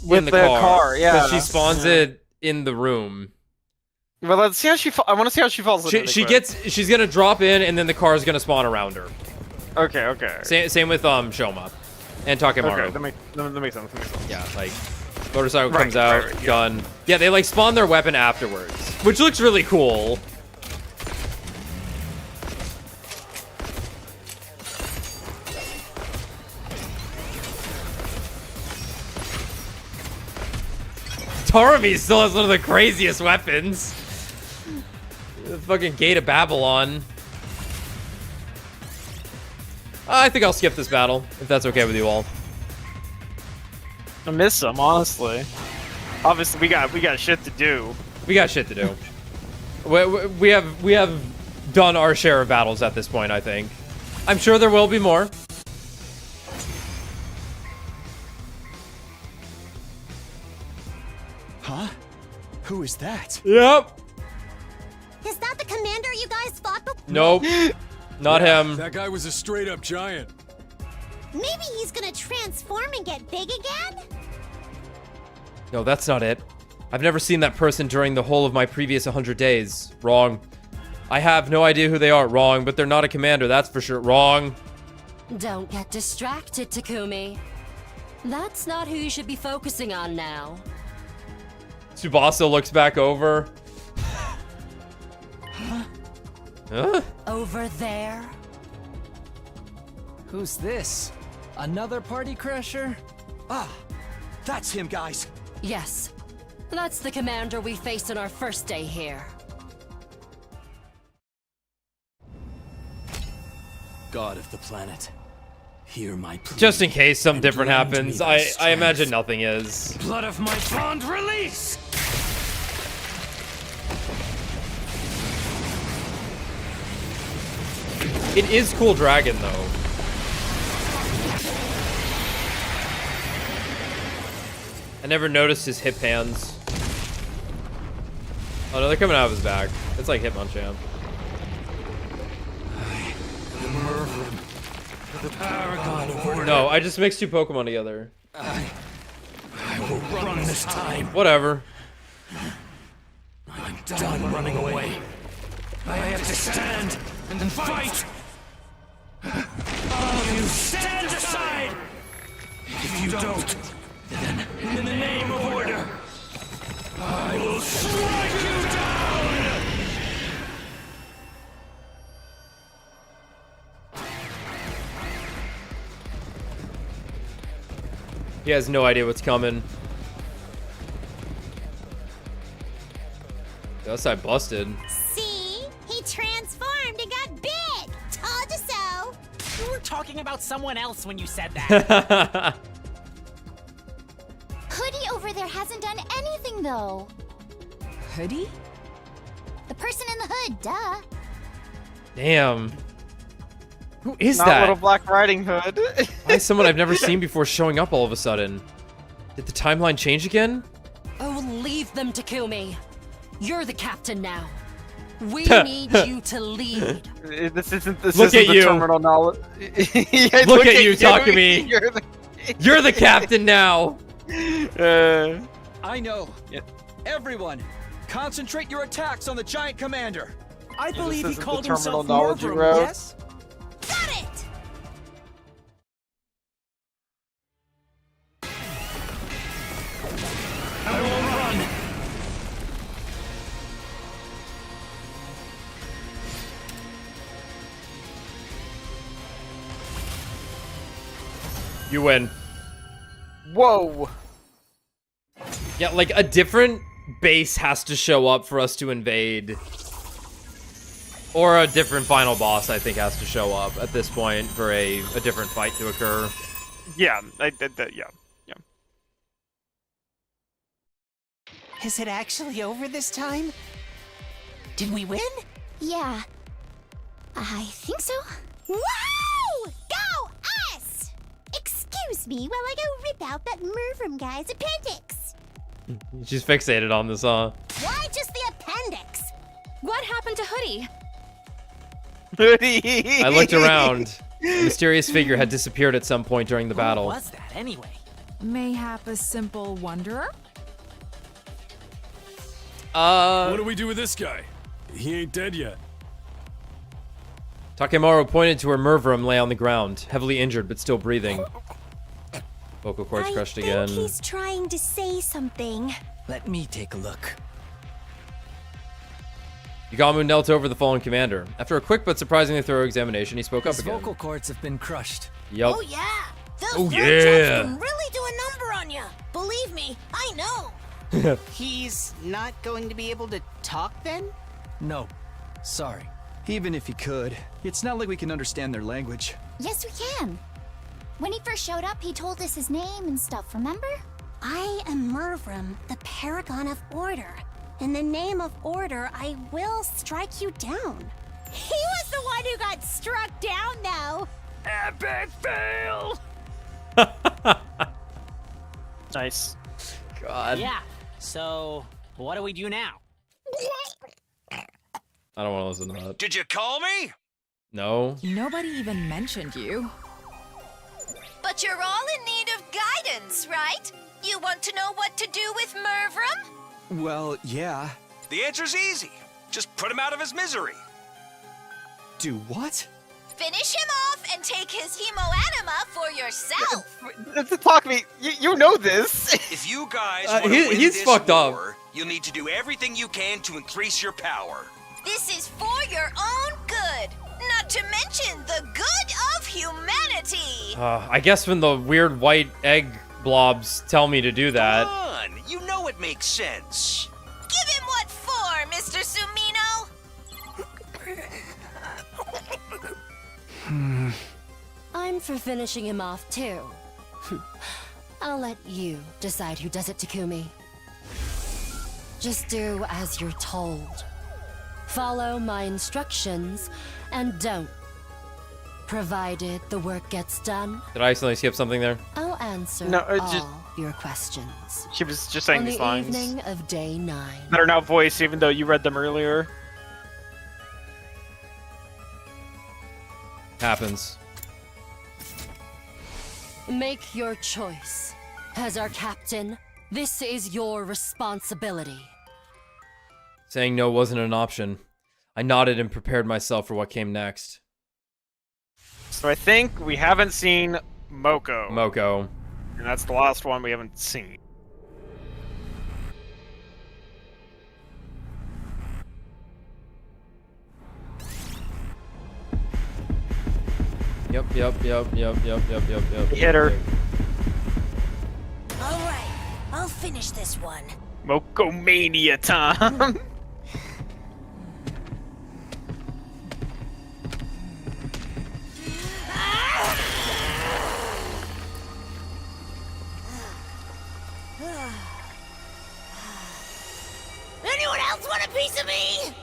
in the car. Yeah, because she spawns it in the room. Well, let's see how I want to see how she falls. She's gonna drop in, and then the car is gonna spawn around her. Okay. Same with Shoma and Takemaru. Okay, that makes sense. Yeah, like. Motorcycle comes out, gun. Yeah, they like spawn their weapon afterwards, which looks really cool. Tarumi still has one of the craziest weapons. The fucking Gate of Babylon. I think I'll skip this battle, if that's okay with you all. I miss them, honestly. Obviously, we got shit to do. We got shit to do. we have done our share of battles at this point, I think. I'm sure there will be more. Huh? Who is that? Yep. Is that the commander you guys fought before? Nope. Not him. That guy was a straight-up giant. Maybe he's gonna transform and get big again? No, that's not it. I've never seen that person during the whole of my previous 100 days. Wrong. I have no idea who they are. Wrong, but they're not a commander, that's for sure. Wrong. Don't get distracted, Takumi. That's not who you should be focusing on now. Tsubasa looks back over. Huh? Over there? Who's this? Another party crasher? Ah, that's him, guys. Yes. That's the commander we faced on our first day here. God of the planet, hear my plea. Just in case something different happens, I imagine nothing is. Blood of my bond release! It is Cool Dragon, though. I never noticed his hip hands. Oh no, they're coming out of his back. It's like Hitmonchan. No, I just mixed two Pokemon together. I will run this time. Whatever. I'm done running away. I have to stand and then fight! All of you stand aside! If you don't, then in the name of order, I will strike you down! He has no idea what's coming. That's I busted. See? He transformed and got big! Told you so! You were talking about someone else when you said that. Hoodie over there hasn't done anything, though. Hoodie? The person in the hood, duh. Damn. Who is Not that? Little Black Riding Hood. Why is someone I've never seen before showing up all of a sudden? Did the timeline change again? Oh, leave them, Takumi. You're the captain now. We need you to lead. This isn't Look at the you. terminal knowledge. Yeah, Look at you, Takumi. You're the captain now. I know. Everyone, concentrate your attacks on the giant commander. I believe he isn't called the himself terminology, Morvrum, bro. yes? Got it! I will run! You win. Whoa. Yeah, like a different base has to show up for us to invade. Or a different final boss, I think, has to show up at this point for a different fight to occur. Yeah, yeah. Is it actually over this time? Did we win? Yeah. I think so. Wow! Go us! Excuse me while I go rip out that Mervum guy's appendix. She's fixated on this, huh? Why just the appendix? What happened to Hoodie? I looked around. A mysterious figure had disappeared at some point during the battle. What was that anyway? Mayhap a simple wanderer? What do we do with this guy? He ain't dead yet. Takemaru pointed to where Mervrum lay on the ground, heavily injured but still breathing. Vocal cords crushed again. He's trying to say something. Let me take a look. Yugamu knelt over the fallen commander. After a quick but surprisingly thorough examination, he spoke up His again. vocal cords have been crushed. Yup. Oh yeah! Those Oh, throat yeah. jabs can really do a number on you. Believe me, I know. He's not going to be able to talk then? No, sorry. Even if he could, it's not like we can understand their language. Yes, we can. When he first showed up, he told us his name and stuff, remember? I am Mervrum, the Paragon of Order. In the name of Order, I will strike you down. He was the one who got struck down, though. Epic fail! Nice. God. Yeah, so what do we do now? I don't want to listen to that. Did you call me? No. Nobody even mentioned you. But you're all in need of guidance, right? You want to know what to do with Mervrum? Well, yeah. The answer's easy. Just put him out of his misery. Do what? Finish him off and take his hemoanima for yourself. Talk me. You know this. If you guys want to win he's this fucked up. war, you'll need to do everything you can to increase your power. This is for your own good, not to mention the good of humanity. I guess when the weird white egg blobs tell me to do that. Come on, you know it makes sense. Give him what for, Mr. Sumino? I'm for finishing him off too. I'll let you decide who does it, Takumi. Just do as you're told. Follow my instructions and don't. Provided the work gets done, Did I accidentally skip something there? I'll answer No, all your questions. She was just saying On these the lines evening of day 9. that are now voiced, even though you read them earlier. Happens. Make your choice. As our captain, this is your responsibility. Saying no wasn't an option. I nodded and prepared myself for what came next. So I think we haven't seen Moko. Moko. And that's the last one we haven't seen. Yep. Hit her. All right, I'll finish this one. Moko Mania time. Anyone else want a piece of me?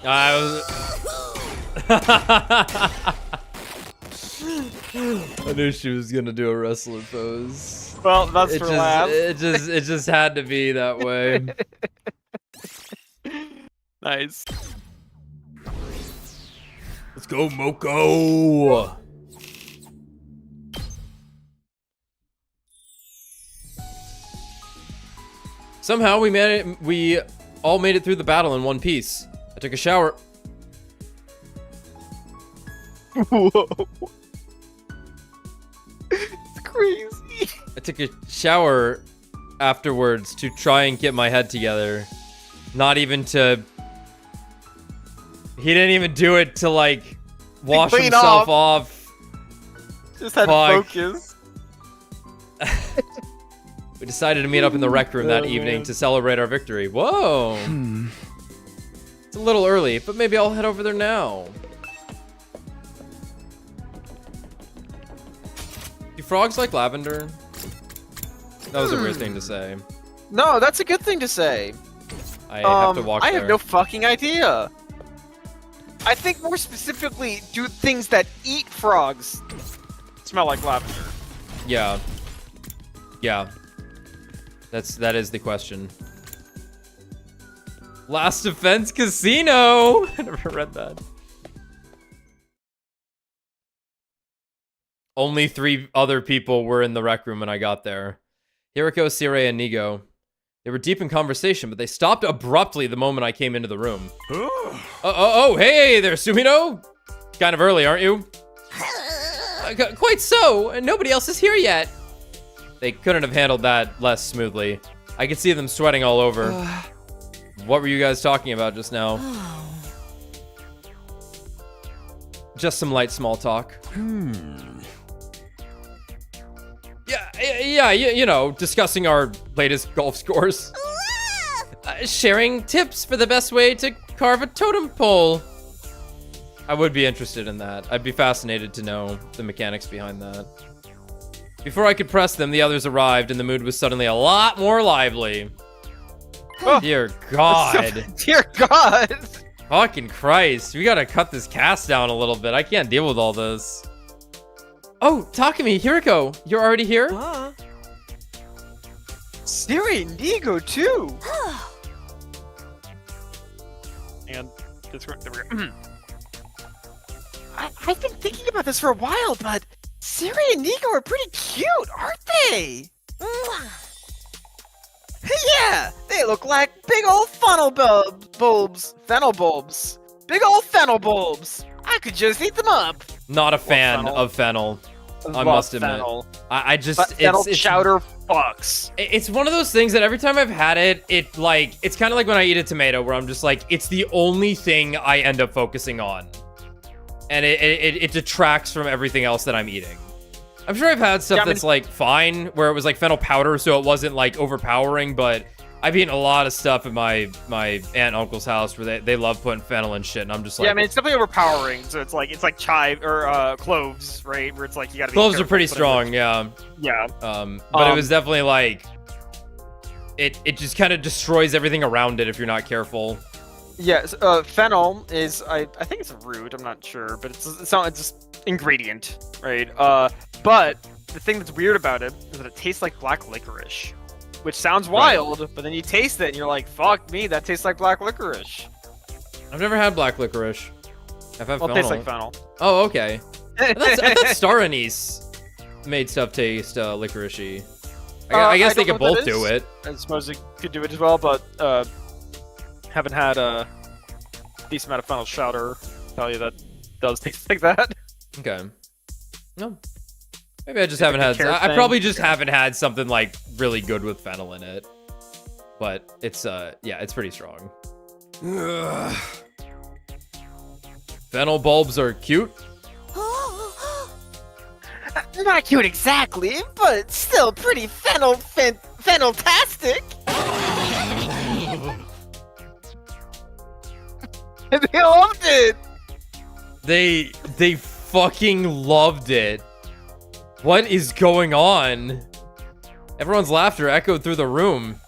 I knew she was gonna do a wrestler pose. Well, that's for last. It just had to be that way. Nice. Let's go, Moko. Somehow we all made it through the battle in one piece. I took a shower. Whoa. It's crazy. I took a shower afterwards to try and get my head together. Not even to... He didn't even do it to, like, wash clean himself off. Just had Fuck. focus. We decided to meet up in the rec room that evening to celebrate our victory. Whoa! It's a little early, but maybe I'll head over there now. Do frogs like lavender? That was a weird thing to say. No, that's a good thing to say. I have to walk I there. have no fucking idea. I think more specifically, do things that eat frogs smell like lavender? Yeah. Yeah. That is the question. Last Defense Casino! I never read that. Only 3 other people were in the rec room when I got there. Hiriko, Siri, and Nigo. They were deep in conversation, but they stopped abruptly the moment I came into the room. Oh, hey there, Sumino! Kind of early, aren't you? Quite so, and nobody else is here yet. They couldn't have handled that less smoothly. I could see them sweating all over. What were you guys talking about just now? Just some light small talk. Yeah, you know, discussing our latest golf scores. Sharing tips for the best way to carve a totem pole. I would be interested in that. I'd be fascinated to know the mechanics behind that. Before I could press them, the others arrived, and the mood was suddenly a lot more lively. Oh, dear God. Dear God. Fucking Christ. We gotta cut this cast down a little bit. I can't deal with all this. Oh, Takumi, Hiriko, you're already here? Siri and Nigo, too. And I've been thinking about this for a while, but Siri and Nigo are pretty cute, aren't they? Yeah, they look like big old fennel bulbs. Big old fennel bulbs. I could just eat them up. Not a fan of fennel. I must admit. Fennel. I just fennel chowder fucks. It's one of those things that every time I've had it, it's kind of like when I eat a tomato, where I'm just like, it's the only thing I end up focusing on, and it detracts from everything else that I'm eating. I'm sure I've had stuff that's like fine, where it was like fennel powder, so it wasn't like overpowering, but I've eaten a lot of stuff at my aunt and uncle's house where they love putting fennel and shit, and I'm just like, yeah, I mean, it's definitely overpowering. So it's like chive or cloves, right? Where it's like you gotta be cloves careful are pretty with strong, yeah. Yeah. But it was definitely like it just kind of destroys everything around it if you're not careful. Yes, fennel is I think it's a root. I'm not sure, but it's just ingredient, right? But the thing that's weird about it is that it tastes like black licorice. Which sounds wild, but then you taste it and you're like, fuck me, that tastes like black licorice. I've never had black licorice. I've had fennel. It tastes like fennel. Oh, okay. I thought star anise made stuff taste licoricey. I guess they could both do it. I suppose it could do it as well, but haven't had decent amount of Final Shouter. Tell you that does taste like that. Okay. No. Maybe I just haven't had. I probably just haven't had something like really good with fennel in it. But it's yeah, it's pretty strong. Fennel bulbs are cute. Not cute exactly, but still pretty fennel-tastic. They loved it. They fucking loved it. What is going on? Everyone's laughter echoed through the room.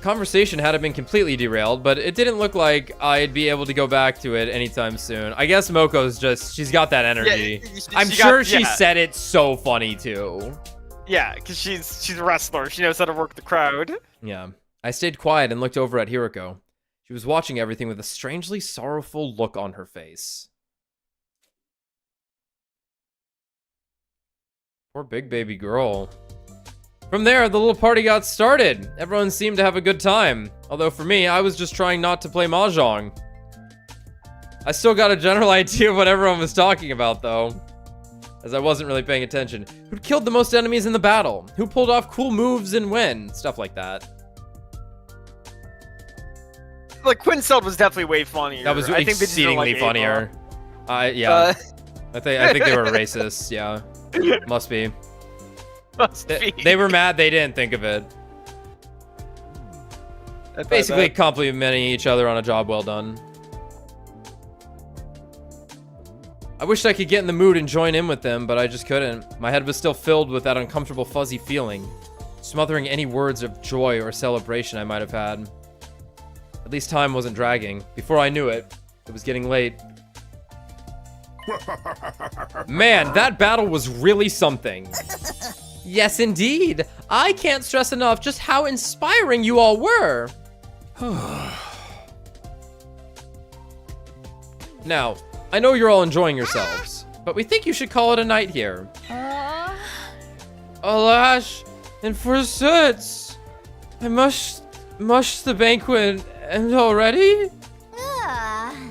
Conversation hadn't been completely derailed, but it didn't look like I'd be able to go back to it anytime soon. I guess Moko's just, she's got that energy. I'm sure she said it so funny too. Yeah, because she's a wrestler. She knows how to work the crowd. Yeah. I stayed quiet and looked over at Hiroko. She was watching everything with a strangely sorrowful look on her face. Poor big baby girl. From there, the little party got started. Everyone seemed to have a good time. Although for me, I was just trying not to play Mahjong. I still got a general idea of what everyone was talking about, though, as I wasn't really paying attention. Who killed the most enemies in the battle? Who pulled off cool moves and when? Stuff like that. Like, Quinseld was definitely way funnier. That was I think exceedingly funnier. Yeah. I think they were racist, yeah. Must be. They were mad they didn't think of it. Basically complimenting each other on a job well done. I wished I could get in the mood and join in with them, but I just couldn't. My head was still filled with that uncomfortable fuzzy feeling, smothering any words of joy or celebration I might have had. At least time wasn't dragging. Before I knew it, it was getting late. Man, that battle was really something. Yes, indeed. I can't stress enough just how inspiring you all were. Now, I know you're all enjoying yourselves, but we think you should call it a night here. Alas, and forsooth, I must the banquet end already?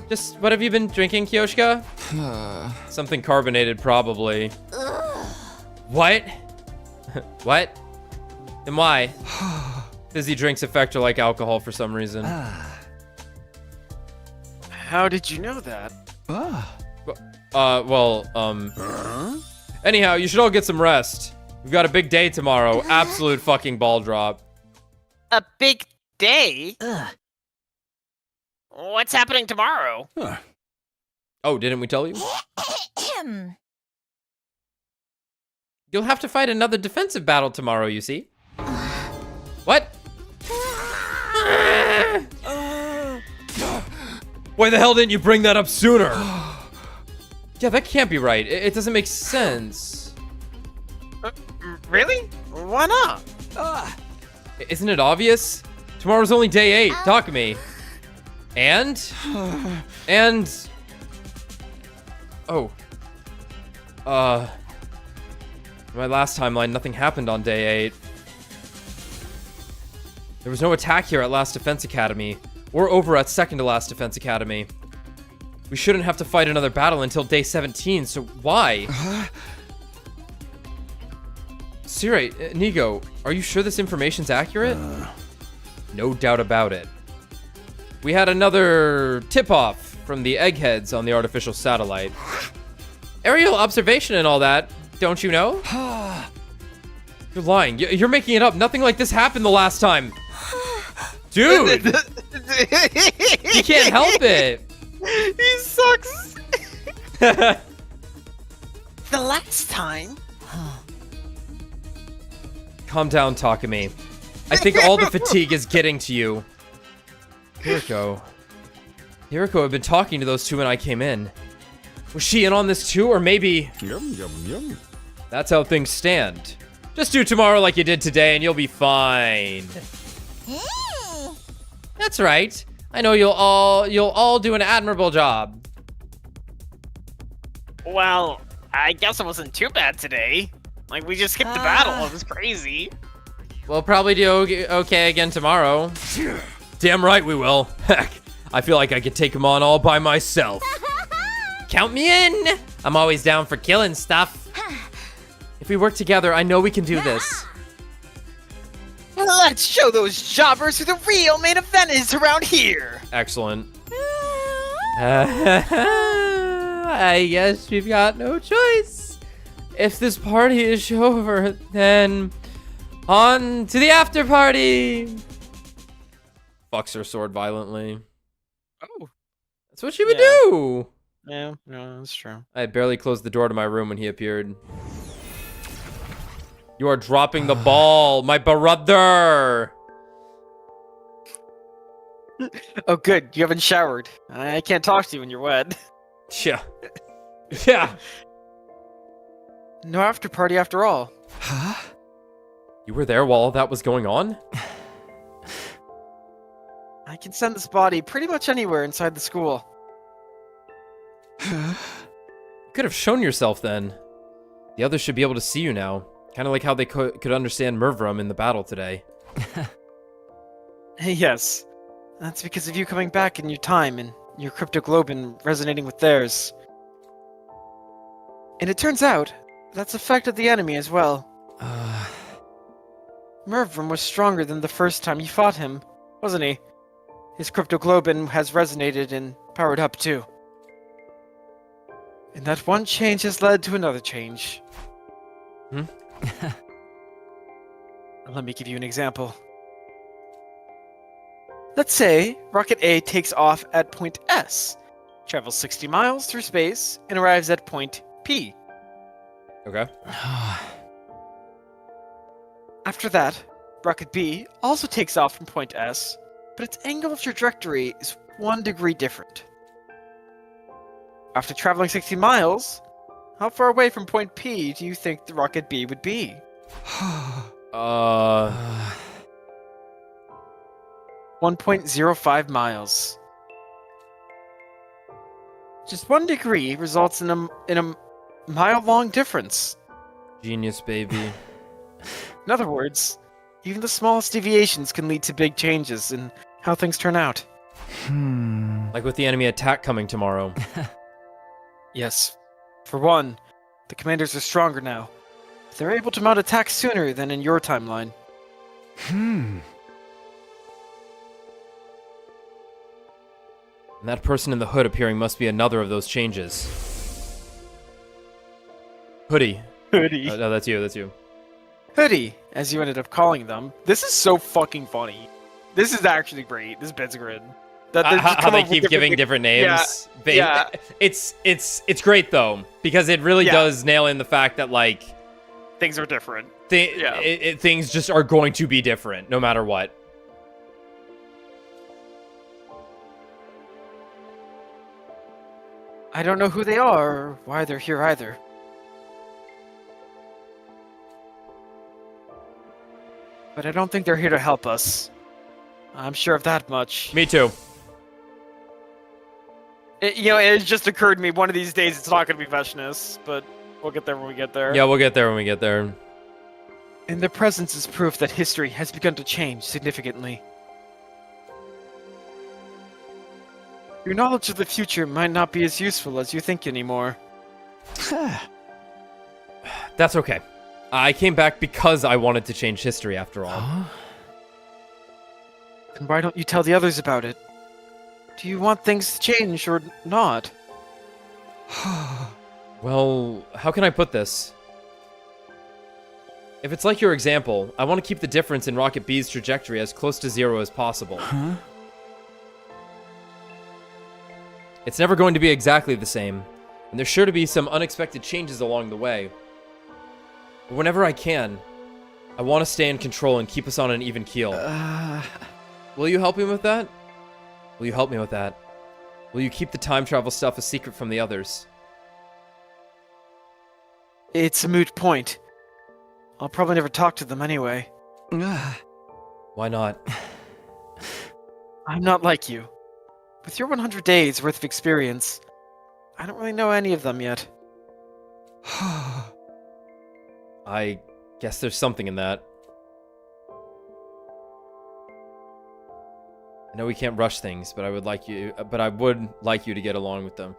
Just, what have you been drinking, Kyoshika? Something carbonated, probably. What? What? Then why? Fizzy drinks affect her like alcohol for some reason. How did you know that? Anyhow, you should all get some rest. We've got a big day tomorrow. Absolute fucking ball drop. A big day? What's happening tomorrow? Oh, didn't we tell you? You'll have to fight another defensive battle tomorrow, you see. What? Why the hell didn't you bring that up sooner? Yeah, that can't be right. It doesn't make sense. Really? Why not? Isn't it obvious? Tomorrow's only day 8. Talk to me. And? Oh. My last timeline, nothing happened on day 8. There was no attack here at Last Defense Academy, or over at Second to Last Defense Academy. We shouldn't have to fight another battle until day 17, so why? Siri, Nigo, are you sure this information's accurate? No doubt about it. We had another tip-off from the eggheads on the artificial satellite. Aerial observation and all that, don't you know? You're lying. You're making it up. Nothing like this happened the last time. Dude! You can't help it. He sucks. The last time? Calm down, Takumi. I think all the fatigue is getting to you. Hiroko had been talking to those two when I came in. Was she in on this too, or maybe... Yum, yum, yum. That's how things stand. Just do tomorrow like you did today and you'll be fine. That's right. I know you'll all do an admirable job. Well, I guess it wasn't too bad today. Like, we just skipped the battle. It was crazy. We'll probably do okay again tomorrow. Damn right we will. Heck, I feel like I could take them on all by myself. Count me in. I'm always down for killing stuff. If we work together, I know we can do this. Let's show those jobbers who the real main event is around here. Excellent. I guess we've got no choice. If this party is over, then on to the after party. Fucks her sword violently. Oh. That's what she would do. Yeah, no, that's true. I had barely closed the door to my room when he appeared. You are dropping the ball, my brother. Oh, good. You haven't showered. I can't talk to you when you're wet. Yeah. Yeah. No after party after all. Huh? You were there while all that was going on? I can send this body pretty much anywhere inside the school. You could have shown yourself then. The others should be able to see you now. Kind of like how they could understand Mervrum in the battle today. Yes. That's because of you coming back in your time and your cryptoglobin resonating with theirs. And it turns out, that's affected the enemy as well. Mervrum was stronger than the first time you fought him, wasn't he? His cryptoglobin has resonated and powered up too. And that one change has led to another change. Let me give you an example. Let's say Rocket A takes off at point S, travels 60 miles through space, and arrives at point P. Okay. After that, Rocket B also takes off from point S, but its angle of trajectory is 1 degree different. After traveling 60 miles, how far away from point P do you think the Rocket B would be? 1.05 miles. Just 1 degree results in a mile-long difference. Genius, baby. In other words, even the smallest deviations can lead to big changes in how things turn out. Like with the enemy attack coming tomorrow. Yes. For one, the commanders are stronger now. They're able to mount attacks sooner than in your timeline. And that person in the hood appearing must be another of those changes. Hoodie. Hoodie. No, that's you, that's you. Hoodie, as you ended up calling them. This is so fucking funny. This is actually great. This bit's great. How they keep giving different names. Yeah. It's great though, because it really does nail in the fact that like things are different. Things just are going to be different no matter what. I don't know who they are or why they're here either. But I don't think they're here to help us. I'm sure of that much. Me too. It just occurred to me one of these days it's not going to be Vesness, but we'll get there when we get there. Yeah, we'll get there when we get there. And their presence is proof that history has begun to change significantly. Your knowledge of the future might not be as useful as you think anymore. That's okay. I came back because I wanted to change history after all. Then why don't you tell the others about it? Do you want things to change or not? Well, how can I put this? If it's like your example, I want to keep the difference in Rocket B's trajectory as close to 0 as possible. It's never going to be exactly the same, and there's sure to be some unexpected changes along the way. But whenever I can, I want to stay in control and keep us on an even keel. Will you help me with that? Will you help me with that? Will you keep the time travel stuff a secret from the others? It's a moot point. I'll probably never talk to them anyway. Why not? I'm not like you. With your 100 days worth of experience, I don't really know any of them yet. I guess there's something in that. I know we can't rush things, but I would like you to get along with them.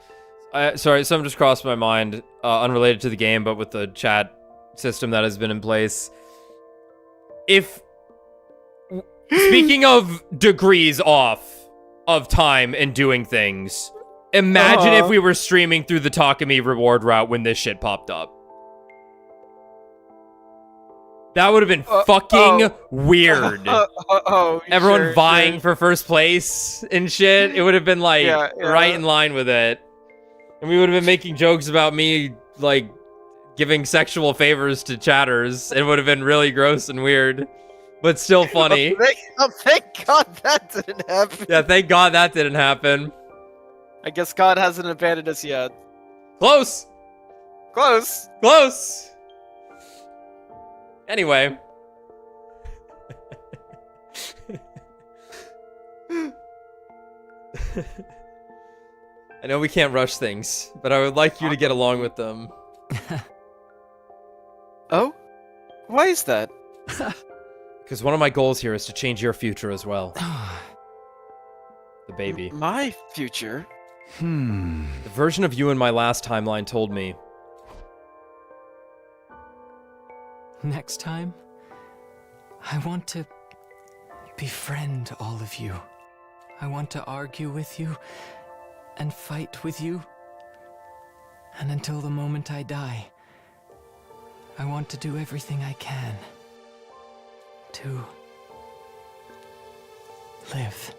Sorry, something just crossed my mind, unrelated to the game, but with the chat system that has been in place. Speaking of degrees off of time and doing things, imagine if we were streaming through the Takumi reward route when this shit popped up. That would have been fucking weird. Everyone vying for first place and shit. It would have been like right in line with it. And we would have been making jokes about me like giving sexual favors to chatters. It would have been really gross and weird, but still funny. Thank God that didn't happen. Yeah, thank God that didn't happen. I guess God hasn't abandoned us yet. Close. Close. Close. Anyway. I know we can't rush things, but I would like you to get along with them. Oh? Why is that? Because one of my goals here is to change your future as well. The baby. My future? The version of you in my last timeline told me. Next time, I want to befriend all of you. I want to argue with you and fight with you. And until the moment I die, I want to do everything I can to live.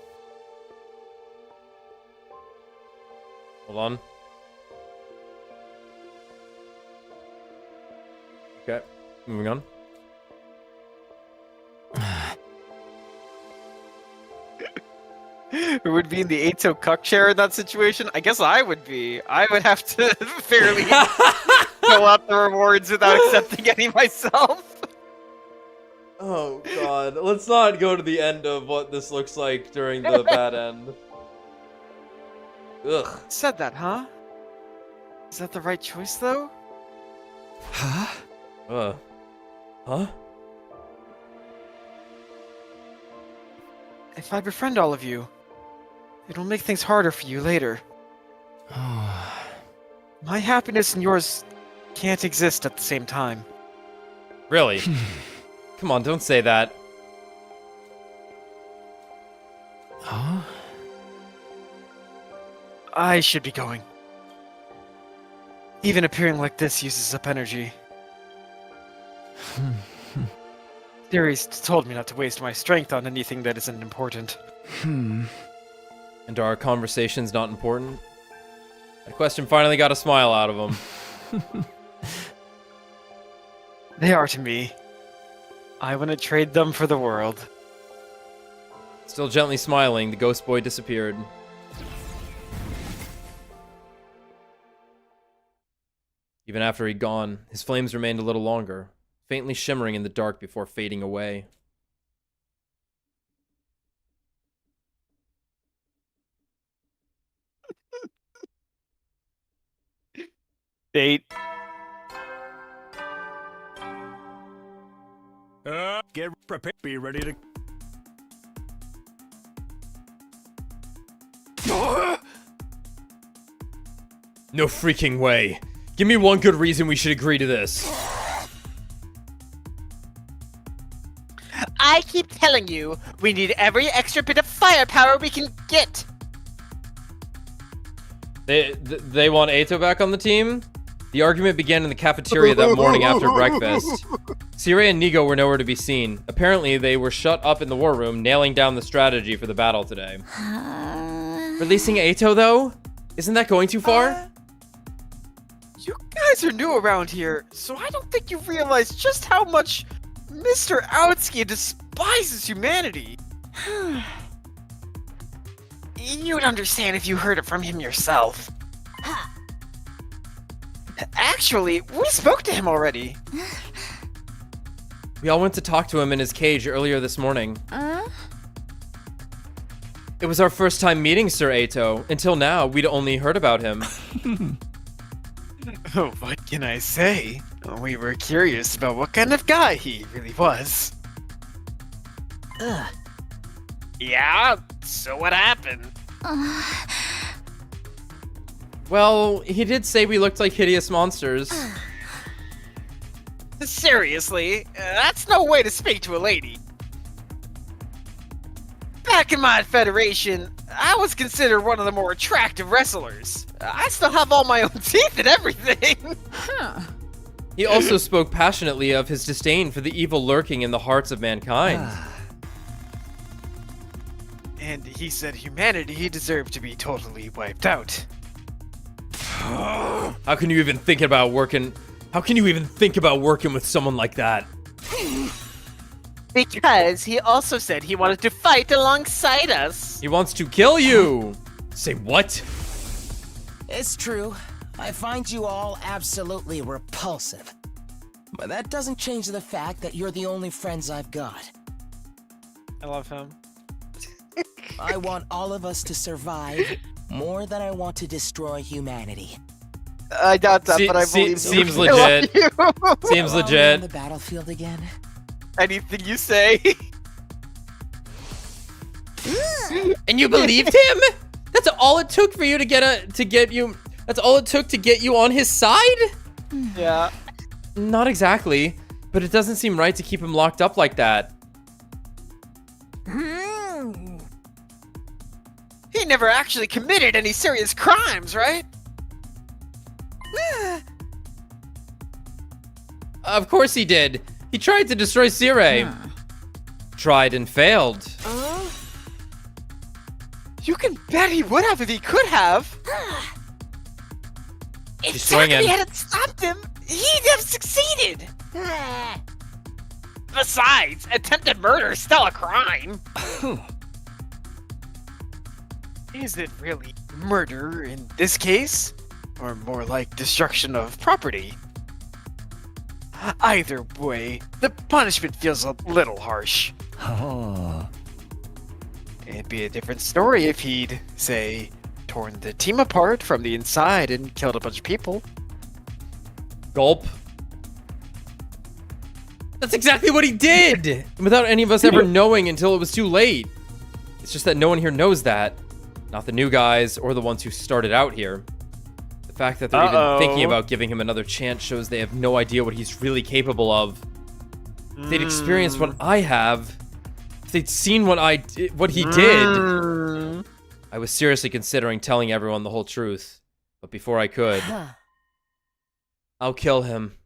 Hold on. Okay, moving on. Who would be in the Atto cuck chair in that situation? I guess I would be. I would have to fairly fill out the rewards without accepting any myself. Oh god, let's not go to the end of what this looks like during the bad end. Ugh. Said that, huh? Is that the right choice, though? Huh? Huh? If I befriend all of you, it'll make things harder for you later. My happiness and yours can't exist at the same time. Really? Come on, don't say that. Huh? I should be going. Even appearing like this uses up energy. Siri's told me not to waste my strength on anything that isn't important. And are our conversations not important? That question finally got a smile out of him. They are to me. I wouldn't trade them for the world. Still gently smiling, the ghost boy disappeared. Even after he'd gone, his flames remained a little longer, faintly shimmering in the dark before fading away. Date. Get prepared. Be ready to. No freaking way. Give me one good reason we should agree to this. I keep telling you, we need every extra bit of firepower we can get. They want Atto back on the team? The argument began in the cafeteria that morning after breakfast. Siri and Nigo were nowhere to be seen. Apparently, they were shut up in the war room, nailing down the strategy for the battle today. Releasing Atto, though? Isn't that going too far? You guys are new around here, so I don't think you realize just how much Mr. Outsky despises humanity. You'd understand if you heard it from him yourself. Actually, we spoke to him already. We all went to talk to him in his cage earlier this morning. It was our first time meeting Sir Atto. Until now, we'd only heard about him. Oh, what can I say? We were curious about what kind of guy he really was. Yeah, so what happened? Well, he did say we looked like hideous monsters. Seriously, that's no way to speak to a lady. Back in my federation, I was considered one of the more attractive wrestlers. I still have all my own teeth and everything. He also spoke passionately of his disdain for the evil lurking in the hearts of mankind. And he said humanity deserved to be totally wiped out. How can you even think about working with someone like that? Because he also said he wanted to fight alongside us. He wants to kill you. Say what? It's true. I find you all absolutely repulsive. But that doesn't change the fact that you're the only friends I've got. I love him. I want all of us to survive more than I want to destroy humanity. I doubt that, but I believe seems you. legit. I love you. Seems On legit. the battlefield again. Anything you say. And you believed him? That's all it took for you That's all it took to get you on his side? Yeah. Not exactly, but it doesn't seem right to keep him locked up like that. He never actually committed any serious crimes, right? Of course he did. He tried to destroy Siri. Tried and failed. You can bet he would have if he could have. She's If swinging. Zachary hadn't stopped him, he'd have succeeded. Besides, attempted murder is still a crime. Is it really murder in this case? Or more like destruction of property? Either way, the punishment feels a little harsh. It'd be a different story if he'd, say, torn the team apart from the inside and killed a bunch of people. Gulp. That's exactly what he did! Without any of us ever knowing until it was too late. It's just that no one here knows that. Not the new guys or the ones who started out here. The fact that they're even thinking about giving him another chance shows they have no idea what he's really capable of. If they'd experienced what I have, if they'd seen what he did, I was seriously considering telling everyone the whole truth. But before I could, I'll kill him.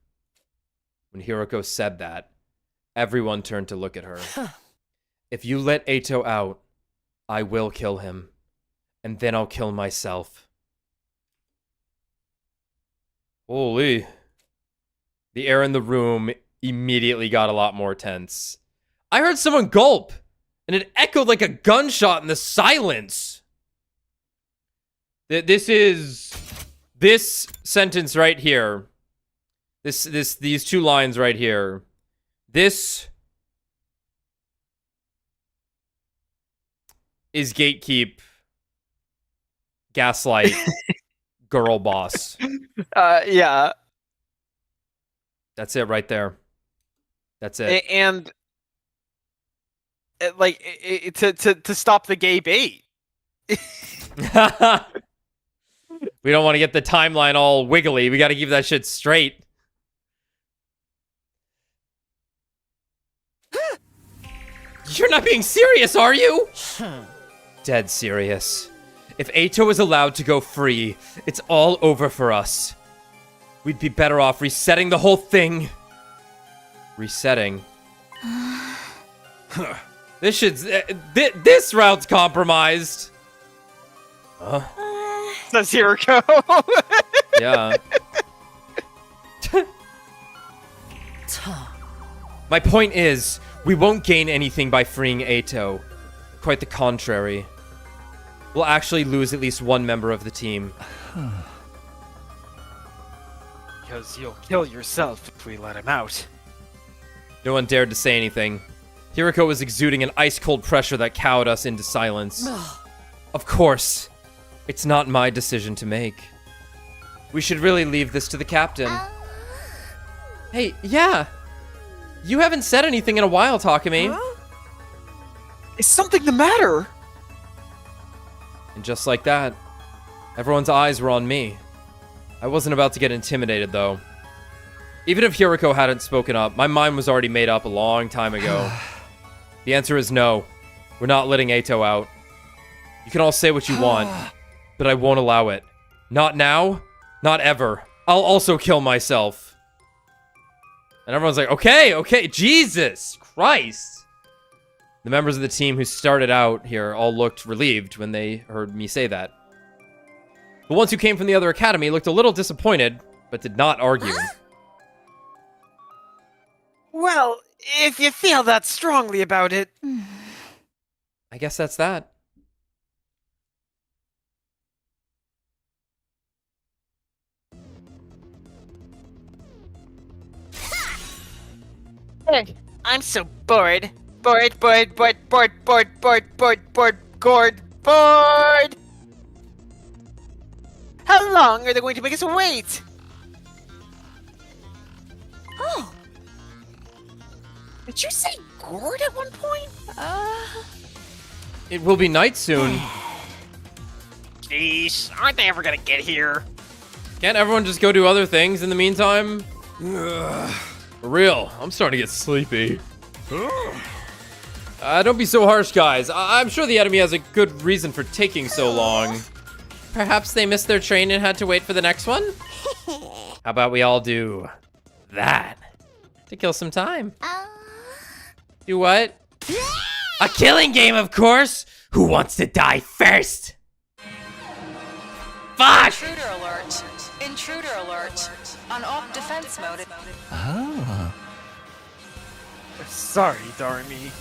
When Hiroko said that, everyone turned to look at her. If you let Atto out, I will kill him. And then I'll kill myself. Holy. The air in the room immediately got a lot more tense. I heard someone gulp, and it echoed like a gunshot in the silence. This sentence right here. These two lines right here. This is gatekeep, gaslight, girl boss. Yeah. That's it right there. That's it. And to stop the gay bait. We don't want to get the timeline all wiggly. We got to keep that shit straight. You're not being serious, are you? Dead serious. If Atto is allowed to go free, it's all over for us. We'd be better off resetting the whole thing. Resetting? This shit's... this route's compromised. Huh? Says Hiroko. Yeah. My point is, we won't gain anything by freeing Atto. Quite the contrary. We'll actually lose at least one member of the team. Because you'll kill yourself if we let him out. No one dared to say anything. Hiroko was exuding an ice-cold pressure that cowed us into silence. Of course, it's not my decision to make. We should really leave this to the captain. Hey, yeah. You haven't said anything in a while, Takumi. Is something the matter? And just like that, everyone's eyes were on me. I wasn't about to get intimidated, though. Even if Hiriko hadn't spoken up, my mind was already made up a long time ago. The answer is no. We're not letting Atto out. You can all say what you want, but I won't allow it. Not now, not ever. I'll also kill myself. And everyone's like, okay, Jesus Christ. The members of the team who started out here all looked relieved when they heard me say that. The ones who came from the other academy looked a little disappointed, but did not argue. Well, if you feel that strongly about it... I guess that's that. I'm so bored. Bored. How long are they going to make us wait? Oh. Did you say gourd at one point? It will be night soon. Jeez, aren't they ever gonna get here? Can't everyone just go do other things in the meantime? For real, I'm starting to get sleepy. Don't be so harsh, guys. I'm sure the enemy has a good reason for taking so long. Perhaps they missed their train and had to wait for the next one? How about we all do that to kill some time? Do what? A killing game, of course! Who wants to die first? Fuck! Intruder alert. Intruder alert. On off defense mode. Sorry, Darmy.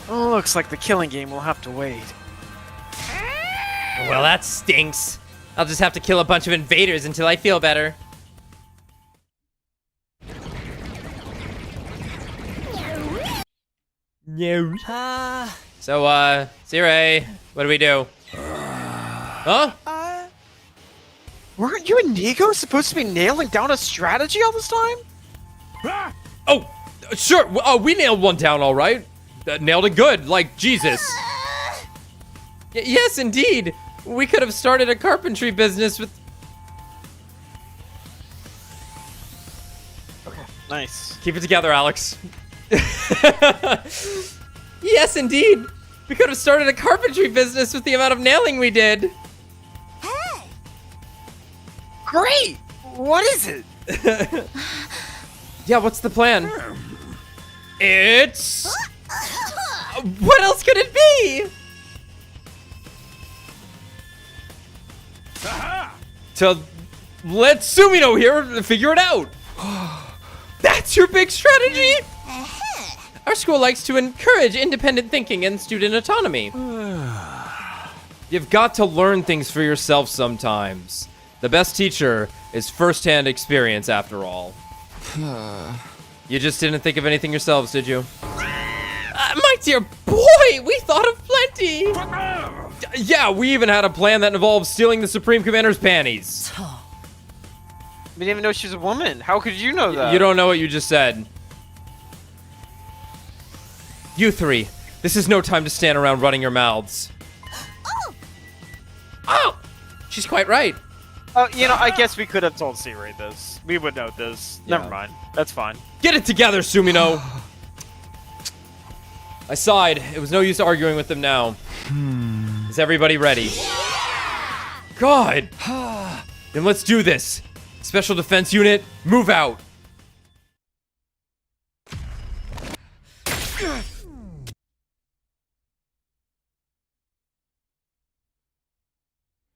Looks like the killing game will have to wait. Well, that stinks. I'll just have to kill a bunch of invaders until I feel better. No. So, Siri, what do we do? Huh? Weren't you and Nico supposed to be nailing down a strategy all this time? Oh, sure. We nailed one down, all right. Nailed it good, like Jesus. Yes, indeed. We could have started a carpentry business with... Okay, nice. Keep it together, Alex. Yes, indeed. We could have started a carpentry business with the amount of nailing we did. Great! What is it? Yeah, what's the plan? It's... What else could it be? To let Sumino here figure it out. That's your big strategy? Our school likes to encourage independent thinking and student autonomy. You've got to learn things for yourself sometimes. The best teacher is first-hand experience, after all. You just didn't think of anything yourselves, did you? My dear boy, we thought of plenty. Yeah, we even had a plan that involved stealing the Supreme Commander's panties. We didn't even know she was a woman. How could you know that? You don't know what you just said. You three, this is no time to stand around running your mouths. Oh! She's quite right. You know, I guess we could have told Siri this. We would know this. Yeah. Never mind. That's fine. Get it together, Sumino. I sighed. It was no use arguing with them now. Is everybody ready? God! Then let's do this. Special Defense Unit, move out.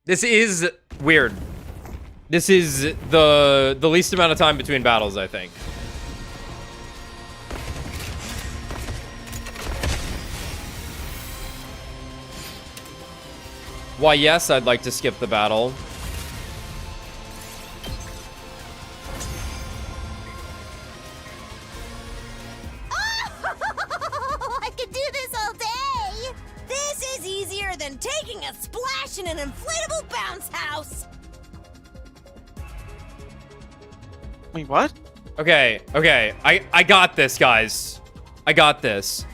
This is weird. This is the least amount of time between battles, I think. Why, yes, I'd like to skip the battle. I could do this all day! This is easier than taking a splash in an inflatable bounce house! Wait, what? Okay, I got this, guys. I got this.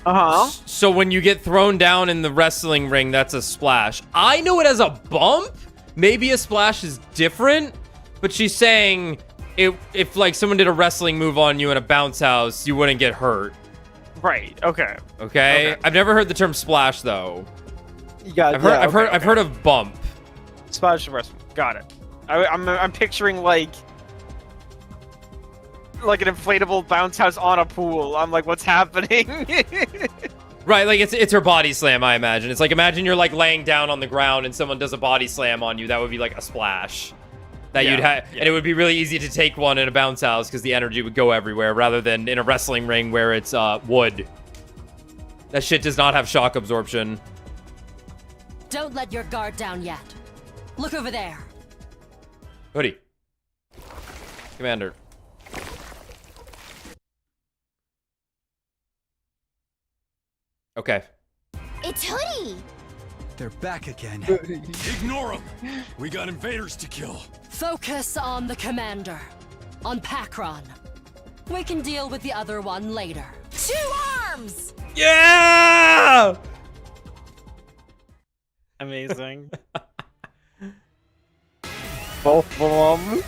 Uh-huh. So when you get thrown down in the wrestling ring, that's a splash. I know it as a bump. Maybe a splash is different, but she's saying if like someone did a wrestling move on you in a bounce house, you wouldn't get hurt. Right. Okay. Okay. I've never heard the term splash though. You got. I've heard of bump. Splash wrestling. Got it. I'm picturing like an inflatable bounce house on a pool. I'm like, what's happening? Right, like it's her body slam, I imagine. It's like, imagine you're like laying down on the ground and someone does a body slam on you. That would be like a splash that you'd have, and it would be really easy to take one in a bounce house because the energy would go everywhere, rather than in a wrestling ring where it's wood. That shit does not have shock absorption. Don't let your guard down yet. Look over there. Hoodie. Commander. Okay. It's Hoodie! They're back again. Ignore them! We got invaders to kill. Focus on the commander. On Pakron. We can deal with the other one later. 2 arms! Yeah! Amazing. Both of them.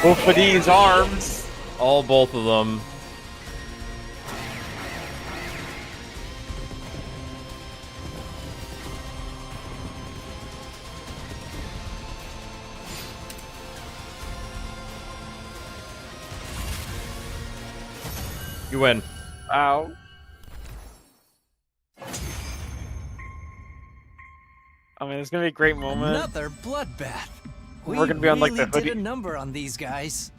Both of these arms. All both of them. You win. Ow. I mean, it's gonna be a great moment. Another bloodbath. We're gonna be on like the really Hoodie. did a number on these guys.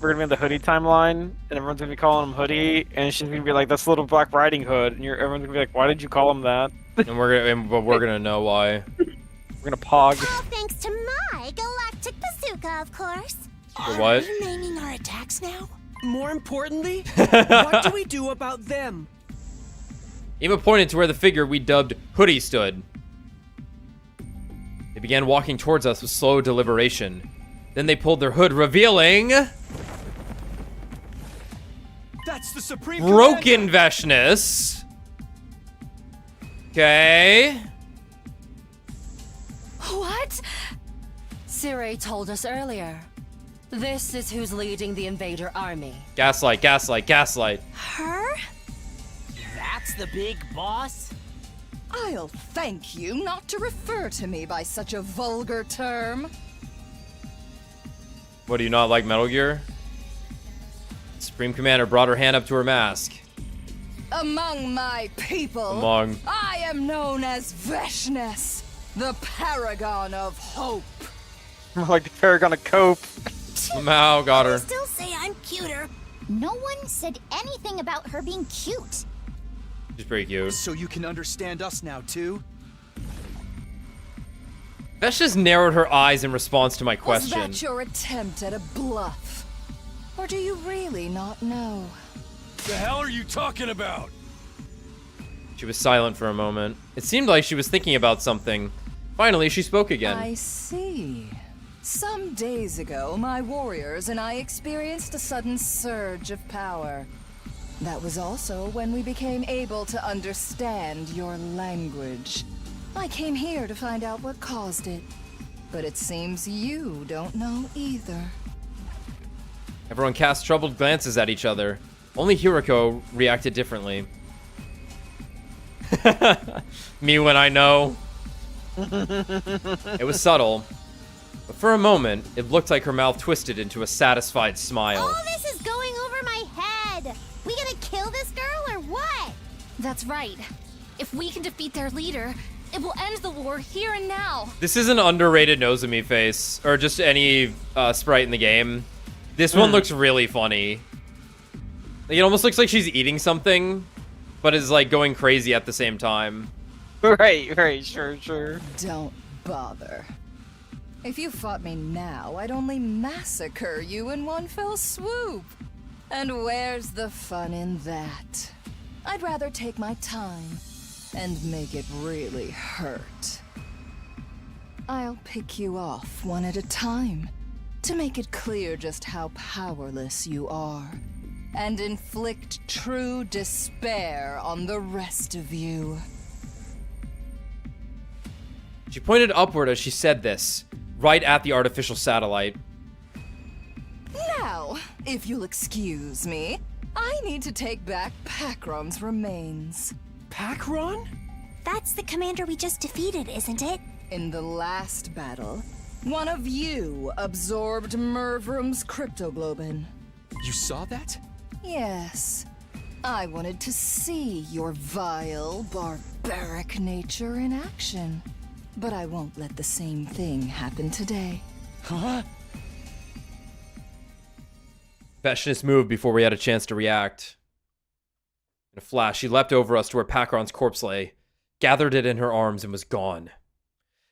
We're gonna be on the Hoodie timeline, and everyone's gonna be calling him Hoodie, and she's gonna be like, "That's Little Black Riding Hood," and everyone's gonna be like, "Why did you call him that?" And we're gonna know why. We're gonna pog. All thanks to my galactic bazooka, of course. For what? Are we naming our attacks now? More importantly, what do we do about them? Eva pointed to where the figure we dubbed Hoodie stood. They began walking towards us with slow deliberation. Then they pulled their hood, revealing... That's the Supreme Broken Vesness. Okay. What? Siri told us earlier. This is who's leading the invader army. Gaslight, gaslight, gaslight. Her? That's the big boss? I'll thank you not to refer to me by such a vulgar term. What, do you not like Metal Gear? Supreme Commander brought her hand up to her mask. Among my people, I am known as Vesness, the paragon of hope. Like the paragon of cope. Somehow got her. Still say I'm cuter. No one said anything about her being cute. She's pretty cute. So you can understand us now, too? Vesh just narrowed her eyes in response to my Was question. that your attempt at a bluff? Or do you really not know? The hell are you talking about? She was silent for a moment. It seemed like she was thinking about something. Finally, she spoke again. I see. Some days ago, my warriors and I experienced a sudden surge of power. That was also when we became able to understand your language. I came here to find out what caused it, but it seems you don't know either. Everyone cast troubled glances at each other. Only Hiroko reacted differently. Me when I know. It was subtle, but for a moment, it looked like her mouth twisted into a satisfied smile. All this is going over my head. We gonna kill this girl or what? That's right. If we can defeat their leader, it will end the war here and now. This is an underrated Nozomi face, or just any sprite in the game. This one looks really funny. Like, it almost looks like she's eating something, but is like going crazy at the same time. Right, sure. Don't bother. If you fought me now, I'd only massacre you in one fell swoop. And where's the fun in that? I'd rather take my time and make it really hurt. I'll pick you off one at a time to make it clear just how powerless you are. and inflict true despair on the rest of you. She pointed upward as she said this, right at the artificial satellite. Now, if you'll excuse me, I need to take back Pacron's remains. Pacron? That's the commander we just defeated, isn't it? In the last battle, one of you absorbed Mervrum's cryptoglobin. You saw that? Yes. I wanted to see your vile, barbaric nature in action. But I won't let the same thing happen today. Huh? Vesness moved before we had a chance to react. In a flash, she leapt over us to where Pacron's corpse lay, gathered it in her arms, and was gone.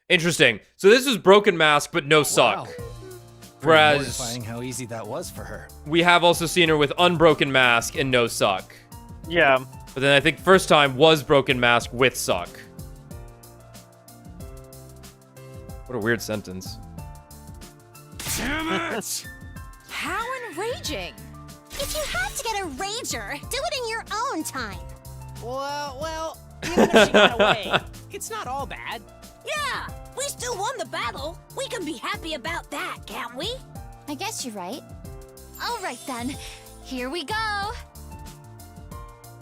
Interesting. So this was Broken Mask, but no suck. Wow. Whereas Mortifying how easy that was for her. we have also seen her with Unbroken Mask and no suck. Yeah. But then I think first time was Broken Mask with suck. What a weird sentence. Damn it! How enraging! If you have to get a rager, do it in your own time. Well, even if she got away, it's not all bad. Yeah, we still won the battle. We can be happy about that, can't we? I guess you're right. All right then, here we go.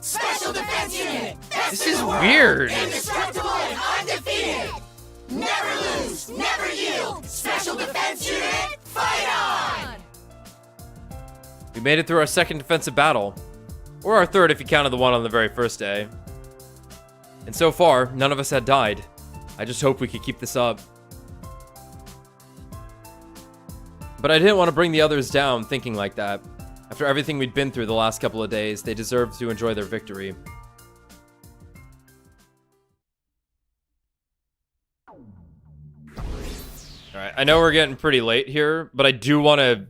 Special Defense Unit! This is weird. Indestructible and undefeated! Never lose, never yield! Special Defense Unit, fight on! We made it through our second defensive battle. Or our third if you counted the one on the very first day. And so far, none of us had died. I just hope we could keep this up. But I didn't want to bring the others down thinking like that. After everything we'd been through the last couple of days, they deserved to enjoy their victory. Alright, I know we're getting pretty late here, but I do want to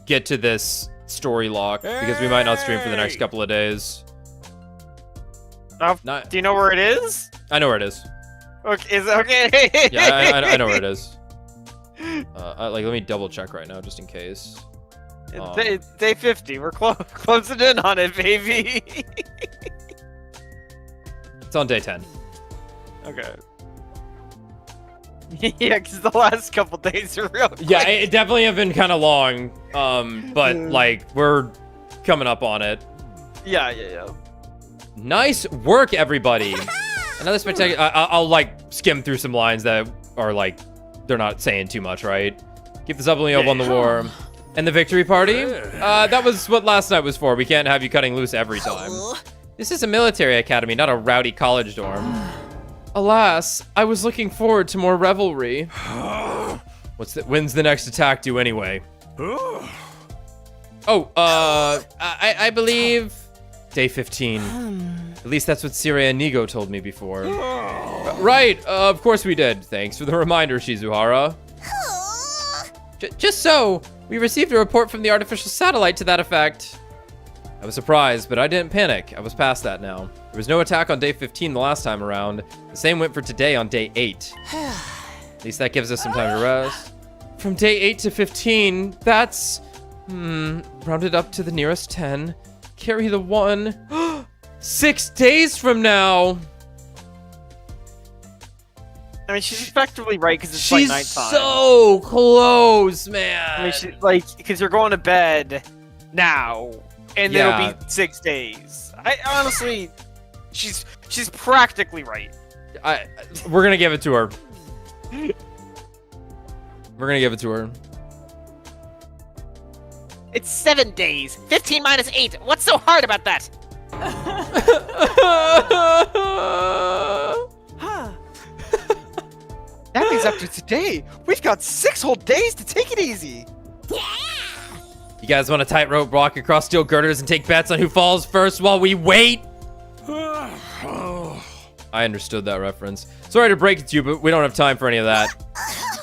get to this story lock, because we might not stream for the next couple of days. Do you know where it is? I know where it is. Okay, is it okay? Yeah, I know where it is. Like, let me double check right now, just in case. Day 50, we're closing in on it, baby. It's on day 10. Okay. Yeah, because the last couple days are real quick. Yeah, it definitely have been kind of long, but like we're coming up on it. Yeah. Nice work, everybody. Another spectacular. I'll like skim through some lines that are like they're not saying too much, right? Keep this up, Leo won the war. And the victory party? That was what last night was for. We can't have you cutting loose every time. This is a military academy, not a rowdy college dorm. Alas, I was looking forward to more revelry. When's the next attack due anyway? I believe day 15. At least that's what Siri and Nigo told me before. Right, of course we did. Thanks for the reminder, Shizuhara. Just so, we received a report from the artificial satellite to that effect. I was surprised, but I didn't panic. I was past that now. There was no attack on day 15 the last time around. The same went for today on day 8. At least that gives us some time to rest. From day 8 to 15, that's... rounded up to the nearest 10. Carry the 1. 6 days from now! I mean, she's effectively right because it's like nighttime. She's so close, man! I mean, like, because you're going to bed now, and it'll be 6 days. I honestly, she's practically right. We're gonna give it to her. We're gonna give it to her. It's 7 days. 15 minus 8. What's so hard about that? That means after today, we've got 6 whole days to take it easy. You guys want a tightrope walk across steel girders and take bets on who falls first while we wait? I understood that reference. Sorry to break it to you, but we don't have time for any of that.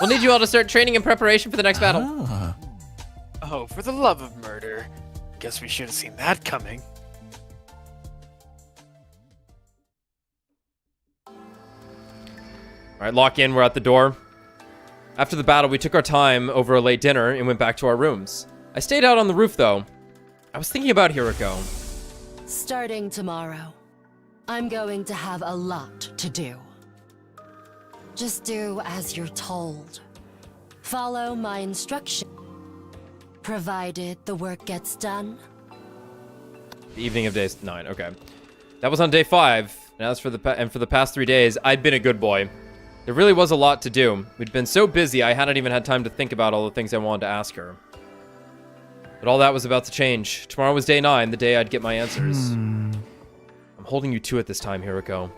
We'll need you all to start training in preparation for the next battle. Oh, for the love of murder. Guess we should have seen that coming. All right, lock in. We're at the door. After the battle, we took our time over a late dinner and went back to our rooms. I stayed out on the roof, though. I was thinking about Hiroko. Starting tomorrow, I'm going to have a lot to do. Just do as you're told. Follow my instruction. Provided the work gets done. The evening of day 9. Okay. That was on day 5. And as for the past 3 days, I'd been a good boy. There really was a lot to do. We'd been so busy, I hadn't even had time to think about all the things I wanted to ask her. But all that was about to change. Tomorrow was day 9, the day I'd get my answers. I'm holding you to it this time, Hiroko.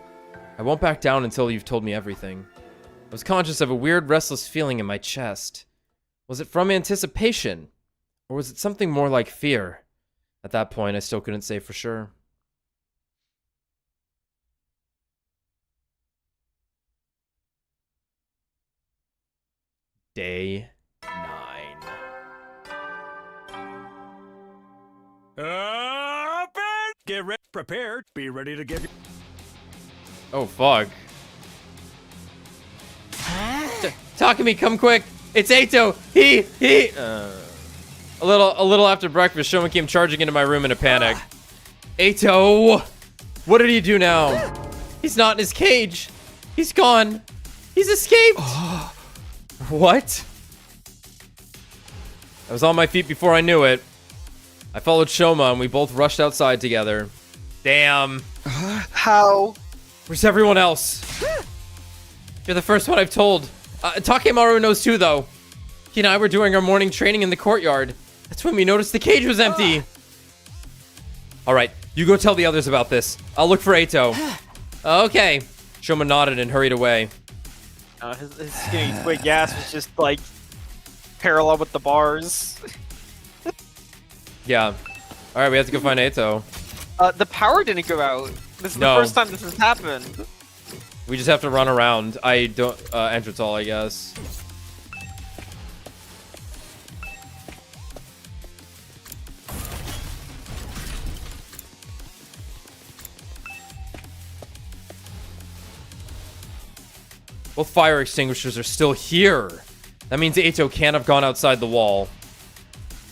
I won't back down until you've told me everything. I was conscious of a weird, restless feeling in my chest. Was it from anticipation? Or was it something more like fear? At that point, I still couldn't say for sure. Day 9. Get ready, prepared, be ready to give you. Oh, fuck. Takumi, come quick! It's Atto! He! A little after breakfast, Shoma came charging into my room in a panic. Atto! What did he do now? He's not in his cage! He's gone! He's escaped! What? I was on my feet before I knew it. I followed Shoma and we both rushed outside together. Damn. How? Where's everyone else? You're the first one I've told. Takemaru knows too, though. He and I were doing our morning training in the courtyard. That's when we noticed the cage was empty. Alright, you go tell the others about this. I'll look for Atto. Okay. Shoma nodded and hurried away. His skinny twig gas was just, like, parallel with the bars. Yeah. Alright, we have to go find Atto. The power didn't go out. This is No. the first time this has happened. We just have to run around. I don't... entrance hall, I guess. Both fire extinguishers are still here. That means Atto can't have gone outside the wall.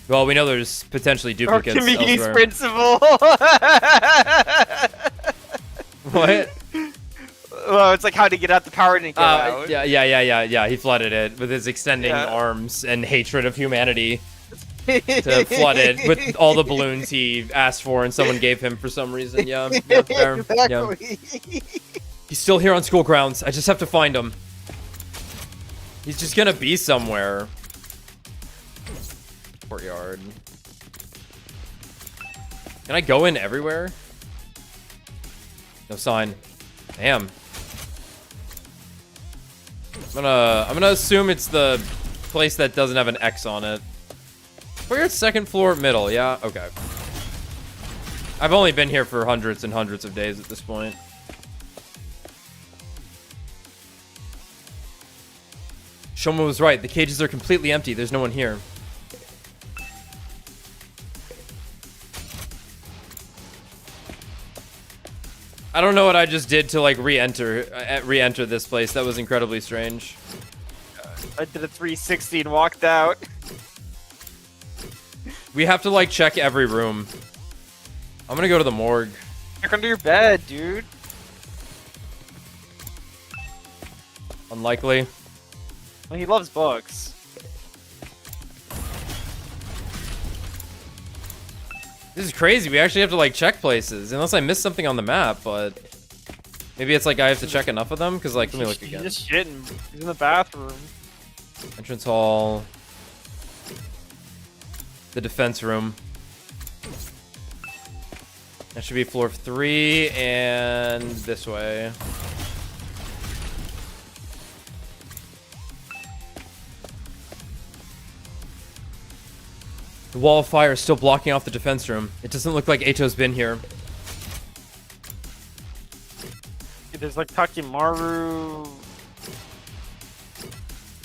Well, we know there's potentially duplicates Archimedes elsewhere. principle. What? Well, it's like how to get out the power didn't go out. Yeah. He flooded it with his extending arms and hatred of humanity. To flood it with all the balloons he asked for and someone gave him for some reason. Yeah, fair. Yeah. He's still here on school grounds. I just have to find him. He's just gonna be somewhere. Courtyard. Can I go in everywhere? No sign. Damn. I'm gonna assume it's the place that doesn't have an X on it. We're at second floor middle, yeah? Okay. I've only been here for hundreds and hundreds of days at this point. Shoma was right. The cages are completely empty. There's no one here. I don't know what I just did to like re-enter this place. That was incredibly strange. I did a 360 and walked out. We have to like check every room. I'm gonna go to the morgue. Check under your bed, dude. Unlikely. Well, he loves books. This is crazy. We actually have to like check places, unless I missed something on the map. But maybe it's like I have to check enough of them. Because like, let me look again. He's just shitting. He's in the bathroom. Entrance hall. The defense room. That should be floor 3 and this way. The wall of fire is still blocking off the defense room. It doesn't look like Atto's been here. There's like Takemaru.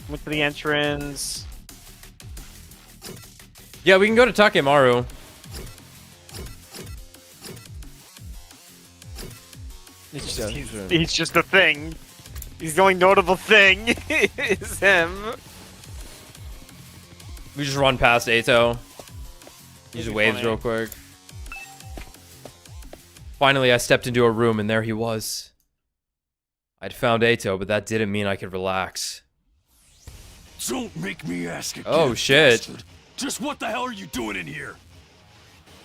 Went to the entrance. Yeah, we can go to Takemaru. He's just a thing. He's the only notable thing is him. We just run past Atto. He just waves real quick. Finally, I stepped into a room, and there he was. I'd found Atto, but that didn't mean I could relax. Don't make me ask again. Oh, shit. Bastard. Just what the hell are you doing in here?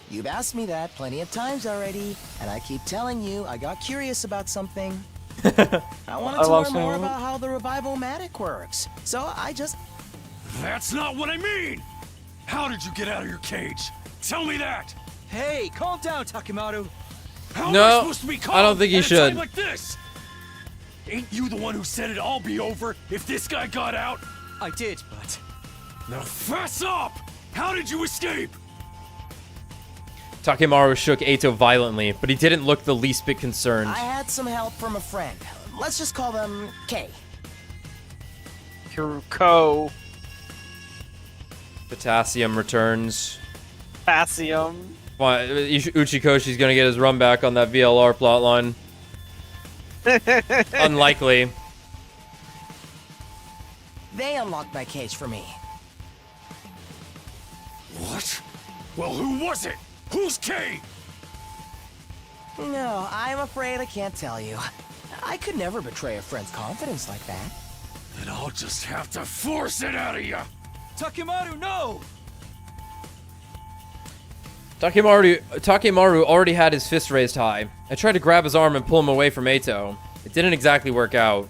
You've asked me that plenty of times already, and I keep telling you I got curious about something. I wanted to learn more about how the revival-matic works, so I just... That's not what I mean! How did you get out of your cage? Tell me that! Hey, calm down, Takimaru. How am I No, supposed to be calm I don't think you at a time should. like this? Ain't you the one who said it'd all be over if this guy got out? I did, but... Now fess up! How did you escape? Takemaru shook Atto violently, but he didn't look the least bit concerned. I had some help from a friend. Let's just call them K. Hiruko. Potassium returns. Potassium. Uchikoshi's gonna get his run back on that VLR plotline. Unlikely. They unlocked my cage for me. What? Well, who was it? Who's K? No, I'm afraid I can't tell you. I could never betray a friend's confidence like that. Then I'll just have to force it out of you. Takimaru, no! Takemaru already had his fist raised high. I tried to grab his arm and pull him away from Atto. It didn't exactly work out.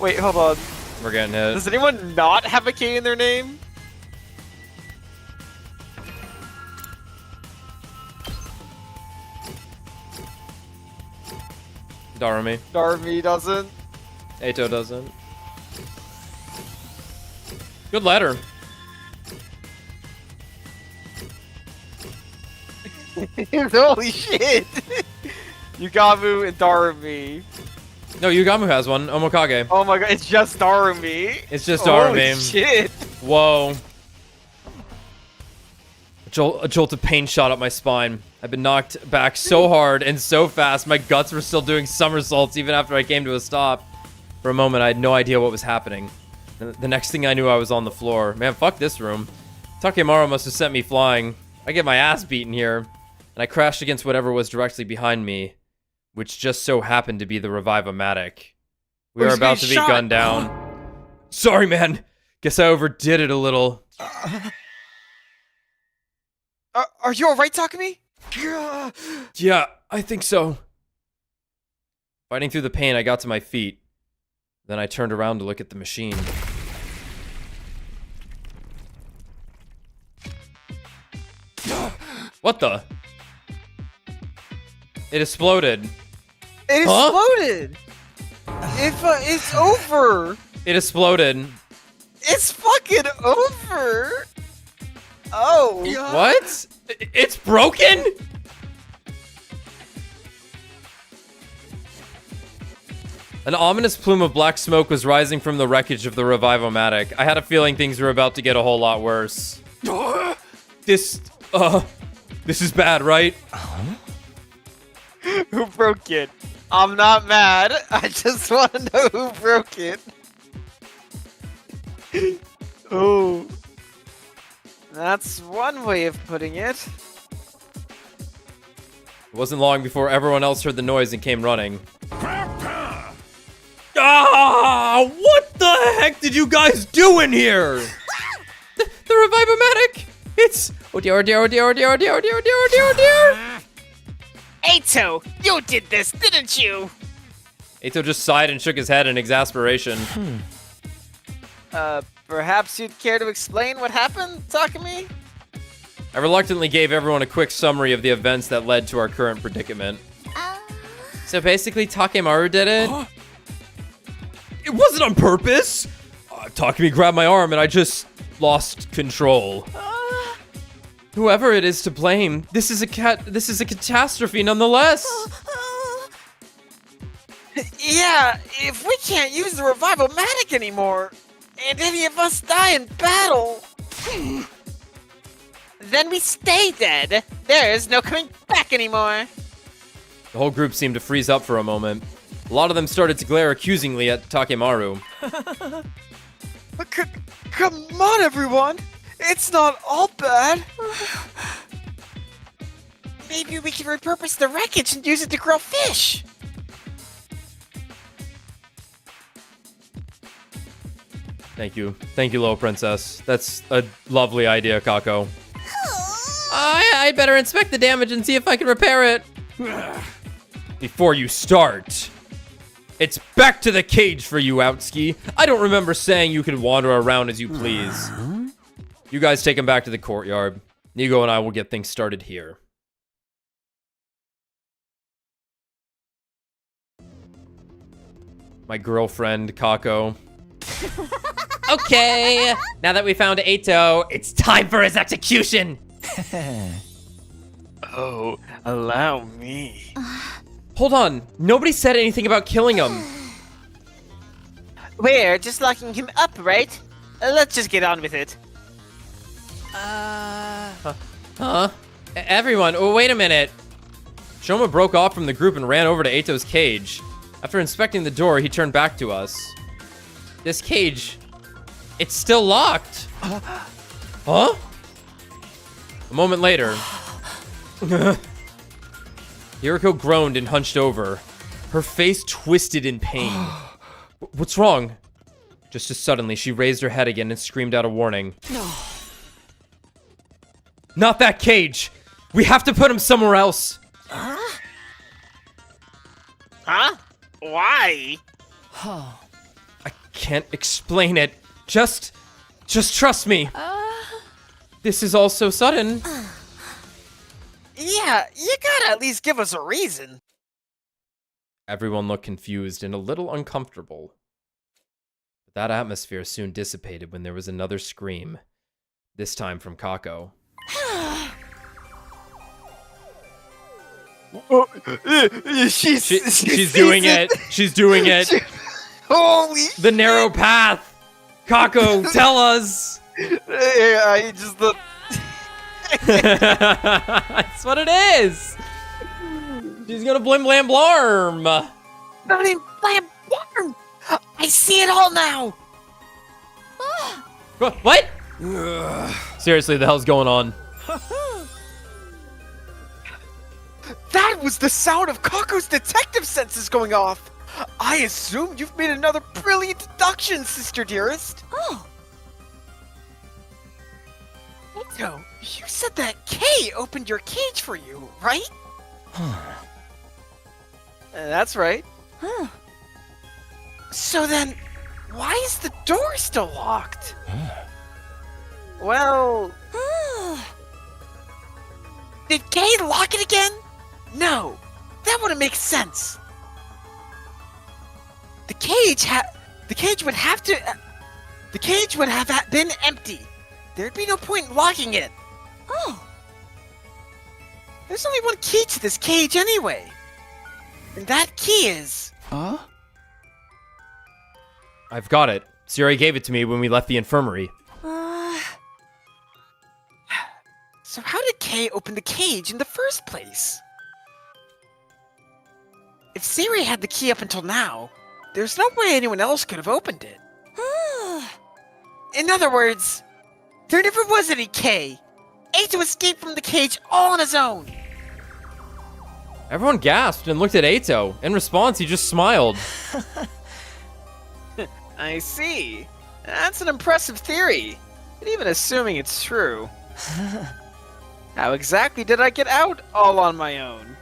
Wait, hold on. We're getting hit. Does anyone not have a K in their name? Darumi. Darumi doesn't. Atto doesn't. Good letter. Holy shit! Yugamu and Darumi. No, Yugamu has one. Omokage. Oh my god, it's just Darumi. It's just Darumi. Holy shit! Whoa. A jolt of pain shot up my spine. I've been knocked back so hard and so fast, my guts were still doing somersaults even after I came to a stop. For a moment, I had no idea what was happening. The next thing I knew, I was on the floor. Man, fuck this room. Takemaru must have sent me flying. I get my ass beaten here. And I crashed against whatever was directly behind me, which just so happened to be the Revive-O-Matic. We are about to be gunned down. Sorry, man. Guess I overdid it a little. Are you alright, Takumi? Yeah, I think so. Fighting through the pain, I got to my feet. Then I turned around to look at the machine. What the? It exploded. It exploded! It's over! It exploded. It's fucking over! Oh. What? It's broken? An ominous plume of black smoke was rising from the wreckage of the Revive-O-Matic. I had a feeling things were about to get a whole lot worse. This is bad, right? Who broke it? I'm not mad. I just want to know who broke it. Oh. That's one way of putting it. It wasn't long before everyone else heard the noise and came running. Ah! What the heck did you guys do in here? the Revive-O-Matic! It's... Oh dear, oh dear, oh dear, oh dear, oh dear, oh dear, oh dear, oh dear, oh dear! Atto, you did this, didn't you? Atto just sighed and shook his head in exasperation. Perhaps you'd care to explain what happened, Takumi? I reluctantly gave everyone a quick summary of the events that led to our current predicament. So basically, Takemaru did it? Huh? It wasn't on purpose! Takumi grabbed my arm and I just lost control. Whoever it is to blame, this is a catastrophe nonetheless. Yeah, if we can't use the Revive-O-Matic anymore, and any of us die in battle, then we stay dead. There is no coming back anymore. The whole group seemed to freeze up for a moment. A lot of them started to glare accusingly at Takemaru. Come on, everyone! It's not all bad. Maybe we can repurpose the wreckage and use it to grill fish. Thank you, little princess. That's a lovely idea, Kako. I'd better inspect the damage and see if I can repair it. Before you start, it's back to the cage for you, Outski. I don't remember saying you could wander around as you please. You guys take him back to the courtyard. Nigo and I will get things started here. My girlfriend, Kako. Okay, now that we found Atto, it's time for his execution. Oh, allow me. Hold on, nobody said anything about killing him. We're just locking him up, right? Let's just get on with it. Huh? Everyone, oh, wait a minute. Shoma broke off from the group and ran over to Atto's cage. After inspecting the door, he turned back to us. This cage, it's still locked. Huh? A moment later, Yuriko groaned and hunched over. Her face twisted in pain. What's wrong? Just as suddenly, she raised her head again and screamed out a warning. No. Not that cage! We have to put him somewhere else! Huh? Huh? Why? I can't explain it. Just trust me. This is all so sudden. Yeah, you gotta at least give us a reason. Everyone looked confused and a little uncomfortable. But that atmosphere soon dissipated when there was another scream. This time from Kako. She's doing it. She's doing it. Holy The narrow path. Kako, tell us. I just the That's what it is. She's gonna blim blam blarm. Not even blam blarm. I see it all now. What? Seriously, the hell's going on? That was the sound of Kako's detective senses going off. I assume you've made another brilliant deduction, sister dearest. Oh. Atto, you said that Kay opened your cage for you, right? That's right. Huh. So then, why is the door still locked? Well... Did Kay lock it again? No, that wouldn't make sense. The cage would have been empty. There'd be no point in locking it. Oh. There's only one key to this cage anyway. And that key is... Huh? I've got it. Siri gave it to me when we left the infirmary. So how did Kay open the cage in the first place? If Siri had the key up until now, there's no way anyone else could have opened it. In other words, there never was any Kay. Atto escaped from the cage all on his own. Everyone gasped and looked at Atto. In response, he just smiled. I see. That's an impressive theory. But even assuming it's true, how exactly did I get out all on my own?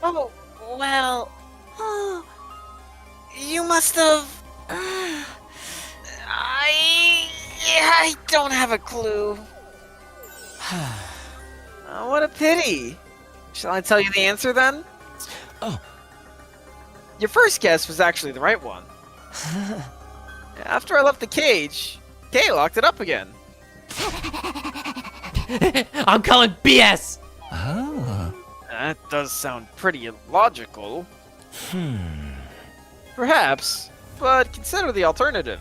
Oh, well... You must have... I don't have a clue. What a pity. Shall I tell you the answer then? Oh. Your first guess was actually the right one. After I left the cage, Kay locked it up again. I'm calling BS! Oh. That does sound pretty illogical. Perhaps, but consider the alternative.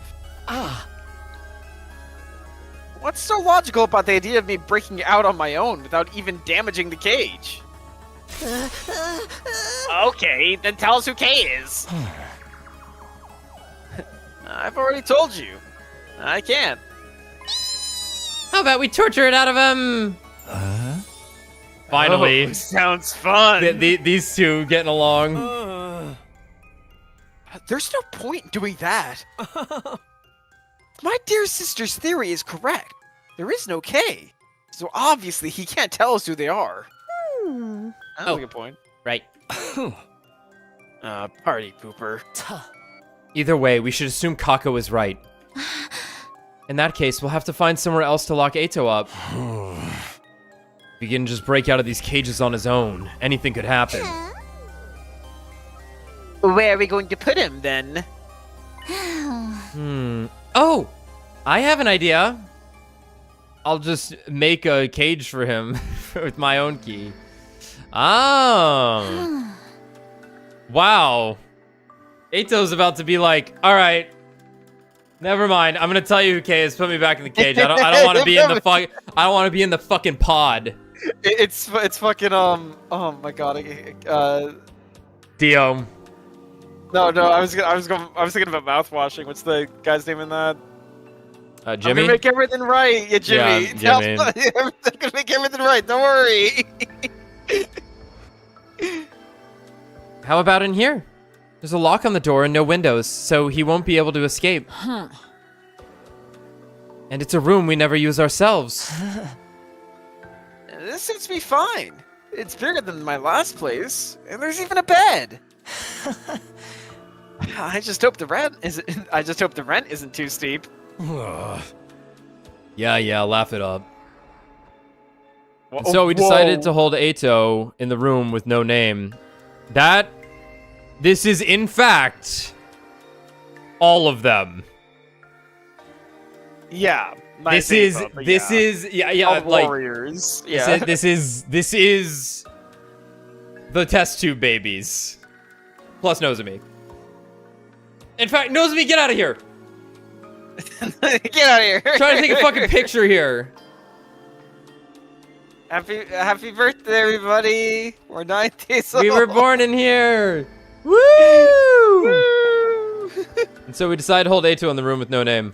What's so logical about the idea of me breaking out on my own without even damaging the cage? Okay, then tell us who Kay is. I've already told you. I can't. How about we torture it out of him? Finally. Oh, sounds fun. These two getting along. There's no point in doing that. My dear sister's theory is correct. There is no K. So obviously he can't tell us who they are. That's a good point. Right. Party pooper. Either way, we should assume Kako is right. In that case, we'll have to find somewhere else to lock Atto up. If he can just break out of these cages on his own, anything could happen. Where are we going to put him, then? Oh! I have an idea. I'll just make a cage for him with my own key. Oh. Wow. Atto's about to be like, all right, never mind. I'm gonna tell you who K is. Put me back in the cage. I don't want to be in the fuck. I don't want to be in the fucking pod. It's fucking oh my god. Dio. No, I was thinking about mouthwashing. What's the guy's name in that? Jimmy. I'm gonna make everything right. Yeah, Jimmy. Yeah, Jimmy. I'm gonna make everything right. Don't worry. How about in here? There's a lock on the door and no windows, so he won't be able to escape. Huh. And it's a room we never use ourselves. This seems to be fine. It's bigger than my last place, and there's even a bed. I just hope the rent isn't too steep. Yeah, laugh it up. And so we decided to hold Atto in the room with no name. This is in fact all of them. Yeah. This is like warriors. Yeah. This is the test tube babies. Plus Nozomi. In fact, Nozomi, get out of here. Get out of here. Trying to take a fucking picture here. Happy birthday, everybody. We're 9 days old. We were born in here. Woo! And so we decided to hold Atto in the room with no name.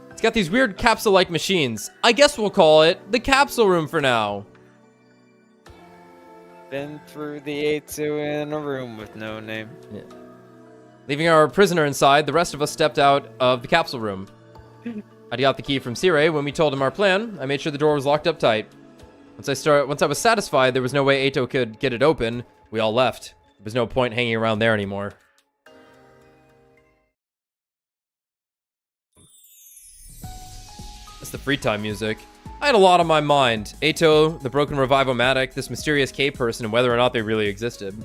It's got these weird capsule-like machines. I guess we'll call it the capsule room for now. Been through the Atto in a room with no name. Yeah. Leaving our prisoner inside, the rest of us stepped out of the capsule room. I got the key from Siri. When we told him our plan, I made sure the door was locked up tight. Once I was satisfied there was no way Atto could get it open, we all left. There was no point hanging around there anymore. That's the free time music. I had a lot on my mind. Atto, the broken revivomatic, this mysterious K person, and whether or not they really existed.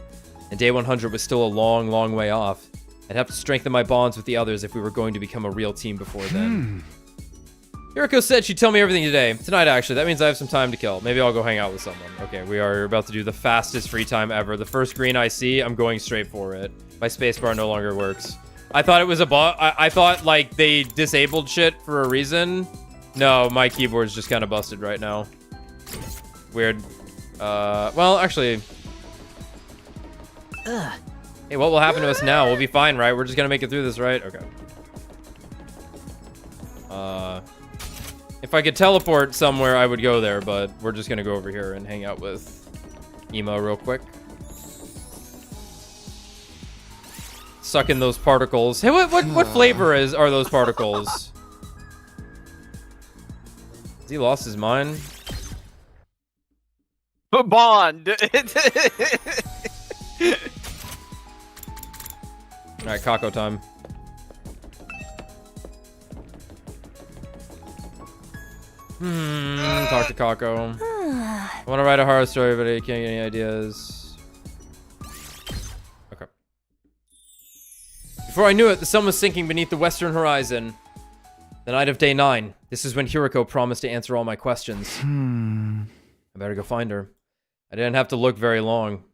And day 100 was still a long, long way off. I'd have to strengthen my bonds with the others if we were going to become a real team before then. Hiriko said she'd tell me everything today. Tonight, actually. That means I have some time to kill. Maybe I'll go hang out with someone. Okay, we are about to do the fastest free time ever. The first green I see, I'm going straight for it. My spacebar no longer works. I thought it was a bug. I thought, like, they disabled shit for a reason. No, my keyboard's just kind of busted right now. Weird. Well, actually... Hey, what will happen to us now? We'll be fine, right? We're just gonna make it through this, right? Okay. If I could teleport somewhere, I would go there, but we're just gonna go over here and hang out with Emo real quick. Suck in those particles. Hey, what flavor are those particles? Has he lost his mind? Bond. Alright, Kako time. Talk to Kako. I want to write a horror story, but I can't get any ideas. Okay. Before I knew it, the sun was sinking beneath the western horizon. The night of day 9. This is when Hiriko promised to answer all my questions. I better go find her. I didn't have to look very long.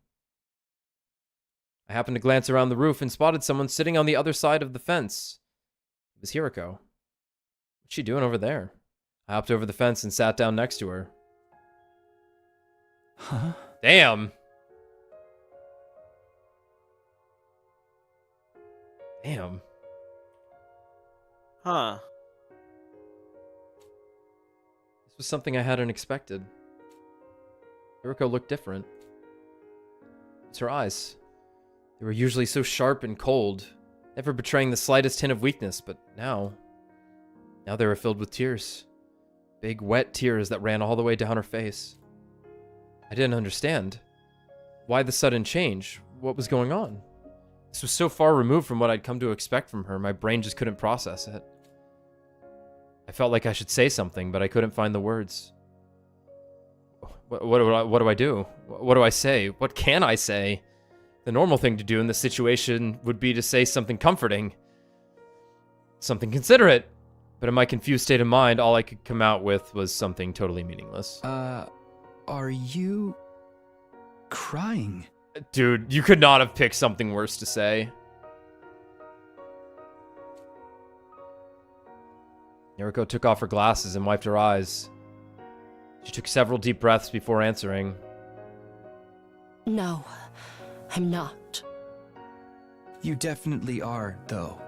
I happened to glance around the roof and spotted someone sitting on the other side of the fence. It was Hiriko. What's she doing over there? I hopped over the fence and sat down next to her. Huh? Damn. Damn. Huh. This was something I hadn't expected. Hiroko looked different. It's her eyes. They were usually so sharp and cold, never betraying the slightest hint of weakness, but now they were filled with tears. Big, wet tears that ran all the way down her face. I didn't understand. Why the sudden change? What was going on? This was so far removed from what I'd come to expect from her, my brain just couldn't process it. I felt like I should say something, but I couldn't find the words. What do I do? What do I say? What can I say? The normal thing to do in this situation would be to say something comforting. Something considerate. But in my confused state of mind, all I could come out with was something totally meaningless. Are you crying? Dude, you could not have picked something worse to say. Hiroko took off her glasses and wiped her eyes. She took several deep breaths before answering. No, I'm not. You definitely are, though.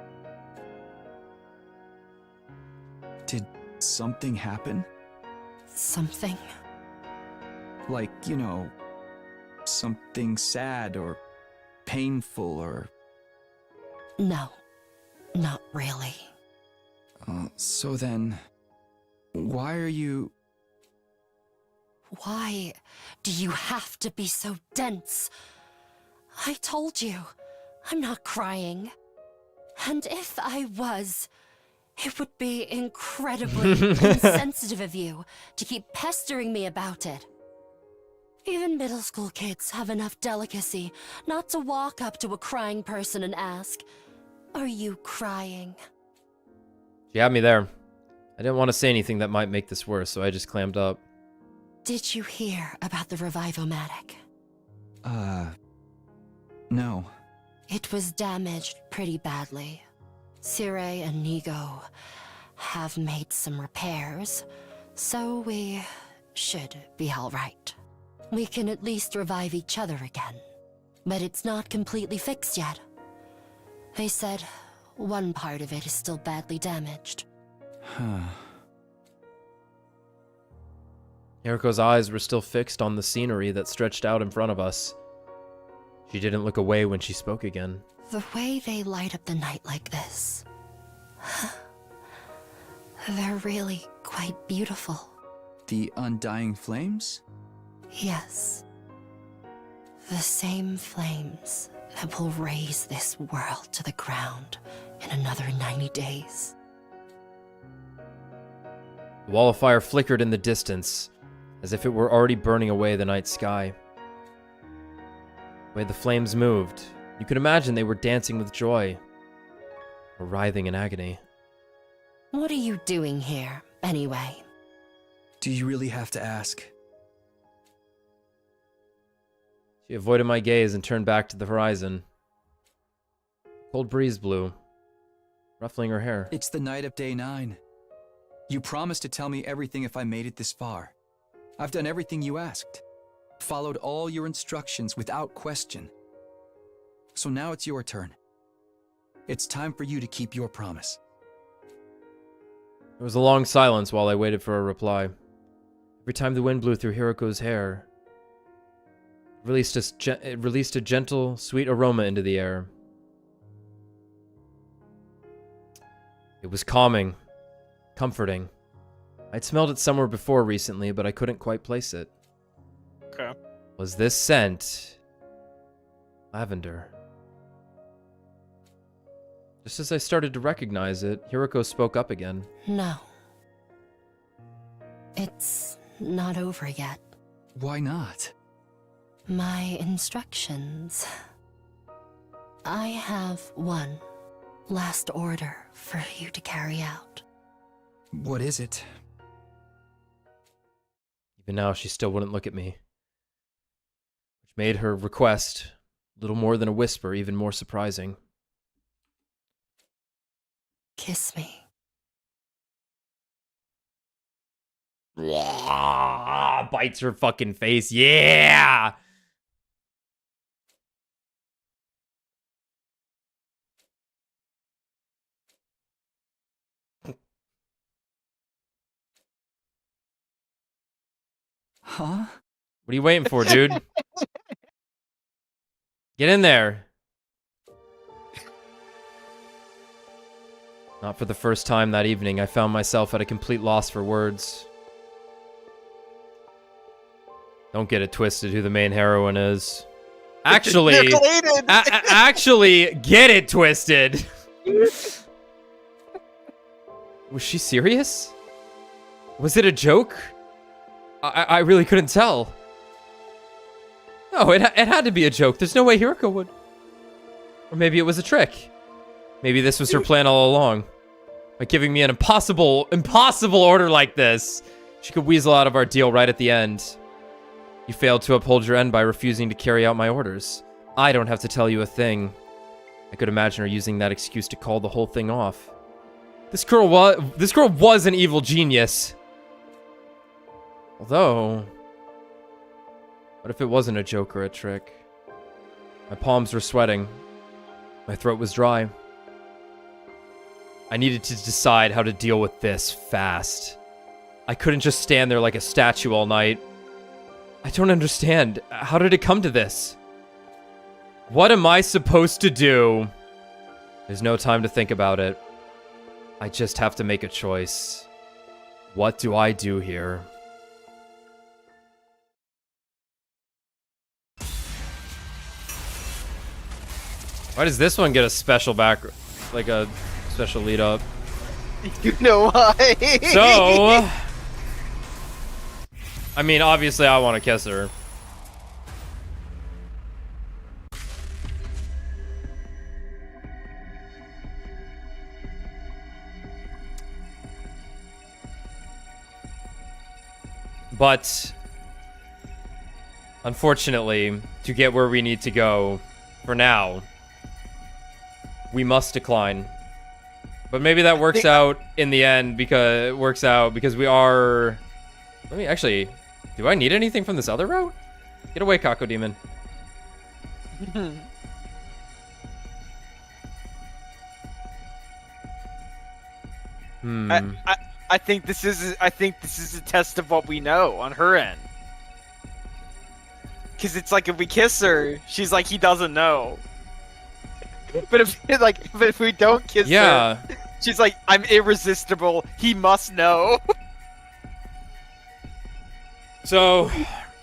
Did something happen? Something? Like, you know, something sad or painful or... No, not really. So then, why are you... Why do you have to be so dense? I told you, I'm not crying. And if I was, it would be incredibly insensitive of you to keep pestering me about it. Even middle school kids have enough delicacy not to walk up to a crying person and ask, "Are you crying?" She had me there. I didn't want to say anything that might make this worse, so I just clammed up. Did you hear about the Revivomatic? No. It was damaged pretty badly. Siri and Nigo have made some repairs, so we should be alright. We can at least revive each other again. But it's not completely fixed yet. They said one part of it is still badly damaged. Huh. Hiroko's eyes were still fixed on the scenery that stretched out in front of us. She didn't look away when she spoke again. The way they light up the night like this, they're really quite beautiful. The undying flames? Yes. The same flames that will raise this world to the ground in another 90 days. The wall of fire flickered in the distance, as if it were already burning away the night sky. The way the flames moved, you could imagine they were dancing with joy, or writhing in agony. What are you doing here, anyway? Do you really have to ask? She avoided my gaze and turned back to the horizon. A cold breeze blew, ruffling her hair. It's the night of day 9. You promised to tell me everything if I made it this far. I've done everything you asked. Followed all your instructions without question. So now it's your turn. It's time for you to keep your promise. There was a long silence while I waited for a reply. Every time the wind blew through Hiroko's hair, it released a gentle, sweet aroma into the air. It was calming, comforting. I'd smelled it somewhere before recently, but I couldn't quite place it. Okay. Was this scent lavender? Just as I started to recognize it, Hiroko spoke up again. No. It's not over yet. Why not? My instructions. I have one last order for you to carry out. What is it? Even now, she still wouldn't look at me, which made her request, little more than a whisper, even more surprising. Kiss me. Bites her fucking face. Yeah! Huh? What are you waiting for, dude? Get in there. Not for the first time that evening, I found myself at a complete loss for words. Don't get it twisted who the main heroine is. Actually, actually, get it twisted. Was she serious? Was it a joke? I really couldn't tell. No, it had to be a joke. There's no way Hiroko would. Or maybe it was a trick. Maybe this was her plan all along. By giving me an impossible order like this, she could weasel out of our deal right at the end. You failed to uphold your end by refusing to carry out my orders. I don't have to tell you a thing. I could imagine her using that excuse to call the whole thing off. This girl was an evil genius. Although, what if it wasn't a joke or a trick? My palms were sweating. My throat was dry. I needed to decide how to deal with this fast. I couldn't just stand there like a statue all night. I don't understand. How did it come to this? What am I supposed to do? There's no time to think about it. I just have to make a choice. What do I do here? Why does this one get a special like a special lead up? You know why? So, I mean, obviously I want to kiss her. But, unfortunately, to get where we need to go, for now, we must decline. But maybe that works out in the end because we are... Let me actually... Do I need anything from this other route? Get away, Kako Demon. I think this is a test of what we know on her end. Cause it's like if we kiss her, she's like he doesn't know. But if we don't kiss her, she's like I'm irresistible. He must know. So,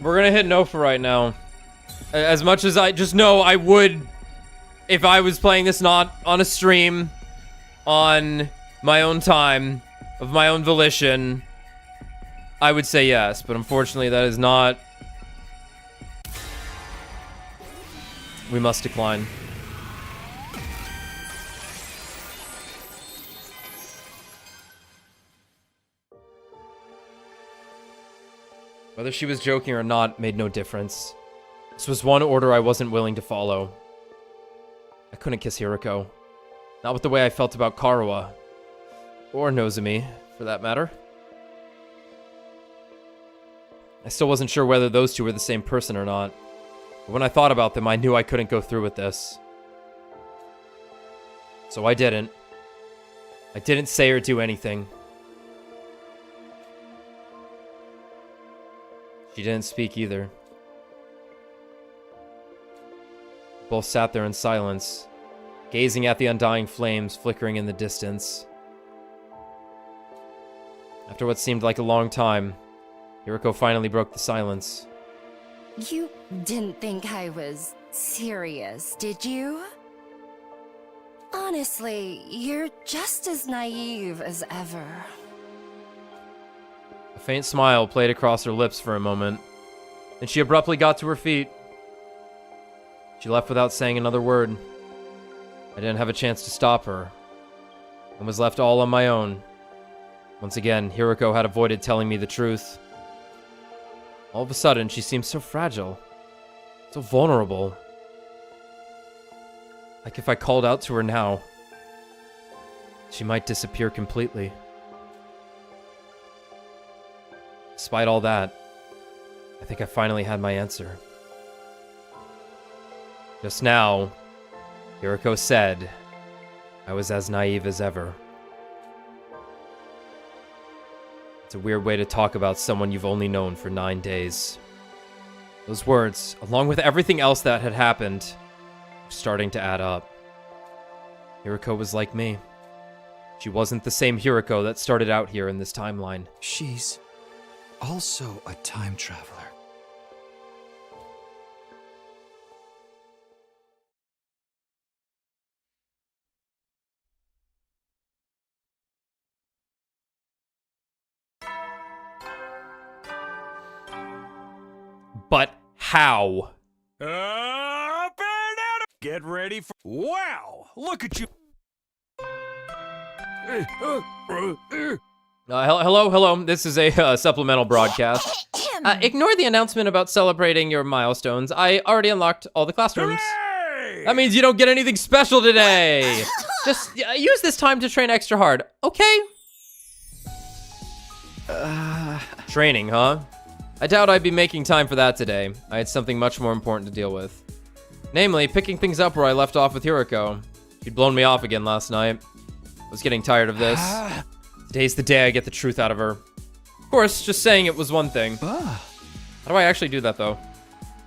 we're gonna hit no for right now. As much as I just know I would, if I was playing this not on a stream, on my own time, of my own volition, I would say yes. But unfortunately, that is not. We must decline. Whether she was joking or not made no difference. This was one order I wasn't willing to follow. I couldn't kiss Hiroko. Not with the way I felt about Karuha. Or Nozomi, for that matter. I still wasn't sure whether those two were the same person or not. But when I thought about them, I knew I couldn't go through with this. So I didn't. I didn't say or do anything. She didn't speak either. Both sat there in silence, gazing at the undying flames flickering in the distance. After what seemed like a long time, Hiroko finally broke the silence. You didn't think I was serious, did you? Honestly, you're just as naive as ever. A faint smile played across her lips for a moment, then she abruptly got to her feet. She left without saying another word. I didn't have a chance to stop her, and was left all on my own. Once again, Hiroko had avoided telling me the truth. All of a sudden, she seemed so fragile, so vulnerable. Like if I called out to her now, she might disappear completely. Despite all that, I think I finally had my answer. Just now, Hiroko said I was as naive as ever. It's a weird way to talk about someone you've only known for 9 days. Those words, along with everything else that had happened, were starting to add up. Hiroko was like me. She wasn't the same Hiroko that started out here in this timeline. She's also a time traveler. But how? Get ready for... Wow! Look at you! Hello. This is a supplemental broadcast. Ignore the announcement about celebrating your milestones. I already unlocked all the classrooms. Hooray! That means you don't get anything special today. Just use this time to train extra hard, okay? Training, huh? I doubt I'd be making time for that today. I had something much more important to deal with. Namely, picking things up where I left off with Hiroko. She'd blown me off again last night. I was getting tired of this. Today's the day I get the truth out of her. Of course, just saying it was one thing. How do I actually do that, though?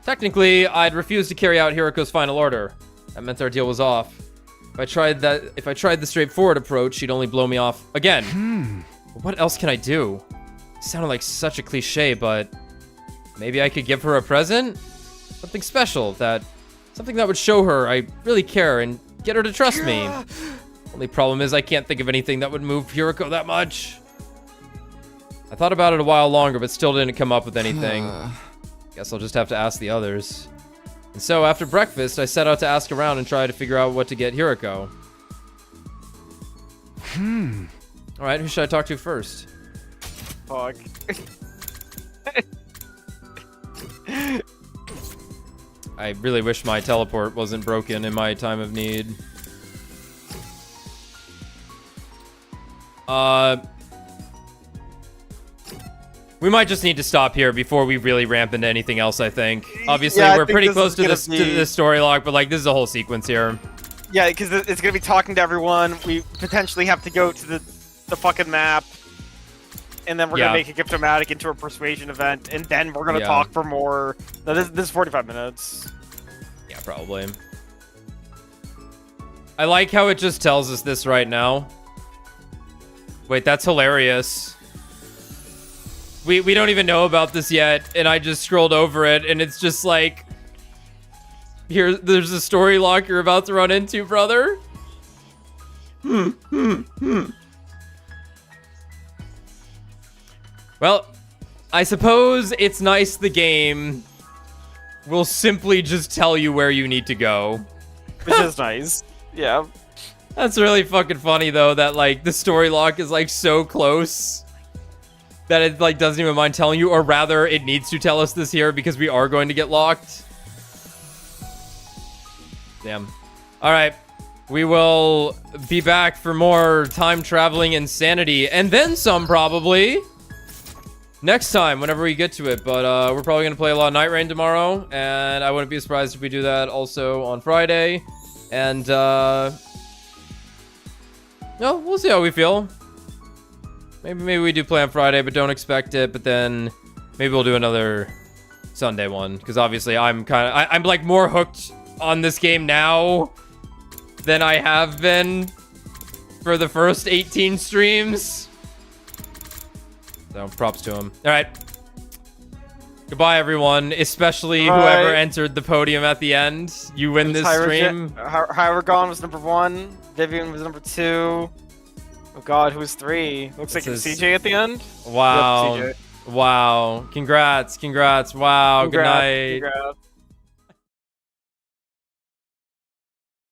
Technically, I'd refused to carry out Hiroko's final order. That meant our deal was off. If I tried the straightforward approach, she'd only blow me off again. But what else can I do? It sounded like such a cliche, but maybe I could give her a present? Something special, something that would show her I really care and get her to trust me. Only problem is I can't think of anything that would move Hiroko that much. I thought about it a while longer, but still didn't come up with anything. Guess I'll just have to ask the others. And so, after breakfast, I set out to ask around and try to figure out what to get Hiroko. Alright, who should I talk to first? Fuck. I really wish my teleport wasn't broken in my time of need. We might just need to stop here before we really ramp into anything else, I think. Obviously, Yeah, we're pretty close to this be... story log, but like, this is a whole sequence here. Yeah, because it's gonna be talking to everyone. We potentially have to go to the fucking map. And then we're gonna make a Giftomatic into a persuasion event, and then we're gonna talk for more. No, this is 45 minutes. Yeah, probably. I like how it just tells us this right now. Wait, that's hilarious. We don't even know about this yet, and I just scrolled over it, and it's just like, there's a story lock you're about to run into, brother. Well, I suppose it's nice the game will simply just tell you where you need to go. Which is nice. Yeah. That's really fucking funny, though, that, like, the story lock is, like, so close that it, like, doesn't even mind telling you, or rather, it needs to tell us this here because we are going to get locked. Damn. Alright. We will be back for more time-traveling insanity, and then some, probably. Next time, whenever we get to it, but we're probably going to play a lot of Night Rain tomorrow, and I wouldn't be surprised if we do that also on Friday, and, no, we'll see how we feel. Maybe we do play on Friday, but don't expect it, but then maybe we'll do another Sunday one, because obviously I'm like more hooked on this game now than I have been for the first 18 streams. So, props to him. All right. Goodbye, everyone. Especially whoever entered the podium at the end. You win this stream. Hyragon was number 1. Vivian was number 2. Oh god, who was 3? Looks like it's CJ at the end. Wow. Yep, wow. Congrats. Wow. Good night. Congrats.